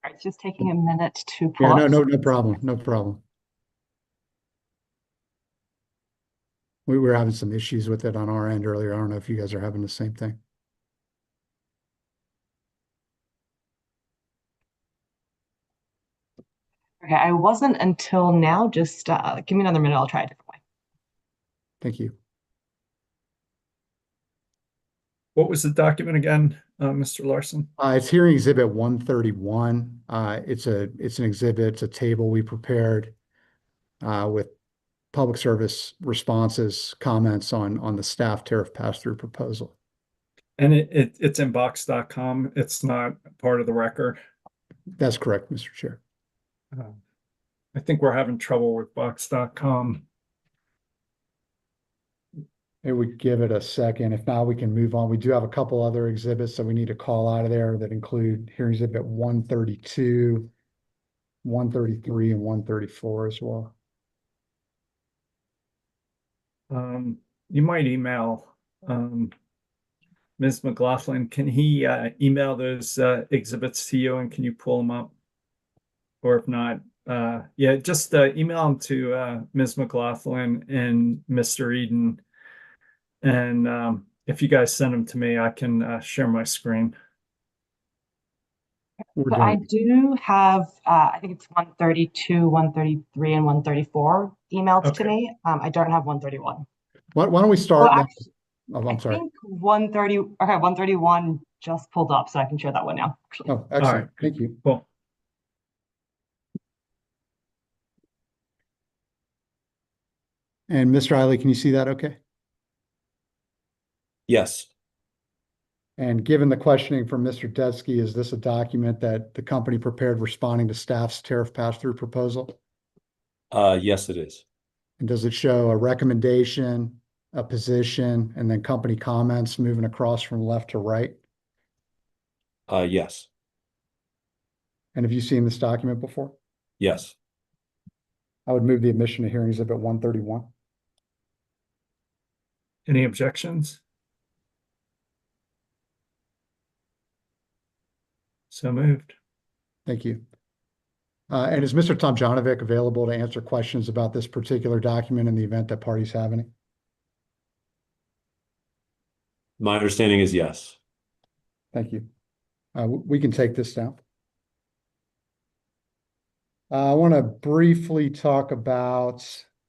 It's just taking a minute to pull Yeah, up. no problem, no problem. We were having some issues with it on our end earlier. I don't know if you guys are having the same thing. Okay, I wasn't until now. Just give me another minute. I'll try a different way. Thank you. What was the document again, Mr. Larson? It's Hearing Exhibit 131. It's an exhibit, it's a table we prepared with Public Service responses, comments on the staff tariff pass-through proposal. And it's in box.com. It's not part of the record. That's correct, Mr. Chair. I think we're having trouble with box.com. It would give it a second. If not, we can move on. We do have a couple other exhibits that we need to call out of there that include Hearing Exhibit 132, 133, and 134 as well. You might email Ms. McLaughlin. Can he email those exhibits to you, and can you pull them up? Or if not, yeah, just email them to Ms. McLaughlin and Mr. Eden. And if you guys send them to me, I can share my screen. So I do have, I think it's 132, 133, and 134 emailed to me. I don't have 131. Why don't we start? Oh, actually, I'm sorry. I think 130, okay, 131 just pulled up, so I can share that one now, actually. Oh, excellent. All right. Thank you. Cool. And Mr. Eiley, can you see that okay? Yes. And given the questioning from Mr. Detsky, is this a document that the company prepared responding to staff's tariff pass-through proposal? Yes, it is. And does it show a recommendation, a position, and then company comments moving across from left to right? Yes. And have you seen this document before? Yes. I would move the admission to Hearing Exhibit 131. Any objections? So moved. Thank you. And is Mr. Tomjanovic available to answer questions about this particular document in the event that parties have any? My understanding is yes. Thank you. We can take this down. I want to briefly talk about,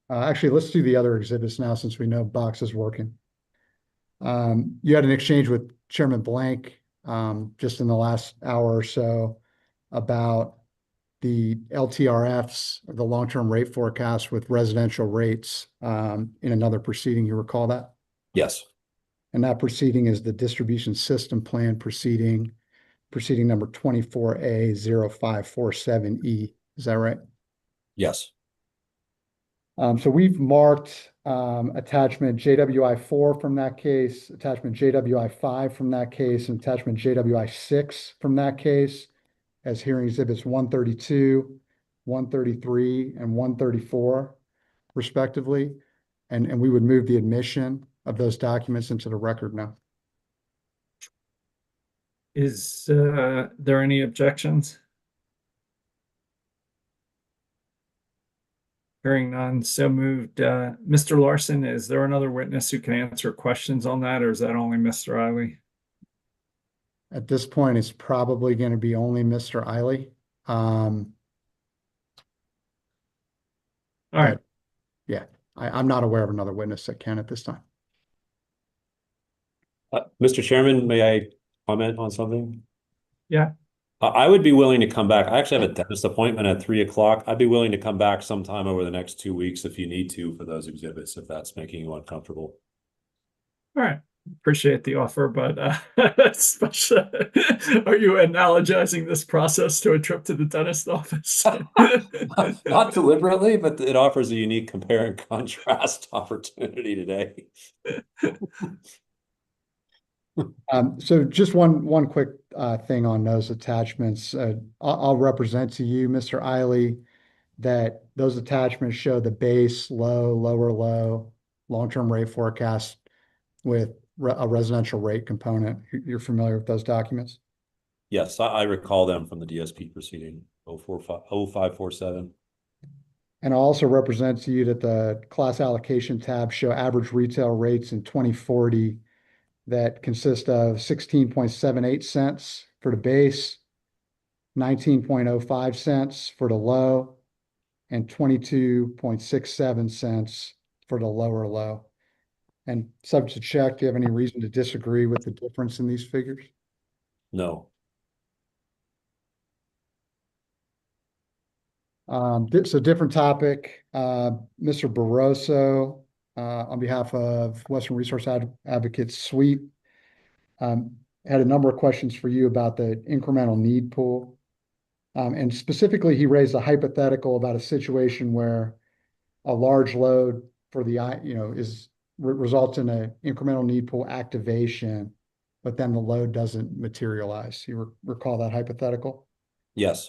actually, let's do the other exhibits now since we know Box is working. You had an exchange with Chairman Blank just in the last hour or so about the LTRFs, the long-term rate forecast with residential rates in another proceeding. You recall that? Yes. And that proceeding is the distribution system plan proceeding number 24A-0542E. Is that right? Yes. So we've marked attachment JWI-4 from that case, attachment JWI-5 from that case, and attachment JWI-6 from that case as hearing exhibits 132, 133, and 134, respectively. And we would move the admission of those documents into the record now. Is there any objections? Hearing none, so moved. Mr. Larson, is there another witness who can answer questions on that, or is that only Mr. Eiley? At this point, it's probably going to be only Mr. Eiley. All right. But yeah, I'm not aware of another witness that can at this time. Mr. Chairman, may I comment on something? Yeah. I would be willing to come back. I actually have a dentist appointment at 3 o'clock. I'd be willing to come back sometime over the next 2 weeks if you need to for those exhibits, if that's making you uncomfortable. All right. Appreciate the offer, but especially, are you analogizing this process to a trip to the dentist office? Not deliberately, but it offers a unique compare and contrast opportunity today. So just one quick thing on those attachments. I'll represent to you, Mr. Eiley, that those attachments show the base, low, lower low, long-term rate forecast with a residential rate component. You're familiar with those documents? Yes, I recall them from the DSP proceeding 0547. And I'll also represent to you that the class allocation tabs show average retail rates in 2040 that consist of 16.78 cents for the base, 19.05 cents for the low, and 22.67 cents for the lower low. And subject to check, do you have any reason to disagree with the difference in these figures? No. So different topic. Mr. Barroso, on behalf of Western Resource Advocates Suite, had a number of questions for you about the incremental need pool. And specifically, he raised a hypothetical about a situation where a large load for the, results in an incremental need pool activation, but then the load doesn't materialize. You recall that hypothetical? Yes.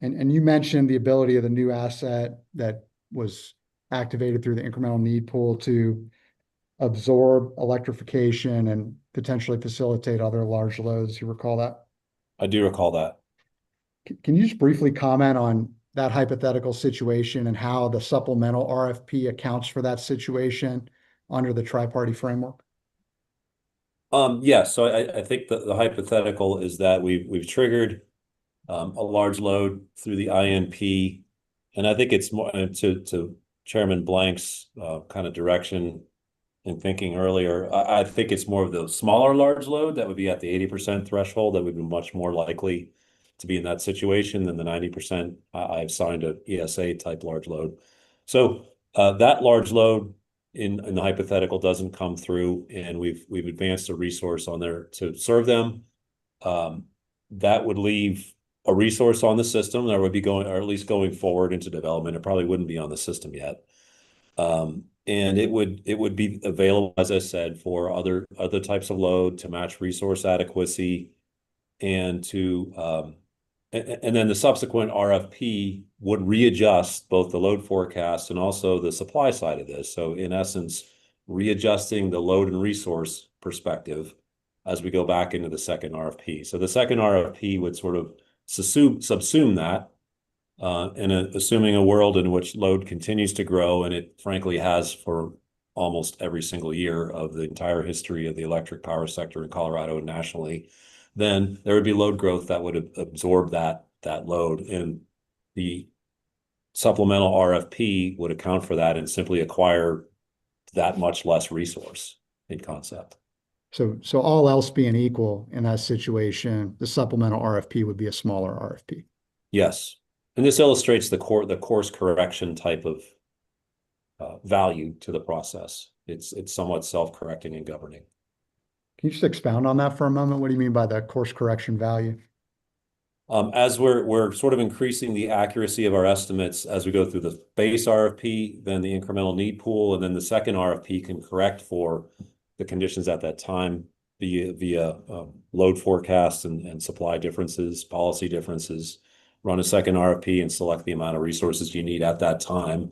And you mentioned the ability of the new asset that was activated through the incremental need pool to absorb electrification and potentially facilitate other large loads. You recall that? I do recall that. Can you just briefly comment on that hypothetical situation and how the supplemental RFP accounts for that situation under the tri-party framework? Yes, so I think the hypothetical is that we've triggered a large load through the INP, and I think it's more to Chairman Blank's kind of direction in thinking earlier. I think it's more of the smaller large load that would be at the 80% threshold that would be much more likely to be in that situation than the 90% I've signed a ESA type large load. So that large load in the hypothetical doesn't come through, and we've advanced a resource on there to serve them. That would leave a resource on the system that would be going, or at least going forward into development. It probably wouldn't be on the system yet. And it would be available, as I said, for other types of load to match resource adequacy, and to and then the subsequent RFP would readjust both the load forecast and also the supply side of this. So in essence, readjusting the load and resource perspective as we go back into the second RFP. So the second RFP would sort of subsume that, and assuming a world in which load continues to grow, and it frankly has for almost every single year of the entire history of the electric power sector in Colorado and nationally, then there would be load growth that would absorb that load, and the supplemental RFP would account for that and simply acquire that much less resource in concept. So all else being equal in that situation, the supplemental RFP would be a smaller RFP. Yes, and this illustrates the course correction type of value to the process. It's somewhat self-correcting and governing. Can you just expound on that for a moment? What do you mean by the course correction value? As we're sort of increasing the accuracy of our estimates as we go through the base RFP, then the incremental need pool, and then the second RFP can correct for the conditions at that time via load forecasts and supply differences, policy differences. Run a second RFP and select the amount of resources you need at that time.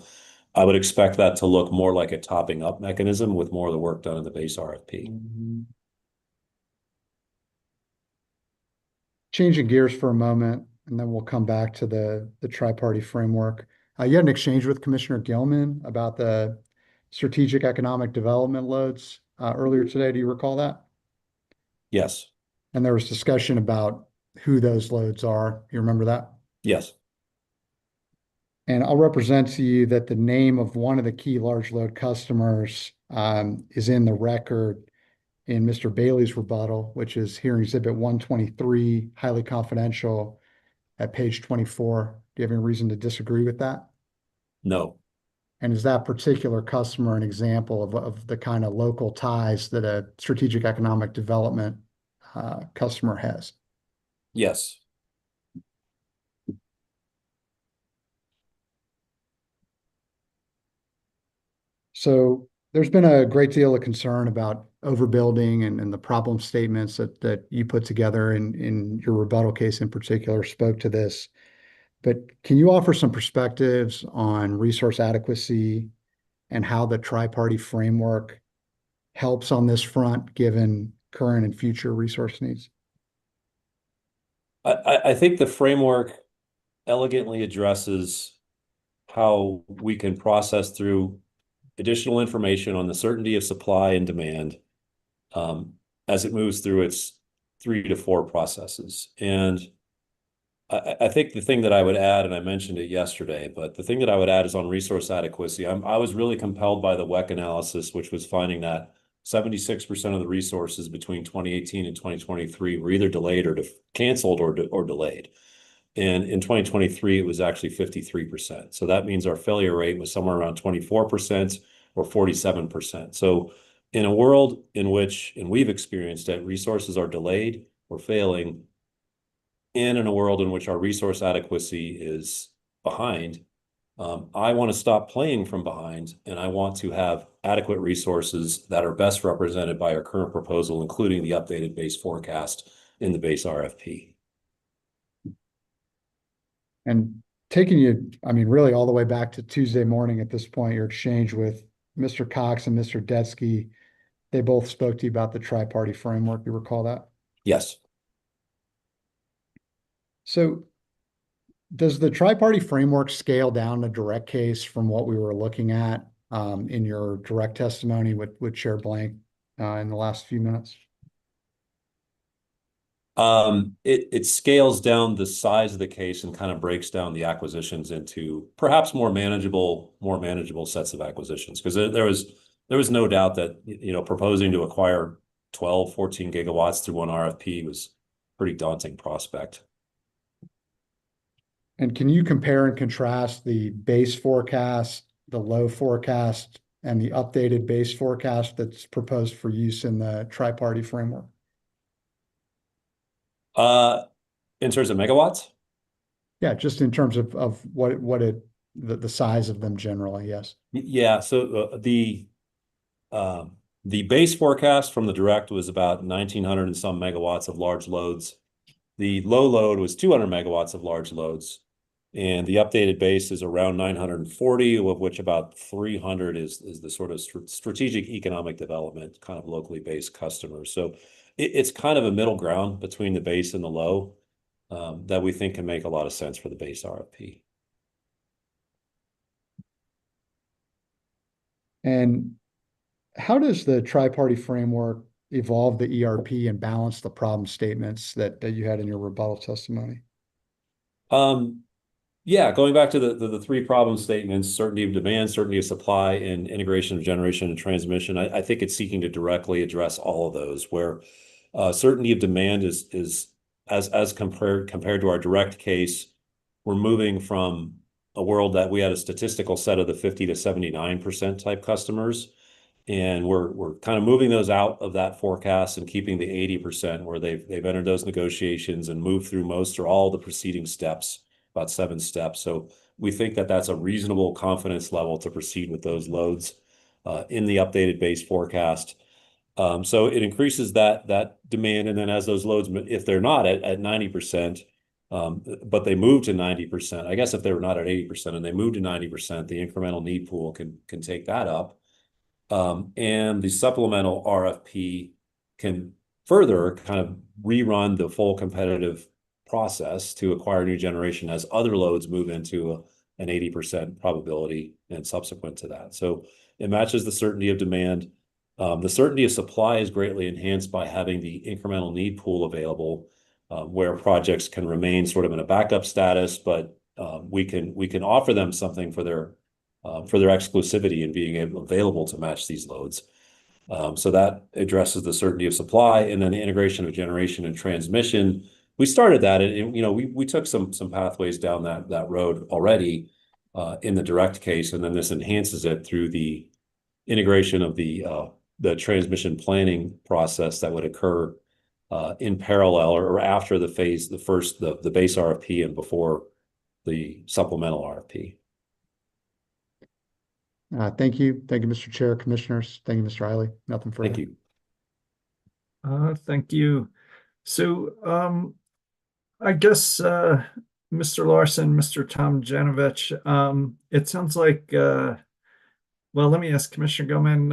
I would expect that to look more like a topping up mechanism with more of the work done in the base RFP. Changing gears for a moment, and then we'll come back to the tri-party framework. You had an exchange with Commissioner Gilman about the strategic economic development loads earlier today. Do you recall that? Yes. And there was discussion about who those loads are. You remember that? Yes. And I'll represent to you that the name of one of the key large load customers is in the record in Mr. Bailey's rebuttal, which is here in Exhibit 123, highly confidential at page 24. Do you have any reason to disagree with that? No. And is that particular customer an example of the kind of local ties that a strategic economic development customer has? Yes. So there's been a great deal of concern about overbuilding and the problem statements that you put together in your rebuttal case in particular spoke to this. But can you offer some perspectives on resource adequacy and how the tri-party framework helps on this front, given current and future resource needs? I think the framework elegantly addresses how we can process through additional information on the certainty of supply and demand as it moves through its 3 to 4 processes. And I think the thing that I would add, and I mentioned it yesterday, but the thing that I would add is on resource adequacy. I was really compelled by the WEC analysis, which was finding that 76% of the resources between 2018 and 2023 were either delayed or canceled or delayed. And in 2023, it was actually 53%. So that means our failure rate was somewhere around 24% or 47%. So in a world in which, and we've experienced it, resources are delayed or failing, and in a world in which our resource adequacy is behind, I want to stop playing from behind, and I want to have adequate resources that are best represented by our current proposal, including the updated base forecast in the base RFP. And taking you, I mean, really all the way back to Tuesday morning at this point, your exchange with Mr. Cox and Mr. Detsky, they both spoke to you about the tri-party framework. You recall that? Yes. So does the tri-party framework scale down the direct case from what we were looking at in your direct testimony with Chair Blank in the last few minutes? It scales down the size of the case and kind of breaks down the acquisitions into perhaps more manageable sets of acquisitions. Because there was no doubt that, proposing to acquire 12, 14 gigawatts through one RFP was a pretty daunting prospect. And can you compare and contrast the base forecast, the low forecast, and the updated base forecast that's proposed for use in the tri-party framework? In terms of megawatts? Yeah, just in terms of the size of them generally, yes. Yeah, so the base forecast from the direct was about 1,900 and some megawatts of large loads. The low load was 200 megawatts of large loads. And the updated base is around 940, of which about 300 is the sort of strategic economic development, kind of locally based customers. So it's kind of a middle ground between the base and the low that we think can make a lot of sense for the base RFP. And how does the tri-party framework evolve the ERP and balance the problem statements that you had in your rebuttal testimony? Yeah, going back to the 3 problem statements: certainty of demand, certainty of supply, and integration of generation and transmission. I think it's seeking to directly address all of those, where certainty of demand is as compared to our direct case, we're moving from a world that we had a statistical set of the 50 to 79% type customers, and we're kind of moving those out of that forecast and keeping the 80% where they've entered those negotiations and moved through most or all the preceding steps, about 7 steps. So we think that that's a reasonable confidence level to proceed with those loads in the updated base forecast. So it increases that demand, and then as those loads, if they're not at 90%, but they move to 90%, I guess if they were not at 80% and they move to 90%, the incremental need pool can take that up. And the supplemental RFP can further kind of rerun the full competitive process to acquire new generation as other loads move into an 80% probability and subsequent to that. So it matches the certainty of demand. The certainty of supply is greatly enhanced by having the incremental need pool available, where projects can remain sort of in a backup status, but we can offer them something for their exclusivity and being available to match these loads. So that addresses the certainty of supply, and then the integration of generation and transmission. We started that, and we took some pathways down that road already in the direct case, and then this enhances it through the integration of the transmission planning process that would occur in parallel or after the base RFP and before the supplemental RFP. Thank you. Thank you, Mr. Chair, Commissioners. Thank you, Mr. Riley. Nothing further. Thank you. Thank you. So I guess Mr. Larson, Mr. Tom Janovich, it sounds like well, let me ask Commissioner Gilman,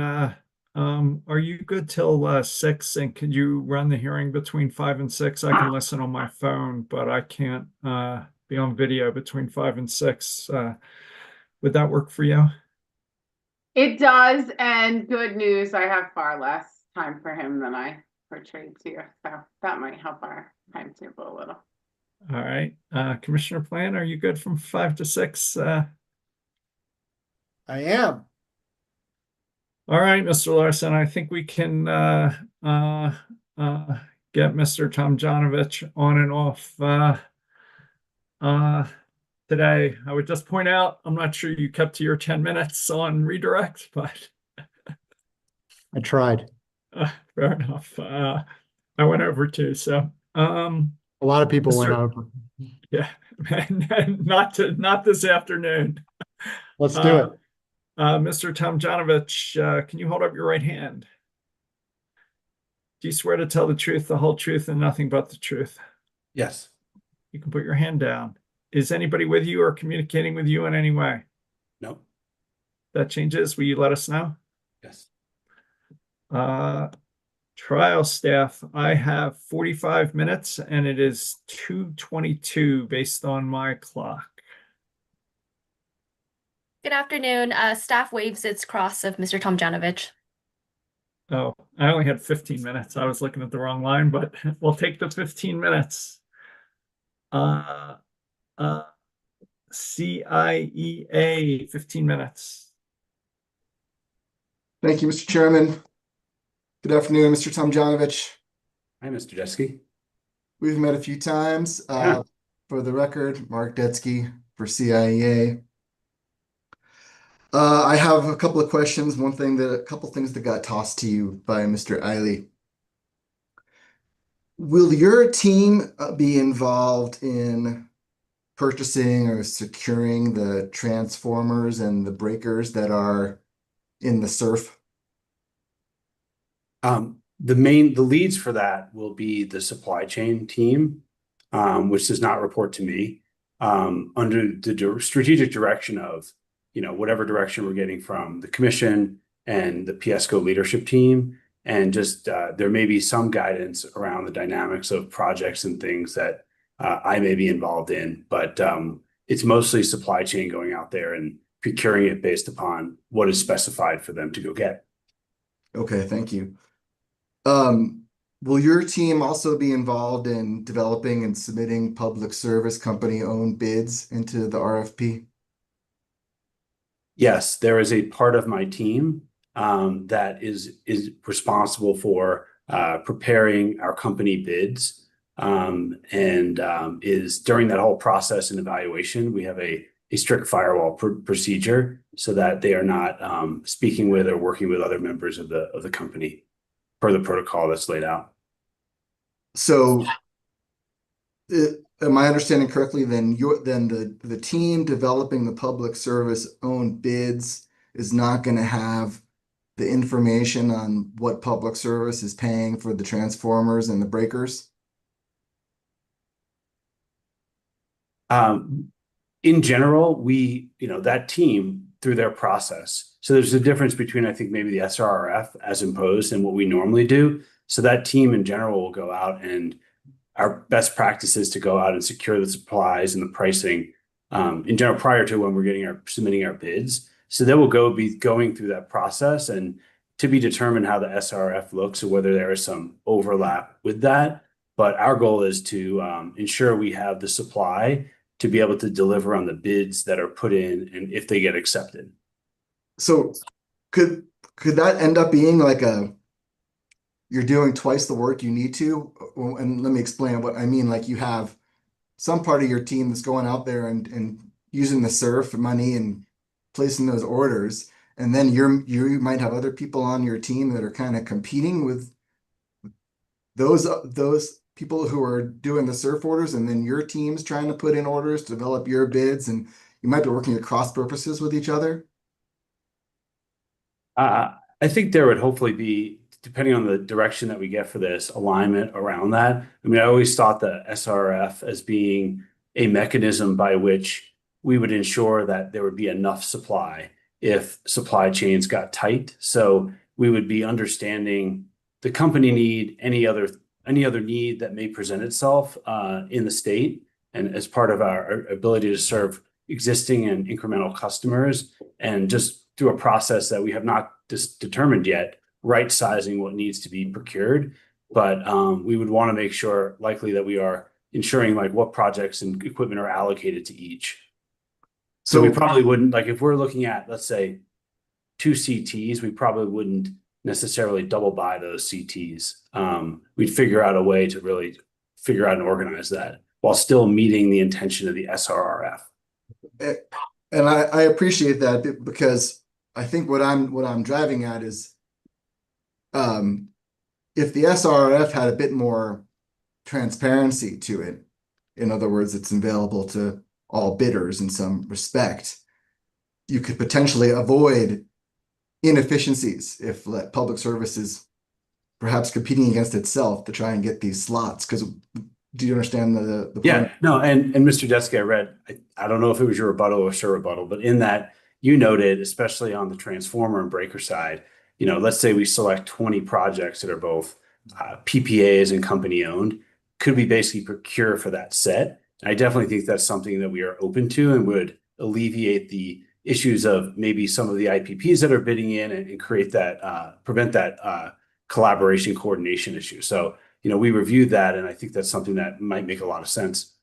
are you good till 6, and can you run the hearing between 5 and 6? I can listen on my phone, but I can't be on video between 5 and 6. Would that work for you? It does, and good news, I have far less time for him than I portrayed to you, so that might help our timetable a little. All right. Commissioner Plan, are you good from 5 to 6? I am. All right, Mr. Larson, I think we can get Mr. Tom Janovich on and off today. I would just point out, I'm not sure you kept to your 10 minutes on redirect, but I tried. fair enough. I went over too, so A lot of people went Mr. over. Yeah, not this afternoon. Let's do it. Mr. Tom Janovich, can you hold up your right hand? Do you swear to tell the truth, the whole truth, and nothing but the truth? Yes. You can put your hand down. Is anybody with you or communicating with you in any way? No. That changes. Will you let us know? Yes. Trial staff, I have 45 minutes and it is 2:22 based on my clock. Good afternoon. Staff waives its cross of Mr. Tom Janovich. Oh, I only had 15 minutes. I was looking at the wrong line, but we'll take the 15 minutes. CIEA, 15 minutes. Thank you, Mr. Chairman. Good afternoon, Mr. Tom Janovich. Hi, Mr. Jeske. We've met a few times. Yeah. For the record, Mark Detsky for CIEA. I have a couple of questions. A couple things that got tossed to you by Mr. Eiley. Will your team be involved in purchasing or securing the transformers and the breakers that are in the SURF? The leads for that will be the supply chain team, which does not report to me, under the strategic direction of, whatever direction we're getting from the commission and the PSCO leadership team. And just there may be some guidance around the dynamics of projects and things that I may be involved in, but it's mostly supply chain going out there and procuring it based upon what is specified for them to go get. Okay, thank you. Will your team also be involved in developing and submitting public service company-owned bids into the RFP? Yes, there is a part of my team that is responsible for preparing our company bids, and is during that whole process and evaluation, we have a strict firewall procedure so that they are not speaking with or working with other members of the company per the protocol that's laid out. So, am I understanding correctly? Then the team developing the public service owned bids is not going to have the information on what public service is paying for the transformers and the breakers? In general, that team through their process. So there's a difference between, I think, maybe the SRRF as imposed and what we normally do. So that team in general will go out, and our best practice is to go out and secure the supplies and the pricing in general prior to when we're submitting our bids. So they will be going through that process and to be determined how the SRF looks or whether there is some overlap with that. But our goal is to ensure we have the supply to be able to deliver on the bids that are put in and if they get accepted. So could that end up being like you're doing twice the work you need to? And let me explain what I mean. Like you have some part of your team that's going out there and using the surf money and placing those orders. And then you might have other people on your team that are kind of competing with those people who are doing the surf orders, and then your team's trying to put in orders to develop your bids, and you might be working at cross purposes with each other. I think there would hopefully be, depending on the direction that we get for this, alignment around that. I mean, I always thought the SRF as being a mechanism by which we would ensure that there would be enough supply if supply chains got tight. So we would be understanding the company need, any other need that may present itself in the state, and as part of our ability to serve existing and incremental customers, and just through a process that we have not determined yet, right sizing what needs to be procured. But we would want to make sure likely that we are ensuring like what projects and equipment are allocated to each. So we probably wouldn't, like if we're looking at, let's say, 2 CTs, we probably wouldn't necessarily double buy those CTs. We'd figure out a way to really figure out and organize that while still meeting the intention of the SRRF. And I appreciate that, because I think what I'm driving at is if the SRF had a bit more transparency to it, in other words, it's available to all bidders in some respect, you could potentially avoid inefficiencies if public service is perhaps competing against itself to try and get these slots. Because do you understand the point? Yeah, no, and Mr. Deske, I read, I don't know if it was your rebuttal or sure rebuttal, but in that you noted, especially on the transformer and breaker side, let's say we select 20 projects that are both PPAs and company owned, could we basically procure for that set? I definitely think that's something that we are open to and would alleviate the issues of maybe some of the IPPs that are bidding in and create that, prevent that collaboration coordination issue. So, we reviewed that, and I think that's something that might make a lot of sense.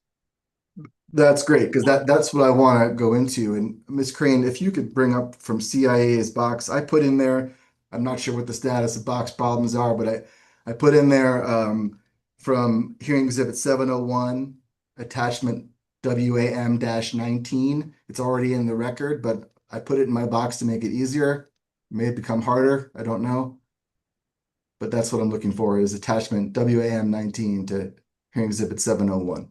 That's great, because that's what I want to go into. And Ms. Crane, if you could bring up from CIA's box, I put in there, I'm not sure what the status of box problems are, but I put in there from hearing exhibit 701, attachment WAM-19. It's already in the record, but I put it in my box to make it easier. It may become harder, I don't know. But that's what I'm looking for, is attachment WAM-19 to hearing exhibit 701.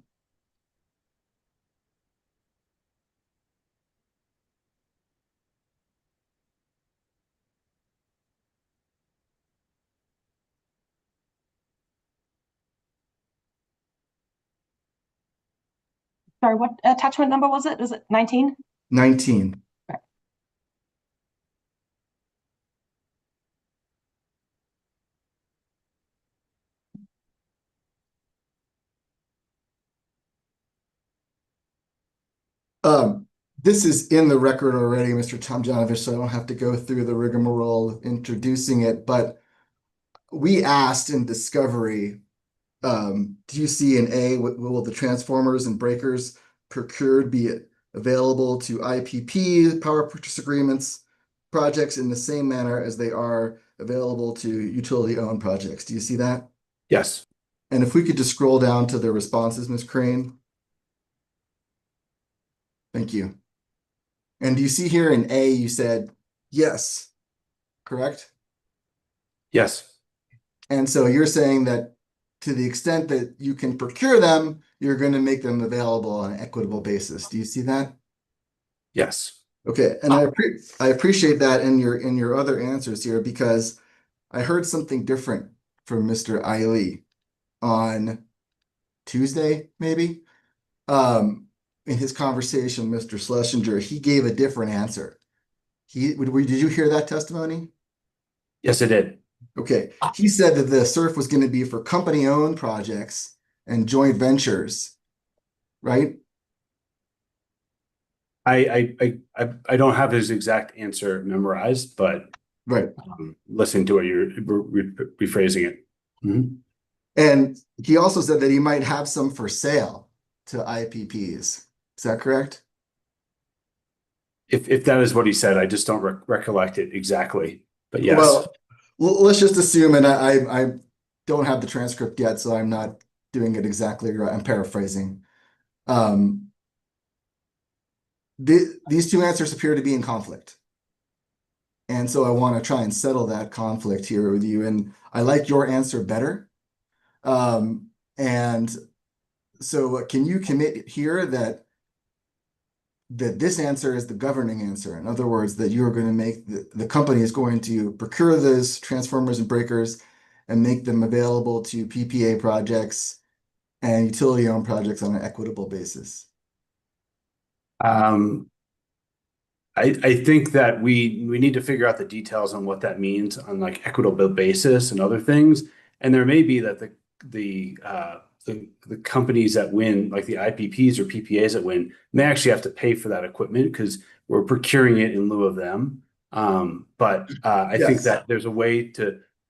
Sorry, what attachment number was it? Is it 19? 19. This is in the record already, Mr. Tomjanovich, so I don't have to go through the rigmarole of introducing it, but we asked in discovery, do you see an A, will the transformers and breakers procured be available to IPP, power purchase agreements, projects in the same manner as they are available to utility-owned projects? Do you see that? Yes. And if we could just scroll down to the responses, Ms. Crane. Thank you. And do you see here in A, you said yes, correct? Yes. And so you're saying that to the extent that you can procure them, you're going to make them available on an equitable basis. Do you see that? Yes. Okay, and I appreciate that in your other answers here, because I heard something different from Mr. Eiley on Tuesday, maybe. In his conversation, Mr. Schlesinger, he gave a different answer. Did you hear that testimony? Yes, I did. Okay, he said that the SURF was going to be for company-owned projects and joint ventures, right? I don't have his exact answer memorized, but Right. Listening to what you're rephrasing it. Mm-hmm. And he also said that he might have some for sale to IPPs. Is that correct? If that is what he said, I just don't recollect it exactly. But yes. Well, let's just assume, and I don't have the transcript yet, so I'm not doing it exactly right. I'm paraphrasing. These two answers appear to be in conflict. And so I want to try and settle that conflict here with you. And I like your answer better. And so can you commit here that this answer is the governing answer? In other words, that you're going to make the company is going to procure those transformers and breakers and make them available to PPA projects and utility-owned projects on an equitable basis. I think that we need to figure out the details on what that means on like equitable basis and other things. And there may be that the companies that win, like the IPPs or PPAs that win, may actually have to pay for that equipment because we're procuring it in lieu of them. I think that there's a way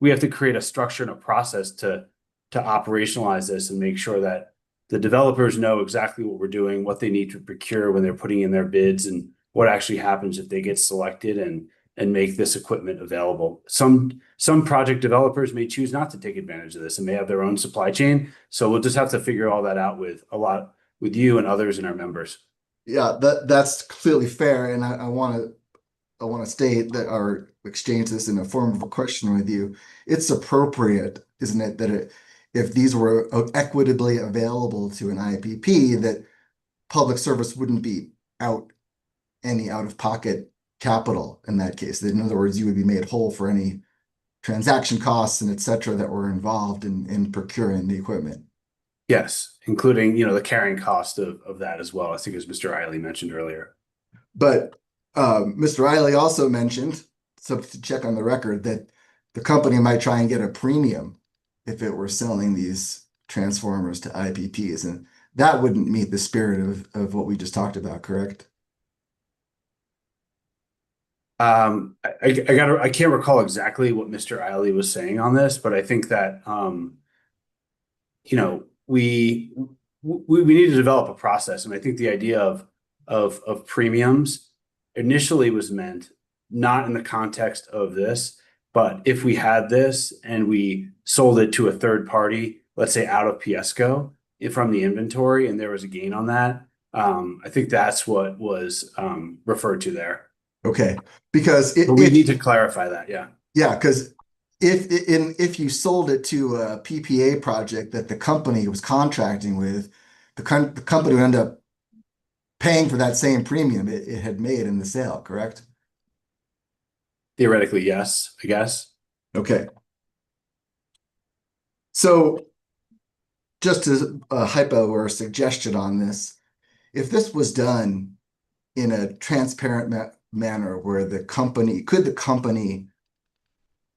we have to create a structure and a process to operationalize this and make sure that the developers know exactly what we're doing, what they need to procure when they're putting in their bids, and what actually happens if they get selected and make this equipment available. Some project developers may choose not to take advantage of this and may have their own supply chain. So we'll just have to figure all that out with you and others and our members. Yeah, that's clearly fair, and I want to state that our exchange this in a form of a question with you. It's appropriate, isn't it, that if these were equitably available to an IPP, that public service wouldn't be any out-of-pocket capital in that case. In other words, you would be made whole for any transaction costs and et cetera that were involved in procuring the equipment. Yes, including, the carrying cost of that as well, I think as Mr. Eiley mentioned earlier. But Mr. Eiley also mentioned, so to check on the record, that the company might try and get a premium if it were selling these transformers to IPPs, and that wouldn't meet the spirit of what we just talked about, correct? I can't recall exactly what Mr. Eiley was saying on this, but I think that we need to develop a process, and I think the idea of premiums initially was meant not in the context of this, but if we had this and we sold it to a third party, let's say out of Piesco from the inventory, and there was a gain on that, I think that's what was referred to there. Okay, because we need to clarify that, yeah. Yeah, because if you sold it to a PPA project that the company was contracting with, the company would end up paying for that same premium it had made in the sale, correct? Theoretically, yes, I guess. Okay. So just as a hypo or a suggestion on this, if this was done in a transparent manner where the company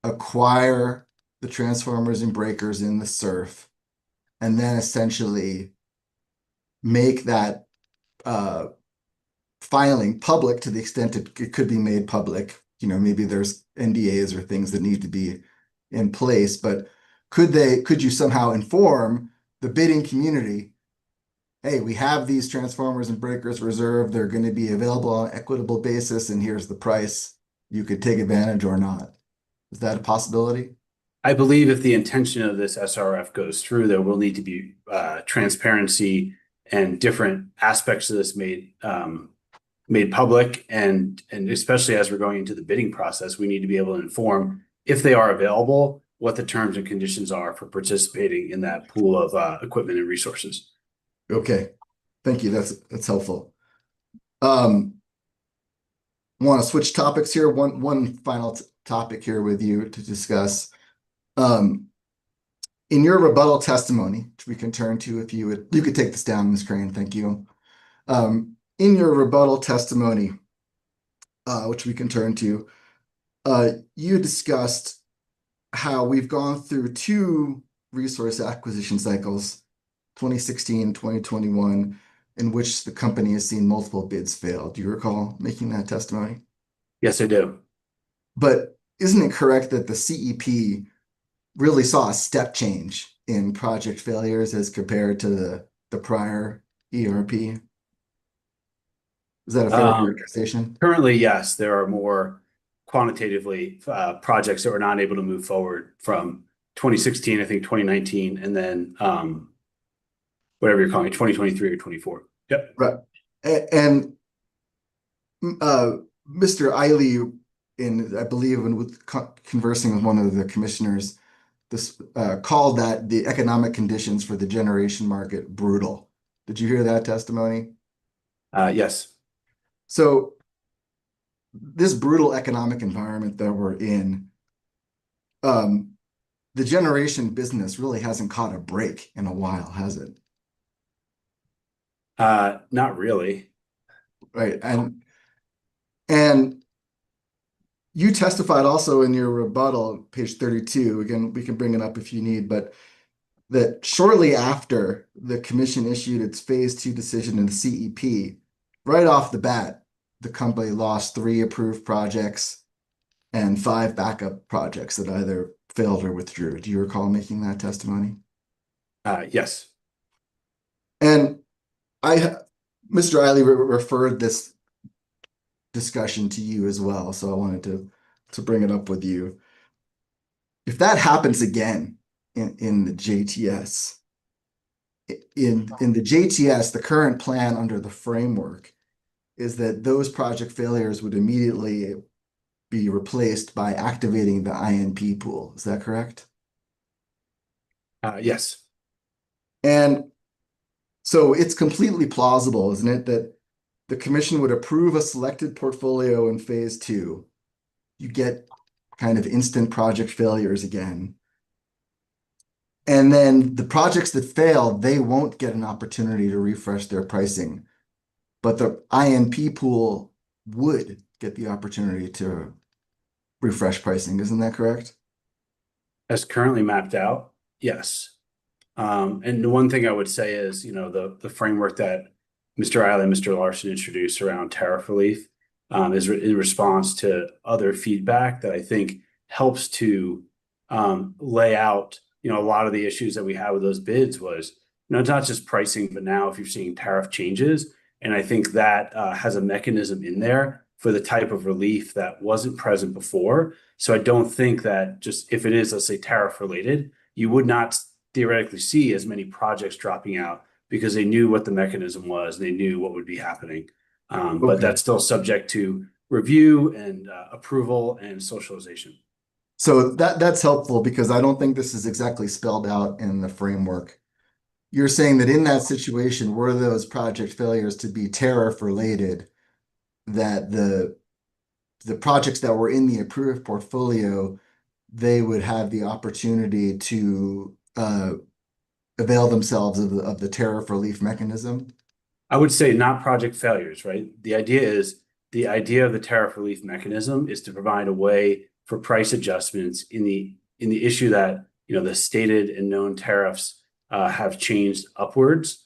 acquire the transformers and breakers in the SURF and then essentially make that filing public to the extent it could be made public. Maybe there's NDAs or things that need to be in place, but could you somehow inform the bidding community, hey, we have these transformers and breakers reserved, they're going to be available on an equitable basis, and here's the price. You could take advantage or not. Is that a possibility? I believe if the intention of this SRF goes through, there will need to be transparency and different aspects of this made public, and especially as we're going into the bidding process, we need to be able to inform, if they are available, what the terms and conditions are for participating in that pool of equipment and resources. Okay, thank you. That's helpful. Want to switch topics here? One final topic here with you to discuss. In your rebuttal testimony, which we can turn to if you could take this down, Ms. Crane, thank you. In your rebuttal testimony, which we can turn to, you discussed how we've gone through two resource acquisition cycles, 2016, 2021, in which the company has seen multiple bids fail. Do you recall making that testimony? Yes, I do. But isn't it correct that the CEP really saw a step change in project failures as compared to the prior ERP? Is that a fair characterization? Currently, yes, there are more quantitatively projects that were not able to move forward from 2016, I think 2019, and then whatever you're calling it, 2023 or 24. Yep. Right. And Mr. Eiley, I believe, conversing with one of the commissioners, this called that the economic conditions for the generation market brutal. Did you hear that testimony? Yes. So this brutal economic environment that we're in, the generation business really hasn't caught a break in a while, has it? Not really. Right. And you testified also in your rebuttal, page 32, again, we can bring it up if you need, but that shortly after the commission issued its phase 2 decision in the CEP, right off the bat, the company lost 3 approved projects and 5 backup projects that either failed or withdrew. Do you recall making that testimony? Yes. And Mr. Eiley referred this discussion to you as well, so I wanted to bring it up with you. If that happens again in the JTS, in the JTS, the current plan under the framework is that those project failures would immediately be replaced by activating the INP pool. Is that correct? Yes. And so it's completely plausible, isn't it, that the commission would approve a selected portfolio in phase 2. You get kind of instant project failures again. And then the projects that fail, they won't get an opportunity to refresh their pricing. But the INP pool would get the opportunity to refresh pricing. Isn't that correct? As currently mapped out, yes. And the one thing I would say is, the framework that Mr. Eiley and Mr. Larson introduced around tariff relief is in response to other feedback that I think helps to lay out, a lot of the issues that we had with those bids was, it's not just pricing, but now if you're seeing tariff changes, and I think that has a mechanism in there for the type of relief that wasn't present before. So I don't think that just if it is, let's say, tariff related, you would not theoretically see as many projects dropping out because they knew what the mechanism was, they knew what would be happening. But that's still subject to review and approval and socialization. So that's helpful because I don't think this is exactly spelled out in the framework. You're saying that in that situation, were those project failures to be tariff related, that the projects that were in the approved portfolio, they would have the opportunity to avail themselves of the tariff relief mechanism? I would say not project failures, right? The idea of the tariff relief mechanism is to provide a way for price adjustments in the issue that the stated and known tariffs have changed upwards.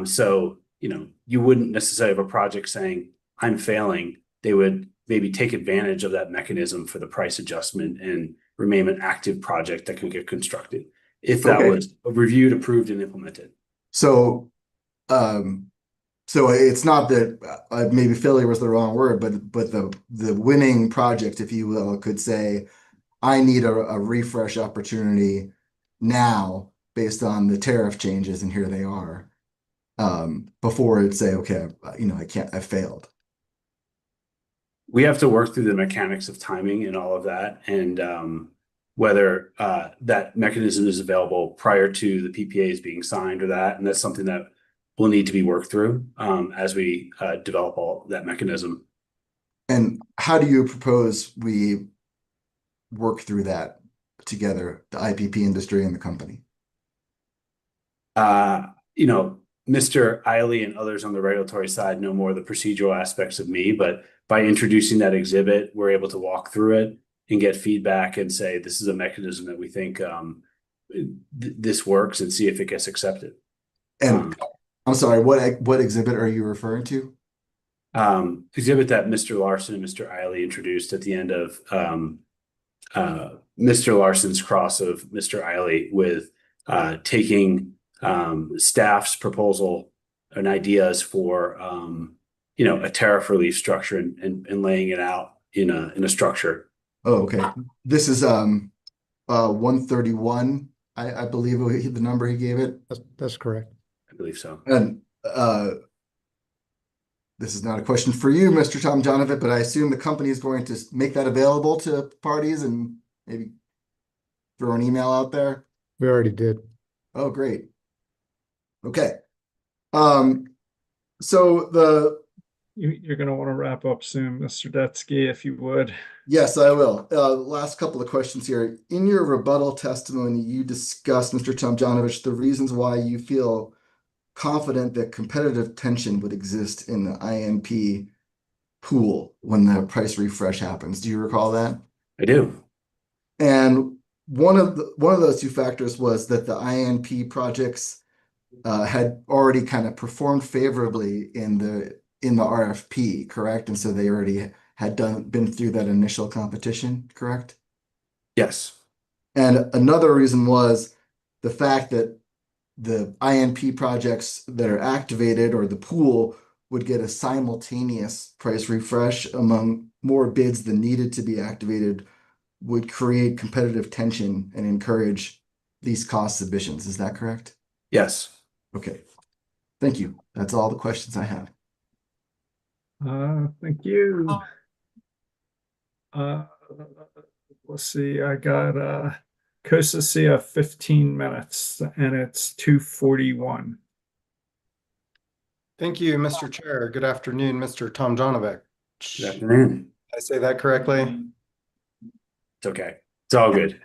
So you wouldn't necessarily have a project saying I'm failing. They would maybe take advantage of that mechanism for the price adjustment and remain an active project that can get constructed if that was reviewed, approved, and implemented. So, so it's not that maybe failure was the wrong word, but the winning project, if you will, could say, I need a refresh opportunity now based on the tariff changes, and here they are. Before it'd say, okay, I failed. We have to work through the mechanics of timing and all of that, and whether that mechanism is available prior to the PPAs being signed or that, and that's something that will need to be worked through as we develop all that mechanism. And how do you propose we work through that together, the IPP industry and the company? Mr. Eiley and others on the regulatory side know more of the procedural aspects of me, but by introducing that exhibit, we're able to walk through it and get feedback and say, this is a mechanism that we think this works and see if it gets accepted. And I'm sorry, what exhibit are you referring to? Exhibit that Mr. Larson and Mr. Eiley introduced at the end of Mr. Larson's cross of Mr. Eiley with taking staff's proposal and ideas for a tariff relief structure and laying it out in a structure. Oh, okay. This is 131, I believe the number he gave it. That's correct. I believe so. And this is not a question for you, Mr. Tom Jonovic, but I assume the company is going to make that available to parties and maybe throw an email out there. We already did. Oh, great. Okay. So You're going to want to wrap up soon, Mr. Detsky, if you would. yes, I will. Last couple of questions here. In your rebuttal testimony, you discussed, Mr. Tom Jonovic, the reasons why you feel confident that competitive tension would exist in the INP pool when the price refresh happens. Do you recall that? I do. And one of those two factors was that the INP projects had already kind of performed favorably in the RFP, correct? And so they already had been through that initial competition, correct? Yes. And another reason was the fact that the INP projects that are activated or the pool would get a simultaneous price refresh among more bids than needed to be activated would create competitive tension and encourage these cost submissions. Is that correct? Yes. Okay. Thank you. That's all the questions I have. Thank you. Let's see. I got Kosasia 15 minutes and it's 2:41. Thank you, Mr. Chair. Good afternoon, Mr. Tom Jonovic. Good afternoon. Did I say that correctly? It's okay. It's all good.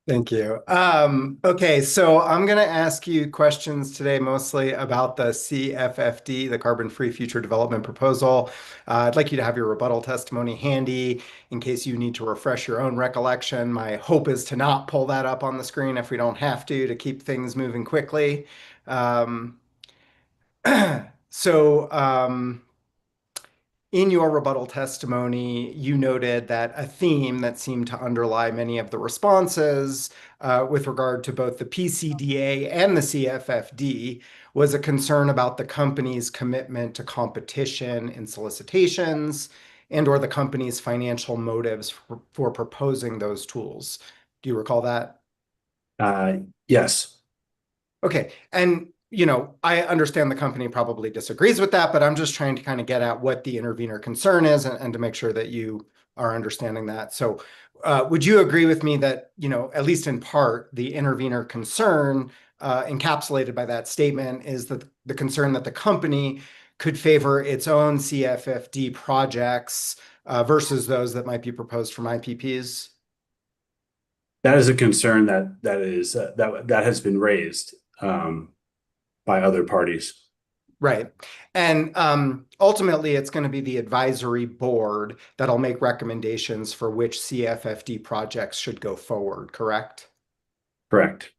Thank you. Okay, so I'm going to ask you questions today mostly about the CFFD, the Carbon Free Future Development Proposal. I'd like you to have your rebuttal testimony handy in case you need to refresh your own recollection. My hope is to not pull that up on the screen if we don't have to keep things moving quickly. In your rebuttal testimony, you noted that a theme that seemed to underlie many of the responses with regard to both the PCDA and the CFFD was a concern about the company's commitment to competition in solicitations and/or the company's financial motives for proposing those tools. Do you recall that? Yes. Okay. And I understand the company probably disagrees with that, but I'm just trying to kind of get at what the intervener concern is and to make sure that you are understanding that. So would you agree with me that, at least in part, the intervener concern encapsulated by that statement is that the concern that the company could favor its own CFFD projects versus those that might be proposed from IPPs? That is a concern that has been raised by other parties. Right. And ultimately, it's going to be the advisory board that'll make recommendations for which CFFD projects should go forward, correct? Correct.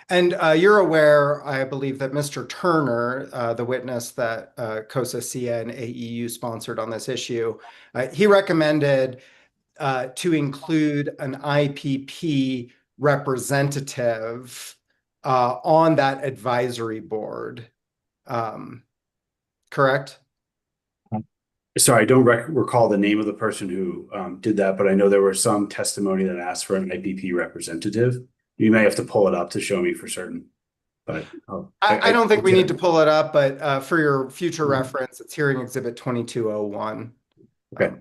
And you're aware, I believe, that Mr. Turner, the witness that COSA-SIA and AEU sponsored on this issue, he recommended to include an IPP representative on that advisory board. Correct? Sorry, I don't recall the name of the person who did that, but I know there was some testimony that asked for an IPP representative. You may have to pull it up to show me for certain. But I don't think we need to pull it up, but for your future reference, it's hearing exhibit 2201. Okay.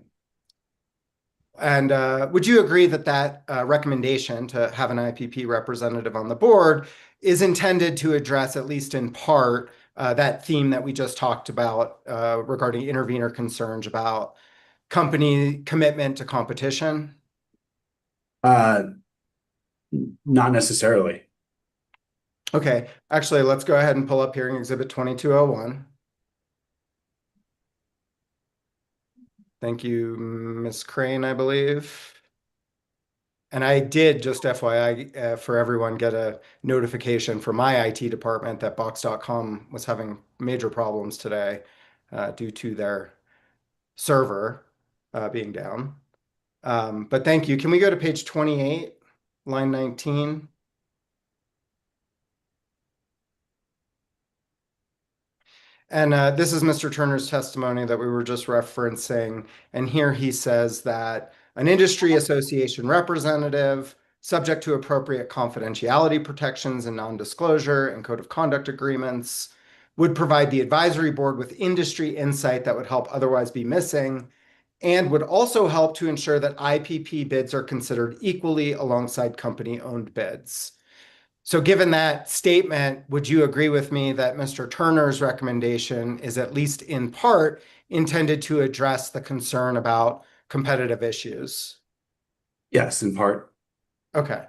And would you agree that that recommendation to have an IPP representative on the board is intended to address, at least in part, that theme that we just talked about regarding intervener concerns about company commitment to competition? Not necessarily. Okay, actually, let's go ahead and pull up hearing exhibit 2201. Thank you, Ms. Crane, I believe. And I did, just FYI, for everyone, get a notification from my IT department that Box.com was having major problems today due to their server being down. But thank you. Can we go to page 28, line 19? And this is Mr. Turner's testimony that we were just referencing. And here he says that an industry association representative, subject to appropriate confidentiality protections and non-disclosure and code of conduct agreements, would provide the advisory board with industry insight that would help otherwise be missing, and would also help to ensure that IPP bids are considered equally alongside company-owned bids. So given that statement, would you agree with me that Mr. Turner's recommendation is at least in part intended to address the concern about competitive issues? Yes, in part. Okay.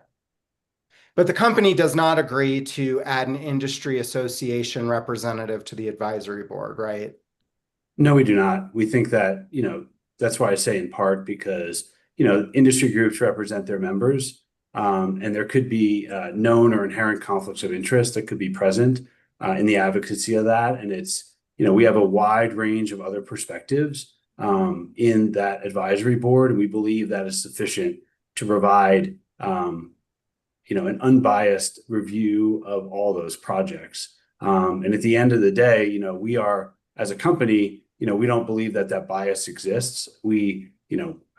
But the company does not agree to add an industry association representative to the advisory board, right? No, we do not. We think that, that's why I say in part because, industry groups represent their members, and there could be known or inherent conflicts of interest that could be present in the advocacy of that. And it's, we have a wide range of other perspectives in that advisory board, and we believe that is sufficient to provide, an unbiased review of all those projects. And at the end of the day, we are, as a company, we don't believe that that bias exists. We,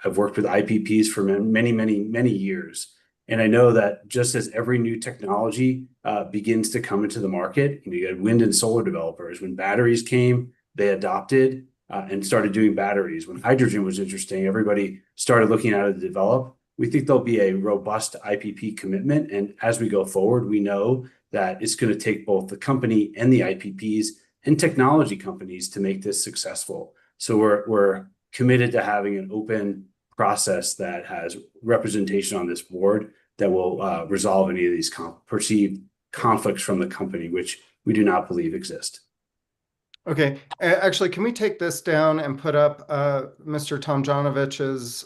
have worked with IPPs for many, many, many years. And I know that just as every new technology begins to come into the market, you had wind and solar developers. When batteries came, they adopted and started doing batteries. When hydrogen was interesting, everybody started looking at it to develop. We think there'll be a robust IPP commitment. And as we go forward, we know that it's going to take both the company and the IPPs and technology companies to make this successful. So we're committed to having an open process that has representation on this board that will resolve any of these perceived conflicts from the company, which we do not believe exist. Okay, actually, can we take this down and put up Mr. Tomjanovich's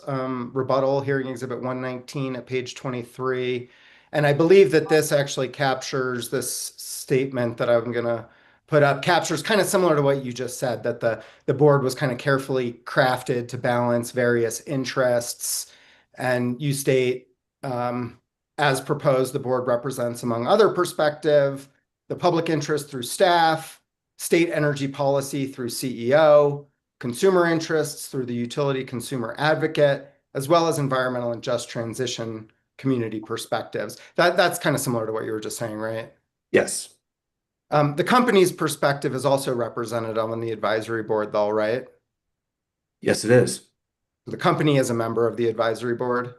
rebuttal, hearing exhibit 119 at page 23? And I believe that this actually captures this statement that I'm going to put up, captures kind of similar to what you just said, that the board was kind of carefully crafted to balance various interests. And you state, as proposed, the board represents, among other perspective, the public interest through staff, state energy policy through CEO, consumer interests through the utility consumer advocate, as well as environmental and just transition community perspectives. That's kind of similar to what you were just saying, right? Yes. The company's perspective is also represented on the advisory board, though, right? Yes, it is. The company is a member of the advisory board?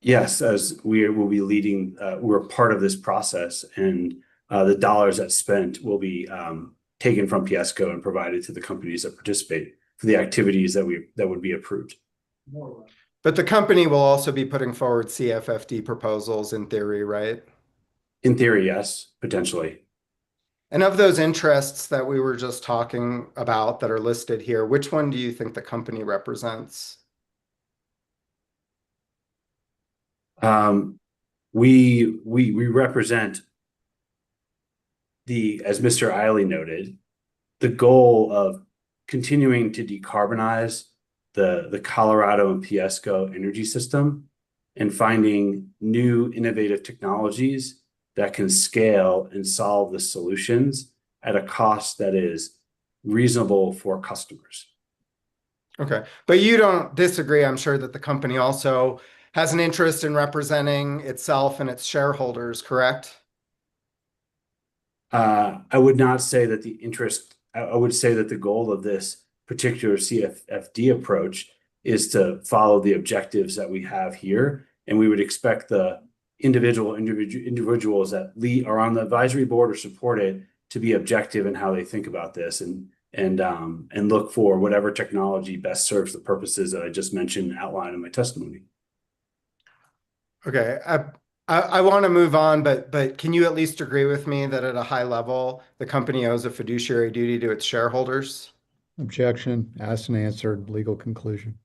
Yes, as we will be leading, we're part of this process, and the dollars that's spent will be taken from Piesco and provided to the companies that participate for the activities that would be approved. But the company will also be putting forward CFFD proposals in theory, right? In theory, yes, potentially. And of those interests that we were just talking about that are listed here, which one do you think the company represents? We represent as Mr. Eiley noted, the goal of continuing to decarbonize the Colorado and Piesco energy system and finding new innovative technologies that can scale and solve the solutions at a cost that is reasonable for customers. Okay, but you don't disagree, I'm sure, that the company also has an interest in representing itself and its shareholders, correct? I would not say that the interest, I would say that the goal of this particular CFFD approach is to follow the objectives that we have here. And we would expect the individuals that are on the advisory board or support it to be objective in how they think about this and look for whatever technology best serves the purposes that I just mentioned and outlined in my testimony. Okay, I want to move on, but can you at least agree with me that at a high level, the company owes a fiduciary duty to its shareholders? Objection, asked and answered, legal conclusion.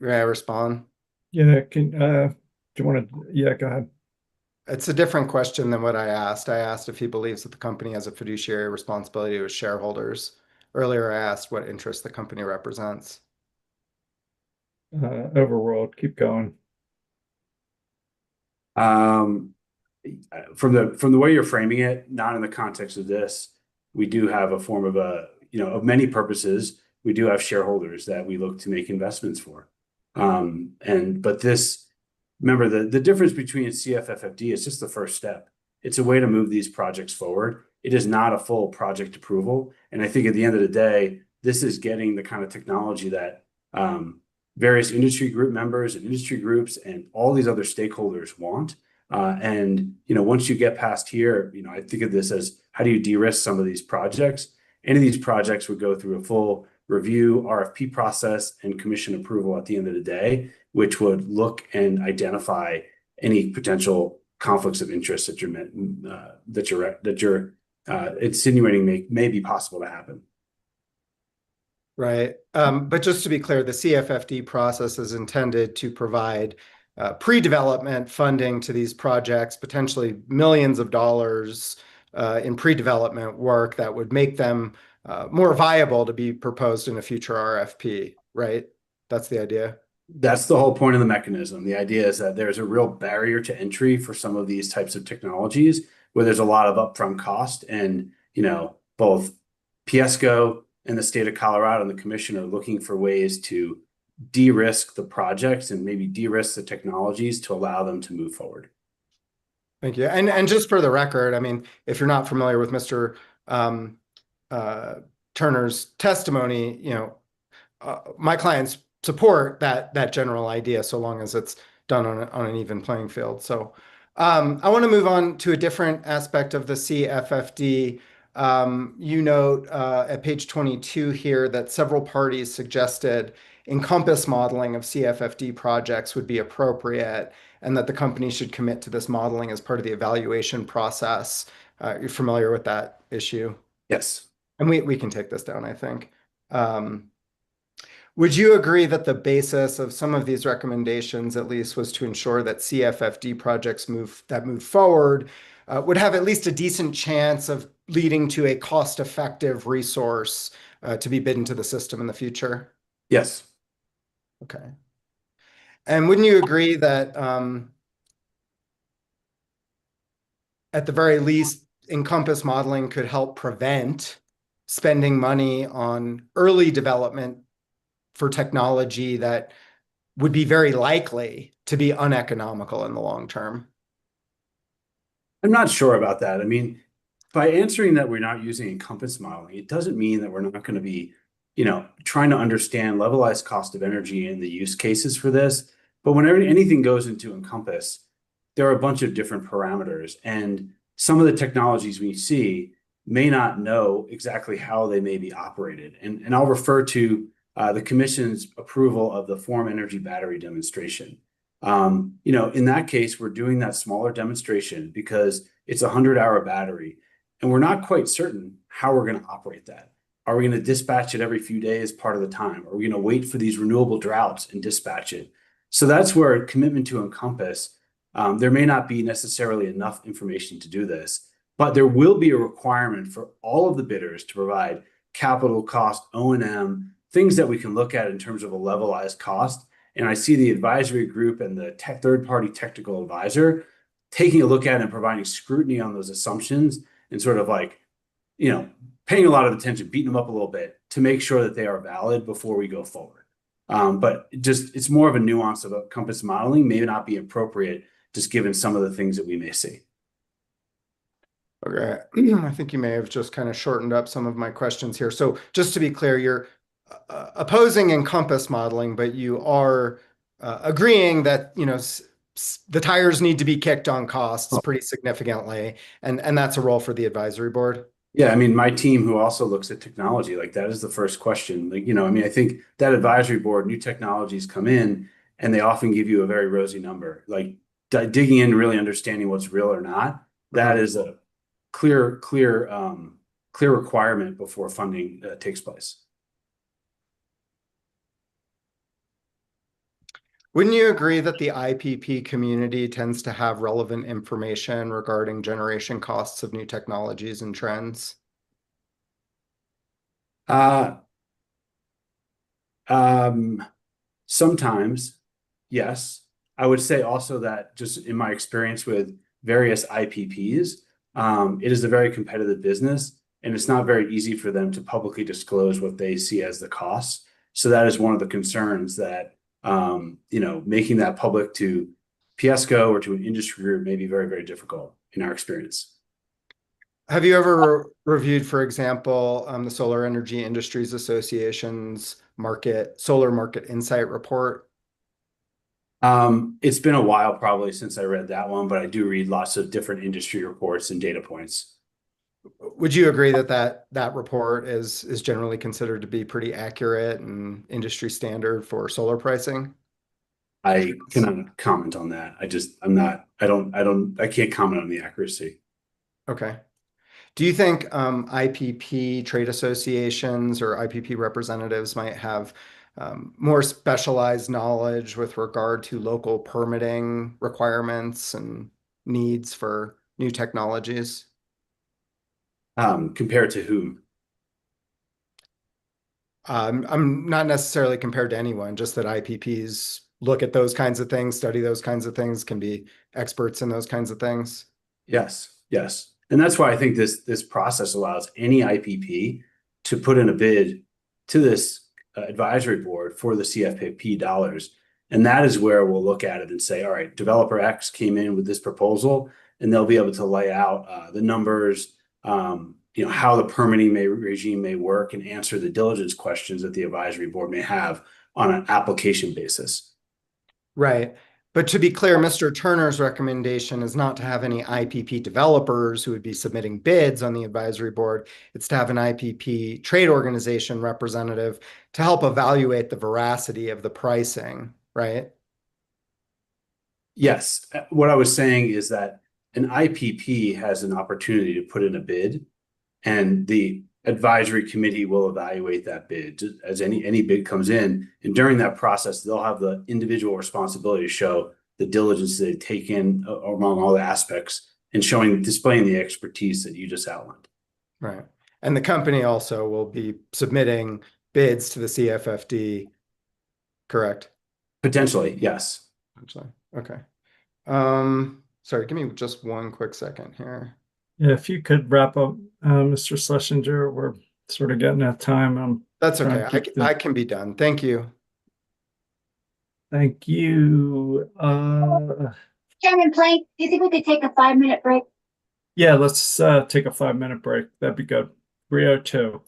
May I respond? Yeah, do you want to, yeah, go ahead. It's a different question than what I asked. I asked if he believes that the company has a fiduciary responsibility to its shareholders. Earlier, I asked what interest the company represents. Overruled, keep going. From the way you're framing it, not in the context of this, we do have a form of of many purposes, we do have shareholders that we look to make investments for. But remember, the difference between CFFFD is just the first step. It's a way to move these projects forward. It is not a full project approval. And I think at the end of the day, this is getting the kind of technology that various industry group members and industry groups and all these other stakeholders want. Once you get past here, I think of this as how do you de-risk some of these projects? Any of these projects would go through a full review, RFP process, and commission approval at the end of the day, which would look and identify any potential conflicts of interest that you're insinuating may be possible to happen. Right. But just to be clear, the CFFD process is intended to provide pre-development funding to these projects, potentially millions of dollars in pre-development work that would make them more viable to be proposed in a future RFP, right? That's the idea. That's the whole point of the mechanism. The idea is that there's a real barrier to entry for some of these types of technologies where there's a lot of upfront cost, and both PSCO and the state of Colorado and the commission are looking for ways to de-risk the projects and maybe de-risk the technologies to allow them to move forward. Thank you. And just for the record, I mean, if you're not familiar with Mr. Turner's testimony, my clients support that general idea so long as it's done on an even playing field. So I want to move on to a different aspect of the CFFD. You note at page 22 here that several parties suggested encompass modeling of CFFD projects would be appropriate, and that the company should commit to this modeling as part of the evaluation process. You're familiar with that issue? Yes. And we can take this down, I think. Would you agree that the basis of some of these recommendations, at least, was to ensure that CFFD projects move forward would have at least a decent chance of leading to a cost-effective resource to be bid into the system in the future? Yes. Okay. And wouldn't you agree that at the very least, encompass modeling could help prevent spending money on early development for technology that would be very likely to be uneconomical in the long term? I'm not sure about that. I mean, by answering that we're not using encompass modeling, it doesn't mean that we're not going to be, trying to understand levelized cost of energy and the use cases for this. But whenever anything goes into encompass, there are a bunch of different parameters, and some of the technologies we see may not know exactly how they may be operated. And I'll refer to the commission's approval of the Form Energy battery demonstration. In that case, we're doing that smaller demonstration because it's a 100-hour battery, and we're not quite certain how we're going to operate that. Are we going to dispatch it every few days part of the time? Are we going to wait for these renewable droughts and dispatch it? So that's where a commitment to encompass, there may not be necessarily enough information to do this, but there will be a requirement for all of the bidders to provide capital cost, O&M, things that we can look at in terms of a levelized cost. And I see the advisory group and the third-party technical advisor taking a look at and providing scrutiny on those assumptions and sort of paying a lot of attention, beating them up a little bit to make sure that they are valid before we go forward. But it's more of a nuance of a compass modeling may not be appropriate just given some of the things that we may see. Okay. I think you may have just kind of shortened up some of my questions here. So just to be clear, you're opposing encompass modeling, but you are agreeing that the tires need to be kicked on costs pretty significantly, and that's a role for the advisory board. Yeah, I mean, my team who also looks at technology, that is the first question. I think that advisory board, new technologies come in, and they often give you a very rosy number. Digging in, really understanding what's real or not, that is a clear requirement before funding takes place. Wouldn't you agree that the IPP community tends to have relevant information regarding generation costs of new technologies and trends? Sometimes, yes. I would say also that just in my experience with various IPPs, it is a very competitive business. and it's not very easy for them to publicly disclose what they see as the costs. So that is one of the concerns that, making that public to PSCO or to an industry group may be very, very difficult in our experience. Have you ever reviewed, for example, the Solar Energy Industries Association's solar market insight report? It's been a while probably since I read that one, but I do read lots of different industry reports and data points. Would you agree that report is generally considered to be pretty accurate and industry standard for solar pricing? I cannot comment on that. I can't comment on the accuracy. Okay. Do you think IPP trade associations or IPP representatives might have more specialized knowledge with regard to local permitting requirements and needs for new technologies? Compared to whom? I'm not necessarily compared to anyone, just that IPPs look at those kinds of things, study those kinds of things, can be experts in those kinds of things. Yes, yes. And that's why I think this process allows any IPP to put in a bid to this advisory board for the CFPP dollars. And that is where we'll look at it and say, all right, developer X came in with this proposal, and they'll be able to lay out the numbers, how the permitting regime may work, and answer the diligence questions that the advisory board may have on an application basis. Right. But to be clear, Mr. Turner's recommendation is not to have any IPP developers who would be submitting bids on the advisory board. It's to have an IPP trade organization representative to help evaluate the veracity of the pricing, right? Yes. What I was saying is that an IPP has an opportunity to put in a bid, and the advisory committee will evaluate that bid as any bid comes in. And during that process, they'll have the individual responsibility to show the diligence they've taken among all the aspects and displaying the expertise that you just outlined. Right. And the company also will be submitting bids to the CFFD, correct? Potentially, yes. Potentially. Okay. Sorry, give me just one quick second here. Yeah, if you could wrap up, Mr. Schlesinger, we're sort of getting at time. That's okay. I can be done. Thank you. Thank you. Chairman Plank, do you think we could take a 5-minute break? Yeah, let's take a 5-minute break. That'd be good. 3:02.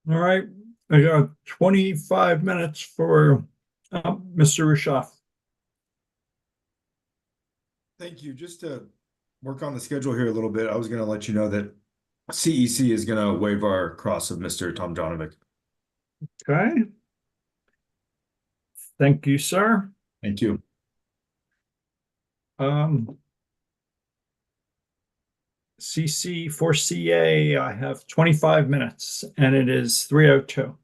All right, I got 25 minutes for Mr. Rushoff. Thank you. Just to work on the schedule here a little bit, I was going to let you know that CEC is going to waive our cross of Mr. Tomjanovic. Okay. Thank you, sir. Thank you. CC for CA, I have 25 minutes and it is 3:02.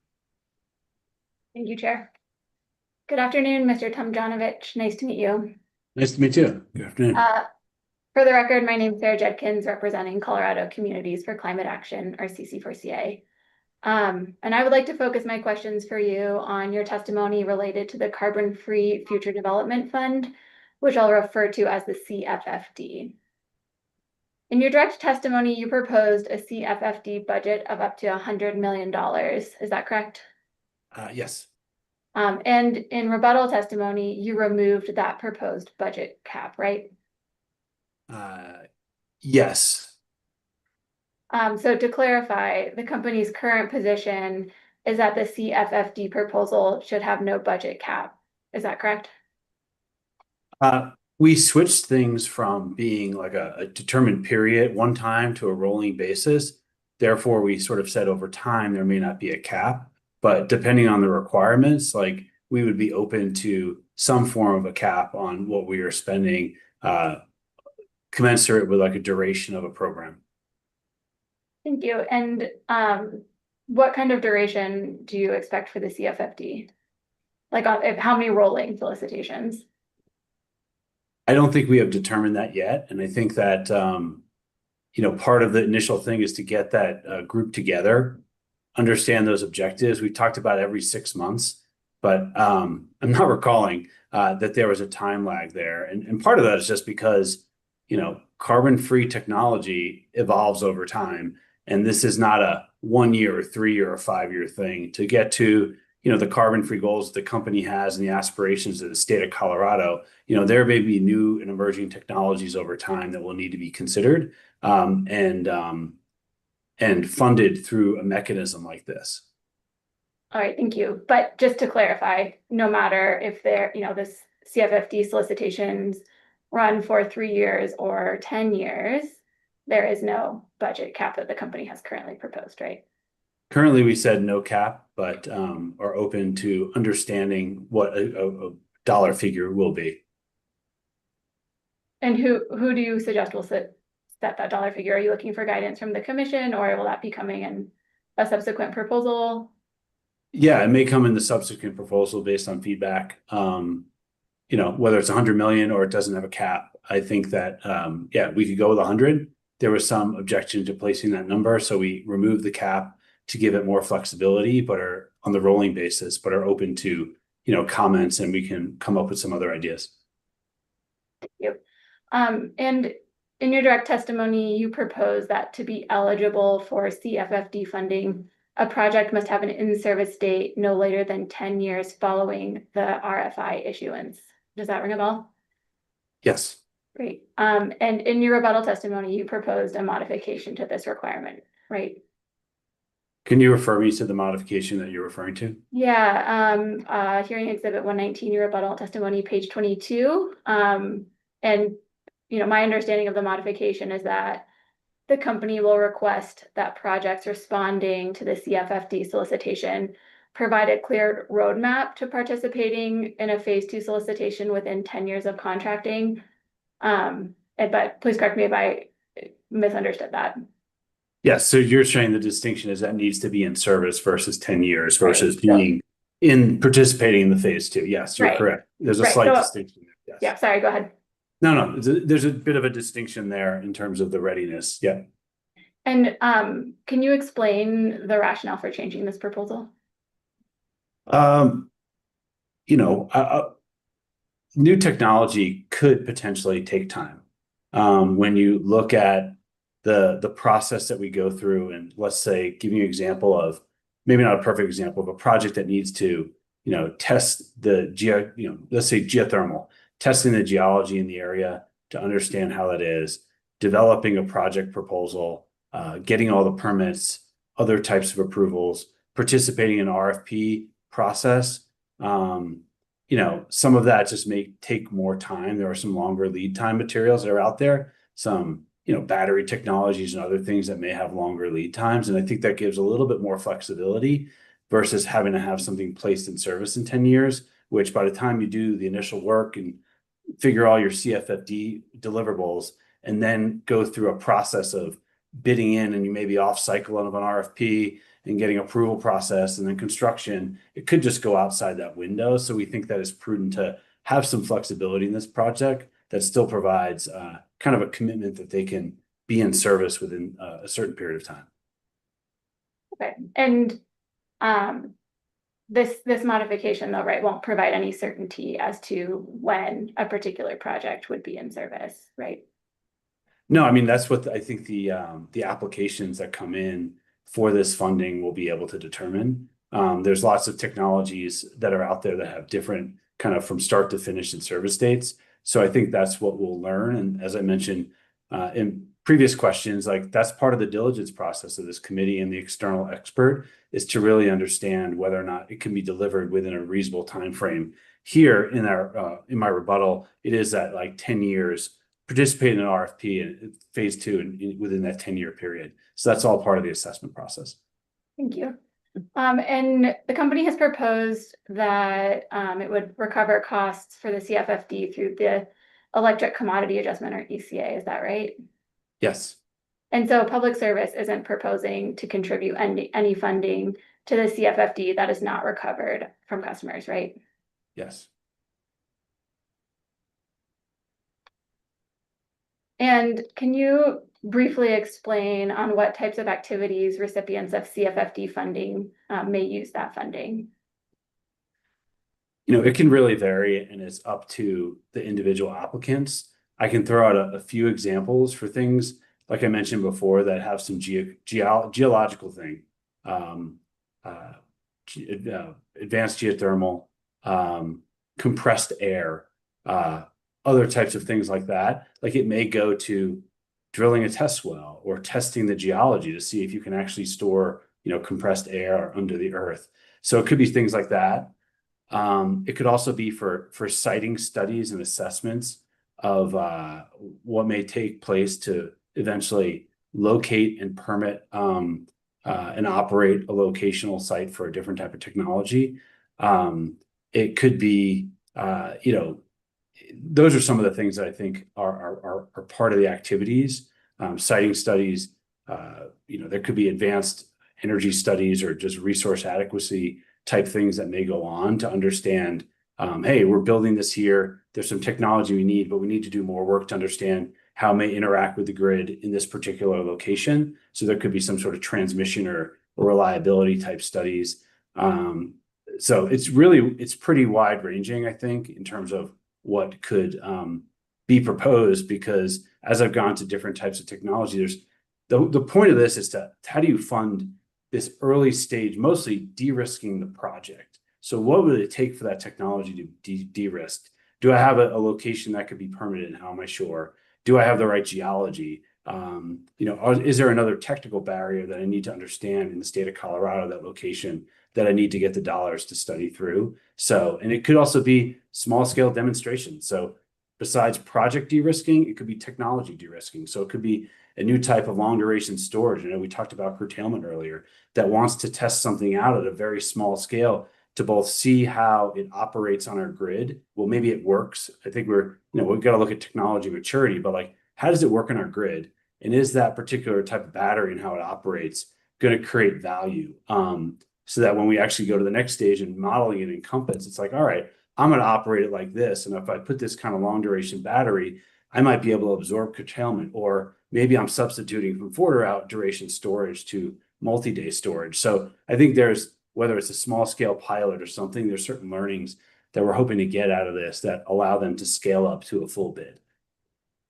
Thank you, Chair. Good afternoon, Mr. Tomjanovich. Nice to meet you. Nice to meet you. Good afternoon. For the record, my name is Sarah Judkins, representing Colorado Communities for Climate Action, or CC4CA. And I would like to focus my questions for you on your testimony related to the Carbon-Free Future Development Fund, which I'll refer to as the CFFD. In your direct testimony, you proposed a CFFD budget of up to $100 million. Is that correct? Yes. And in rebuttal testimony, you removed that proposed budget cap, right? Yes. So to clarify, the company's current position is that the CFFD proposal should have no budget cap. Is that correct? We switched things from being like a determined period one time to a rolling basis. Therefore, we sort of said over time there may not be a cap, but depending on the requirements, like we would be open to some form of a cap on what we are spending, commensurate with like a duration of a program. Thank you. And what kind of duration do you expect for the CFFD? Like how many rolling solicitations? I don't think we have determined that yet. And I think that, part of the initial thing is to get that group together, understand those objectives. We talked about every 6 months, but I'm not recalling that there was a time lag there. And part of that is just because, carbon-free technology evolves over time. And this is not a 1 year or 3 year or 5 year thing. To get to, the carbon-free goals the company has and the aspirations of the state of Colorado, there may be new and emerging technologies over time that will need to be considered and funded through a mechanism like this. All right, thank you. But just to clarify, no matter if this CFFD solicitations run for 3 years or 10 years, there is no budget cap that the company has currently proposed, right? Currently, we said no cap, but are open to understanding what a dollar figure will be. And who do you suggest will set that dollar figure? Are you looking for guidance from the commission, or will that be coming in a subsequent proposal? Yeah, it may come in the subsequent proposal based on feedback. Whether it's 100 million or it doesn't have a cap, I think that we could go with 100. There was some objection to placing that number, so we removed the cap to give it more flexibility, but are on the rolling basis, but are open to, comments, and we can come up with some other ideas. Thank you. And in your direct testimony, you propose that to be eligible for CFFD funding, a project must have an in-service date no later than 10 years following the RFI issuance. Does that ring a bell? Yes. Great. And in your rebuttal testimony, you proposed a modification to this requirement, right? Can you refer me to the modification that you're referring to? Yeah, hearing exhibit 119, your rebuttal testimony, page 22. And, my understanding of the modification is that the company will request that projects responding to the CFFD solicitation provide a clear roadmap to participating in a phase 2 solicitation within 10 years of contracting. But please correct me if I misunderstood that. Yes, so you're saying the distinction is that needs to be in service versus 10 years versus being in participating in the phase 2. Yes, you're correct. There's a slight distinction there. Yes. Yeah, sorry, go ahead. No, there's a bit of a distinction there in terms of the readiness. Yeah. And can you explain the rationale for changing this proposal? New technology could potentially take time. When you look at the process that we go through, and let's say, give you an example of, maybe not a perfect example, of a project that needs to, test the let's say geothermal, testing the geology in the area to understand how that is, developing a project proposal, getting all the permits, other types of approvals, participating in RFP process. Some of that just may take more time. There are some longer lead time materials that are out there, some battery technologies and other things that may have longer lead times. And I think that gives a little bit more flexibility versus having to have something placed in service in 10 years, which by the time you do the initial work and figure all your CFFD deliverables and then go through a process of bidding in, and you may be off cycle of an RFP and getting approval process and then construction, it could just go outside that window. So we think that it's prudent to have some flexibility in this project that still provides kind of a commitment that they can be in service within a certain period of time. Okay. And this modification though, right, won't provide any certainty as to when a particular project would be in service, right? No, I mean, that's what I think the applications that come in for this funding will be able to determine. There's lots of technologies that are out there that have different kind of from start to finish in service dates. So I think that's what we'll learn. And as I mentioned in previous questions, like that's part of the diligence process of this committee and the external expert is to really understand whether or not it can be delivered within a reasonable time frame. Here in my rebuttal, it is that like 10 years participate in an RFP in phase 2 and within that 10-year period. So that's all part of the assessment process. Thank you. And the company has proposed that it would recover costs for the CFFD through the Electric Commodity Adjustment, or ECA. Is that right? Yes. And so public service isn't proposing to contribute any funding to the CFFD that is not recovered from customers, right? Yes. And can you briefly explain on what types of activities recipients of CFFD funding may use that funding? It can really vary, and it's up to the individual applicants. I can throw out a few examples for things, like I mentioned before, that have some geological thing, advanced geothermal, compressed air, other types of things like that. Like it may go to drilling a test well or testing the geology to see if you can actually store, compressed air under the earth. So it could be things like that. It could also be for siting studies and assessments of what may take place to eventually locate and permit and operate a locational site for a different type of technology. It could be, those are some of the things that I think are part of the activities. Siting studies, there could be advanced energy studies or just resource adequacy type things that may go on to understand, hey, we're building this here. There's some technology we need, but we need to do more work to understand how it may interact with the grid in this particular location. So there could be some sort of transmission or reliability type studies. So it's pretty wide ranging, I think, in terms of what could be proposed, because as I've gone to different types of technology, there's the point of this is to how do you fund this early stage, mostly de-risking the project. So what would it take for that technology to de-risk? Do I have a location that could be permitted, and how am I sure? Do I have the right geology? Is there another technical barrier that I need to understand in the state of Colorado, that location, that I need to get the dollars to study through? So, and it could also be small scale demonstrations. So besides project de-risking, it could be technology de-risking. So it could be a new type of long duration storage. We talked about curtailment earlier, that wants to test something out at a very small scale to both see how it operates on our grid. Well, maybe it works. I think we've got to look at technology maturity, but like, how does it work on our grid? And is that particular type of battery and how it operates going to create value? So that when we actually go to the next stage and modeling it in Compass, it's like, all right, I'm going to operate it like this. And if I put this kind of long duration battery, I might be able to absorb curtailment, or maybe I'm substituting from shorter duration storage to multi-day storage. So I think whether it's a small scale pilot or something, there's certain learnings that we're hoping to get out of this that allow them to scale up to a full bid.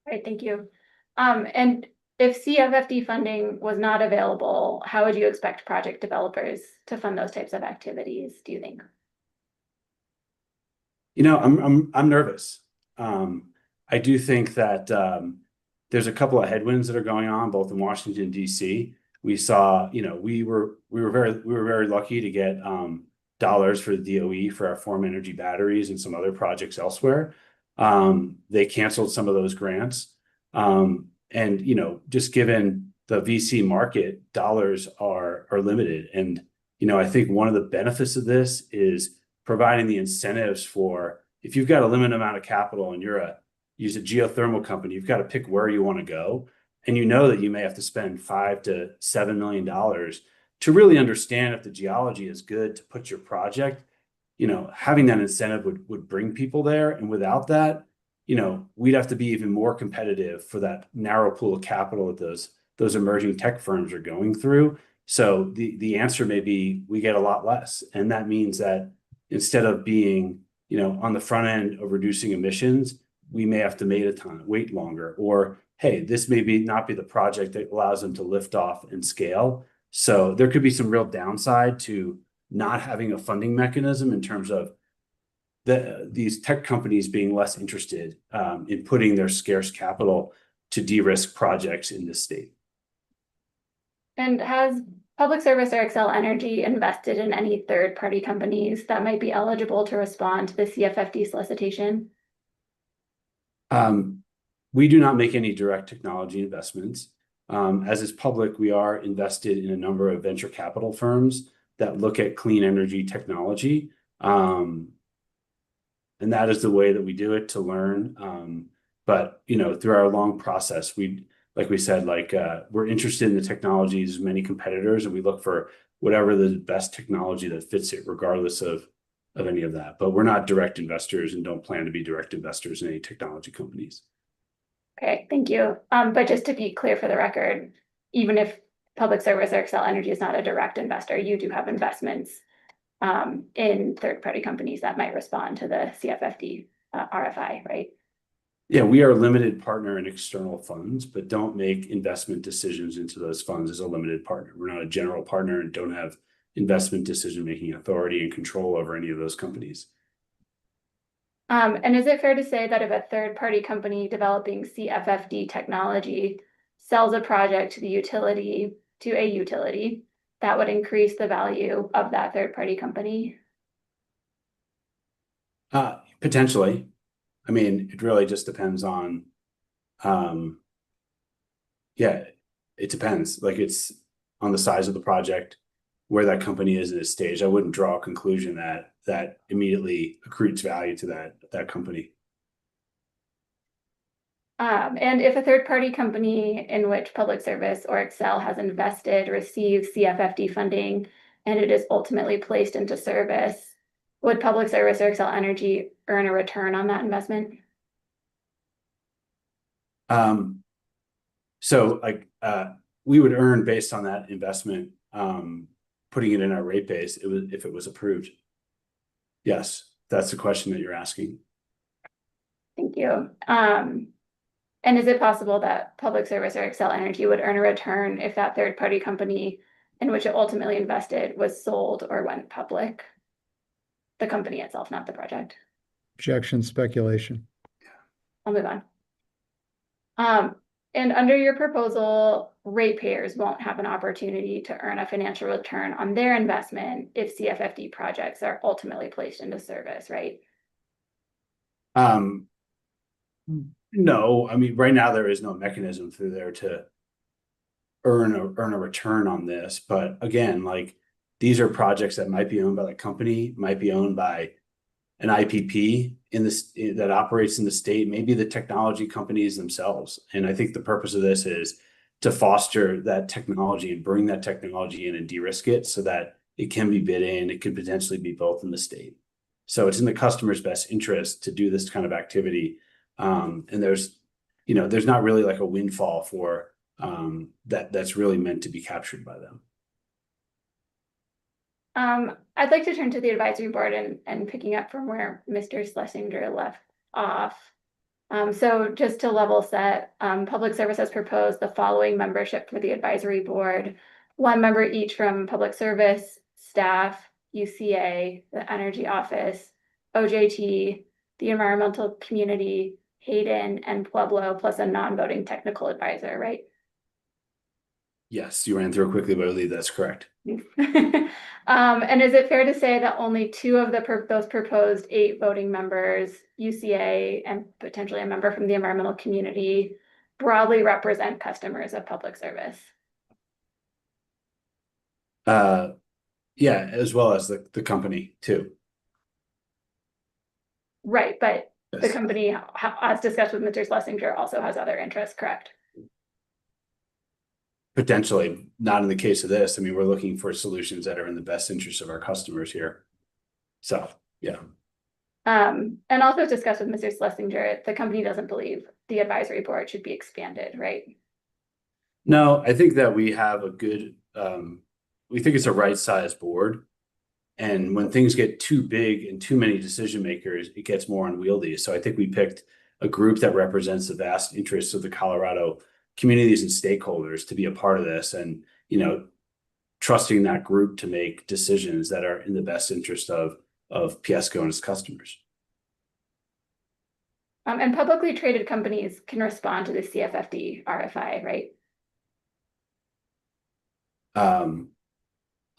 All right, thank you. And if CFFD funding was not available, how would you expect project developers to fund those types of activities, do you think? I'm nervous. I do think that there's a couple of headwinds that are going on both in Washington, D.C. we saw, we were very lucky to get dollars for the DOE for our Form Energy batteries and some other projects elsewhere. They canceled some of those grants. And just given the VC market, dollars are limited. And I think one of the benefits of this is providing the incentives for, if you've got a limited amount of capital and use a geothermal company, you've got to pick where you want to go. And that you may have to spend $5 to $7 million to really understand if the geology is good to put your project. Having that incentive would bring people there. And without that, we'd have to be even more competitive for that narrow pool of capital that those emerging tech firms are going through. So the answer may be we get a lot less. And that means that instead of being, on the front end of reducing emissions, we may have to wait longer, or, hey, this may not be the project that allows them to lift off and scale. So there could be some real downside to not having a funding mechanism in terms of these tech companies being less interested in putting their scarce capital to de-risk projects in this state. And has Public Service or Xcel Energy invested in any third-party companies that might be eligible to respond to the CFFD solicitation? We do not make any direct technology investments. As is public, we are invested in a number of venture capital firms that look at clean energy technology. And that is the way that we do it to learn. But through our long process, we're interested in the technologies, many competitors, and we look for whatever the best technology that fits it, regardless of any of that. But we're not direct investors and don't plan to be direct investors in any technology companies. Okay, thank you. But just to be clear for the record, even if Public Service or Xcel Energy is not a direct investor, you do have investments in third-party companies that might respond to the CFFD RFI, right? Yeah, we are a limited partner in external funds, but don't make investment decisions into those funds as a limited partner. We're not a general partner and don't have investment decision-making authority and control over any of those companies. And is it fair to say that if a third-party company developing CFFD technology sells a project to a utility, that would increase the value of that third-party company? Potentially. I mean, it really just depends on, it depends. Like, it's on the size of the project, where that company is in its stage. I wouldn't draw a conclusion that immediately accrues value to that company. And if a third-party company in which Public Service or Xcel has invested receives CFFD funding and it is ultimately placed into service, would Public Service or Xcel Energy earn a return on that investment? We would earn based on that investment, putting it in our rate base if it was approved. Yes, that's the question that you're asking. Thank you. And is it possible that Public Service or Xcel Energy would earn a return if that third-party company in which it ultimately invested was sold or went public? The company itself, not the project. Objection, speculation. I'll move on. And under your proposal, ratepayers won't have an opportunity to earn a financial return on their investment if CFFD projects are ultimately placed into service, right? No, I mean, right now there is no mechanism through there to earn a return on this. But again, like, these are projects that might be owned by the company, might be owned by an IPP that operates in the state, maybe the technology companies themselves. And I think the purpose of this is to foster that technology and bring that technology in and de-risk it so that it can be bid in, it could potentially be built in the state. So it's in the customer's best interest to do this kind of activity. And there's not really like a windfall for that's really meant to be captured by them. I'd like to turn to the advisory board and picking up from where Mr. Schlesinger left off. So just to level set, Public Service has proposed the following membership for the advisory board: 1 member each from Public Service, staff, UCA, the Energy Office, OJT, the Environmental Community, Hayden, and Pueblo, plus a non-voting technical advisor, right? Yes, you ran through it quickly, but I believe that's correct. And is it fair to say that only two of those proposed 8 voting members, UCA and potentially a member from the environmental community, broadly represent customers of public service? Yeah, as well as the company too. Right, but the Yes. company, as discussed with Mr. Schlesinger, also has other interests, correct? Potentially, not in the case of this. I mean, we're looking for solutions that are in the best interest of our customers here. So, yeah. And also discussed with Mr. Schlesinger, the company doesn't believe the advisory board should be expanded, right? No, I think that we have a good, we think it's a right-sized board. And when things get too big and too many decision makers, it gets more unwieldy. So I think we picked a group that represents the vast interests of the Colorado communities and stakeholders to be a part of this, and trusting that group to make decisions that are in the best interest of Piesco and its customers. And publicly traded companies can respond to the CFFD RFI, right?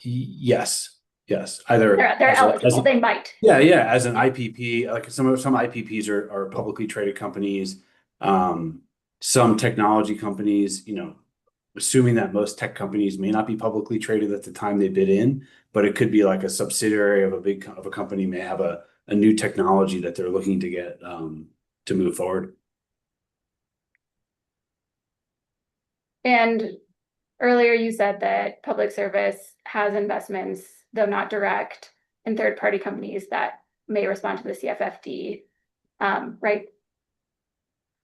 Yes. Either they're eligible. They might. Yeah. As an IPP, like some IPPs are publicly traded companies. Some technology companies, assuming that most tech companies may not be publicly traded at the time they bid in, but it could be like a subsidiary of a company may have a new technology that they're looking to get to move forward. And earlier you said that public service has investments, though not direct, in third-party companies that may respond to the CFFD, right?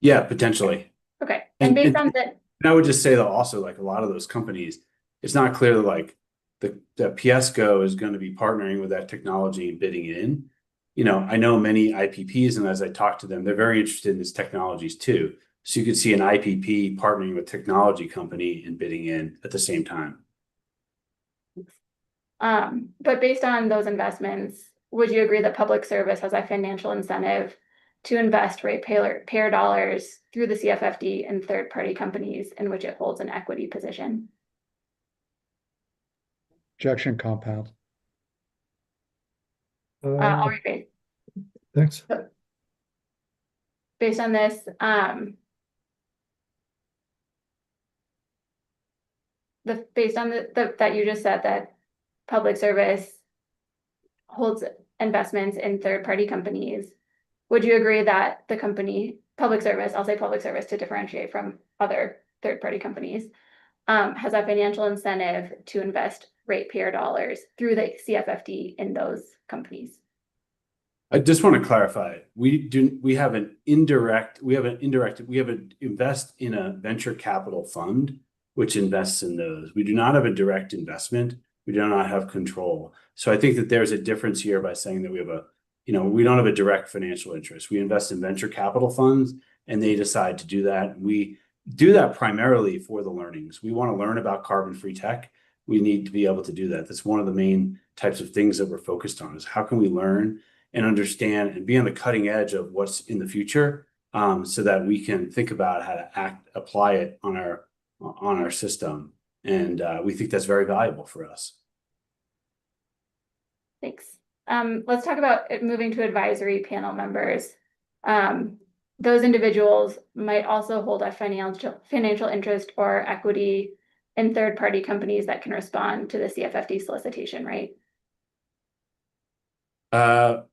Yeah, potentially. Okay. And based on that, I would just say that also, like a lot of those companies, it's not clear that like the Piesco is going to be partnering with that technology and bidding in. I know many IPPs, and as I talk to them, they're very interested in these technologies too. So you could see an IPP partnering with technology company and bidding in at the same time. But based on those investments, would you agree that public service has a financial incentive to invest ratepayer dollars through the CFFD in third-party companies in which it holds an equity position? Objection compound. I'll rephrase. Thanks. Based on this, based on that you just said that public service holds investments in third-party companies, would you agree that the company, public service, I'll say public service to differentiate from other third-party companies, has a financial incentive to invest ratepayer dollars through the CFFD in those companies? I just want to clarify, we invest in a venture capital fund, which invests in those. We do not have a direct investment. We do not have control. So I think that there's a difference here by saying that we don't have a direct financial interest. We invest in venture capital funds and they decide to do that. We do that primarily for the learnings. We want to learn about carbon-free tech. We need to be able to do that. That's one of the main types of things that we're focused on, is how can we learn and understand and be on the cutting edge of what's in the future, so that we can think about how to apply it on our system. And we think that's very valuable for us. Thanks. Let's talk about moving to advisory panel members. Those individuals might also hold a financial interest or equity in third-party companies that can respond to the CFFD solicitation, right?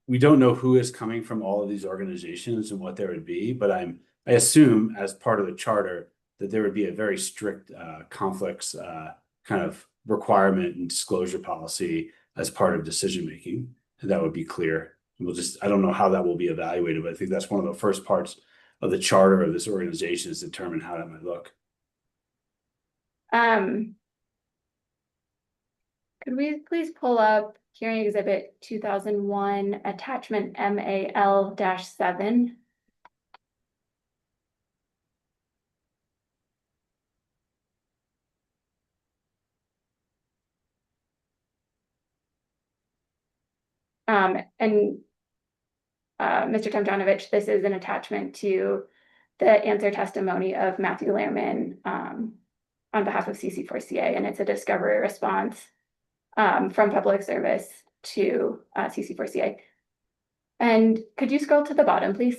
We don't know who is coming from all of these organizations and what there would be, but I assume as part of the charter that there would be a very strict conflicts kind of requirement and disclosure policy as part of decision making, and that would be clear. I don't know how that will be evaluated, but I think that's one of the first parts of the charter of this organization, is determine how that might look. Could we please pull up hearing exhibit 2001 attachment MAL-7? And Mr. Tomjanovich, this is an attachment to the answer testimony of Matthew Lehrman on on behalf of CC4CA, and it's a discovery response from Public Service to CC4CA. And could you scroll to the bottom, please?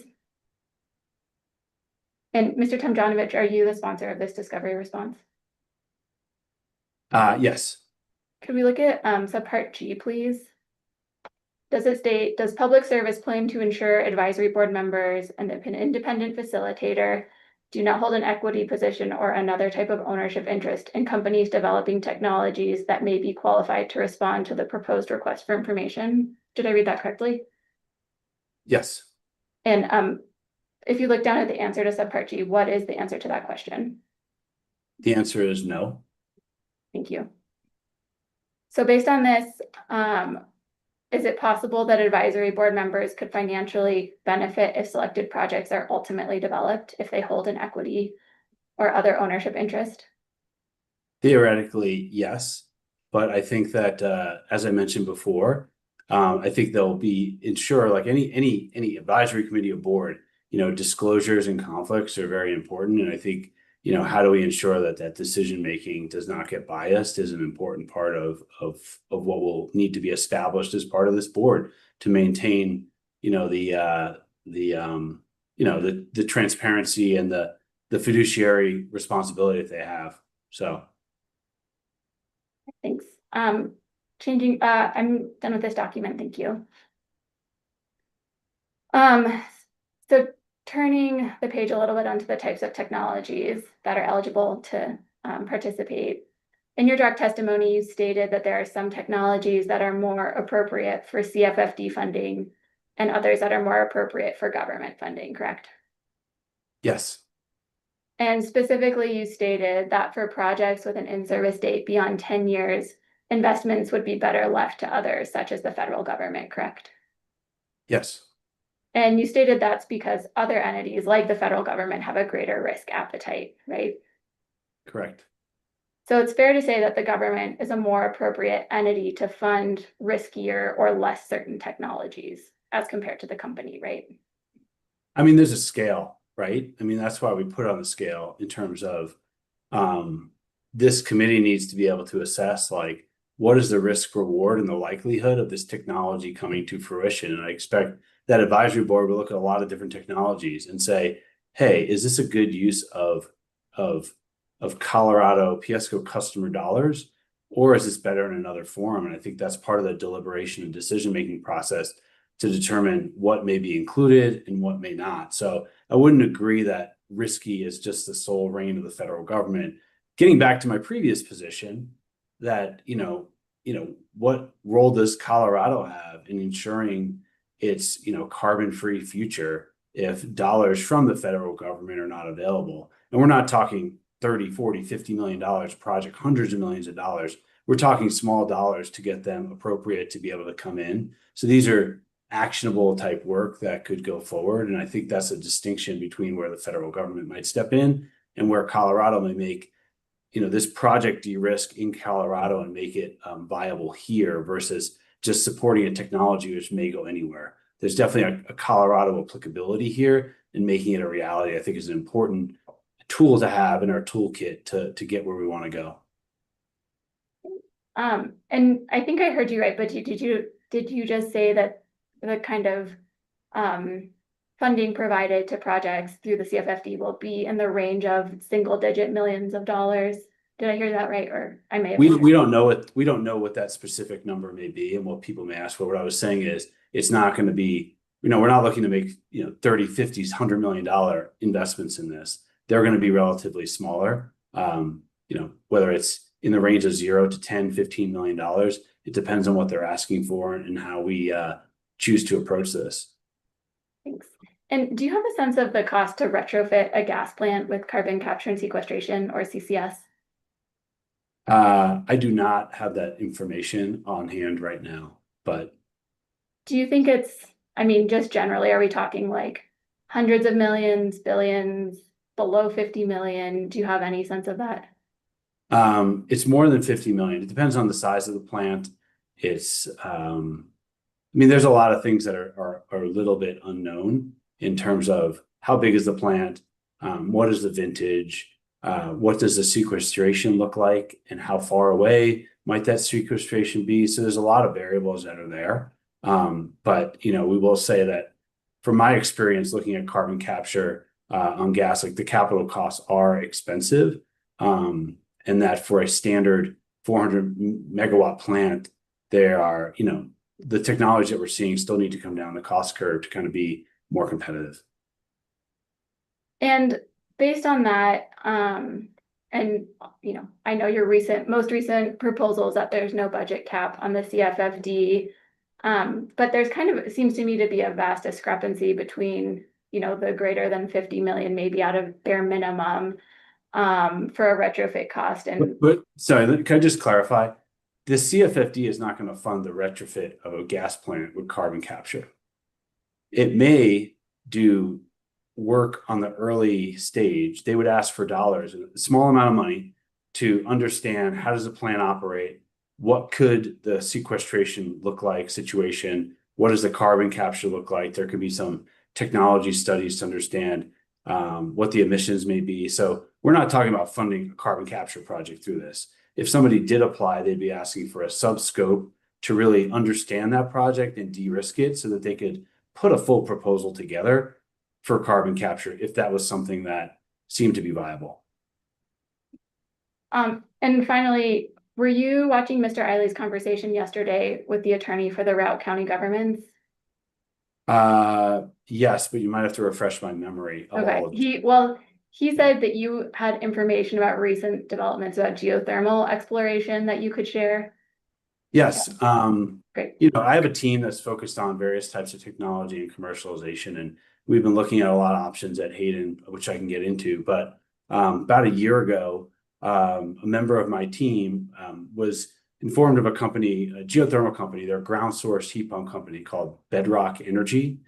And Mr. Tomjanovich, are you the sponsor of this discovery response? Yes. Could we look at subpart G, please? Does it state, does Public Service plan to ensure advisory board members and an independent facilitator do not hold an equity position or another type of ownership interest in companies developing technologies that may be qualified to respond to the proposed request for information? Did I read that correctly? Yes. And if you look down at the answer to subpart G, what is the answer to that question? The answer is no. Thank you. So based on this, is it possible that advisory board members could financially benefit if selected projects are ultimately developed if they hold an equity or other ownership interest? Theoretically, yes. But I think that, as I mentioned before, I think they'll be ensure, like any advisory committee or board, disclosures and conflicts are very important. And I think, how do we ensure that that decision making does not get biased is an important part of what will need to be established as part of this board to maintain, the transparency and the fiduciary responsibility that they have. So. Thanks. I'm done with this document. Thank you. So turning the page a little bit onto the types of technologies that are eligible to participate. In your direct testimony, you stated that there are some technologies that are more appropriate for CFFD funding and others that are more appropriate for government funding, correct? Yes. And specifically, you stated that for projects with an in-service date beyond 10 years, investments would be better left to others, such as the federal government, correct? Yes. And you stated that's because other entities like the federal government have a greater risk appetite, right? Correct. So it's fair to say that the government is a more appropriate entity to fund riskier or less certain technologies as compared to the company, right? I mean, there's a scale, right? I mean, that's why we put it on the scale in terms of this committee needs to be able to assess, like, what is the risk reward and the likelihood of this technology coming to fruition? And I expect that advisory board will look at a lot of different technologies and say, hey, is this a good use of Colorado PSCO customer dollars, or is this better in another forum? And I think that's part of the deliberation and decision-making process to determine what may be included and what may not. So I wouldn't agree that risky is just the sole reign of the federal government. Getting back to my previous position, that what role does Colorado have in ensuring its carbon-free future if dollars from the federal government are not available? And we're not talking 30, 40, $50 million project, hundreds of millions of dollars. We're talking small dollars to get them appropriate to be able to come in. So these are actionable type work that could go forward. And I think that's a distinction between where the federal government might step in and where Colorado may make this project de-risk in Colorado and make it viable here versus just supporting a technology which may go anywhere. There's definitely a Colorado applicability here, and making it a reality, I think, is an important tool to have in our toolkit to get where we want to go. And I think I heard you right, but did you just say that the kind of funding provided to projects through the CFFD will be in the range of single-digit millions of dollars? Did I hear that right? Or I may have. We don't know what that specific number may be and what people may ask for. What I was saying is it's not going to be, we're not looking to make 30, 50, $100 million investments in this. They're going to be relatively smaller. Whether it's in the range of 0 to 10, $15 million, it depends on what they're asking for and how we choose to approach this. Thanks. And do you have a sense of the cost to retrofit a gas plant with carbon capture and sequestration, or CCS? I do not have that information on hand right now, but. Do you think just generally, are we talking like hundreds of millions, billions, below 50 million? Do you have any sense of that? It's more than 50 million. It depends on the size of the plant. It's, there's a lot of things that are a little bit unknown in terms of how big is the plant, what is the vintage, What does the sequestration look like, and how far away might that sequestration be? So there's a lot of variables that are there. But we will say that from my experience looking at carbon capture on gas, like the capital costs are expensive, and that for a standard 400 megawatt plant, there are, the technology that we're seeing still need to come down the cost curve to kind of be more competitive. And based on that, and I know your most recent proposal is that there's no budget cap on the CFFD, but there's it seems to me to be a vast discrepancy between, the greater than 50 million, maybe out of bare minimum, for a retrofit cost. But sorry, can I just clarify? The CFFD is not going to fund the retrofit of a gas plant with carbon capture. It may do work on the early stage. They would ask for dollars, a small amount of money, to understand how does the plant operate, what could the sequestration look like situation, what does the carbon capture look like. There could be some technology studies to understand what the emissions may be. So we're not talking about funding a carbon capture project through this. If somebody did apply, they'd be asking for a sub-scope to really understand that project and de-risk it so that they could put a full proposal together for carbon capture if that was something that seemed to be viable. And finally, were you watching Mr. Eiley's conversation yesterday with the attorney for the Routt County governments? Yes, but you might have to refresh my memory of all of it. He said that you had information about recent developments about geothermal exploration that you could share. Yes. Great. I have a team that's focused on various types of technology and commercialization, and we've been looking at a lot of options at Hayden, which I can get into. But about a year ago, a member of my team was informed of a company, a geothermal company, their ground source heat pump company called Bedrock Energy.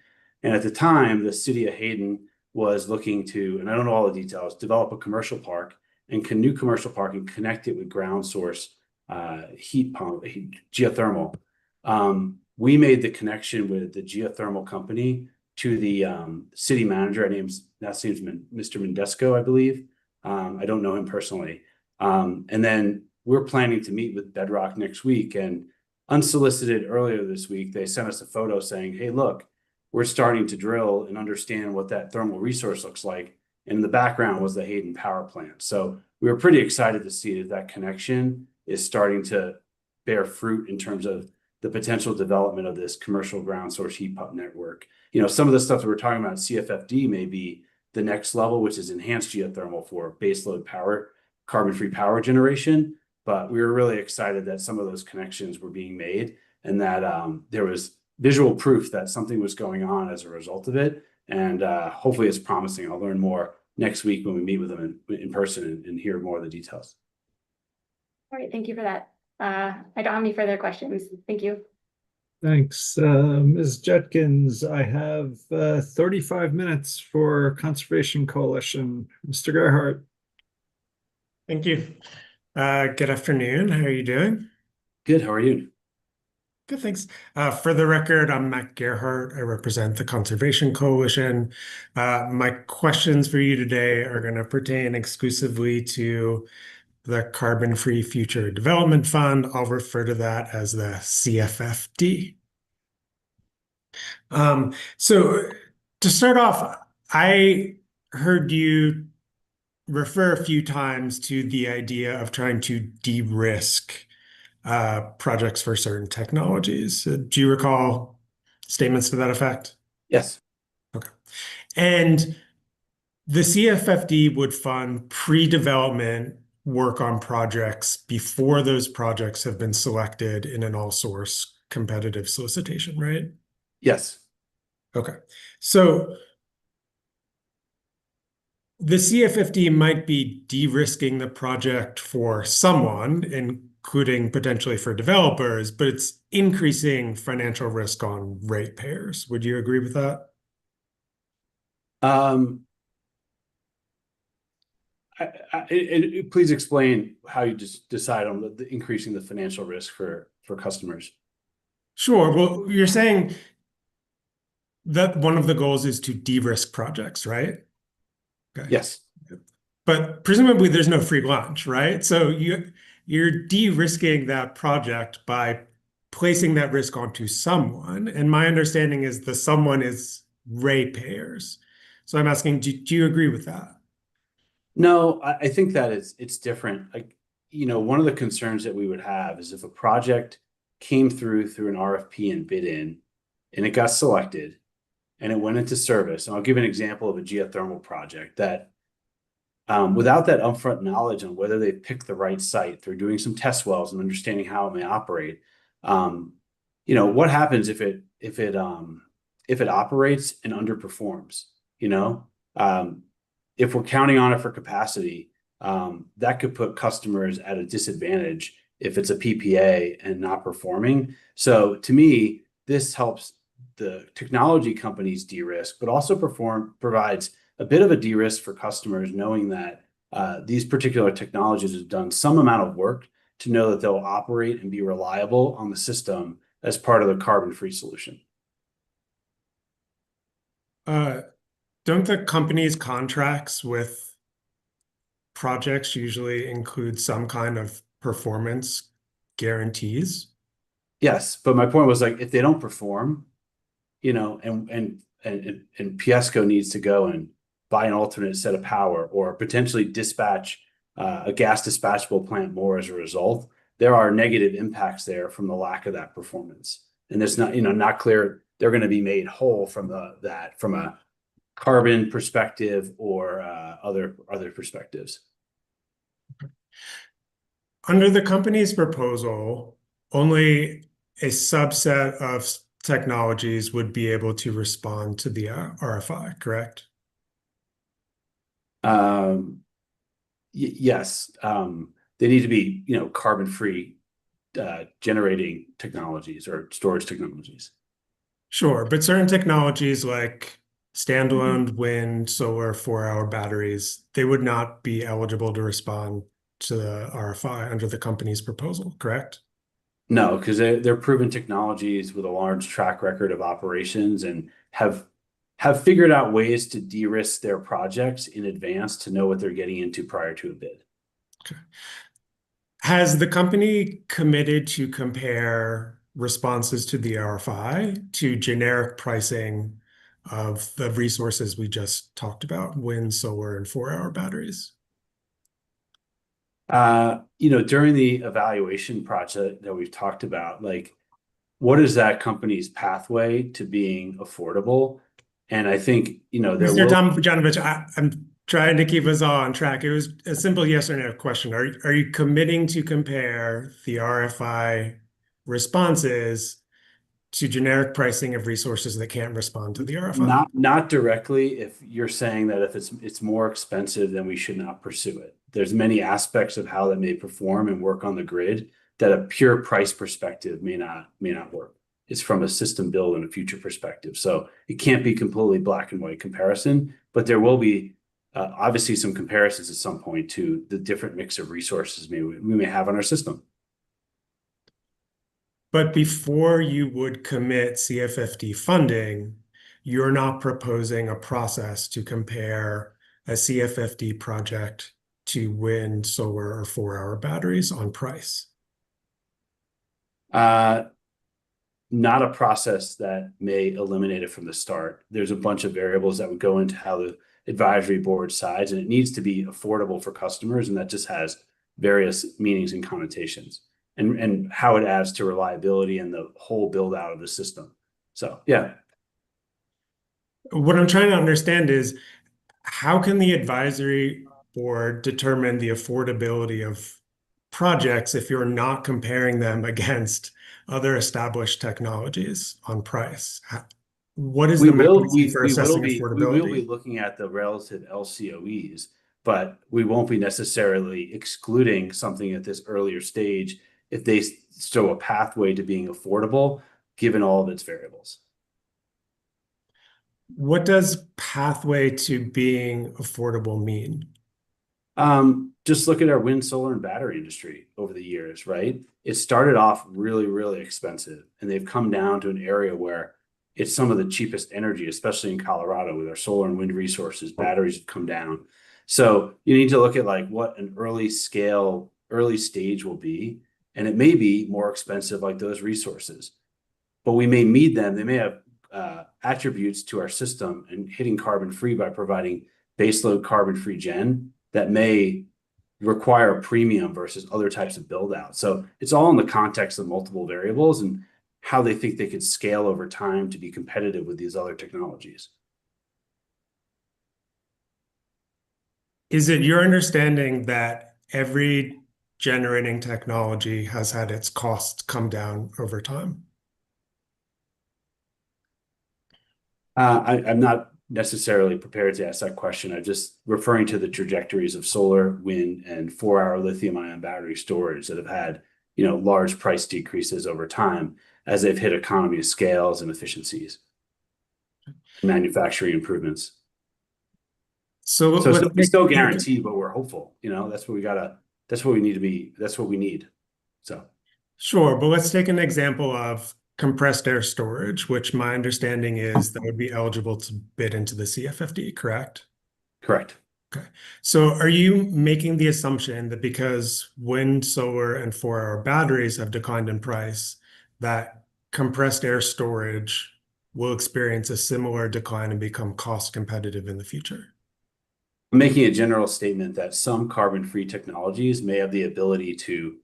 And at the time, the city of Hayden was looking to, and I don't know all the details, develop a commercial park and new commercial park and connect it with ground source heat pump, geothermal. We made the connection with the geothermal company to the city manager. Last name's Mr. Mendesco, I believe. I don't know him personally. And then we're planning to meet with Bedrock next week. And unsolicited earlier this week, they sent us a photo saying, hey, look, we're starting to drill and understand what that thermal resource looks like. And in the background was the Hayden power plant. So we were pretty excited to see that connection is starting to bear fruit in terms of the potential development of this commercial ground source heat pump network. Some of the stuff that we're talking about, CFFD, may be the next level, which is enhanced geothermal for baseload power, carbon-free power generation. But we were really excited that some of those connections were being made and that there was visual proof that something was going on as a result of it. And hopefully it's promising. I'll learn more next week when we meet with them in person and hear more of the details. All right, thank you for that. I don't have any further questions. Thank you. Thanks. Ms. Judkins, I have 35 minutes for Conservation Coalition. Mr. Gerhart. Thank you. Good afternoon. How are you doing? Good. How are you? Good, thanks. For the record, I'm Matt Gerhart. I represent the Conservation Coalition. My questions for you today are going to pertain exclusively to the Carbon Free Future Development Fund. I'll refer to that as the CFFD. So to start off, I heard you refer a few times to the idea of trying to de-risk projects for certain technologies. Do you recall statements to that effect? Yes. Okay. And the CFFD would fund pre-development work on projects before those projects have been selected in an all-source competitive solicitation, right? Yes. Okay. So the CFFD might be de-risking the project for someone, including potentially for developers, but it's increasing financial risk on ratepayers. Would you agree with that? Please explain how you just decide on the increasing the financial risk for customers. Sure. Well, you're saying that one of the goals is to de-risk projects, right? Okay. Yes. But presumably there's no free lunch, right? So you're de-risking that project by placing that risk onto someone. And my understanding is the someone is ratepayers. So I'm asking, do you agree with that? No, I think that it's different. Like, one of the concerns that we would have is if a project came through an RFP and bid in, and it got selected, and it went into service. And I'll give an example of a geothermal project that, without that upfront knowledge on whether they picked the right site through doing some test wells and understanding how it may operate, what happens if it operates and underperforms? You know, if we're counting on it for capacity, that could put customers at a disadvantage if it's a PPA and not performing. So to me, this helps the technology companies de-risk, but also provides a bit of a de-risk for customers, knowing that these particular technologies have done some amount of work to know that they'll operate and be reliable on the system as part of the carbon-free solution. Don't the company's contracts with projects usually include some kind of performance guarantees? Yes, but my point was, like, if they don't perform, and Piesco needs to go and buy an alternate set of power or potentially dispatch a gas dispatchable plant more as a result, there are negative impacts there from the lack of that performance. And it's not clear they're going to be made whole from that from a carbon perspective or other perspectives. Under the company's proposal, only a subset of technologies would be able to respond to the RFI, correct? Yes. They need to be, carbon-free generating technologies or storage technologies. Sure, but certain technologies like standalone wind, solar, 4-hour batteries, they would not be eligible to respond to the RFI under the company's proposal, correct? No, because they're proven technologies with a large track record of operations and have figured out ways to de-risk their projects in advance to know what they're getting into prior to a bid. Okay. Has the company committed to compare responses to the RFI to generic pricing of the resources we just talked about, wind, solar, and 4-hour batteries? During the evaluation project that we've talked about, like, what is that company's pathway to being affordable? And I think, Mr. Tomjanovich, I'm trying to keep us all on track. It was a simple yes or no question. Are you committing to compare the RFI responses to generic pricing of resources that can't respond to the RFI? Not directly. If you're saying that if it's more expensive, then we should not pursue it. There's many aspects of how that may perform and work on the grid that a pure price perspective may not work. It's from a system build and a future perspective. So it can't be completely black and white comparison, but there will be obviously some comparisons at some point to the different mix of resources we may have on our system. But before you would commit CFFD funding, you're not proposing a process to compare a CFFD project to wind, solar, or 4-hour batteries on price. Not a process that may eliminate it from the start. There's a bunch of variables that would go into how the advisory board decides, and it needs to be affordable for customers, and that just has various meanings and connotations, and how it adds to reliability and the whole build out of the system. So, yeah. What I'm trying to understand is, how can the advisory board determine the affordability of projects if you're not comparing them against other established technologies on price? What is the mechanism for assessing affordability? We will be looking at the relative LCOEs, but we won't be necessarily excluding something at this earlier stage if they show a pathway to being affordable, given all of its variables. What does pathway to being affordable mean? Just look at our wind, solar, and battery industry over the years, right? It started off really, really expensive, and they've come down to an area where it's some of the cheapest energy, especially in Colorado with our solar and wind resources. Batteries have come down. So you need to look at like what an early stage will be, and it may be more expensive like those resources, but we may need them. They may have attributes to our system and hitting carbon free by providing baseload carbon free gen that may require a premium versus other types of build out. So it's all in the context of multiple variables and how they think they could scale over time to be competitive with these other technologies. Is it your understanding that every generating technology has had its costs come down over time? I'm not necessarily prepared to ask that question. I'm just referring to the trajectories of solar, wind, and 4-hour lithium-ion battery storage that have had, large price decreases over time as they've hit economy of scales and efficiencies, manufacturing improvements. So We still guarantee, but we're hopeful. That's what we gotta. That's what we need to be. That's what we need. So sure, but let's take an example of compressed air storage, which my understanding is that would be eligible to bid into the CFFD, correct? Correct. Okay. So are you making the assumption that because wind, solar, and 4-hour batteries have declined in price, that compressed air storage will experience a similar decline and become cost competitive in the future? I'm making a general statement that some carbon-free technologies may have the ability to,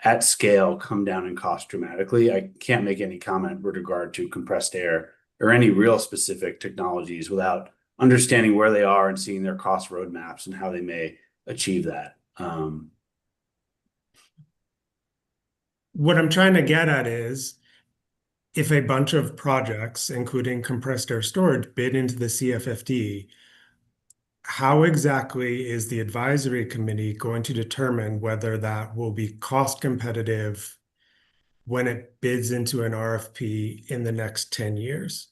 at scale, come down in cost dramatically. I can't make any comment with regard to compressed air or any real specific technologies without understanding where they are and seeing their cost roadmaps and how they may achieve that. What I'm trying to get at is if a bunch of projects, including compressed air storage, bid into the CFFD, how exactly is the advisory committee going to determine whether that will be cost competitive when it bids into an RFP in the next 10 years?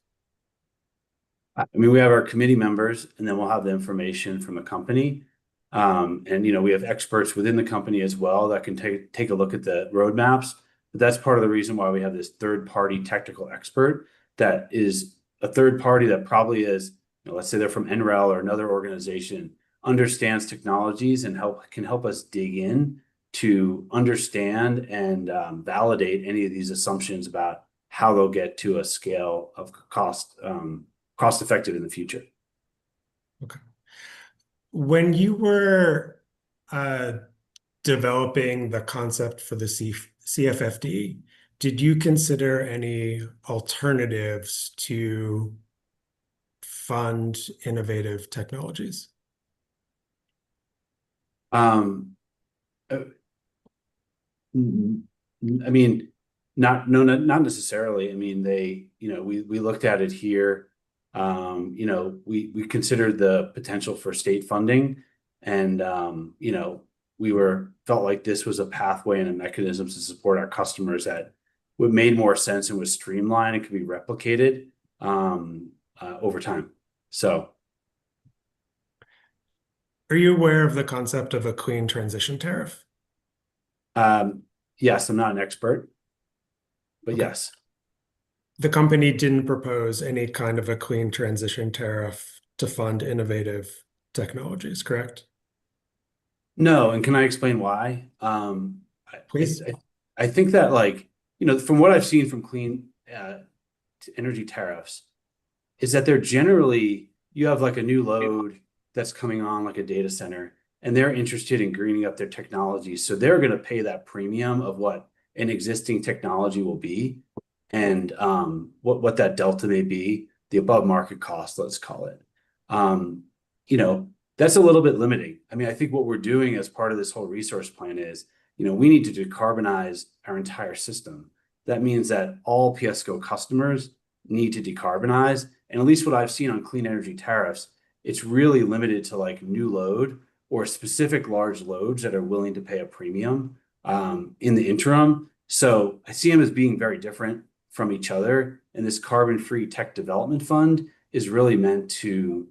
I mean, we have our committee members, and then we'll have the information from the company. And we have experts within the company as well that can take a look at the roadmaps. But that's part of the reason why we have this third-party technical expert that is a third party that probably is, let's say they're from NREL or another organization, understands technologies and can help us dig in to understand and validate any of these assumptions about how they'll get to a scale of cost effective in the future. Okay. When you were developing the concept for the CFFD, did you consider any alternatives to fund innovative technologies? I mean, not necessarily. I mean, we looked at it here. We considered the potential for state funding, and we felt like this was a pathway and a mechanism to support our customers that would made more sense and was streamlined and could be replicated over time. So, are you aware of the concept of a clean transition tariff? yes, I'm not an expert, but yes. The company didn't propose any kind of a clean transition tariff to fund innovative technologies, correct? No, and can I explain why? Please. I think that from what I've seen from clean energy tariffs, is that they're generally, you have like a new load that's coming on like a data center, and they're interested in greening up their technology. So they're going to pay that premium of what an existing technology will be and what that delta may be, the above market cost, let's call it. That's a little bit limiting. I mean, I think what we're doing as part of this whole resource plan is, we need to decarbonize our entire system. That means that all PSCo customers need to decarbonize. And at least what I've seen on clean energy tariffs, it's really limited to like new load or specific large loads that are willing to pay a premium in the interim. So I see them as being very different from each other. And this carbon-free tech development fund is really meant to,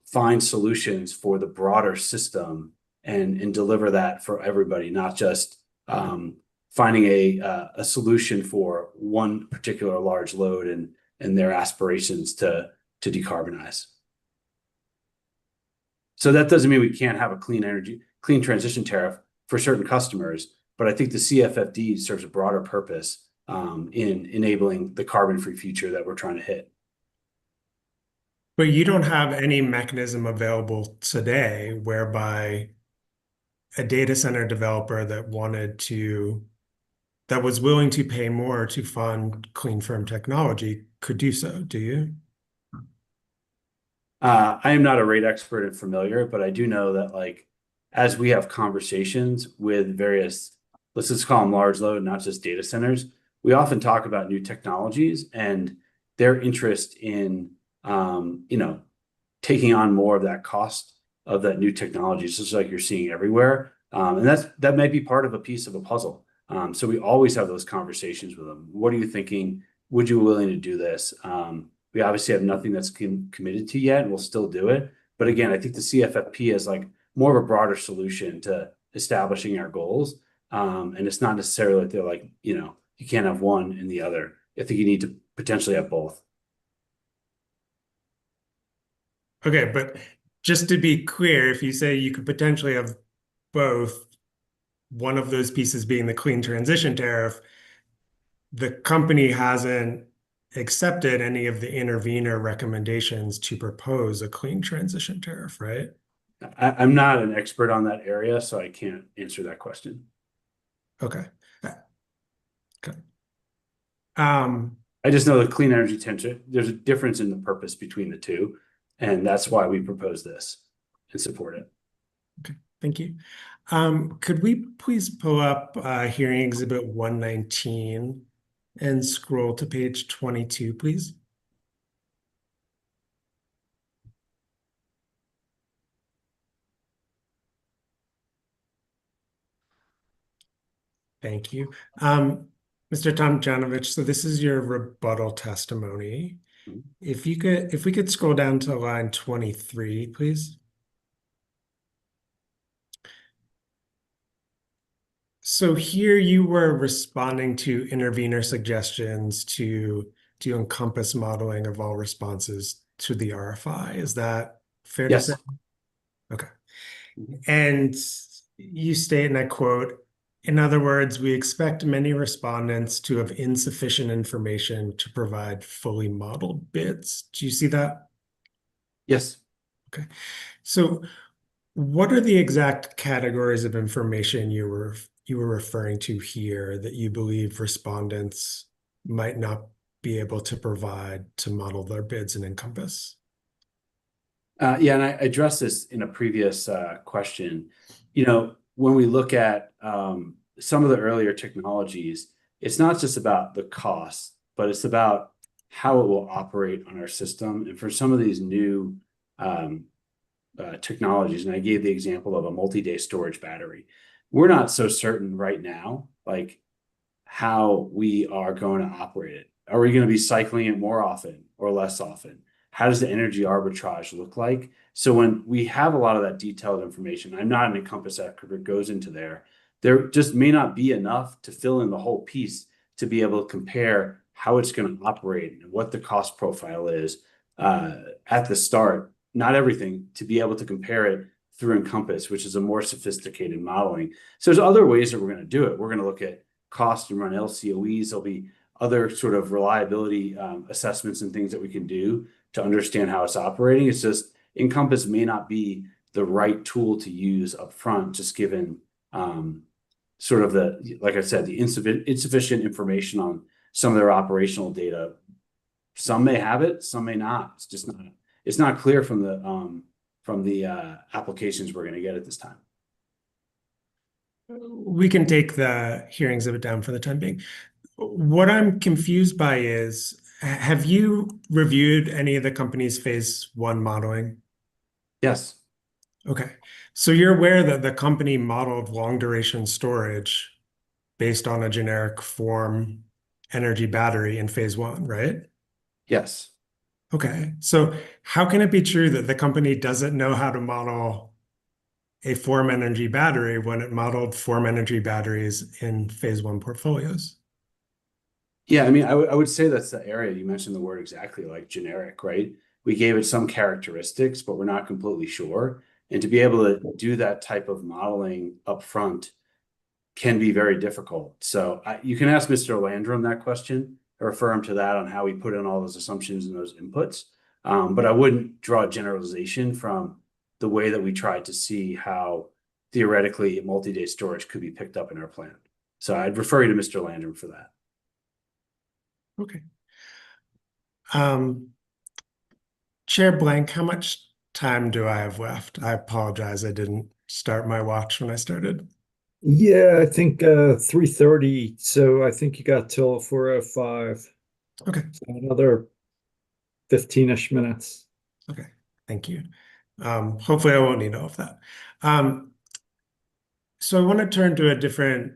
find solutions for the broader system and deliver that for everybody, not just finding a solution for one particular large load and their aspirations to decarbonize. So that doesn't mean we can't have a clean transition tariff for certain customers, but I think the CFFD serves a broader purpose in enabling the carbon-free future that we're trying to hit. But you don't have any mechanism available today whereby a data center developer that was willing to pay more to fund clean firm technology could do so, do you? I am not a rate expert and familiar, but I do know that like as we have conversations with various, let's just call them large load, not just data centers, we often talk about new technologies and their interest in taking on more of that cost of that new technology, just like you're seeing everywhere. And that might be part of a piece of a puzzle. So we always have those conversations with them. What are you thinking? Would you be willing to do this? We obviously have nothing that's committed to yet, and we'll still do it. But again, I think the CFFP is like more of a broader solution to establishing our goals. And it's not necessarily that they're like, you can't have one and the other. I think you need to potentially have both. Okay, but just to be clear, if you say you could potentially have both, one of those pieces being the clean transition tariff, the company hasn't accepted any of the intervener recommendations to propose a clean transition tariff, right? I'm not an expert on that area, so I can't answer that question. Okay. Okay. I just know the clean energy tension, there's a difference in the purpose between the two, and that's why we propose this and support it. Okay, thank you. Could we please pull up hearing exhibit 119 and scroll to page 22, please? Thank you. Mr. Tomjanovich, so this is your rebuttal testimony. If we could scroll down to line 23, please. So here you were responding to intervener suggestions to encompass modeling of all responses to the RFI. Is that fair to say? Okay. And you state, and I quote, "In other words, we expect many respondents to have insufficient information to provide fully modeled bids." Do you see that? Yes. Okay. So what are the exact categories of information you were referring to here that you believe respondents might not be able to provide to model their bids and encompass? Yeah, and I addressed this in a previous question. When we look at some of the earlier technologies, it's not just about the cost, but it's about how it will operate on our system. And for some of these new technologies, and I gave the example of a multi-day storage battery, we're not so certain right now, like how we are going to operate it. Are we going to be cycling it more often or less often? How does the energy arbitrage look like? So when we have a lot of that detailed information, I'm not an Encompass expert, goes into there just may not be enough to fill in the whole piece to be able to compare how it's going to operate and what the cost profile is at the start. Not everything, to be able to compare it through Encompass, which is a more sophisticated modeling. So there's other ways that we're going to do it. We're going to look at cost and run LCOEs. There'll be other sort of reliability assessments and things that we can do to understand how it's operating. It's just Encompass may not be the right tool to use up front, just given sort of like I said, the insufficient information on some of their operational data. Some may have it, some may not. It's not clear from the applications we're going to get at this time. We can take the hearing exhibit down for the time being. What I'm confused by is, have you reviewed any of the company's phase one modeling? Yes. Okay. So you're aware that the company modeled long duration storage based on a generic form energy battery in phase one, right? Yes. Okay. So how can it be true that the company doesn't know how to model a form energy battery when it modeled form energy batteries in phase one portfolios? Yeah, I mean, I would say that's the area you mentioned the word exactly, like generic, right? We gave it some characteristics, but we're not completely sure. And to be able to do that type of modeling upfront can be very difficult. So you can ask Mr. Landrum that question or refer him to that on how we put in all those assumptions and those inputs. But I wouldn't draw a generalization from the way that we tried to see how theoretically multi-day storage could be picked up in our plan. So I'd refer you to Mr. Landrum for that. Okay. Chair Blank, how much time do I have left? I apologize, I didn't start my watch when I started. Yeah, I think 3:30. So I think you got till 4:05. Okay. So another 15-ish minutes. Okay, thank you. Hopefully I won't need all of that. So I want to turn to a different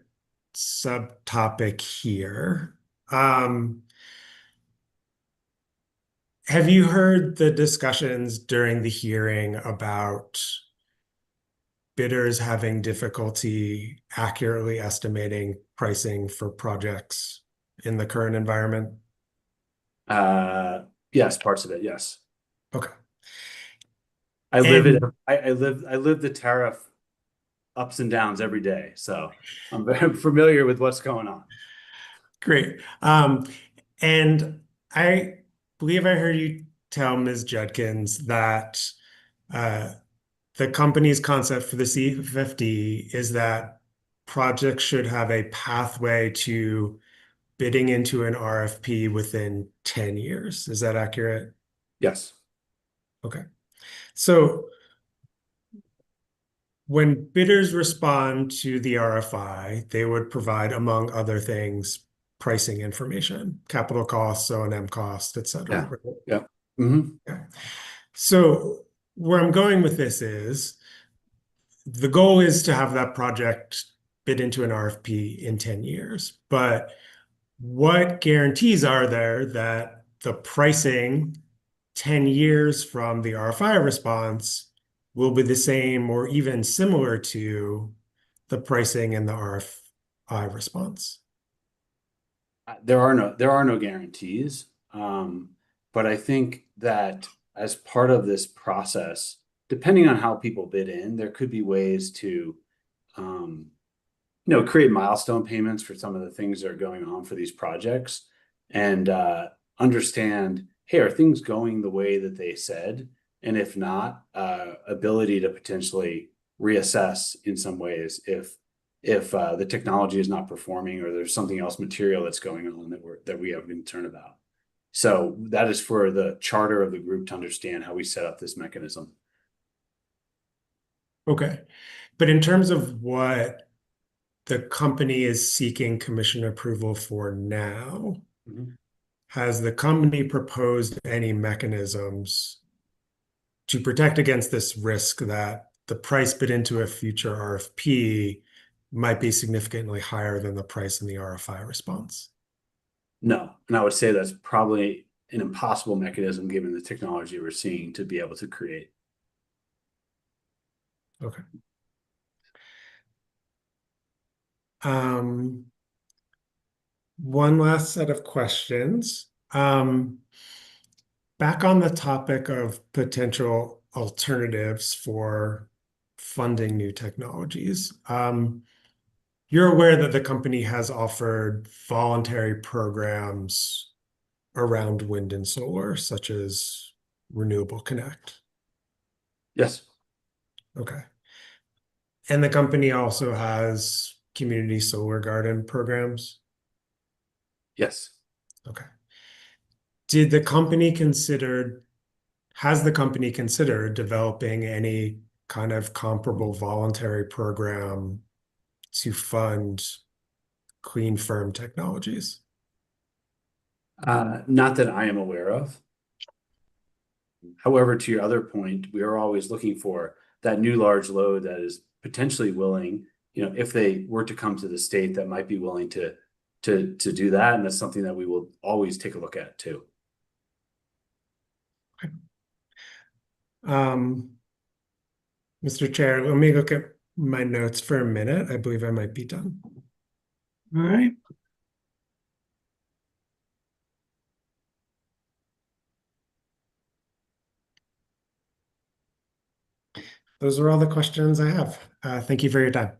subtopic here. Have you heard the discussions during the hearing about bidders having difficulty accurately estimating pricing for projects in the current environment? Yes, parts of it, yes. Okay. I live the tariff ups and downs every day, so I'm very familiar with what's going on. Great. And I believe I heard you tell Ms. Judkins that the company's concept for the C50 is that projects should have a pathway to bidding into an RFP within 10 years. Is that accurate? Yes. Okay. So when bidders respond to the RFI, they would provide, among other things, pricing information, capital costs, O&M costs, et cetera. Yeah. Mm-hmm. Okay. So where I'm going with this is the goal is to have that project bid into an RFP in 10 years. But what guarantees are there that the pricing 10 years from the RFI response will be the same or even similar to the pricing in the RFI response? There are no guarantees. But I think that as part of this process, depending on how people bid in, there could be ways to create milestone payments for some of the things that are going on for these projects and understand, hey, are things going the way that they said? And if not, ability to potentially reassess in some ways if the technology is not performing or there's something else material that's going on that we have concern about. So that is for the charter of the group to understand how we set up this mechanism. Okay. But in terms of what the company is seeking commission approval for now, has the company proposed any mechanisms to protect against this risk that the price bid into a future RFP might be significantly higher than the price in the RFI response? No, and I would say that's probably an impossible mechanism given the technology we're seeing to be able to create. Okay. One last set of questions. Back on the topic of potential alternatives for funding new technologies, you're aware that the company has offered voluntary programs around wind and solar, such as Renewable Connect. Yes. Okay. And the company also has community solar garden programs? Yes. Okay. Has the company considered developing any kind of comparable voluntary program to fund clean firm technologies? Not that I am aware of. However, to your other point, we are always looking for that new large load that is potentially willing, if they were to come to the state that might be willing to do that. And that's something that we will always take a look at too. Okay. Mr. Chair, let me look at my notes for a minute. I believe I might be done. All right. those are all the questions I have. Thank you for your time.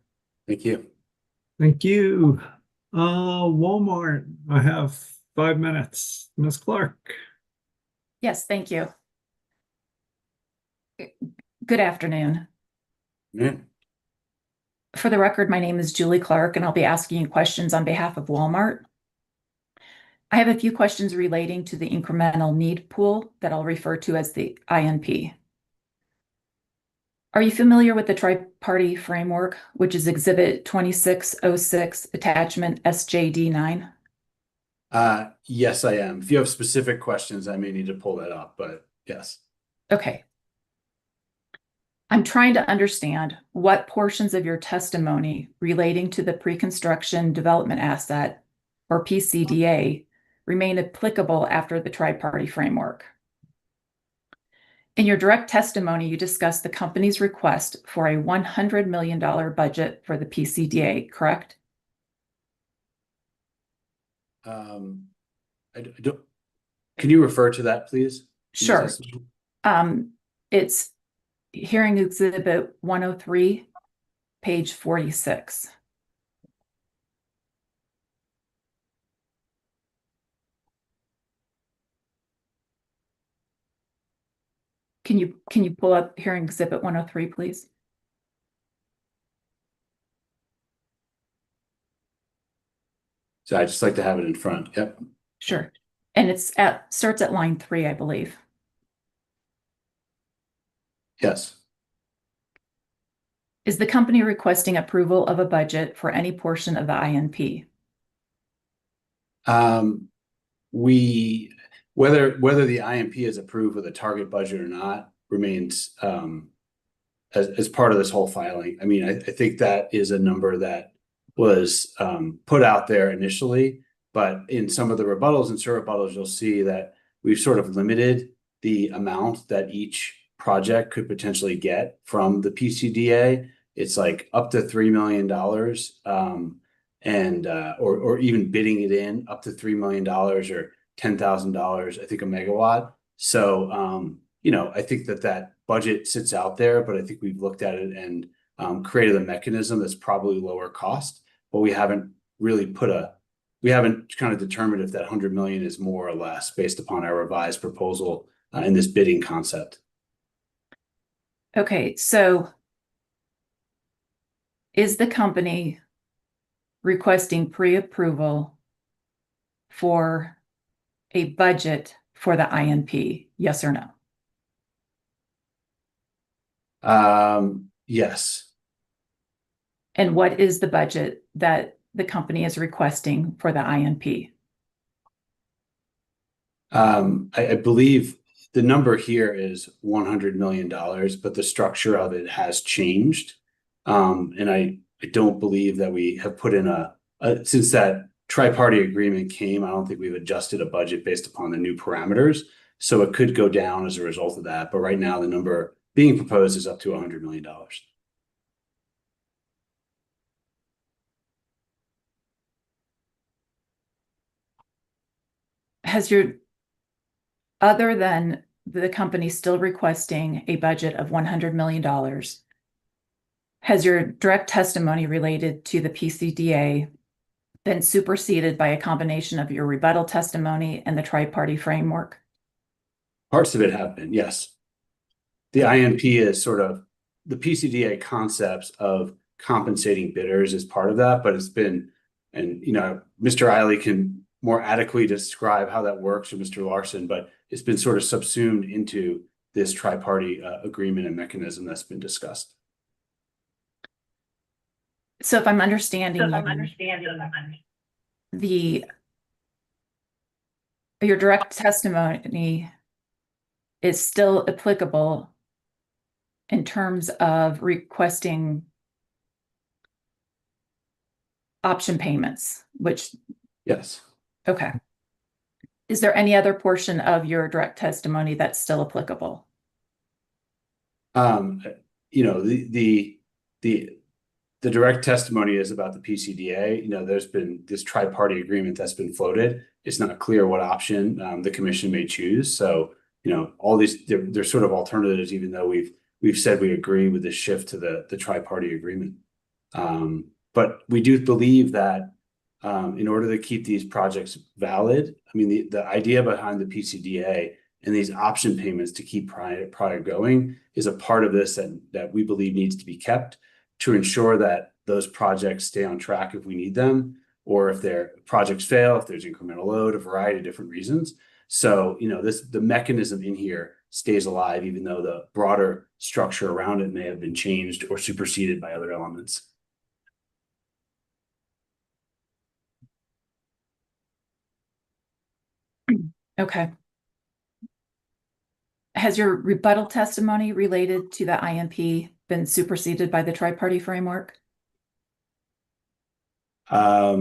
Thank you. Thank you. Walmart, I have 5 minutes. Ms. Clark. Yes, thank you. Good afternoon. Yeah. For the record, my name is Julie Clark, and I'll be asking you questions on behalf of Walmart. I have a few questions relating to the incremental need pool that I'll refer to as the INP. Are you familiar with the tri-party framework, which is Exhibit 2606, Attachment SJD9? Yes, I am. If you have specific questions, I may need to pull that up, but yes. Okay. I'm trying to understand what portions of your testimony relating to the pre-construction development asset, or PCDA, remain applicable after the tri-party framework. In your direct testimony, you discussed the company's request for a $100 million budget for the PCDA, correct? I don't. Can you refer to that, please? Sure. It's Hearing Exhibit 103, page 46. Can you pull up Hearing Exhibit 103, please? So I just like to have it in front. Yep. Sure. And starts at line 3, I believe. Yes. Is the company requesting approval of a budget for any portion of the INP? Whether the INP is approved with a target budget or not remains as part of this whole filing. I mean, I think that is a number that was put out there initially, but in some of the rebuttals and surrebuttals, you'll see that we've sort of limited the amount that each project could potentially get from the PCDA. It's like up to $3 million, or even bidding it in up to $3 million or $10,000, I think, a megawatt. So I think that budget sits out there, but I think we've looked at it and created a mechanism that's probably lower cost, but we haven't kind of determined if that 100 million is more or less based upon our revised proposal in this bidding concept. Okay, so is the company requesting pre-approval for a budget for the INP? Yes or no? Yes. And what is the budget that the company is requesting for the INP? I believe the number here is $100 million, but the structure of it has changed. And I don't believe that we have put in since that tri-party agreement came, I don't think we've adjusted a budget based upon the new parameters. So it could go down as a result of that. But right now, the number being proposed is up to $100 million. Other than the company still requesting a budget of $100 million, has your direct testimony related to the PCDA been superseded by a combination of your rebuttal testimony and the tri-party framework? Parts of it have been, yes. The INP is sort of the PCDA concepts of compensating bidders is part of that, but it's been, and Mr. Eiley can more adequately describe how that works, or Mr. Larson, but it's been sort of subsumed into this tri-party agreement and mechanism that's been discussed. So if I'm understanding, your direct testimony is still applicable in terms of requesting option payments, which... Yes. Okay. Is there any other portion of your direct testimony that's still applicable? The direct testimony is about the PCDA. There's been this tri-party agreement that's been floated. It's not clear what option the commission may choose. So, all these, they're sort of alternatives, even though we've we've said we agree with the shift to the tri-party agreement. But we do believe that in order to keep these projects valid, I mean, the idea behind the PCDA and these option payments to keep prior going is a part of this that we believe needs to be kept to ensure that those projects stay on track if we need them, or if their projects fail, if there's incremental load, a variety of different reasons. So, the mechanism in here stays alive, even though the broader structure around it may have been changed or superseded by other elements. Okay. Has your rebuttal testimony related to the IMP been superseded by the tri-party framework? Sorry,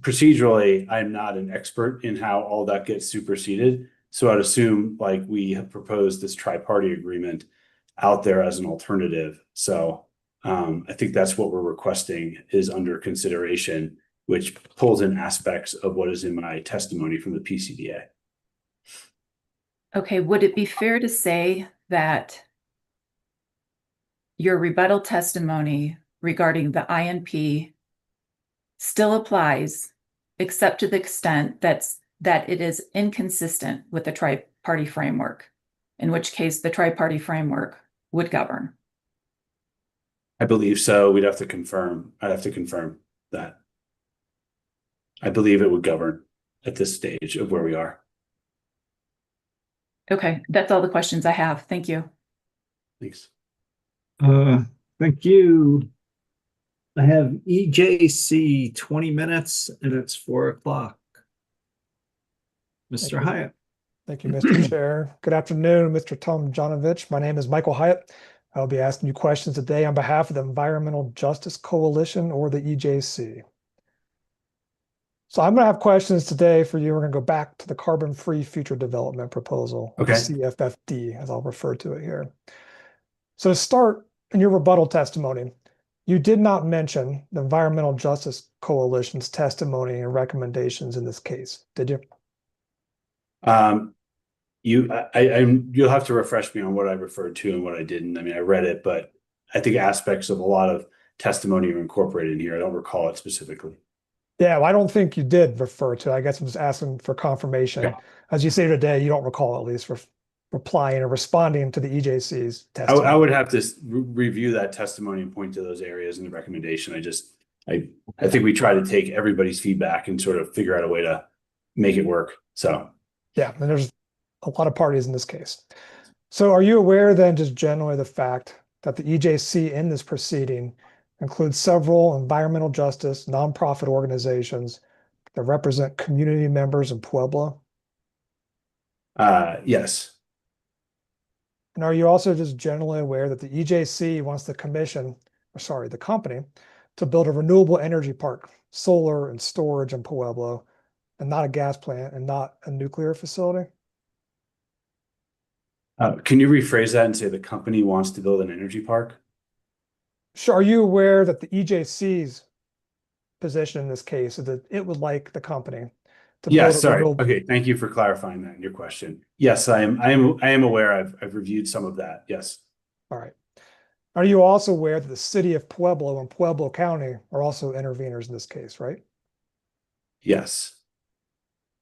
procedurally, I'm not an expert in how all that gets superseded. So I'd assume like we have proposed this tri-party agreement out there as an alternative. So I think that's what we're requesting is under consideration, which pulls in aspects of what is in my testimony from the PCDA. Okay, would it be fair to say that your rebuttal testimony regarding the INP still applies, except to the extent that it is inconsistent with the tri-party framework, in which case the tri-party framework would govern? I believe so. I'd have to confirm that. I believe it would govern at this stage of where we are. Okay, that's all the questions I have. Thank you. Thanks. Thank you. I have EJC 20 minutes and it's 4 o'clock. Mr. Hyatt. Thank you, Mr. Chair. Good afternoon, Mr. Tomjanovich. My name is Michael Hyatt. I'll be asking you questions today on behalf of the Environmental Justice Coalition, or the EJC. So I'm going to have questions today for you. We're going to go back to the carbon-free future development proposal, okay. CFFD, as I'll refer to it here. So to start, in your rebuttal testimony, you did not mention the Environmental Justice Coalition's testimony and recommendations in this case, did you? You'll have to refresh me on what I referred to and what I didn't. I mean, I read it, but I think aspects of a lot of testimony are incorporated in here. I don't recall it specifically. Yeah, well, I don't think you did refer to it. I guess I'm just asking for confirmation. Okay. As you say today, you don't recall at least for replying or responding to the EJC's testimony. I would have to review that testimony and point to those areas in the recommendation. I think we try to take everybody's feedback and sort of figure out a way to make it work. So yeah, and there's a lot of parties in this case. So are you aware then just generally the fact that the EJC in this proceeding includes several environmental justice nonprofit organizations that represent community members in Pueblo? Yes. And are you also just generally aware that the EJC wants the company to build a renewable energy park, solar and storage in Pueblo, and not a gas plant and not a nuclear facility? Can you rephrase that and say the company wants to build an energy park? Sure. Are you aware that the EJC's position in this case is that it would like the company to build a renewable... Okay, thank you for clarifying that in your question. Yes, I am aware. I've reviewed some of that. Yes. All right. Are you also aware that the city of Pueblo and Pueblo County are also interveners in this case, right? Yes.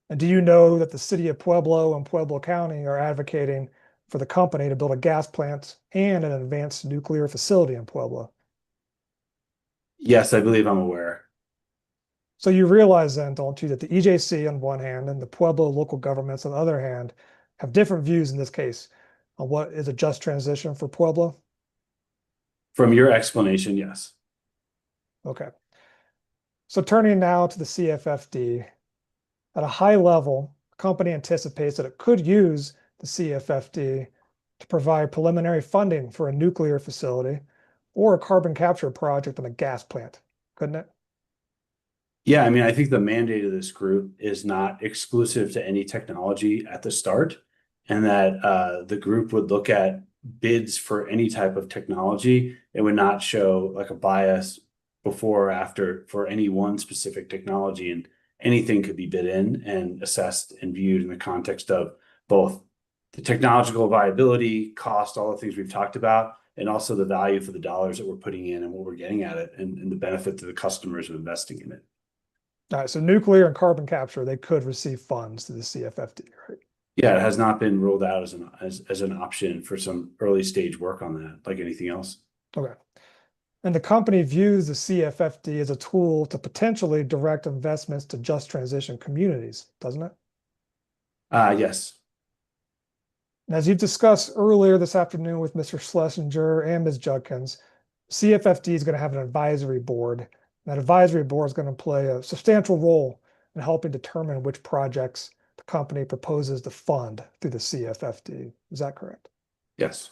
And do you know that the city of Pueblo and Pueblo County are advocating for the company to build a gas plant and an advanced nuclear facility in Pueblo? Yes, I believe I'm aware. So you realize then, don't you, that the EJC on one hand and the Pueblo local governments on the other hand have different views in this case on what is a just transition for Pueblo? From your explanation, yes. Okay. So turning now to the CFFD, at a high level, the company anticipates that it could use the CFFD to provide preliminary funding for a nuclear facility or a carbon capture project on a gas plant, couldn't it? Yeah, I mean, I think the mandate of this group is not exclusive to any technology at the start, and that the group would look at bids for any type of technology. It would not show like a bias before or after for any one specific technology, anything could be bid in and assessed and viewed in the context of both the technological viability, cost, all the things we've talked about, and also the value for the dollars that we're putting in and what we're getting at it, and the benefit to the customers of investing in it. All right, so nuclear and carbon capture, they could receive funds through the CFFD, right? Yeah, it has not been ruled out as an option for some early stage work on that, like anything else. Okay. And the company views the CFFD as a tool to potentially direct investments to just transition communities, doesn't it? Yes. And as you've discussed earlier this afternoon with Mr. Schlesinger and Ms. Judkins, CFFD is going to have an advisory board. That advisory board is going to play a substantial role in helping determine which projects the company proposes to fund through the CFFD. Is that correct? Yes.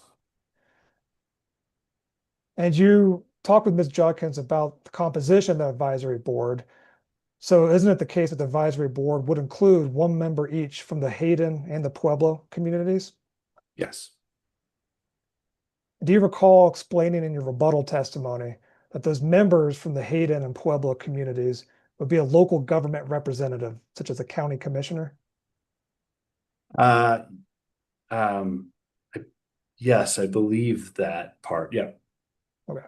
And you talked with Ms. Judkins about the composition of the advisory board. So isn't it the case that the advisory board would include one member each from the Hayden and the Pueblo communities? Yes. Do you recall explaining in your rebuttal testimony that those members from the Hayden and Pueblo communities would be a local government representative, such as a county commissioner? I- yes, I believe that part. Yeah. Okay.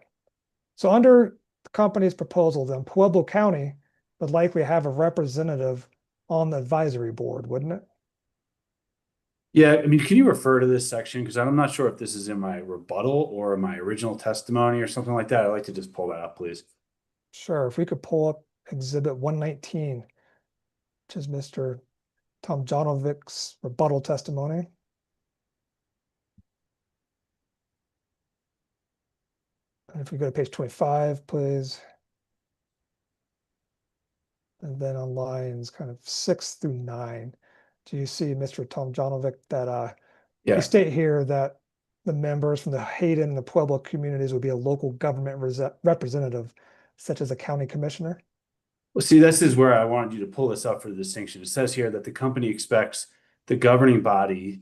So under the company's proposal, then Pueblo County would likely have a representative on the advisory board, wouldn't it? Yeah, I mean, can you refer to this section? Because I'm not sure if this is in my rebuttal or my original testimony or something like that. I'd like to just pull that up, please. Sure. If we could pull up Exhibit 119, which is Mr. Tomjanovic's rebuttal testimony. And if we go to page 25, please. And then on lines kind of 6 through 9, do you see Mr. Tomjanovic that Yeah. we state here that the members from the Hayden and the Pueblo communities would be a local government representative, such as a county commissioner? Well, see, this is where I wanted you to pull this up for the distinction. It says here that the company expects the governing body,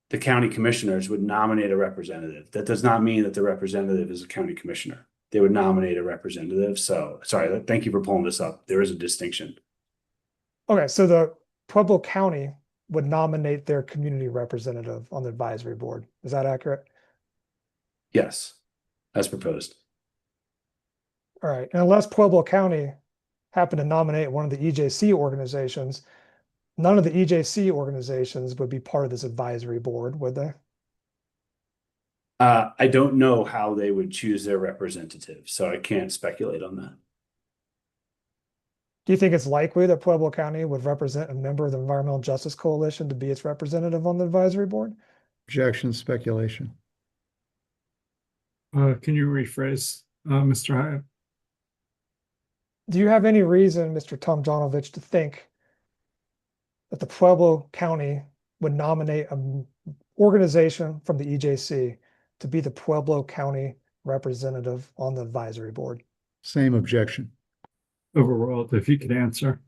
the county commissioners, would nominate a representative. That does not mean that the representative is a county commissioner. They would nominate a representative. So, sorry, thank you for pulling this up. There is a distinction. Okay, so the Pueblo County would nominate their community representative on the advisory board. Is that accurate? Yes, as proposed. All right, and unless Pueblo County happened to nominate one of the EJC organizations, none of the EJC organizations would be part of this advisory board, would they? I don't know how they would choose their representative, so I can't speculate on that. Do you think it's likely that Pueblo County would represent a member of the Environmental Justice Coalition to be its representative on the advisory board? Objection, speculation. Can you rephrase, Mr. Hyatt? Do you have any reason, Mr. Tomjanovich, to think that the Pueblo County would nominate an organization from the EJC to be the Pueblo County representative on the advisory board? Same objection. Overruled, if you could answer.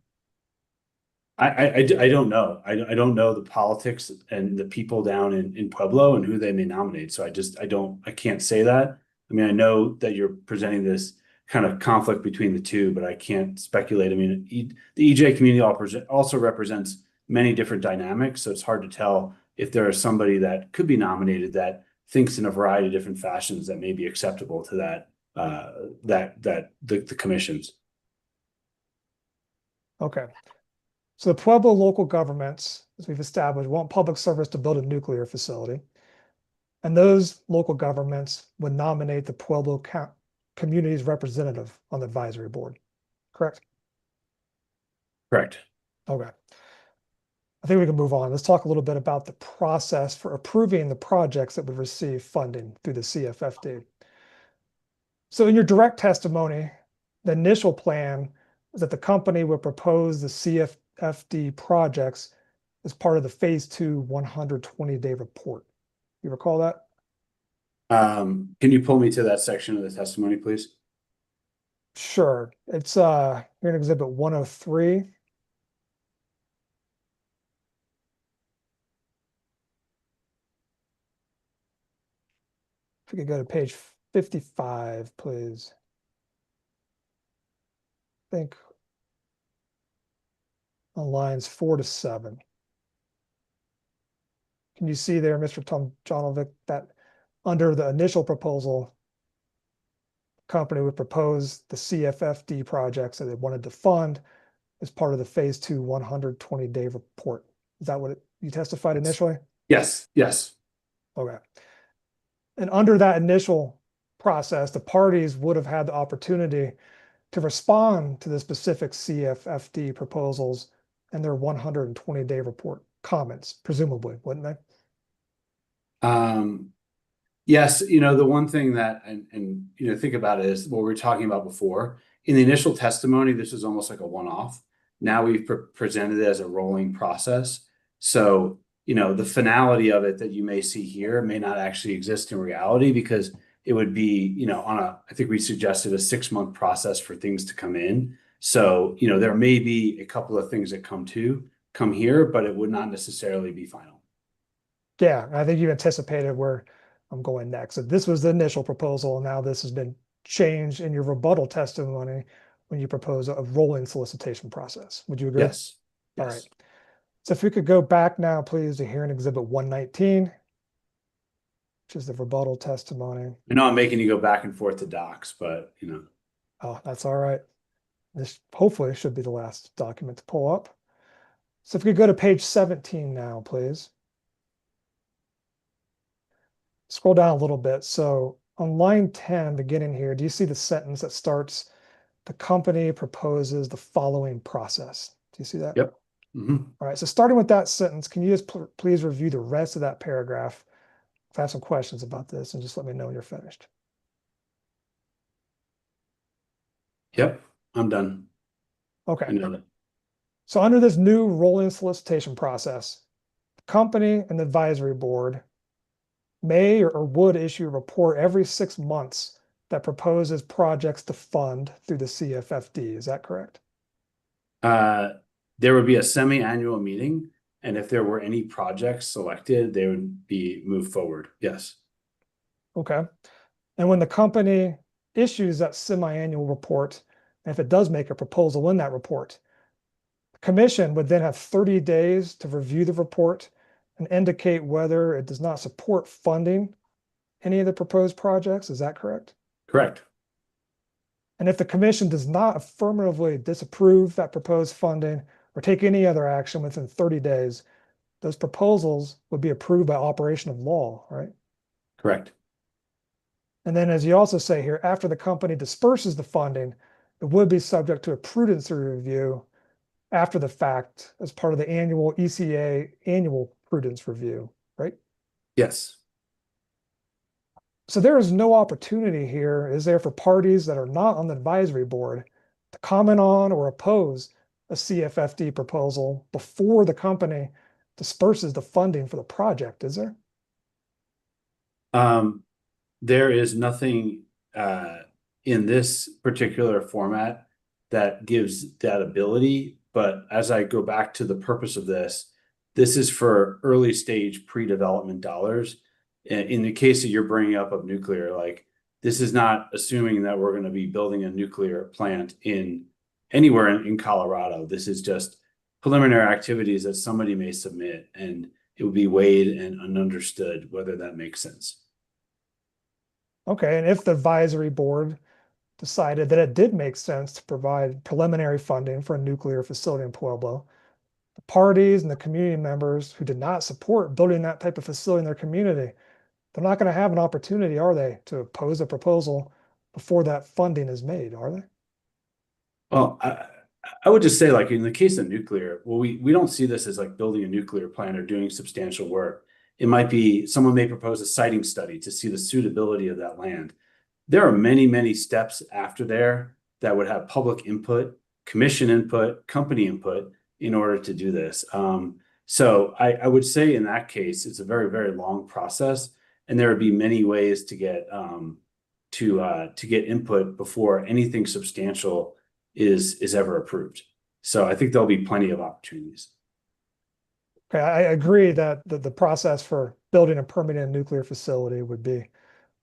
I don't know. I don't know the politics and the people down in Pueblo and who they may nominate. So I can't say that. I mean, I know that you're presenting this kind of conflict between the two, but I can't speculate. I mean, the EJ community also represents many different dynamics. So it's hard to tell if there is somebody that could be nominated that thinks in a variety of different fashions that may be acceptable to the commissions. Okay. So the Pueblo local governments, as we've established, want public service to build a nuclear facility. And those local governments would nominate the Pueblo community's representative on the advisory board, correct? Correct. Okay. I think we can move on. Let's talk a little bit about the process for approving the projects that would receive funding through the CFFD. So in your direct testimony, the initial plan was that the company would propose the CFFD projects as part of the phase 2 120-day report. You recall that? Can you pull me to that section of the testimony, please? Sure. It's you're in exhibit 103. If we could go to page 55, please. I think on lines 4 to 7. Can you see there, Mr. Tomjanovic, that under the initial proposal, the company would propose the CFFD projects that they wanted to fund as part of the phase 2 120-day report. Is that what you testified initially? Yes, yes. Okay. And under that initial process, the parties would have had the opportunity to respond to the specific CFFD proposals and their 120-day report comments, presumably, wouldn't they? Yes, the one thing that, and think about it is what we were talking about before. In the initial testimony, this was almost like a one-off. Now we've presented it as a rolling process. So, the finality of it that you may see here may not actually exist in reality, because it would be, I think we suggested a 6-month process for things to come in. So, there may be a couple of things that come here, but it would not necessarily be final. Yeah, I think you anticipated where I'm going next. So this was the initial proposal, and now this has been changed in your rebuttal testimony when you propose a rolling solicitation process. Would you agree? Yes. All right. So if we could go back now, please, to hearing exhibit 119, which is the rebuttal testimony. I know I'm making you go back and forth to docs, but Oh, that's all right. This hopefully should be the last document to pull up. So if we could go to page 17 now, please. Scroll down a little bit. So on line 10, beginning here, do you see the sentence that starts, the company proposes the following process? Do you see that? Yep. Mm-hmm. All right. So starting with that sentence, can you just please review the rest of that paragraph? If I have some questions about this, and just let me know when you're finished. Yep, I'm done. Okay. I know that. So under this new rolling solicitation process, the company and the advisory board may or would issue a report every 6 months that proposes projects to fund through the CFFD. Is that correct? There would be a semi-annual meeting, and if there were any projects selected, they would be moved forward. Yes. Okay. And when the company issues that semi-annual report, and if it does make a proposal in that report, the commission would then have 30 days to review the report and indicate whether it does not support funding any of the proposed projects. Is that correct? Correct. And if the commission does not affirmatively disapprove that proposed funding or take any other action within 30 days, those proposals would be approved by operation of law, right? Correct. And then, as you also say here, after the company disperses the funding, it would be subject to a prudency review after the fact as part of the annual ECA annual prudence review, right? Yes. So there is no opportunity here, is there, for parties that are not on the advisory board to comment on or oppose a CFFD proposal before the company disperses the funding for the project, is there? There is nothing in this particular format that gives that ability. But as I go back to the purpose of this is for early stage pre-development dollars. In the case that you're bringing up of nuclear, like this is not assuming that we're going to be building a nuclear plant in anywhere in Colorado. This is just preliminary activities that somebody may submit, and it would be weighed and understood whether that makes sense. Okay, and if the advisory board decided that it did make sense to provide preliminary funding for a nuclear facility in Pueblo, the parties and the community members who did not support building that type of facility in their community, they're not going to have an opportunity, are they, to oppose a proposal before that funding is made, are they? Well, I would just say, like in the case of nuclear, well, we don't see this as like building a nuclear plant or doing substantial work. It might be someone may propose a siting study to see the suitability of that land. There are many, many steps after there that would have public input, commission input, company input in order to do this. So I would say in that case, it's a very, very long process, and there would be many ways to get input before anything substantial is ever approved. So I think there'll be plenty of opportunities. Okay, I agree that the process for building and permitting a nuclear facility would be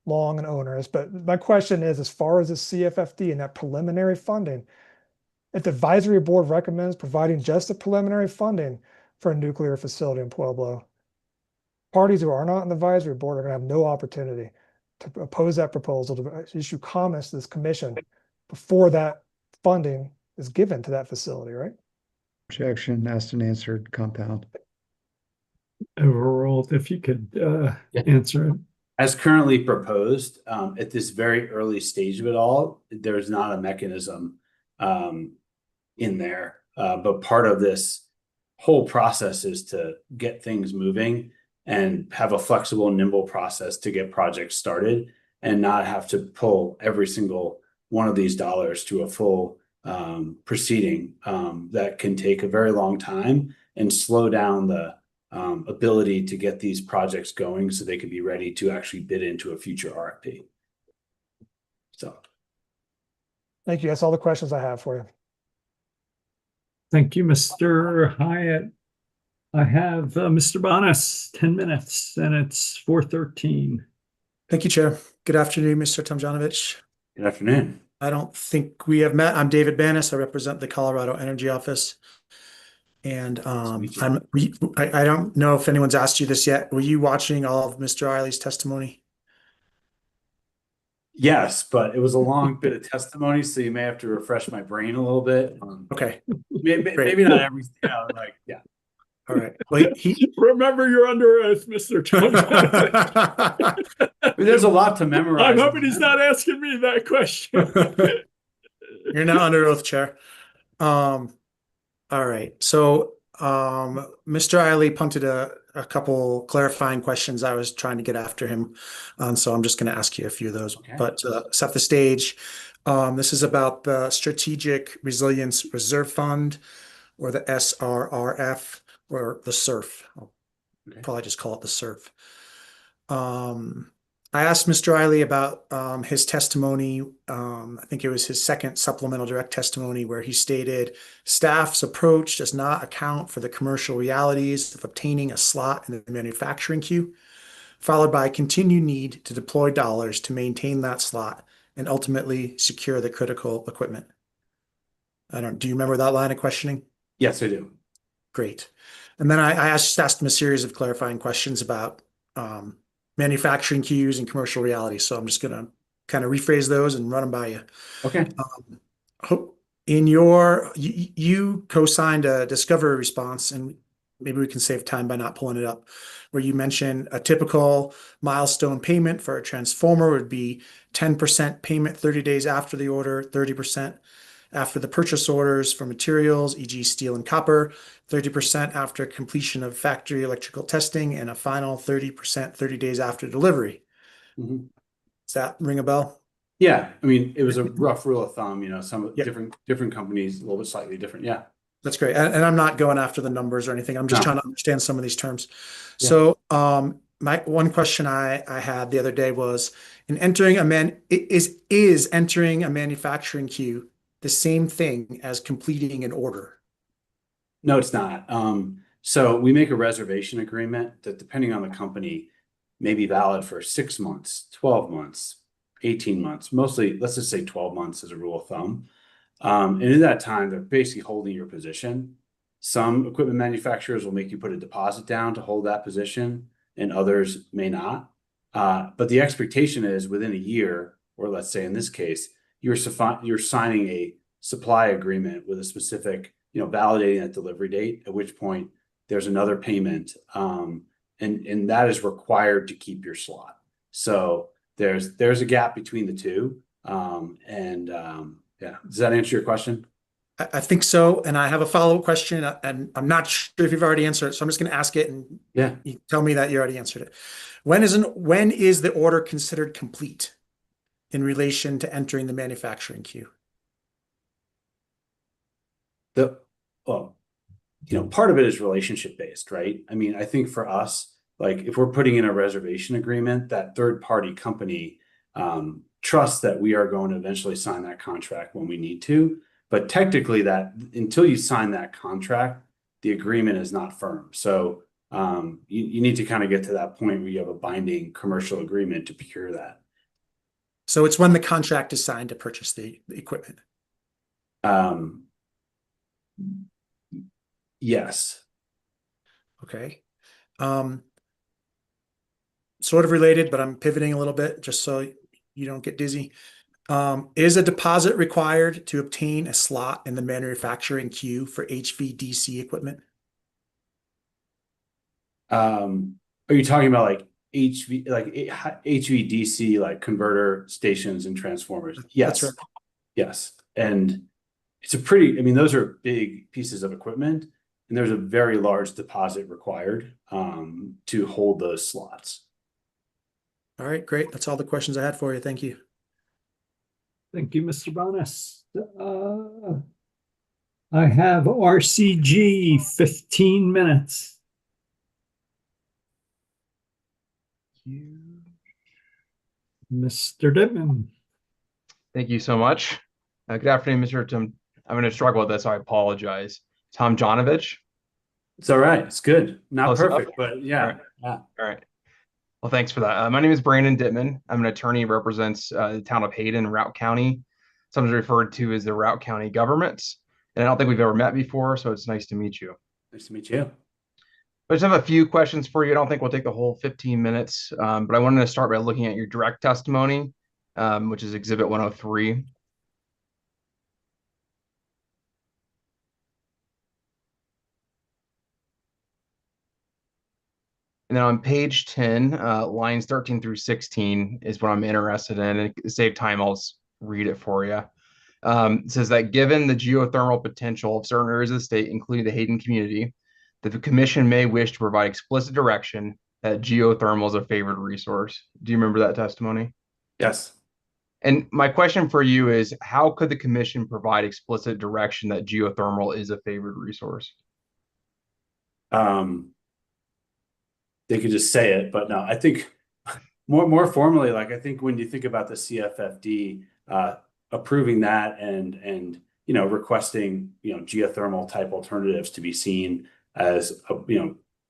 long and onerous. But my question is, as far as the CFFD and that preliminary funding, If the advisory board recommends providing just the preliminary funding for a nuclear facility in Pueblo, parties who are not on the advisory board are going to have no opportunity to oppose that proposal, to issue comments to this commission before that funding is given to that facility, right? Objection, asked and answered, compound. Overruled. If you could answer it. As currently proposed, at this very early stage of it all, there's not a mechanism in there. But part of this whole process is to get things moving and have a flexible, nimble process to get projects started and not have to pull every single one of these dollars to a full proceeding that can take a very long time and slow down the ability to get these projects going so they can be ready to actually bid into a future RFP. So. Thank you. That's all the questions I have for you. Thank you, Mr. Hyatt. I have Mr. Bonas, 10 minutes, and it's 4:13. Thank you, Chair. Good afternoon, Mr. Tomjanovich. Good afternoon. I don't think we have met. I'm David Banas. I represent the Colorado Energy Office. And I don't know if anyone's asked you this yet. Were you watching all of Mr. Eiley's testimony? Yes, but it was a long bit of testimony, so you may have to refresh my brain a little bit. Okay. Maybe not everything, yeah. All right. Well, Remember, you're under oath, Mr. Tom. There's a lot to memorize. I'm hoping he's not asking me that question. You're not under oath, Chair. All right. So Mr. Eiley punted a couple clarifying questions I was trying to get after him. So I'm just going to ask you a few of those. Okay. But set the stage. This is about the Strategic Resilience Reserve Fund, or the SRRF, or the SURF. I'll probably just call it the SURF. I asked Mr. Eiley about his testimony. I think it was his second supplemental direct testimony, where he stated staff's approach does not account for the commercial realities of obtaining a slot in the manufacturing queue, followed by continued need to deploy dollars to maintain that slot and ultimately secure the critical equipment. Do you remember that line of questioning? Yes, I do. Great. And then I asked him a series of clarifying questions about manufacturing queues and commercial reality. So I'm just going to kind of rephrase those and run them by you. Okay. You co-signed a discovery response, and maybe we can save time by not pulling it up, where you mentioned a typical milestone payment for a transformer would be 10% payment 30 days after the order, 30% after the purchase orders for materials, e.g. steel and copper, 30% after completion of factory electrical testing, and a final 30% 30 days after delivery. Mm-hmm. Does that ring a bell? Yeah. I mean, it was a rough rule of thumb, some different companies, a little bit slightly different. Yeah. That's great. And I'm not going after the numbers or anything. I'm just trying to understand some of these terms. Yeah. So my one question I had the other day was, in entering is entering a manufacturing queue the same thing as completing an order? No, it's not. So we make a reservation agreement that, depending on the company, may be valid for 6 months, 12 months, 18 months, mostly, let's just say 12 months as a rule of thumb. And in that time, they're basically holding your position. Some equipment manufacturers will make you put a deposit down to hold that position, and others may not. But the expectation is within a year, or let's say in this case, you're signing a supply agreement with a specific, validating that delivery date, at which point there's another payment, and that is required to keep your slot. So there's a gap between the two, yeah. Does that answer your question? I think so. And I have a follow-up question, and I'm not sure if you've already answered it, so I'm just going to ask it, and you tell me that you already answered it. When is the order considered complete in relation to entering the manufacturing queue? Part of it is relationship based, right? I mean, I think for us, like, if we're putting in a reservation agreement, that third party company trusts that we are going to eventually sign that contract when we need to. But technically, that until you sign that contract, the agreement is not firm. So you need to kind of get to that point where you have a binding commercial agreement to procure that. So it's when the contract is signed to purchase the equipment. Yes. Okay. Sort of related, but I'm pivoting a little bit just so you don't get dizzy. Is a deposit required to obtain a slot in the manufacturing queue for HVDC equipment? Are you talking about like HVDC, like converter stations and transformers? Yes. That's right. Yes. And it's a pretty, I mean, those are big pieces of equipment, and there's a very large deposit required to hold those slots. All right, great. That's all the questions I had for you. Thank you. Thank you, Mr. Bonas. I have RCG 15 minutes. Mr. Dittman. Thank you so much. Good afternoon, Mr. Tim. I'm going to struggle with this, so I apologize. Tom Janovich. It's all right. It's good. Not Close perfect, enough? but yeah. All right. Yeah. All right. Well, thanks for that. My name is Brandon Dittman. I'm an attorney who represents the town of Hayden, Routt County, sometimes referred to as the Routt County government. And I don't think we've ever met before, so it's nice to meet you. Nice to meet you. I just have a few questions for you. I don't think we'll take the whole 15 minutes, but I wanted to start by looking at your direct testimony, which is Exhibit 103. And then on page 10, lines 13 through 16 is what I'm interested in. And to save time, I'll just read it for you. It says that given the geothermal potential of certain areas of the state, including the Hayden community, that the commission may wish to provide explicit direction that geothermal is a favored resource. Do you remember that testimony? Yes. And my question for you is, how could the commission provide explicit direction that geothermal is a favored resource? They could just say it, but no, I think more formally, like I think when you think about the CFFD approving that and requesting geothermal type alternatives to be seen as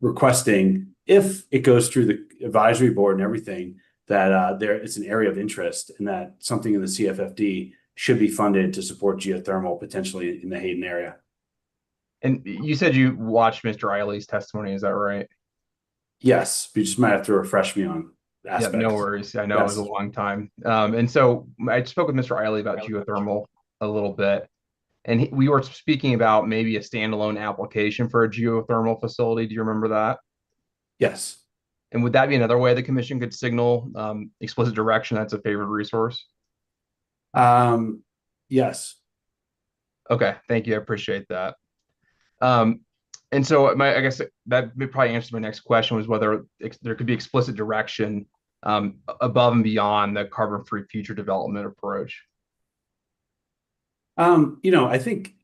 requesting, if it goes through the advisory board and everything, that it's an area of interest and that something in the CFFD should be funded to support geothermal potentially in the Hayden area. And you said you watched Mr. Eiley's testimony, is that right? Yes, you just might have to refresh me on aspects. Yeah, no worries. I know It was a long time. And so I spoke with Mr. Eiley about geothermal a little bit, and we were speaking about maybe a standalone application for a geothermal facility. Do you remember that? Yes. And would that be another way the commission could signal explicit direction that's a favored resource? Yes. Okay, thank you. I appreciate that. And so I guess that probably answers my next question, was whether there could be explicit direction above and beyond the carbon-free future development approach. I think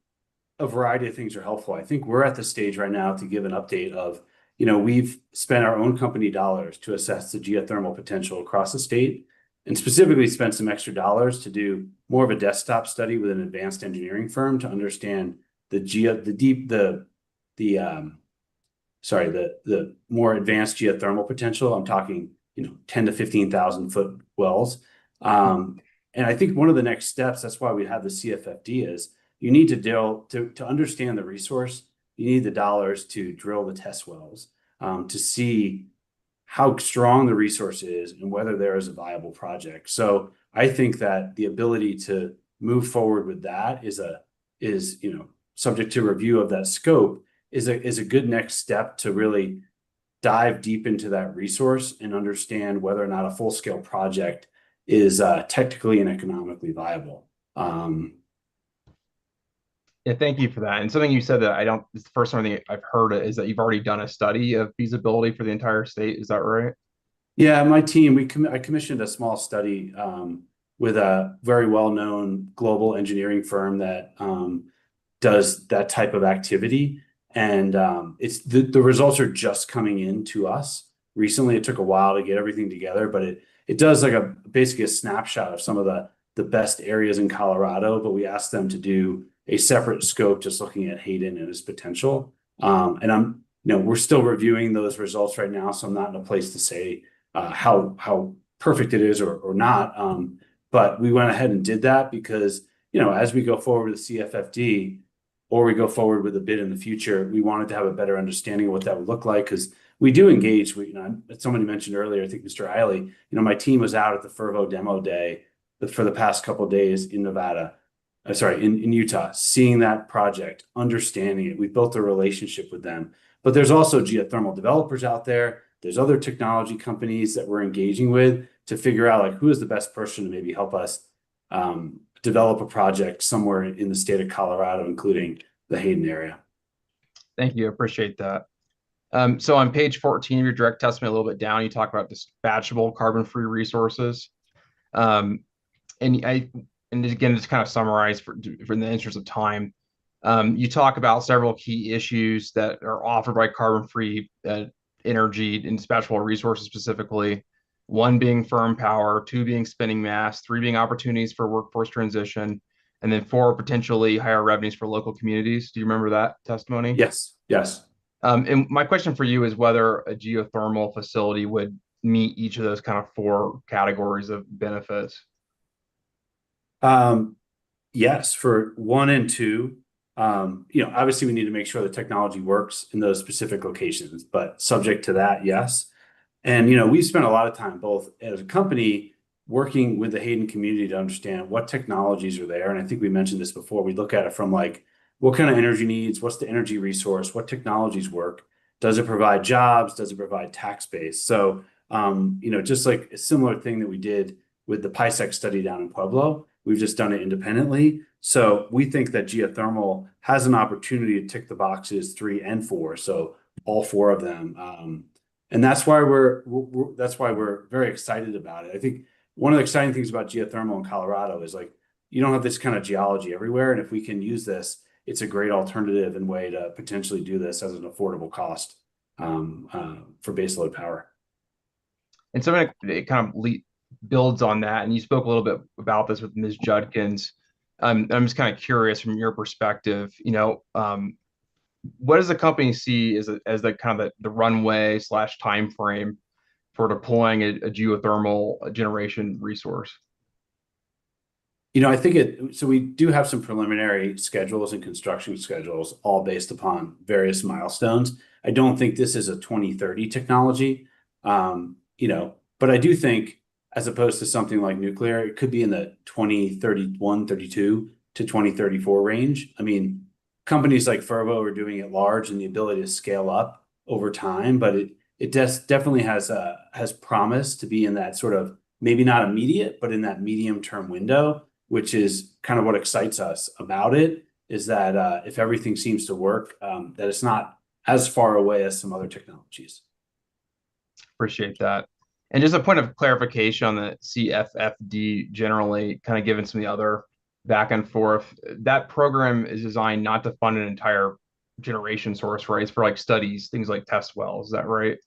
a variety of things are helpful. I think we're at the stage right now to give an update of, we've spent our own company dollars to assess the geothermal potential across the state, and specifically spent some extra dollars to do more of a desktop study with an advanced engineering firm to understand the more advanced geothermal potential. I'm talking, 10 to 15,000 foot wells. And I think one of the next steps, that's why we have the CFFD, is you need to understand the resource. You need the dollars to drill the test wells, to see how strong the resource is and whether there is a viable project. So I think that the ability to move forward with that is subject to review of that scope, is a good next step to really dive deep into that resource and understand whether or not a full-scale project is technically and economically viable. Yeah, thank you for that. And something you said that it's the first time I've heard it, is that you've already done a study of feasibility for the entire state. Is that right? Yeah, my team, I commissioned a small study with a very well-known global engineering firm that does that type of activity. And it's the results are just coming in to us recently. It took a while to get everything together, but it does basically a snapshot of some of the best areas in Colorado, but we asked them to do a separate scope just looking at Hayden and its potential. And we're still reviewing those results right now, so I'm not in a place to say how perfect it is or not. But we went ahead and did that because, as we go forward with the CFFD, or we go forward with a bid in the future, we wanted to have a better understanding of what that would look like, because we do engage. Somebody mentioned earlier, I think Mr. Eiley, my team was out at the Fervo demo day for the past couple of days in Nevada. In Utah, seeing that project, understanding it. We built a relationship with them. But there's also geothermal developers out there. There's other technology companies that we're engaging with to figure out who is the best person to maybe help us develop a project somewhere in the state of Colorado, including the Hayden area. Thank you. I appreciate that. So on page 14 of your direct testimony, a little bit down, you talk about dispatchable carbon-free resources. And again, just kind of summarize for in the interest of time. You talk about several key issues that are offered by carbon-free energy and dispatchable resources specifically. 1 being firm power, 2 being spinning mass, 3 being opportunities for workforce transition, and then 4 potentially higher revenues for local communities. Do you remember that testimony? Yes. And my question for you is whether a geothermal facility would meet each of those kind of 4 categories of benefits. Yes, for 1 and 2. Obviously we need to make sure the technology works in those specific locations, but subject to that, yes. And, we've spent a lot of time, both as a company, working with the Hayden community to understand what technologies are there. And I think we mentioned this before. We look at it from what kind of energy needs, what's the energy resource, what technologies work, does it provide jobs, does it provide tax base? So, just like a similar thing that we did with the PISEC study down in Pueblo, we've just done it independently. So we think that geothermal has an opportunity to tick the boxes 3 and 4. So all 4 of them. And that's why we're very excited about it. I think one of the exciting things about geothermal in Colorado is you don't have this kind of geology everywhere. And if we can use this, it's a great alternative and way to potentially do this as an affordable cost for baseload power. And so it kind of builds on that. And you spoke a little bit about this with Ms. Judkins. I'm just kind of curious from your perspective, what does the company see as the kind of the runway / time frame for deploying a geothermal generation resource? I think so we do have some preliminary schedules and construction schedules, all based upon various milestones. I don't think this is a 2030 technology, but I do think, as opposed to something like nuclear, it could be in the 2031, 32 to 2034 range. I mean, companies like Fervo are doing it large and the ability to scale up over time, but it definitely has promise to be in that sort of, maybe not immediate, but in that medium-term window, which is kind of what excites us about it, is that if everything seems to work, that it's not as far away as some other technologies. Appreciate that. And just a point of clarification on the CFFD generally, kind of given some of the other back and forth, that program is designed not to fund an entire generation source, right? It's for studies, things like test wells. Is that right?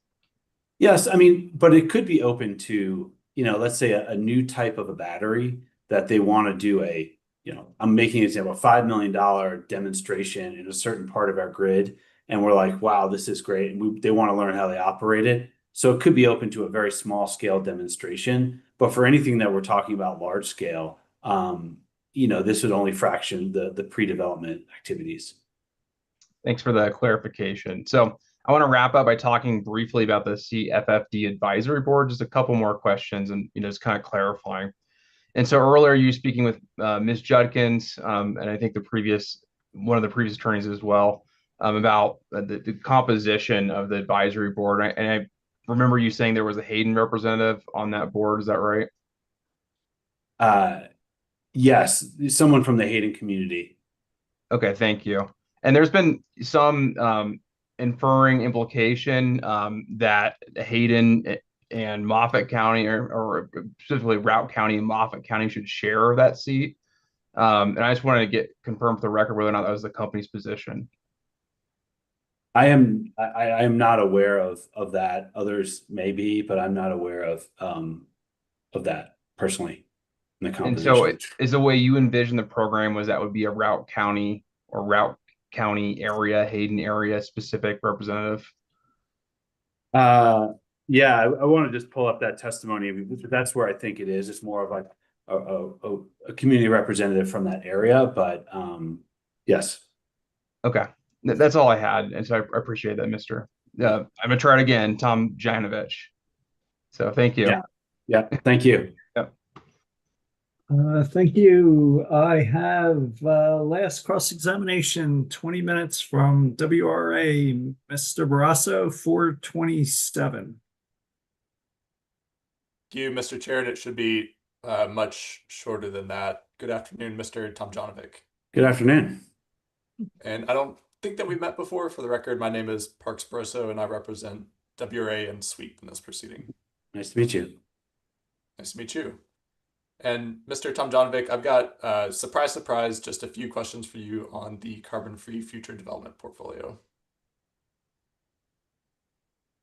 Yes. I mean, but it could be open to, let's say a new type of a battery that they want to do I'm making an example, a $5 million demonstration in a certain part of our grid. And we're like, wow, this is great. And they want to learn how they operate it. So it could be open to a very small scale demonstration. But for anything that we're talking about large scale, this would only fraction the pre-development activities. Thanks for the clarification. So I want to wrap up by talking briefly about the CFFD advisory board. Just a couple more questions and just kind of clarifying. And so earlier you speaking with Ms. Judkins, and I think one of the previous attorneys as well, about the composition of the advisory board. And I remember you saying there was a Hayden representative on that board. Is that right? Yes, someone from the Hayden community. Okay, thank you. And there's been some inferring implication that Hayden and Moffat County, or specifically Routt County and Moffat County, should share that seat. And I just wanted to get confirmed for the record whether or not that was the company's position. I am not aware of that. Others may be, but I'm not aware of that personally in the composition. And so is the way you envision the program was that would be a Routt County or Routt County area, Hayden area specific representative? Yeah, I want to just pull up that testimony. That's where I think it is. It's more of a community representative from that area, but yes. Okay. That's all I had. And so I appreciate that, Mr. I'm gonna try it again, Tom Janovich. So thank you. Yeah. Yeah. Thank you. Yep. Thank you. I have last cross-examination, 20 minutes from WRA, Mr. Barrasso, 427. Thank you, Mr. Chair, and it should be much shorter than that. Good afternoon, Mr. Tomjanovic. Good afternoon. And I don't think that we've met before. For the record, my name is Parks Broso, and I represent WRA and SWEEP in this proceeding. Nice to meet you. Nice to meet you. And Mr. Tomjanovic, I've got, surprise, surprise, just a few questions for you on the carbon-free future development portfolio.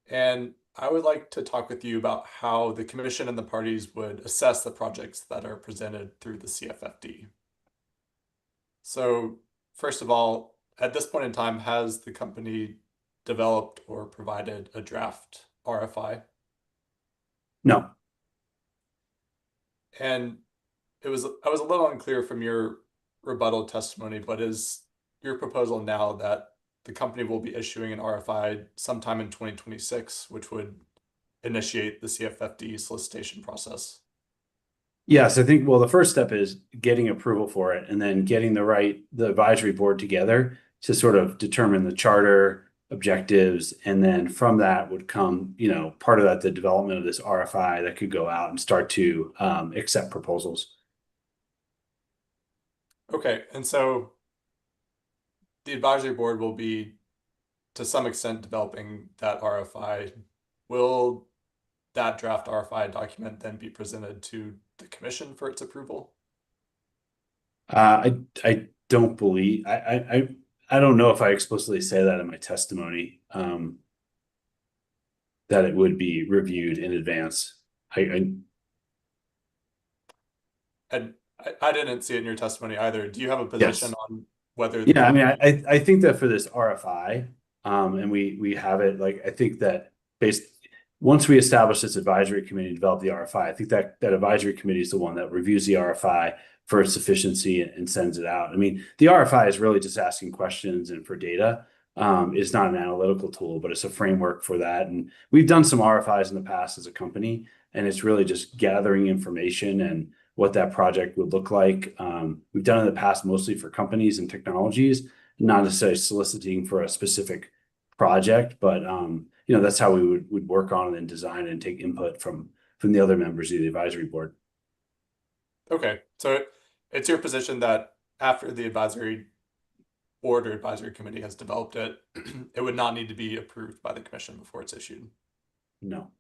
And I would like to talk with you about how the Commission and the parties would assess the projects that are presented through the CFFD. So, first of all, at this point in time, has the company developed or provided a draft RFI? No. And I was a little unclear from your rebuttal testimony, but is your proposal now that the company will be issuing an RFI sometime in 2026, which would initiate the CFFD solicitation process? Yes, I think, well, the first step is getting approval for it and then getting the advisory board together to sort of determine the charter objectives. And then from that would come, part of that, the development of this RFI that could go out and start to accept proposals. Okay, and so the advisory board will be, to some extent, developing that RFI. Will that draft RFI document then be presented to the commission for its approval? I don't believe I don't know if I explicitly say that in my testimony, that it would be reviewed in advance. And I didn't see it in your testimony either. Do you have a position on whether? Yeah, I mean, I think that for this RFI, and we have it, like, I think that once we establish this advisory committee and develop the RFI, I think that advisory committee is the one that reviews the RFI for its sufficiency and sends it out. I mean, the RFI is really just asking questions and for data. It's not an analytical tool, but it's a framework for that. And we've done some RFIs in the past as a company, and it's really just gathering information and what that project would look like. We've done it in the past mostly for companies and technologies, not necessarily soliciting for a specific project, but that's how we would work on it and design and take input from the other members of the advisory board. Okay, so it's your position that after the advisory board or advisory committee has developed it, it would not need to be approved by the commission before it's issued? No.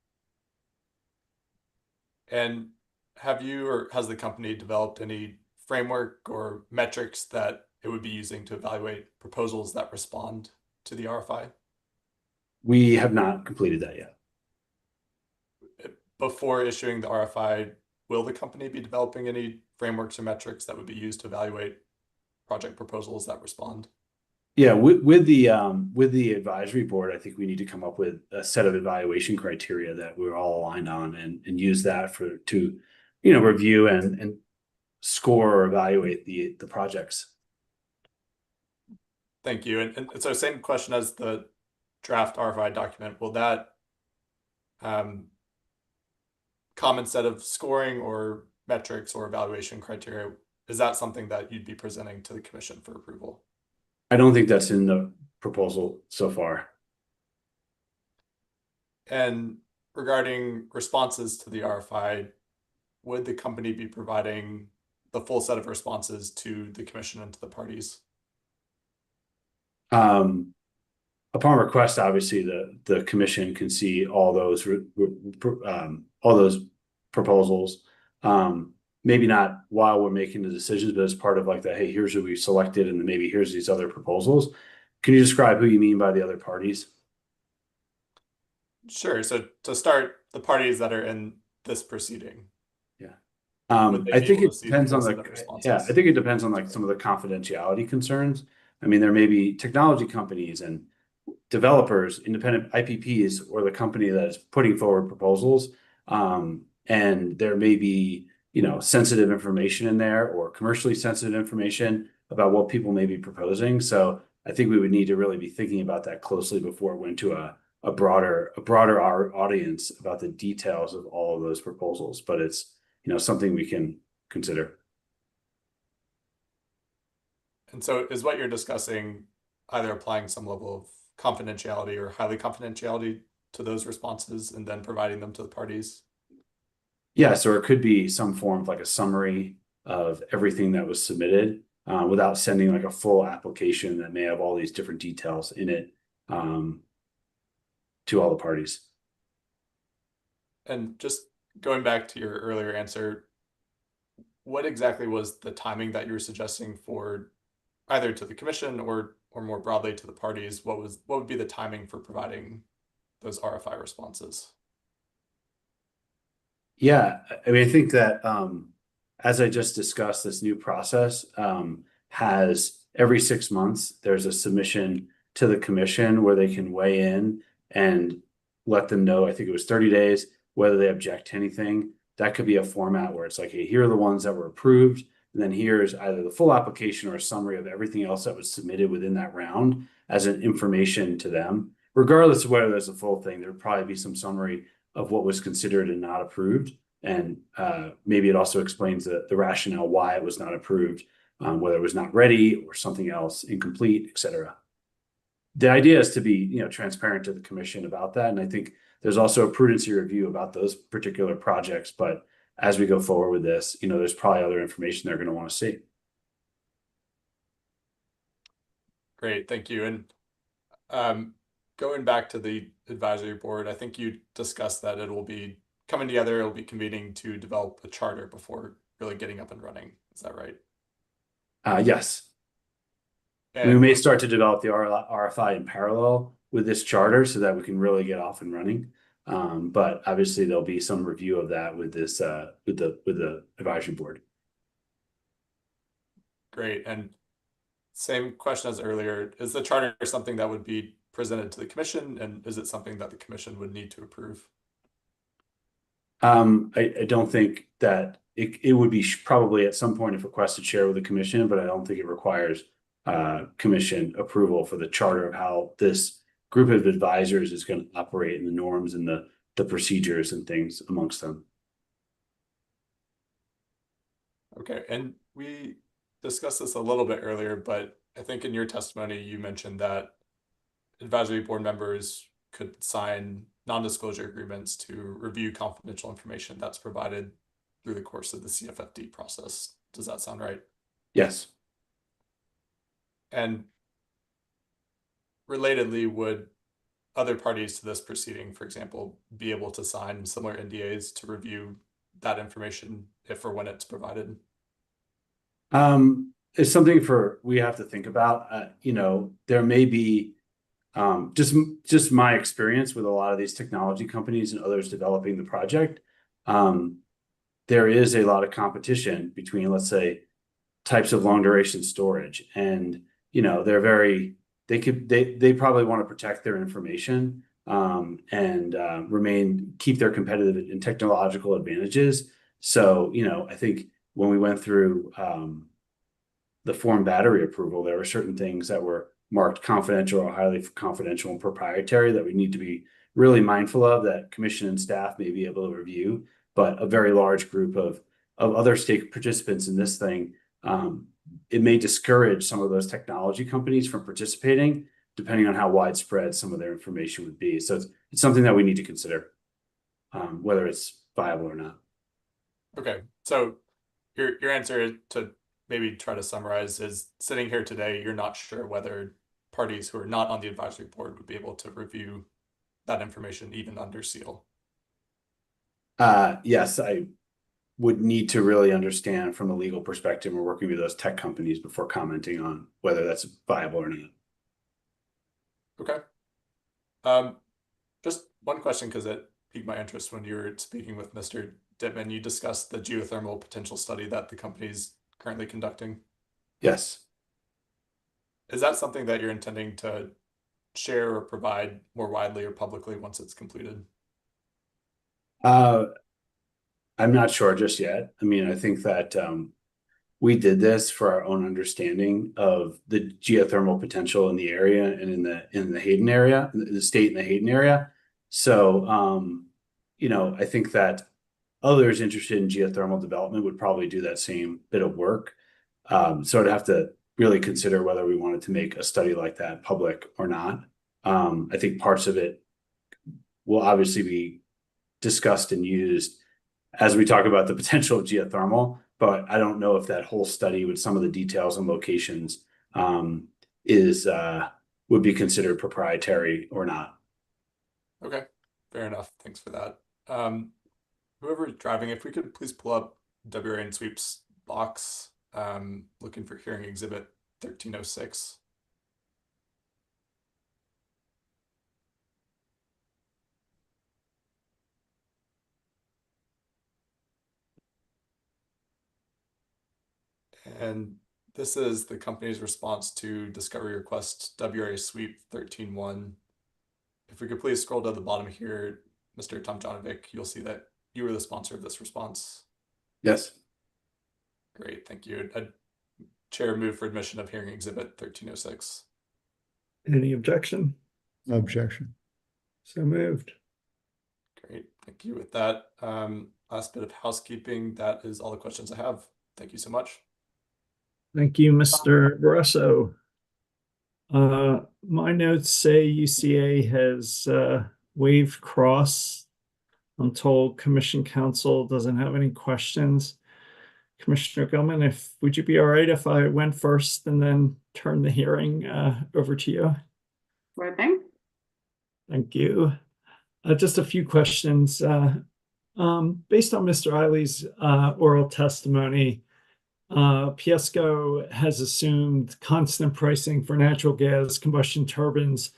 And have you or has the company developed any framework or metrics that it would be using to evaluate proposals that respond to the RFI? We have not completed that yet. Before issuing the RFI, will the company be developing any frameworks or metrics that would be used to evaluate project proposals that respond? Yeah, with the advisory board, I think we need to come up with a set of evaluation criteria that we're all aligned on and use that to review and score or evaluate the projects. Thank you. And so same question as the draft RFI document, will that common set of scoring or metrics or evaluation criteria, is that something that you'd be presenting to the commission for approval? I don't think that's in the proposal so far. And regarding responses to the RFI, would the company be providing the full set of responses to the commission and to the parties? Upon request, obviously, the commission can see all those proposals. Maybe not while we're making the decisions, but as part of like the, hey, here's who we selected, and then maybe here's these other proposals. Can you describe who you mean by the other parties? Sure. So to start, the parties that are in this proceeding. Yeah. I think it depends on I think it depends on like some of the confidentiality concerns. I mean, there may be technology companies and developers, independent IPPs, or the company that is putting forward proposals. And there may be, sensitive information in there or commercially sensitive information about what people may be proposing. So I think we would need to really be thinking about that closely before it went to a broader audience about the details of all of those proposals. But it's, something we can consider. And so is what you're discussing either applying some level of confidentiality or highly confidentiality to those responses and then providing them to the parties? Yes, or it could be some form of like a summary of everything that was submitted without sending like a full application that may have all these different details in it to all the parties. And just going back to your earlier answer, what exactly was the timing that you were suggesting for either to the commission or more broadly to the parties? What would be the timing for providing those RFI responses? Yeah, I mean, I think that as I just discussed, this new process has every 6 months, there's a submission to the commission where they can weigh in and let them know, I think it was 30 days, whether they object to anything. That could be a format where it's like, hey, here are the ones that were approved. And then here's either the full application or a summary of everything else that was submitted within that round as an information to them. Regardless of whether there's a full thing, there'd probably be some summary of what was considered and not approved. And maybe it also explains the rationale why it was not approved, whether it was not ready or something else, incomplete, et cetera. The idea is to be, transparent to the commission about that. And I think there's also a prudency review about those particular projects. But as we go forward with this, there's probably other information they're going to want to see. Great, thank you. And going back to the advisory board, I think you discussed that it will be coming together, it'll be convening to develop a charter before really getting up and running. Is that right? Yes. And we may start to develop the RFI in parallel with this charter so that we can really get off and running. But obviously there'll be some review of that with this with the advisory board. Great. And same question as earlier, is the charter something that would be presented to the commission, and is it something that the commission would need to approve? I don't think that it would be probably at some point if requested share with the commission, but I don't think it requires commission approval for the charter of how this group of advisors is going to operate and the norms and the procedures and things amongst them. Okay, and we discussed this a little bit earlier, but I think in your testimony you mentioned that advisory board members could sign non-disclosure agreements to review confidential information that's provided through the course of the CFFD process. Does that sound right? Yes. And relatedly, would other parties to this proceeding, for example, be able to sign similar NDAs to review that information if or when it's provided? It's something we have to think about. There may be just my experience with a lot of these technology companies and others developing the project. There is a lot of competition between, let's say, types of long duration storage, and they probably want to protect their information and keep their competitive and technological advantages. So, I think when we went through the foreign battery approval, there were certain things that were marked confidential or highly confidential and proprietary that we need to be really mindful of, that commission and staff may be able to review. But a very large group of other stake participants in this thing, it may discourage some of those technology companies from participating, depending on how widespread some of their information would be. So it's something that we need to consider, whether it's viable or not. Okay, so your answer to maybe try to summarize is, sitting here today, you're not sure whether parties who are not on the advisory board would be able to review that information even under seal. Yes, I would need to really understand from a legal perspective. We're working with those tech companies before commenting on whether that's viable or not. Okay. Just one question, because it piqued my interest when you were speaking with Mr. Dittman. You discussed the geothermal potential study that the company's currently conducting. Yes. Is that something that you're intending to share or provide more widely or publicly once it's completed? I'm not sure just yet. I mean, I think that we did this for our own understanding of the geothermal potential in the area and in the Hayden area, the state and the Hayden area. So, I think that others interested in geothermal development would probably do that same bit of work. So I'd have to really consider whether we wanted to make a study like that public or not. I think parts of it will obviously be discussed and used as we talk about the potential of geothermal, but I don't know if that whole study with some of the details and locations would be considered proprietary or not. Okay, fair enough. Thanks for that. Whoever's driving, if we could please pull up WRA and Sweep's box, looking for hearing exhibit 1306. And this is the company's response to discovery request WRA Sweep 13-1. If we could please scroll to the bottom here, Mr. Tomjanovic, you'll see that you were the sponsor of this response. Yes. Great, thank you. Chair move for admission of hearing exhibit 1306. Any objection? No objection. So moved. Great, thank you. With that, last bit of housekeeping, that is all the questions I have. Thank you so much. Thank you, Mr. Barresso. My notes say UCA has waived cross. I'm told Commission Counsel doesn't have any questions. Commissioner Gilman, would you be all right if I went first and then turn the hearing over to you? Sure thing. Thank you. Just a few questions. Based on Mr. Eiley's oral testimony, PSCO has assumed constant pricing for natural gas combustion turbines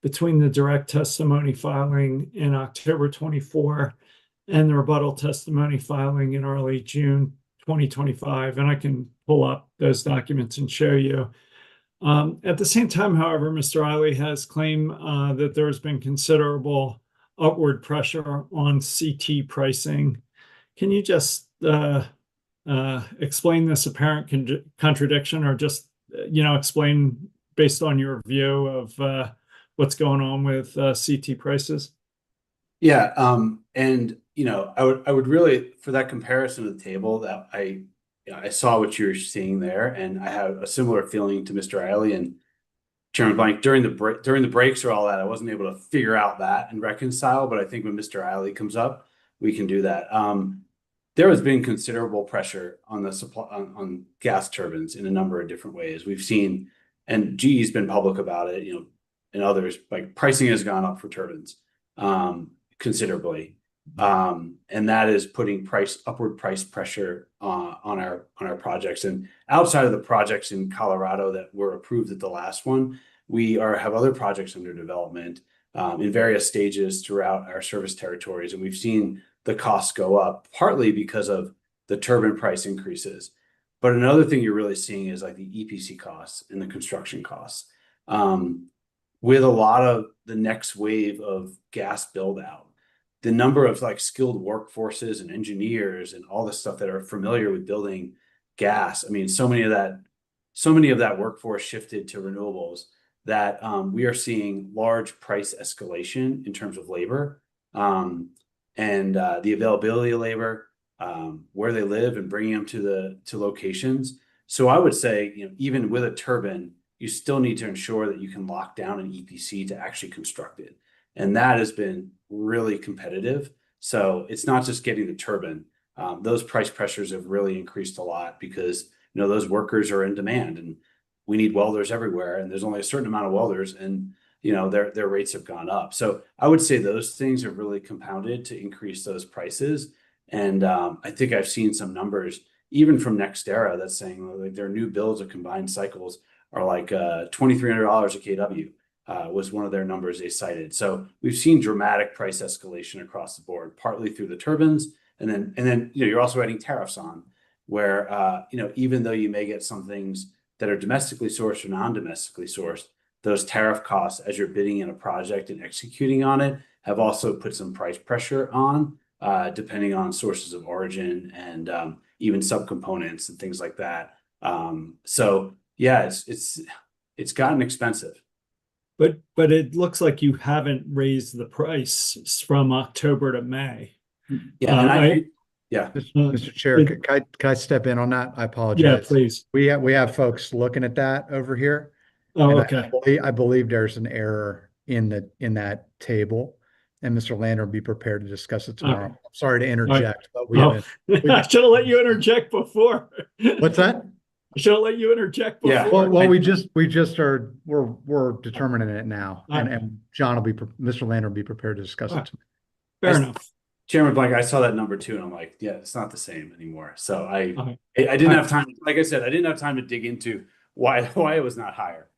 between the direct testimony filing in October 24 and the rebuttal testimony filing in early June 2025. And I can pull up those documents and show you. At the same time, however, Mr. Eiley has claimed that there has been considerable upward pressure on CT pricing. Can you just explain this apparent contradiction, or just explain based on your view of what's going on with CT prices? Yeah, and I would really, for that comparison of the table, that I saw what you were seeing there, and I have a similar feeling to Mr. Eiley and Chairman Blank during the breaks or all that. I wasn't able to figure out that and reconcile, but I think when Mr. Eiley comes up, we can do that. There has been considerable pressure on the supply on gas turbines in a number of different ways. We've seen, and GE's been public about it, and others, like pricing has gone up for turbines considerably. And that is putting upward price pressure on our projects. And outside of the projects in Colorado that were approved at the last one, we have other projects under development in various stages throughout our service territories. And we've seen the costs go up, partly because of the turbine price increases. But another thing you're really seeing is like the EPC costs and the construction costs. With a lot of the next wave of gas build out, the number of skilled workforces and engineers and all the stuff that are familiar with building gas. I mean, so many of that workforce shifted to renewables that we are seeing large price escalation in terms of labor and the availability of labor, where they live, and bringing them to locations. So I would say, even with a turbine, you still need to ensure that you can lock down an EPC to actually construct it. And that has been really competitive. So it's not just getting the turbine. Those price pressures have really increased a lot because those workers are in demand, and we need welders everywhere, and there's only a certain amount of welders, and their rates have gone up. So I would say those things have really compounded to increase those prices. And I think I've seen some numbers even from NextEra that's saying their new builds of combined cycles are like $2,300 a kW. Was one of their numbers they cited. So we've seen dramatic price escalation across the board, partly through the turbines, and then you're also adding tariffs on, where even though you may get some things that are domestically sourced or non-domestically sourced, those tariff costs as you're bidding in a project and executing on it have also put some price pressure on, depending on sources of origin and even subcomponents and things like that. So yeah, it's gotten expensive. But it looks like you haven't raised the price from October to May. Yeah, and yeah. Mr. Chair, can I step in on that? I apologize. Yeah, please. We have folks looking at that over here. Oh, and okay. I believe there's an error in that table, and Mr. Lander will be prepared to discuss it tomorrow. I'm sorry to interject, but we haven't. I should have let you interject before. What's that? I should have let you interject before. Yeah. Well, we just are we're determining it now, and Mr. Lander will be prepared to discuss it tomorrow. Fair enough. Chairman Blank, I saw that number too, and I'm like, yeah, it's not the same anymore. So I didn't have time. Like I said, I didn't have time to dig into why it was not higher.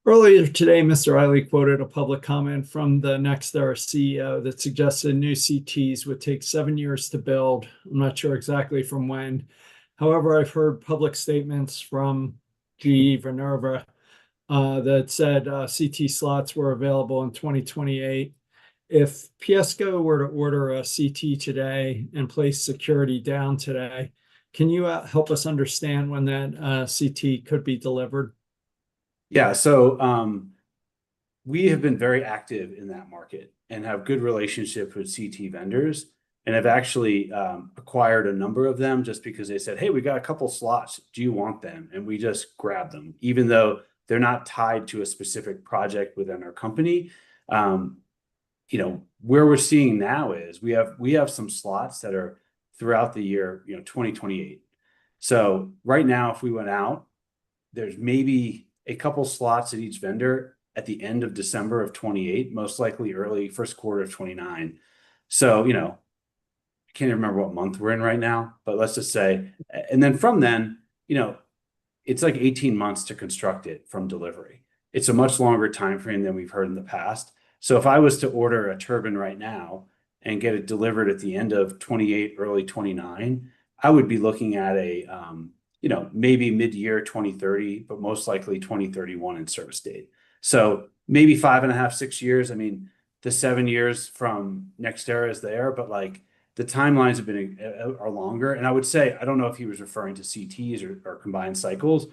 Earlier today, Mr. Eiley quoted a public comment from the NextEra CEO that suggested new CTs would take 7 years to build. I'm not sure exactly from when. However, I've heard public statements from GE Vernova that said CT slots were available in 2028. If Piesco were to order a CT today and place security down today, can you help us understand when that CT could be delivered? Yeah, so we have been very active in that market and have good relationships with CT vendors, and have actually acquired a number of them just because they said, hey, we got a couple slots. Do you want them? And we just grab them, even though they're not tied to a specific project within our company. Where we're seeing now is we have some slots that are throughout the year, 2028. So right now, if we went out, there's maybe a couple slots at each vendor at the end of December of 28, most likely early first quarter of 29. So, I can't even remember what month we're in right now, but let's just say, and then from then, it's like 18 months to construct it from delivery. It's a much longer time frame than we've heard in the past. So if I was to order a turbine right now and get it delivered at the end of 28, early 29, I would be looking at a maybe mid-year 2030, but most likely 2031 in service date. So maybe 5.5, 6 years. I mean, the 7 years from NextEra is there, but like the timelines have been are longer. And I would say, I don't know if he was referring to CTs or combined cycles,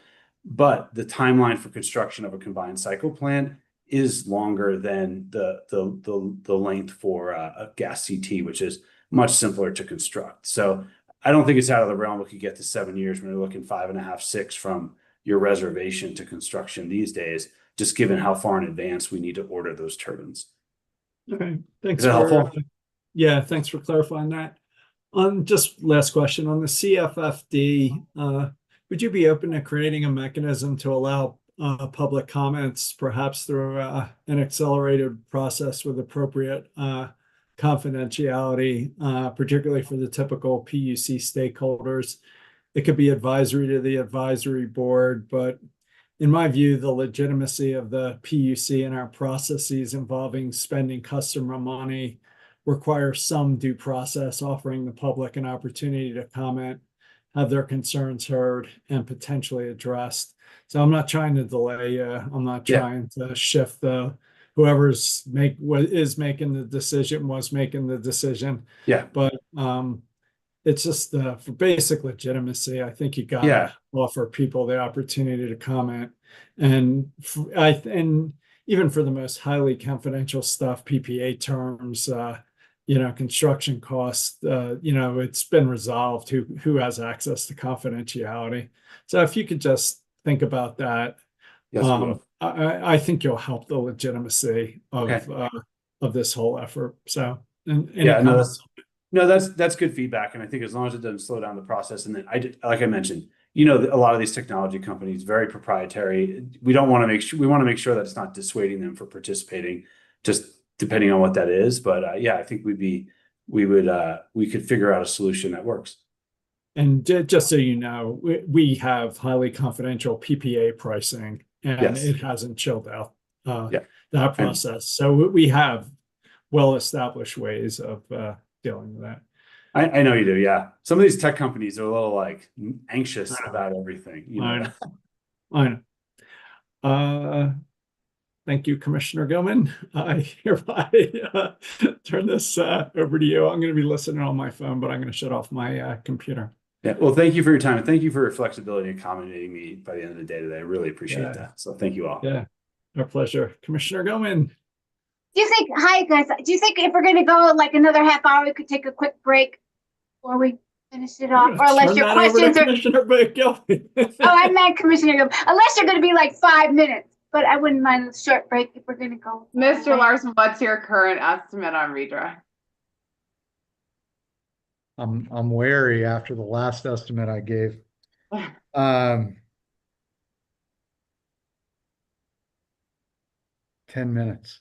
but the timeline for construction of a combined cycle plant is longer than the length for a gas CT, which is much simpler to construct. So I don't think it's out of the realm we could get to 7 years when you're looking 5.5, 6 from your reservation to construction these days, just given how far in advance we need to order those turbines. Okay, thanks. Is that helpful? Yeah, thanks for clarifying that. Just last question on the CFFD, would you be open to creating a mechanism to allow public comments, perhaps through an accelerated process with appropriate confidentiality, particularly for the typical PUC stakeholders? It could be advisory to the advisory board, but in my view, the legitimacy of the PUC and our processes involving spending customer money require some due process, offering the public an opportunity to comment, have their concerns heard, and potentially addressed. So I'm not trying to delay you. I'm not trying to shift whoever's was making the decision. Yeah. But it's just for basic legitimacy. I think you gotta offer people the opportunity to comment, and even for the most highly confidential stuff, PPA terms, construction costs, it's been resolved who has access to confidentiality. So if you could just think about that, I think you'll help the legitimacy of this whole effort. So, that's good feedback, and I think as long as it doesn't slow down the process, and then like I mentioned, a lot of these technology companies very proprietary. We want to make sure that it's not dissuading them from participating, just depending on what that is. But I think we could figure out a solution that works. And just so you know, we have highly confidential PPA pricing, and it hasn't chilled out that process. So we have well-established ways of dealing with that. I know you do, yeah. Some of these tech companies are a little like anxious about everything. I know. Thank you, Commissioner Gilman. I hereby turn this over to you. I'm going to be listening on my phone, but I'm going to shut off my computer. Yeah, well, thank you for your time, and thank you for your flexibility in accommodating me by the end of the day today. I really appreciate that. So thank you all. Yeah, our pleasure. Commissioner Gilman. Do you think, hi guys, do you think if we're gonna go like another half hour, we could take a quick break before we finish it off? Or unless your questions are. Commissioner Gilman. Oh, I meant Commissioner Gilman. Unless you're gonna be like 5 minutes, but I wouldn't mind a short break if we're gonna go. Mr. Larson, what's your current estimate on redirect? I'm wary after the last estimate I gave. 10 minutes.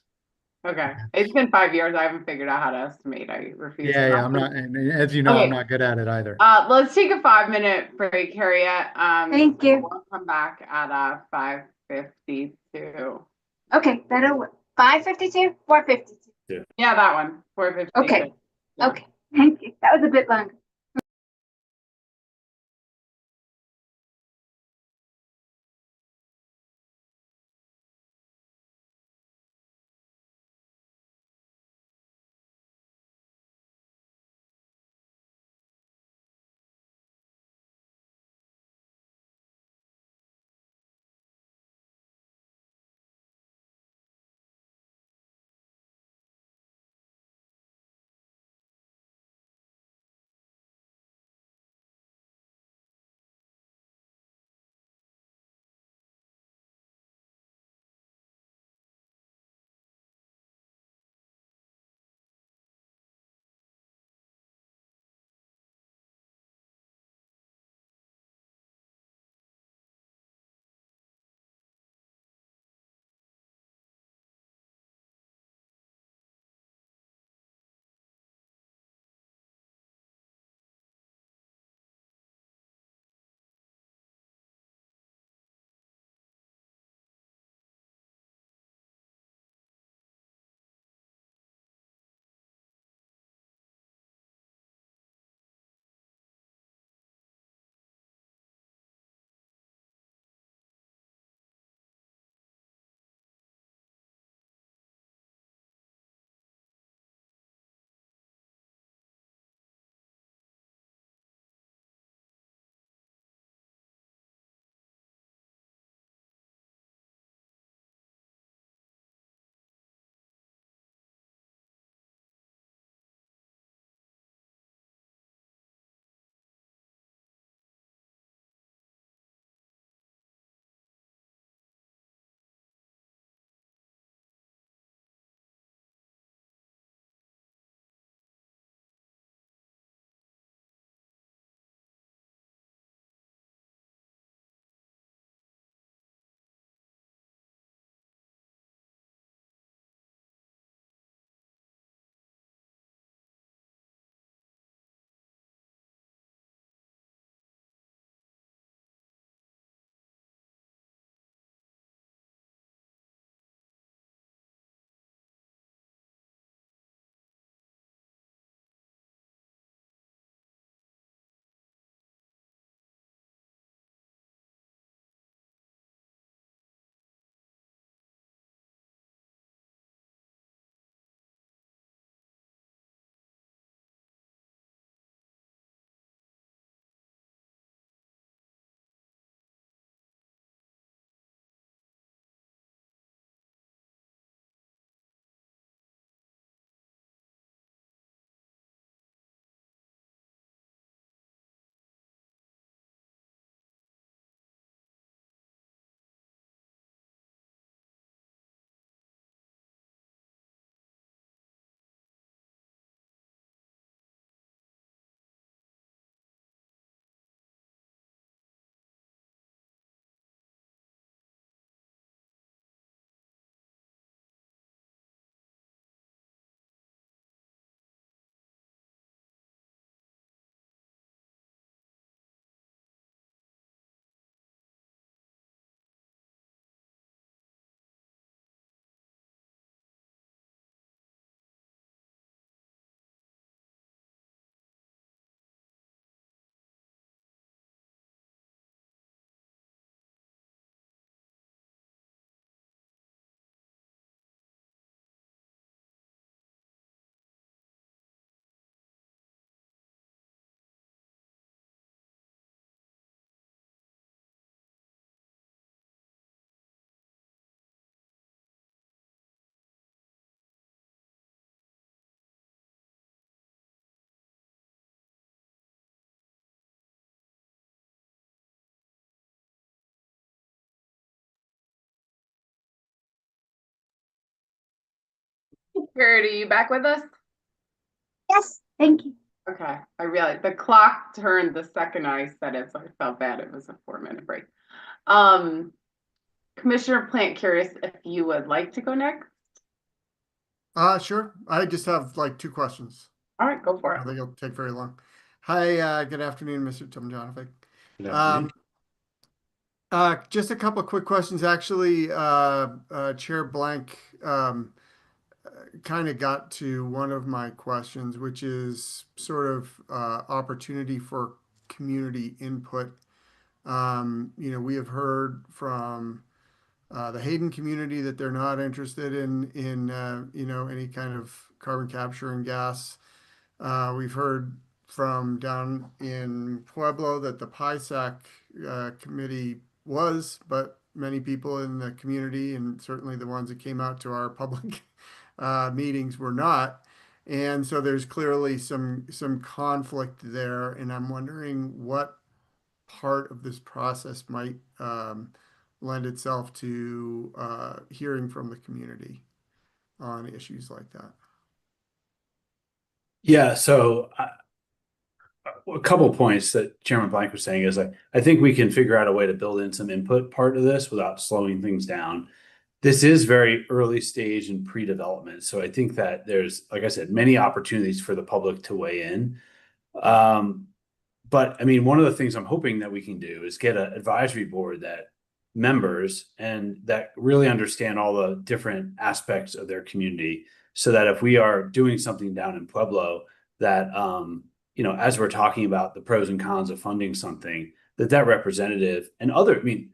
Okay. It's been 5 years. I haven't figured out how to estimate. I refuse. Yeah, I'm not, and as you know, Okay. I'm not good at it either. Let's take a 5-minute break, Harriet. Thank you. We'll come back at 5:52. Okay, that'll work. 5:52, 4:52. Yeah, that one. 4:52. Okay. Okay. Thank you. That was a bit longer. Garrett, are you back with us? Yes, thank you. Okay, I realized the clock turned the second I said it, so I felt bad. It was a 4-minute break. Commissioner Plant, curious if you would like to go next? Sure. I just have like 2 questions. All right, go for I it. don't think it'll take very long. Hi, good afternoon, Mr. Tomjanovic. Good afternoon. Just a couple of quick questions. Actually, Chair Blank kind of got to one of my questions, which is sort of opportunity for community input. We have heard from the Hayden community that they're not interested in any kind of carbon capture and gas. We've heard from down in Pueblo that the PISAC committee was, but many people in the community, and certainly the ones that came out to our public meetings, were not. And so there's clearly some conflict there, and I'm wondering what part of this process might lend itself to hearing from the community on issues like that. Yeah, so a couple of points that Chairman Blank was saying is I think we can figure out a way to build in some input part of this without slowing things down. This is very early stage and pre-development, so I think that there's, like I said, many opportunities for the public to weigh in. But I mean, one of the things I'm hoping that we can do is get an advisory board that members and that really understand all the different aspects of their community, so that if we are doing something down in Pueblo, that as we're talking about the pros and cons of funding something, that representative and other, I mean,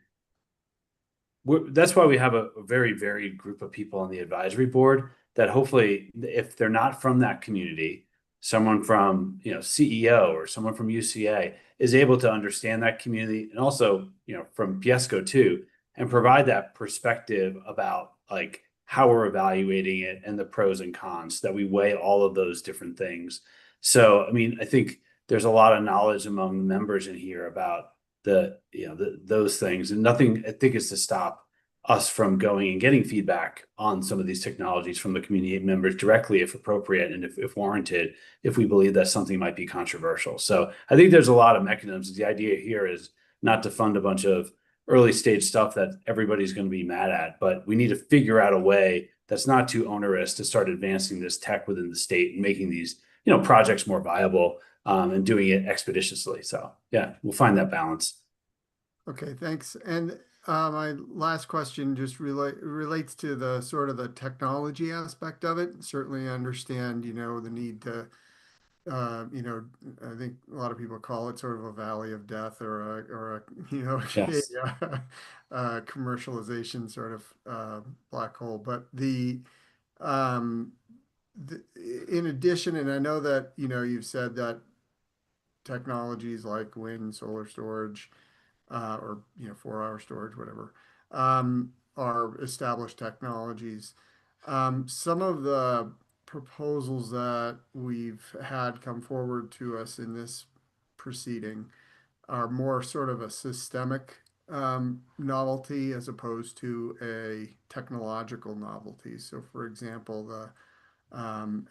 that's why we have a very varied group of people on the advisory board, that hopefully, if they're not from that community, someone from CEO or someone from UCA is able to understand that community, and also from Piesco too, and provide that perspective about like how we're evaluating it and the pros and cons, that we weigh all of those different things. So I mean, I think there's a lot of knowledge among the members in here about those things, and nothing I think is to stop us from going and getting feedback on some of these technologies from the community members directly, if appropriate, and if warranted, if we believe that something might be controversial. So I think there's a lot of mechanisms. The idea here is not to fund a bunch of early stage stuff that everybody's going to be mad at, but we need to figure out a way that's not too onerous to start advancing this tech within the state and making these projects more viable, and doing it expeditiously. So yeah, we'll find that balance. Okay, thanks. And my last question just relates to the sort of the technology aspect of it. Certainly understand, the need to, I think a lot of people call it sort of a valley of death, or Yes. commercialization sort of black hole. But in addition, and I know that, you've said that technologies like wind, solar storage, or 4-hour storage, whatever, are established technologies. Some of the proposals that we've had come forward to us in this proceeding are more sort of a systemic novelty as opposed to a technological novelty. So, for example, the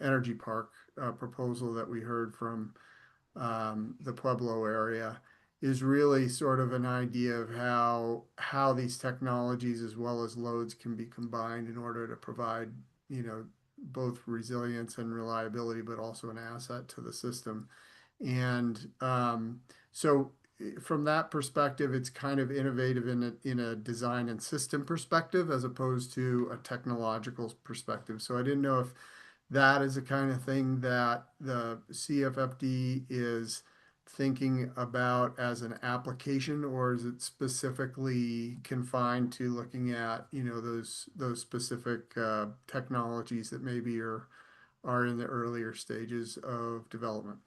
energy park proposal that we heard from the Pueblo area is really sort of an idea of how these technologies as well as loads can be combined in order to provide, both resilience and reliability, but also an asset to the system. And so from that perspective, it's kind of innovative in a design and system perspective as opposed to a technological perspective. So I didn't know if that is the kind of thing that the CFFD is thinking about as an application, or is it specifically confined to looking at, those specific technologies that maybe are in the earlier stages of development?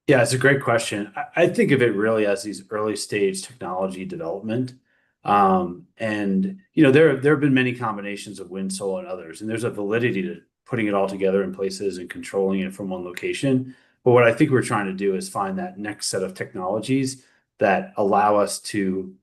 Yeah, it's a great question. I think of it really as these early stage technology development. And there have been many combinations of wind, solar, and others, and there's a validity to putting it all together in places and controlling it from one location. But what I think we're trying to do is find that next set of technologies that allow us to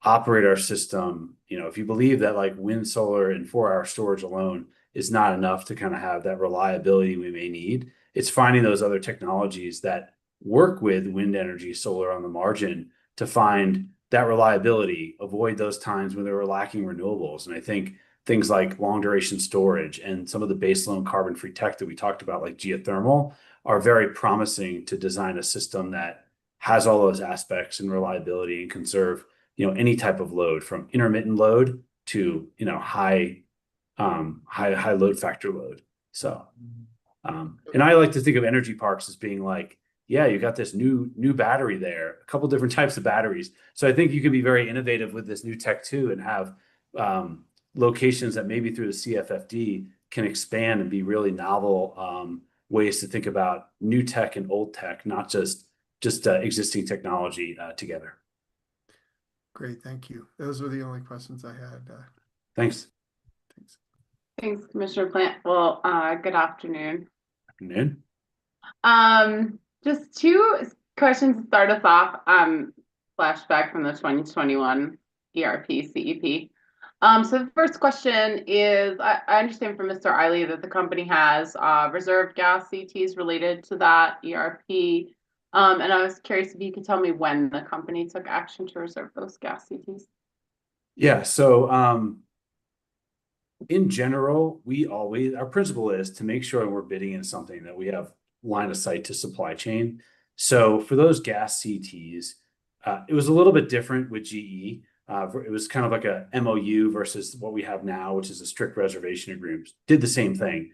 operate our system. If you believe that like wind, solar, and 4-hour storage alone is not enough to kind of have that reliability we may need. It's finding those other technologies that work with wind energy, solar on the margin to find that reliability, avoid those times when they were lacking renewables. And I think things like long duration storage and some of the baseload carbon-free tech that we talked about, like geothermal, are very promising to design a system that has all those aspects and reliability and can serve, any type of load, from intermittent load to, high load factor load. So, and I like to think of energy parks as being like, yeah, you got this new battery there, a couple different types of batteries. So I think you can be very innovative with this new tech too, and have locations that maybe through the CFFD can expand and be really novel ways to think about new tech and old tech, not just existing technology together. Great, thank you. Those were the only questions I had. Thanks. Thanks, Commissioner Plant. Well, good afternoon. Afternoon. Just two questions to start us off. Flashback from the 2021 ERP CEP. So the first question is, I understand from Mr. Eiley that the company has reserved gas CTs related to that ERP. And I was curious if you could tell me when the company took action to reserve those gas CTs. Yeah, so in general, our principle is to make sure we're bidding in something that we have line of sight to supply chain. So for those gas CTs, it was a little bit different with GE. It was kind of like a MOU versus what we have now, which is a strict reservation agreement. Did the same thing.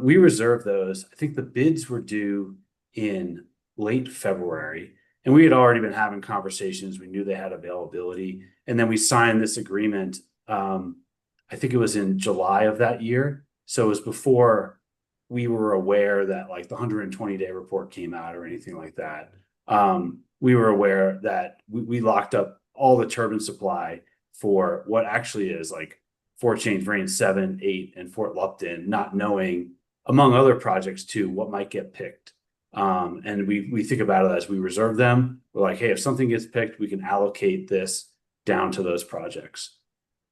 We reserved those. I think the bids were due in late February, and we had already been having conversations. We knew they had availability, and then we signed this agreement. I think it was in July of that year. So it was before we were aware that like the 120-day report came out or anything like that. We were aware that we locked up all the turbine supply for what actually is like Fort James Range 7, 8, and Fort Lupton, not knowing, among other projects too, what might get picked. And we think about it as we reserve them. We're like, hey, if something gets picked, we can allocate this down to those projects.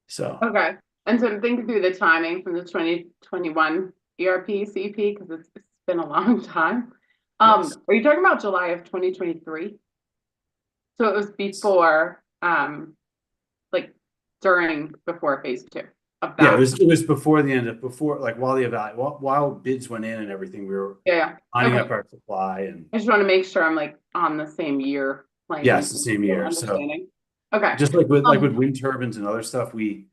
So okay. And so I'm thinking through the timing from the 2021 ERP CEP, because it's been a long time. Yes. Are you talking about July of 2023? So it was before, before phase 2 of that. Yeah, it was before the end of while bids went in and everything, we were lining up our supply. And I just want to make sure I'm like on the same year. Yes, the same year. Understanding. So, okay. Just like with wind turbines and other stuff, we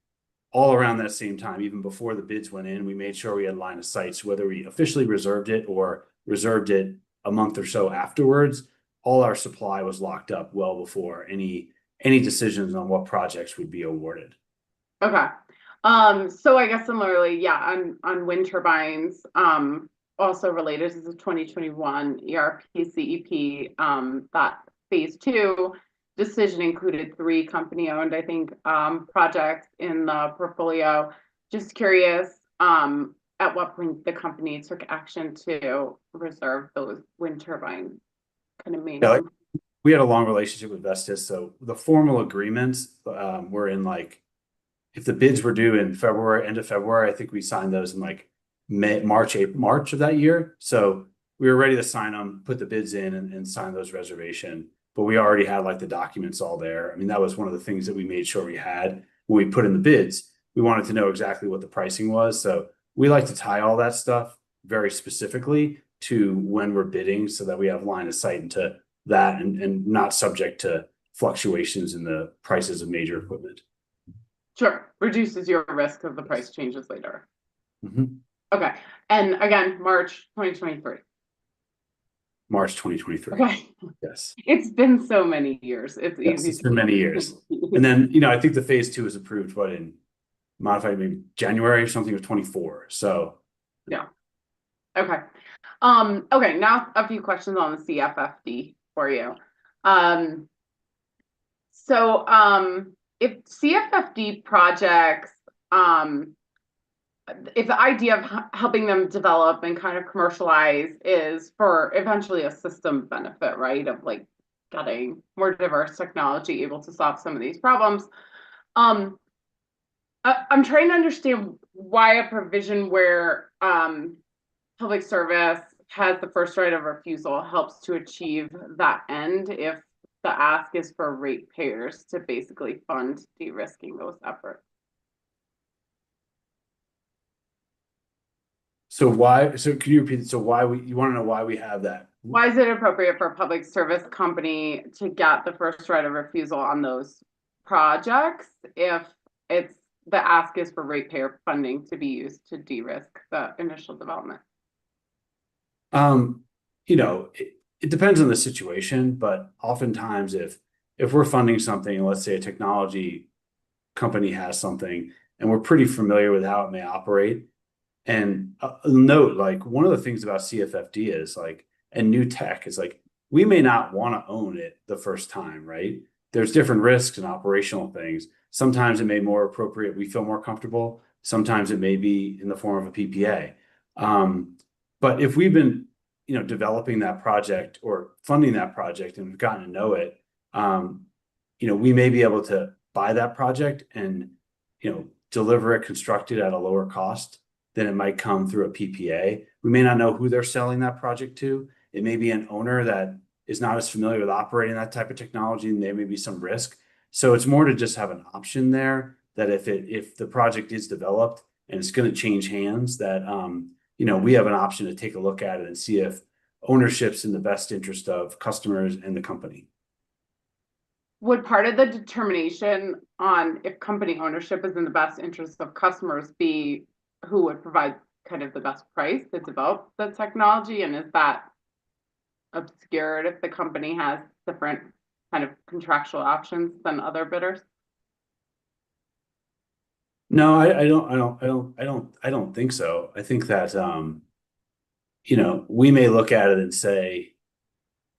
all around that same time, even before the bids went in, we made sure we had line of sight. So whether we officially reserved it or reserved it a month or so afterwards, all our supply was locked up well before any decisions on what projects would be awarded. Okay. So I guess similarly, on wind turbines, also related to the 2021 ERP CEP, that phase 2 decision included 3 company-owned, I think, projects in the portfolio. Just curious, at what point the company took action to reserve those wind turbine kind of main. Yeah, we had a long relationship with Vestas, so the formal agreements were in like, if the bids were due in February, end of February, I think we signed those in like March of that year. So we were ready to sign them, put the bids in, and sign those reservation. But we already had like the documents all there. I mean, that was one of the things that we made sure we had when we put in the bids. We wanted to know exactly what the pricing was. So we like to tie all that stuff very specifically to when we're bidding, so that we have line of sight into that and not subject to fluctuations in the prices of major equipment. Sure, reduces your risk of the price changes later. Mm-hmm. Okay, and again, March 2023. March 2023. Okay. Yes. It's been so many years. It's easy. It's been many years. And then, I think the phase 2 was approved, in modified maybe January or something of 24. So. Yeah. Okay. Okay, now a few questions on the CFFD for you. If CFFD projects, if the idea of helping them develop and kind of commercialize is for eventually a system benefit, right? Of like getting more diverse technology able to solve some of these problems. I'm trying to understand why a provision where public service has the first right of refusal helps to achieve that end if the ask is for ratepayers to basically fund de-risking those efforts. So why, so can you repeat, so why you want to know why we have that? Why is it appropriate for a public service company to get the first right of refusal on those projects if it's the ask is for ratepayer funding to be used to de-risk the initial development? You know, it depends on the situation, but oftentimes if we're funding something, let's say a technology company has something, and we're pretty familiar with how it may operate. And note, like one of the things about CFFD is like, and new tech is like, we may not want to own it the first time, right? There's different risks and operational things. Sometimes it may be more appropriate, we feel more comfortable. Sometimes it may be in the form of a PPA. But if we've been, you know, developing that project or funding that project and we've gotten to know it, you know, we may be able to buy that project and, you know, deliver it, construct it at a lower cost than it might come through a PPA. We may not know who they're selling that project to. It may be an owner that is not as familiar with operating that type of technology, and there may be some risk. So it's more to just have an option there that if the project is developed and it's going to change hands, that you know, we have an option to take a look at it and see if ownership's in the best interest of customers and the company. Would part of the determination on if company ownership is in the best interest of customers be who would provide kind of the best price to develop the technology? And is that obscured if the company has different kind of contractual options than other bidders? No, I don't think so. I think that you know, we may look at it and say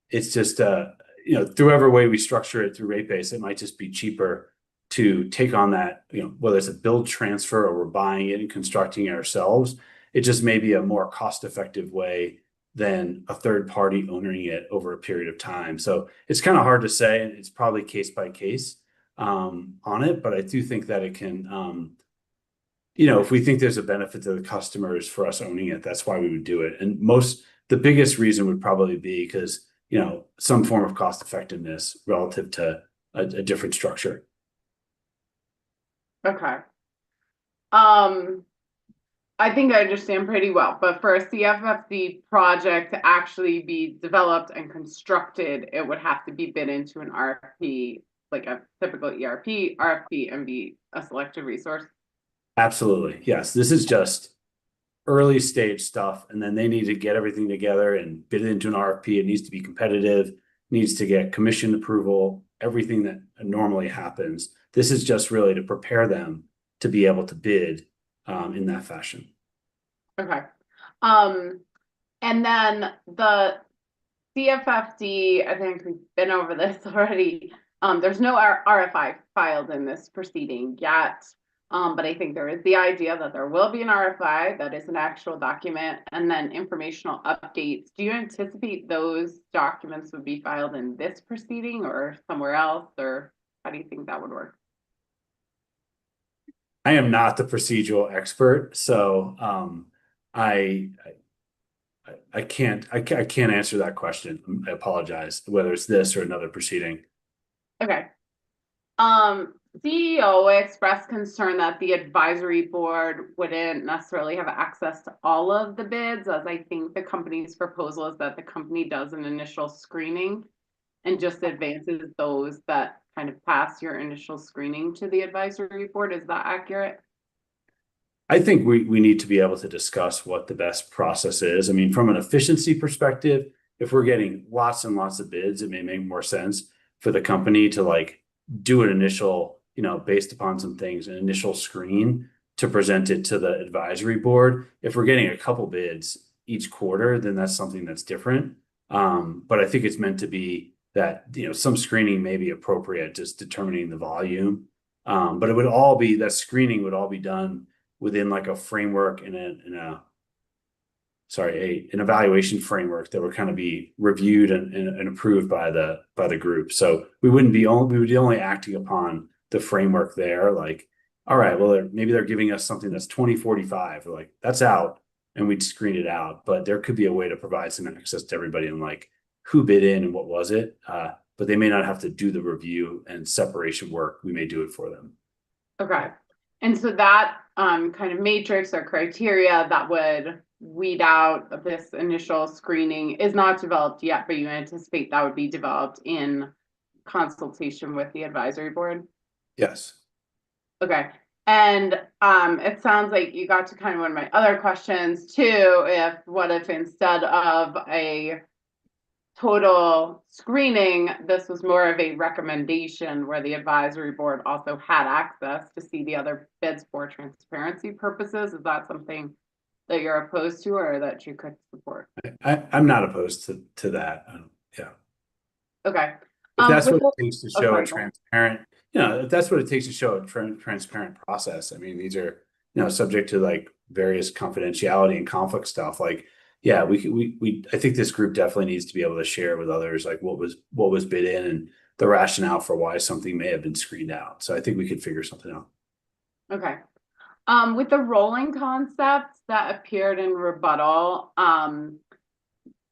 it's just you know, through whatever way we structure it through rate base, it might just be cheaper to take on that, you know, whether it's a build transfer or we're buying it and constructing it ourselves. It just may be a more cost-effective way than a third party owning it over a period of time. So it's kind of hard to say, and it's probably case by case on it, but I do think that it can, you know, if we think there's a benefit to the customers for us owning it, that's why we would do it. And the biggest reason would probably be because, you know, some form of cost effectiveness relative to a different structure. Okay. I think I understand pretty well, but for a CFFD project to actually be developed and constructed, it would have to be bid into an RFP, like a typical ERP, RFP, and be a selected resource. Absolutely. Yes. This is just early stage stuff. And then they need to get everything together and bid it into an RFP. It needs to be competitive, needs to get commission approval, everything that normally happens. This is just really to prepare them to be able to bid in that fashion. Okay. And then the CFFD, I think we've been over this already. There's no RFI filed in this proceeding yet. But I think there is the idea that there will be an RFI that is an actual document, and then informational updates. Do you anticipate those documents would be filed in this proceeding or somewhere else, or how do you think that would work? I am not the procedural expert, so I can't answer that question. I apologize, whether it's this or another proceeding. Okay. CEO expressed concern that the advisory board wouldn't necessarily have access to all of the bids, as I think the company's proposal is that the company does an initial screening and just advances those that kind of pass your initial screening to the advisory board. Is that accurate? I think we need to be able to discuss what the best process is. I mean, from an efficiency perspective, if we're getting lots and lots of bids, it may make more sense for the company to like do an initial, you know, based upon some things, an initial screen to present it to the advisory board. If we're getting a couple bids each quarter, then that's something that's different. But I think it's meant to be that, you know, some screening may be appropriate, just determining the volume. But it would all be, that screening would all be done within like a framework and an evaluation framework that would kind of be reviewed and approved by the group. So we would be only acting upon the framework there. Like all right, well, maybe they're giving us something that's 2045. We're like, that's out, and we'd screen it out. But there could be a way to provide some access to everybody and like who bid in and what was it. But they may not have to do the review and separation work. We may do it for them. Okay. And so that kind of matrix or criteria that would weed out this initial screening is not developed yet, but you anticipate that would be developed in consultation with the advisory board? Yes. Okay. And it sounds like you got to kind of one of my other questions too. What if instead of a total screening, this was more of a recommendation where the advisory board also had access to see the other bids for transparency purposes? Is that something that you're opposed to or that you could support? I'm not opposed to that. Yeah. Okay. If that's what it takes to show sorry, a transparent, if that's what it takes to show a transparent process. I mean, these are, subject to like various confidentiality and conflict stuff. Like, yeah, I think this group definitely needs to be able to share with others, like what was bid in and the rationale for why something may have been screened out. So I think we could figure something out. Okay. With the rolling concepts that appeared in rebuttal,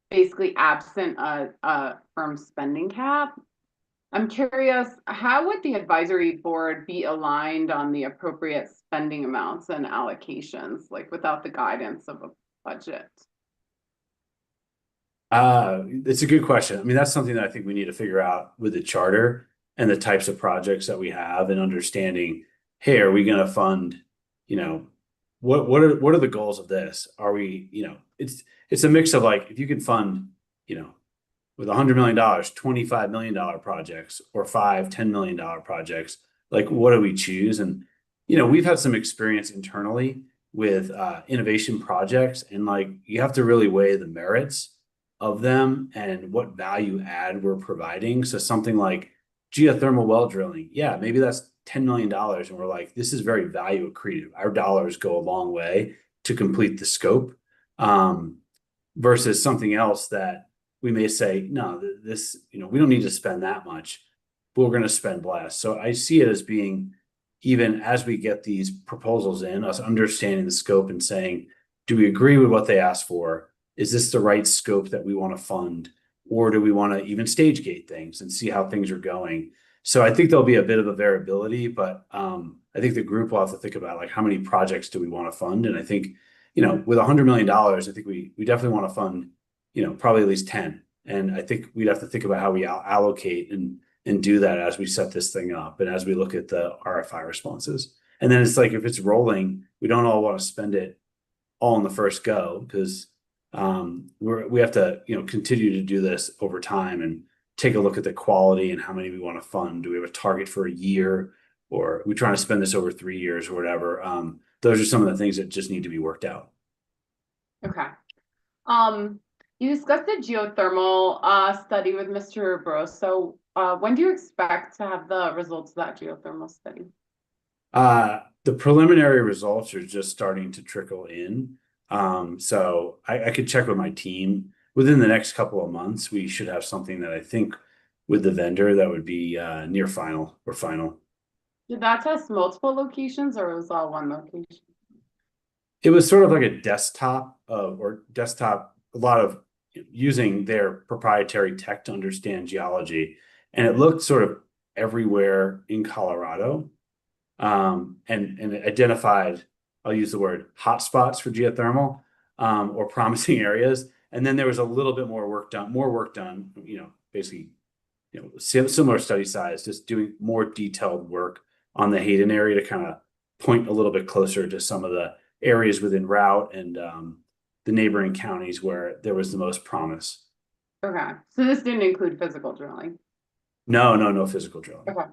basically absent a firm spending cap, I'm curious, how would the advisory board be aligned on the appropriate spending amounts and allocations, like without the guidance of a budget? It's a good question. I mean, that's something that I think we need to figure out with the charter and the types of projects that we have and understanding, hey, are we going to fund, what are the goals of this? Are we, it's a mix of like, if you can fund, with $100 million, $25 million projects or $5-10 million projects, like what do we choose? And, we've had some experience internally with innovation projects, and like you have to really weigh the merits of them and what value add we're providing. So something like geothermal well drilling, yeah, maybe that's $10 million. And we're like, this is very value accretive. Our dollars go a long way to complete the scope, versus something else that we may say, no, this, we don't need to spend that much, but we're going to spend less. So I see it as being, even as we get these proposals in, us understanding the scope and saying, do we agree with what they asked for? Is this the right scope that we want to fund? Or do we want to even stage gate things and see how things are going? So I think there'll be a bit of a variability, but I think the group will have to think about like how many projects do we want to fund? And I think, with $100 million, I think we definitely want to fund, probably at least 10. And I think we'd have to think about how we allocate and do that as we set this thing up and as we look at the RFI responses. And then it's like, if it's rolling, we don't all want to spend it all in the first go, because we have to, continue to do this over time and take a look at the quality and how many we want to fund. Do we have a target for a year, or are we trying to spend this over 3 years or whatever? Those are some of the things that just need to be worked out. Okay. You discussed the geothermal study with Mr. Brosso. When do you expect to have the results of that geothermal study? The preliminary results are just starting to trickle in. So I could check with my team. Within the next couple of months, we should have something that I think with the vendor that would be near final or final. Did that test multiple locations or was all one location? It was sort of like a desktop, a lot of using their proprietary tech to understand geology. And it looked sort of everywhere in Colorado, and it identified, I'll use the word hotspots for geothermal, or promising areas. And then there was a little bit more work done, basically, similar study size, just doing more detailed work on the Hayden area to kind of point a little bit closer to some of the areas within route and the neighboring counties where there was the most promise. Okay, so this didn't include physical drilling? No physical drilling. Okay.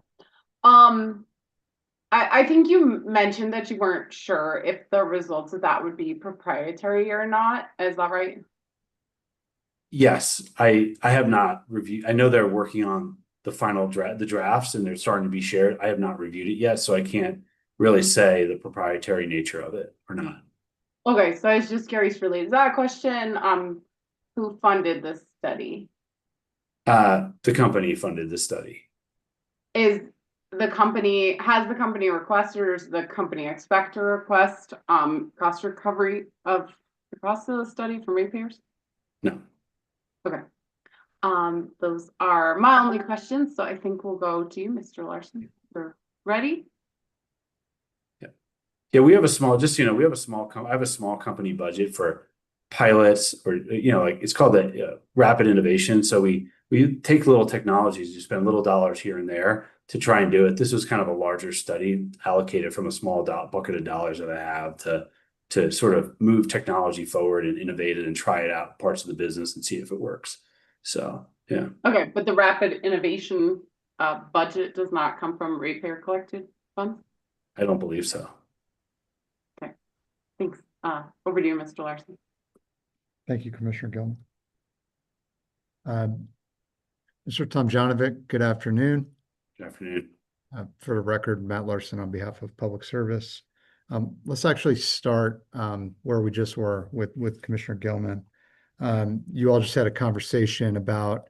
I think you mentioned that you weren't sure if the results of that would be proprietary or not. Is that right? Yes, I have not reviewed. I know they're working on the final the drafts and they're starting to be shared. I have not reviewed it yet, so I can't really say the proprietary nature of it or not. Okay, so I was just curious related to that question. Who funded this study? The company funded the study. Is the company requested, or does the company expect to request cost recovery of the cost of the study from ratepayers? No. Okay. Those are my only questions, so I think we'll go to you, Mr. Larson. You're ready? Yeah, we have a small, I have a small company budget for pilots, or, like it's called the rapid innovation. So we take little technologies, you spend little dollars here and there to try and do it. This was kind of a larger study allocated from a small bucket of dollars that I have to sort of move technology forward and innovate it and try it out parts of the business and see if it works. So, yeah. Okay, but the rapid innovation budget does not come from ratepayer collected funds? I don't believe so. Okay, thanks. Over to you, Mr. Larson. Thank you, Commissioner Gilman. Mr. Tomjanovic, good afternoon. Good afternoon. For the record, Matt Larson on behalf of Public Service. Let's actually start where we just were with Commissioner Gilman. You all just had a conversation about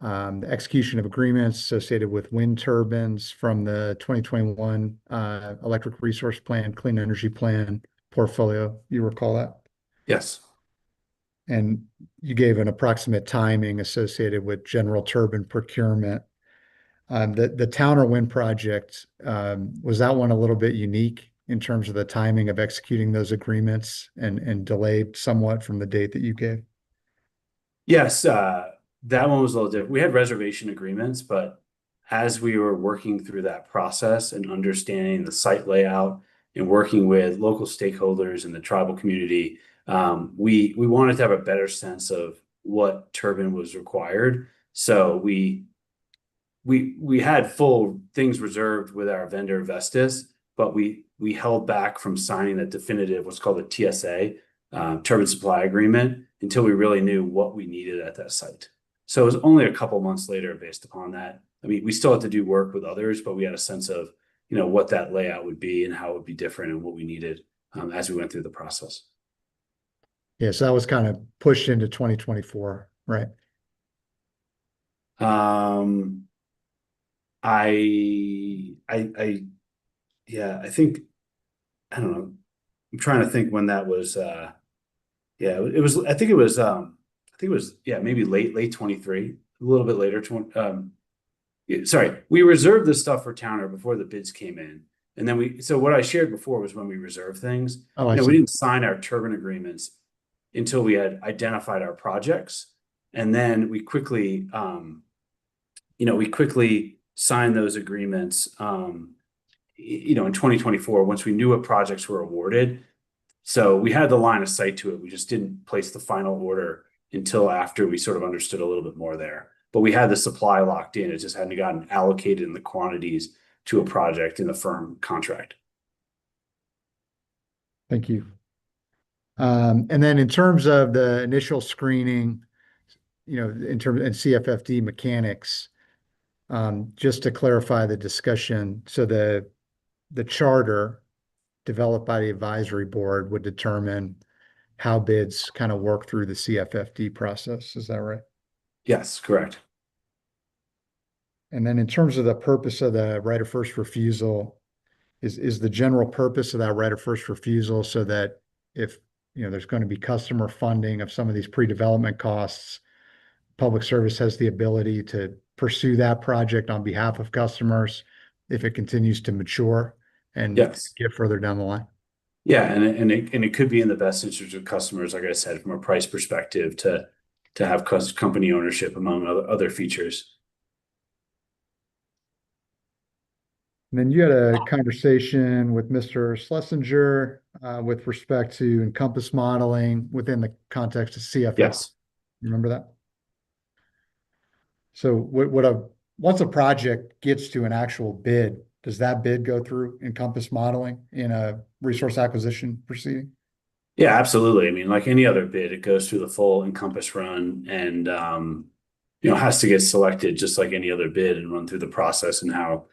the execution of agreements associated with wind turbines from the 2021 Electric Resource Plan, Clean Energy Plan portfolio. You recall that? Yes. And you gave an approximate timing associated with general turbine procurement. The Towner Wind project, was that one a little bit unique in terms of the timing of executing those agreements and delayed somewhat from the date that you gave? Yes, that one was a little different. We had reservation agreements, but as we were working through that process and understanding the site layout and working with local stakeholders in the tribal community, we wanted to have a better sense of what turbine was required. So we had full things reserved with our vendor Vestas, but we held back from signing a definitive, what's called a TSA, turbine supply agreement, until we really knew what we needed at that site. So it was only a couple months later based upon that. I mean, we still had to do work with others, but we had a sense of, what that layout would be and how it would be different and what we needed as we went through the process. Yeah, so that was kind of pushed into 2024, right? I think, I don't know. I'm trying to think when that was. It was. I think it was. Maybe late 23, a little bit later. Sorry, we reserved this stuff for Towner before the bids came in, and then So what I shared before was when we reserved things. Oh, I see. We didn't sign our turbine agreements until we had identified our projects, and then we quickly, signed those agreements. In 2024, once we knew what projects were awarded. So we had the line of sight to it. We just didn't place the final order until after we sort of understood a little bit more there. But we had the supply locked in. It just hadn't gotten allocated in the quantities to a project in the firm contract. Thank you. And then in terms of the initial screening, in terms of CFFD mechanics, just to clarify the discussion, so the charter developed by the advisory board would determine how bids kind of work through the CFFD process. Is that right? Yes, correct. And then in terms of the purpose of the right of first refusal, is the general purpose of that right of first refusal so that if there's going to be customer funding of some of these pre-development costs, Public Service has the ability to pursue that project on behalf of customers if it continues to mature and get further down the line? Yeah, and it could be in the best interest of customers, like I said, from a price perspective, to have company ownership among other features. And then you had a conversation with Mr. Schlesinger with respect to Encompass modeling within the context of CFF. Yes. Remember that? So once a project gets to an actual bid, does that bid go through Encompass modeling in a resource acquisition proceeding? Yeah, absolutely. I mean, like any other bid, it goes through the full Encompass run and, has to get selected just like any other bid and run through the process and how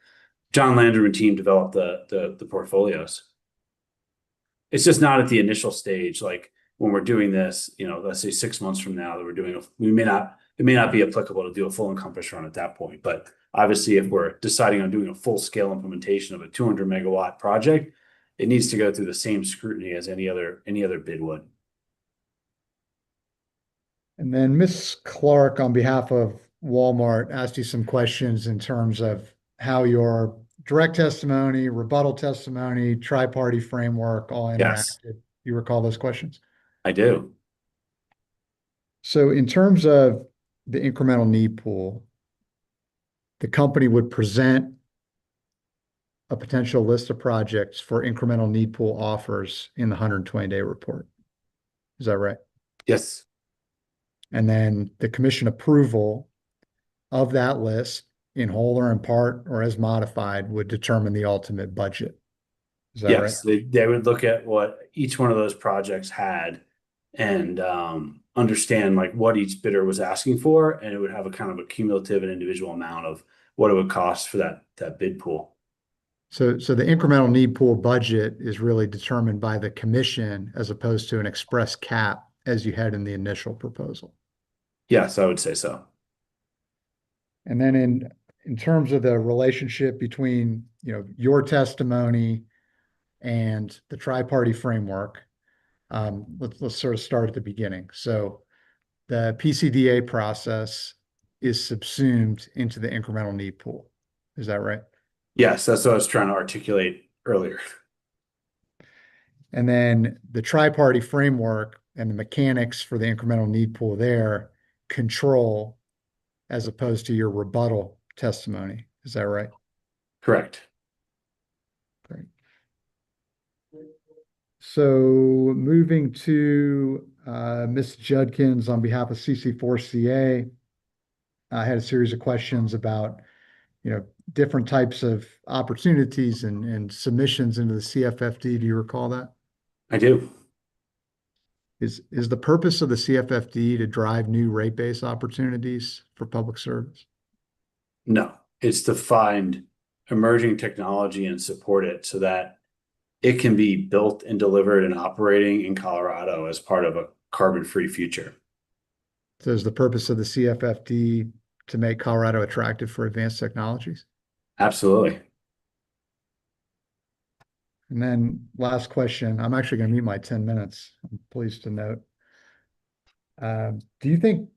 John Lander and team developed the portfolios. It's just not at the initial stage. Like when we're doing this, let's say 6 months from now that we're doing it may not be applicable to do a full Encompass run at that point, but Obviously, if we're deciding on doing a full-scale implementation of a 200 megawatt project, it needs to go through the same scrutiny as any other bid would. And then Ms. Clark, on behalf of Walmart, asked you some questions in terms of how your direct testimony, rebuttal testimony, tri-party framework all Yes. interacted. You recall those questions? I do. So in terms of the incremental need pool, the company would present a potential list of projects for incremental need pool offers in the 120-day report. Is that right? Yes. And then the commission approval of that list in whole or in part or as modified would determine the ultimate budget. Is that right? Yes, they would look at what each one of those projects had and understand like what each bidder was asking for, and it would have a kind of a cumulative and individual amount of what it would cost for that bid pool. So the incremental need pool budget is really determined by the commission as opposed to an express cap as you had in the initial proposal. Yes, I would say so. And then in terms of the relationship between, your testimony and the tri-party framework, let's sort of start at the beginning. So the PCDA process is subsumed into the incremental need pool. Is that right? Yes, that's what I was trying to articulate earlier. And then the tri-party framework and the mechanics for the incremental need pool there control as opposed to your rebuttal testimony. Is that right? Correct. Great. So moving to Ms. Judkins on behalf of CC4CA, I had a series of questions about, different types of opportunities and submissions into the CFFD. Do you recall that? I do. Is the purpose of the CFFD to drive new rate base opportunities for public service? No, it's to find emerging technology and support it so that it can be built and delivered and operating in Colorado as part of a carbon-free future. So is the purpose of the CFFD to make Colorado attractive for advanced technologies? Absolutely. And then last question, I'm actually going to meet my 10 minutes. I'm pleased to note. Do you think,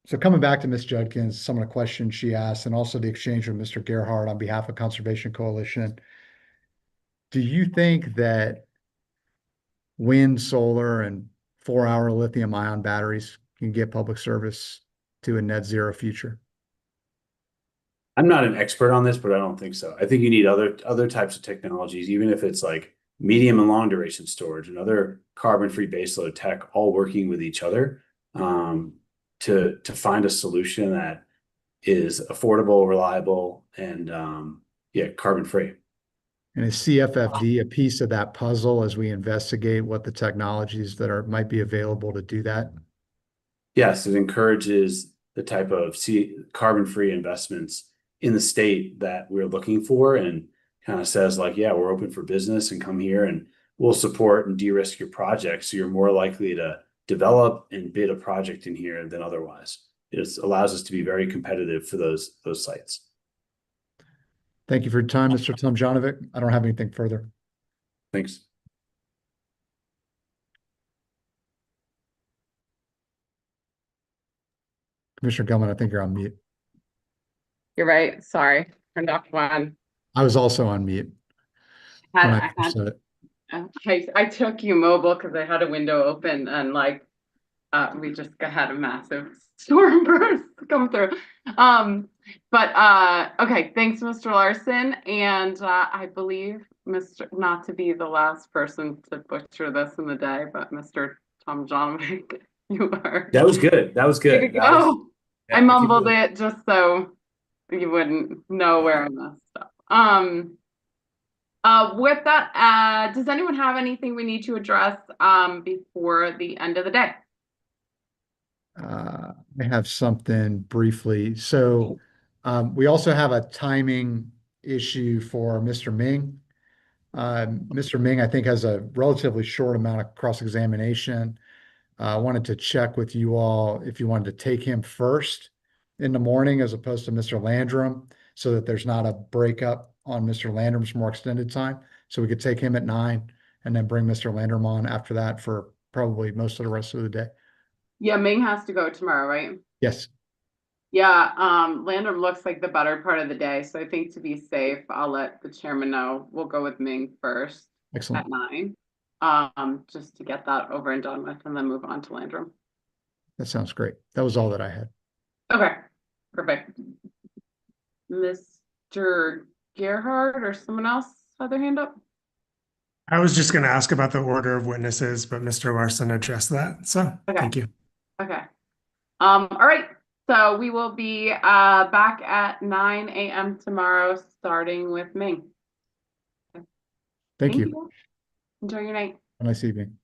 so coming back to Ms. Judkins, some of the questions she asked, and also the exchange with Mr. Gerhardt on behalf of Conservation Coalition, do you think that wind, solar, and 4-hour lithium ion batteries can get public service to a net zero future? I'm not an expert on this, but I don't think so. I think you need other types of technologies, even if it's like medium and long duration storage and other carbon-free baseload tech, all working with each other to find a solution that is affordable, reliable, and carbon-free. And is CFFD a piece of that puzzle as we investigate what the technologies that might be available to do that? Yes, it encourages the type of carbon-free investments in the state that we're looking for, and kind of says like, yeah, we're open for business and come here and we'll support and de-risk your project. So you're more likely to develop and bid a project in here than otherwise. It allows us to be very competitive for those sites. Thank you for your time, Mr. Tomjanovic. I don't have anything further. Thanks. Commissioner Gilman, I think you're on mute. You're right. Sorry. Turned off one. I was also on mute when I first said it. I took you mobile because I had a window open and we just had a massive storm burst come through. Okay, thanks, Mr. Larson. And I believe not to be the last person to butcher this in the day, but Mr. Tomjanovic, you are. That was good. That was good. I mumbled it just so you wouldn't know where I messed up. With that, does anyone have anything we need to address before the end of the day? I have something briefly. So we also have a timing issue for Mr. Ming. Mr. Ming, I think, has a relatively short amount of cross-examination. I wanted to check with you all if you wanted to take him first in the morning as opposed to Mr. Landrum, so that there's not a breakup on Mr. Landrum's more extended time. So we could take him at 9 and then bring Mr. Landrum on after that for probably most of the rest of the day. Yeah, Ming has to go tomorrow, right? Yes. Yeah, Landrum looks like the better part of the day. So I think to be safe, I'll let the chairman know. We'll go with Ming first Excellent. at 9. Just to get that over and done with and then move on to Landrum. That sounds great. That was all that I had. Okay, perfect. Mr. Gerhard or someone else had their hand up? I was just going to ask about the order of witnesses, but Mr. Larson addressed that. So Okay. thank you. Okay. All right. So we will be back at 9 a.m. tomorrow, starting with Ming. Thank you. Enjoy your night. Have a nice evening.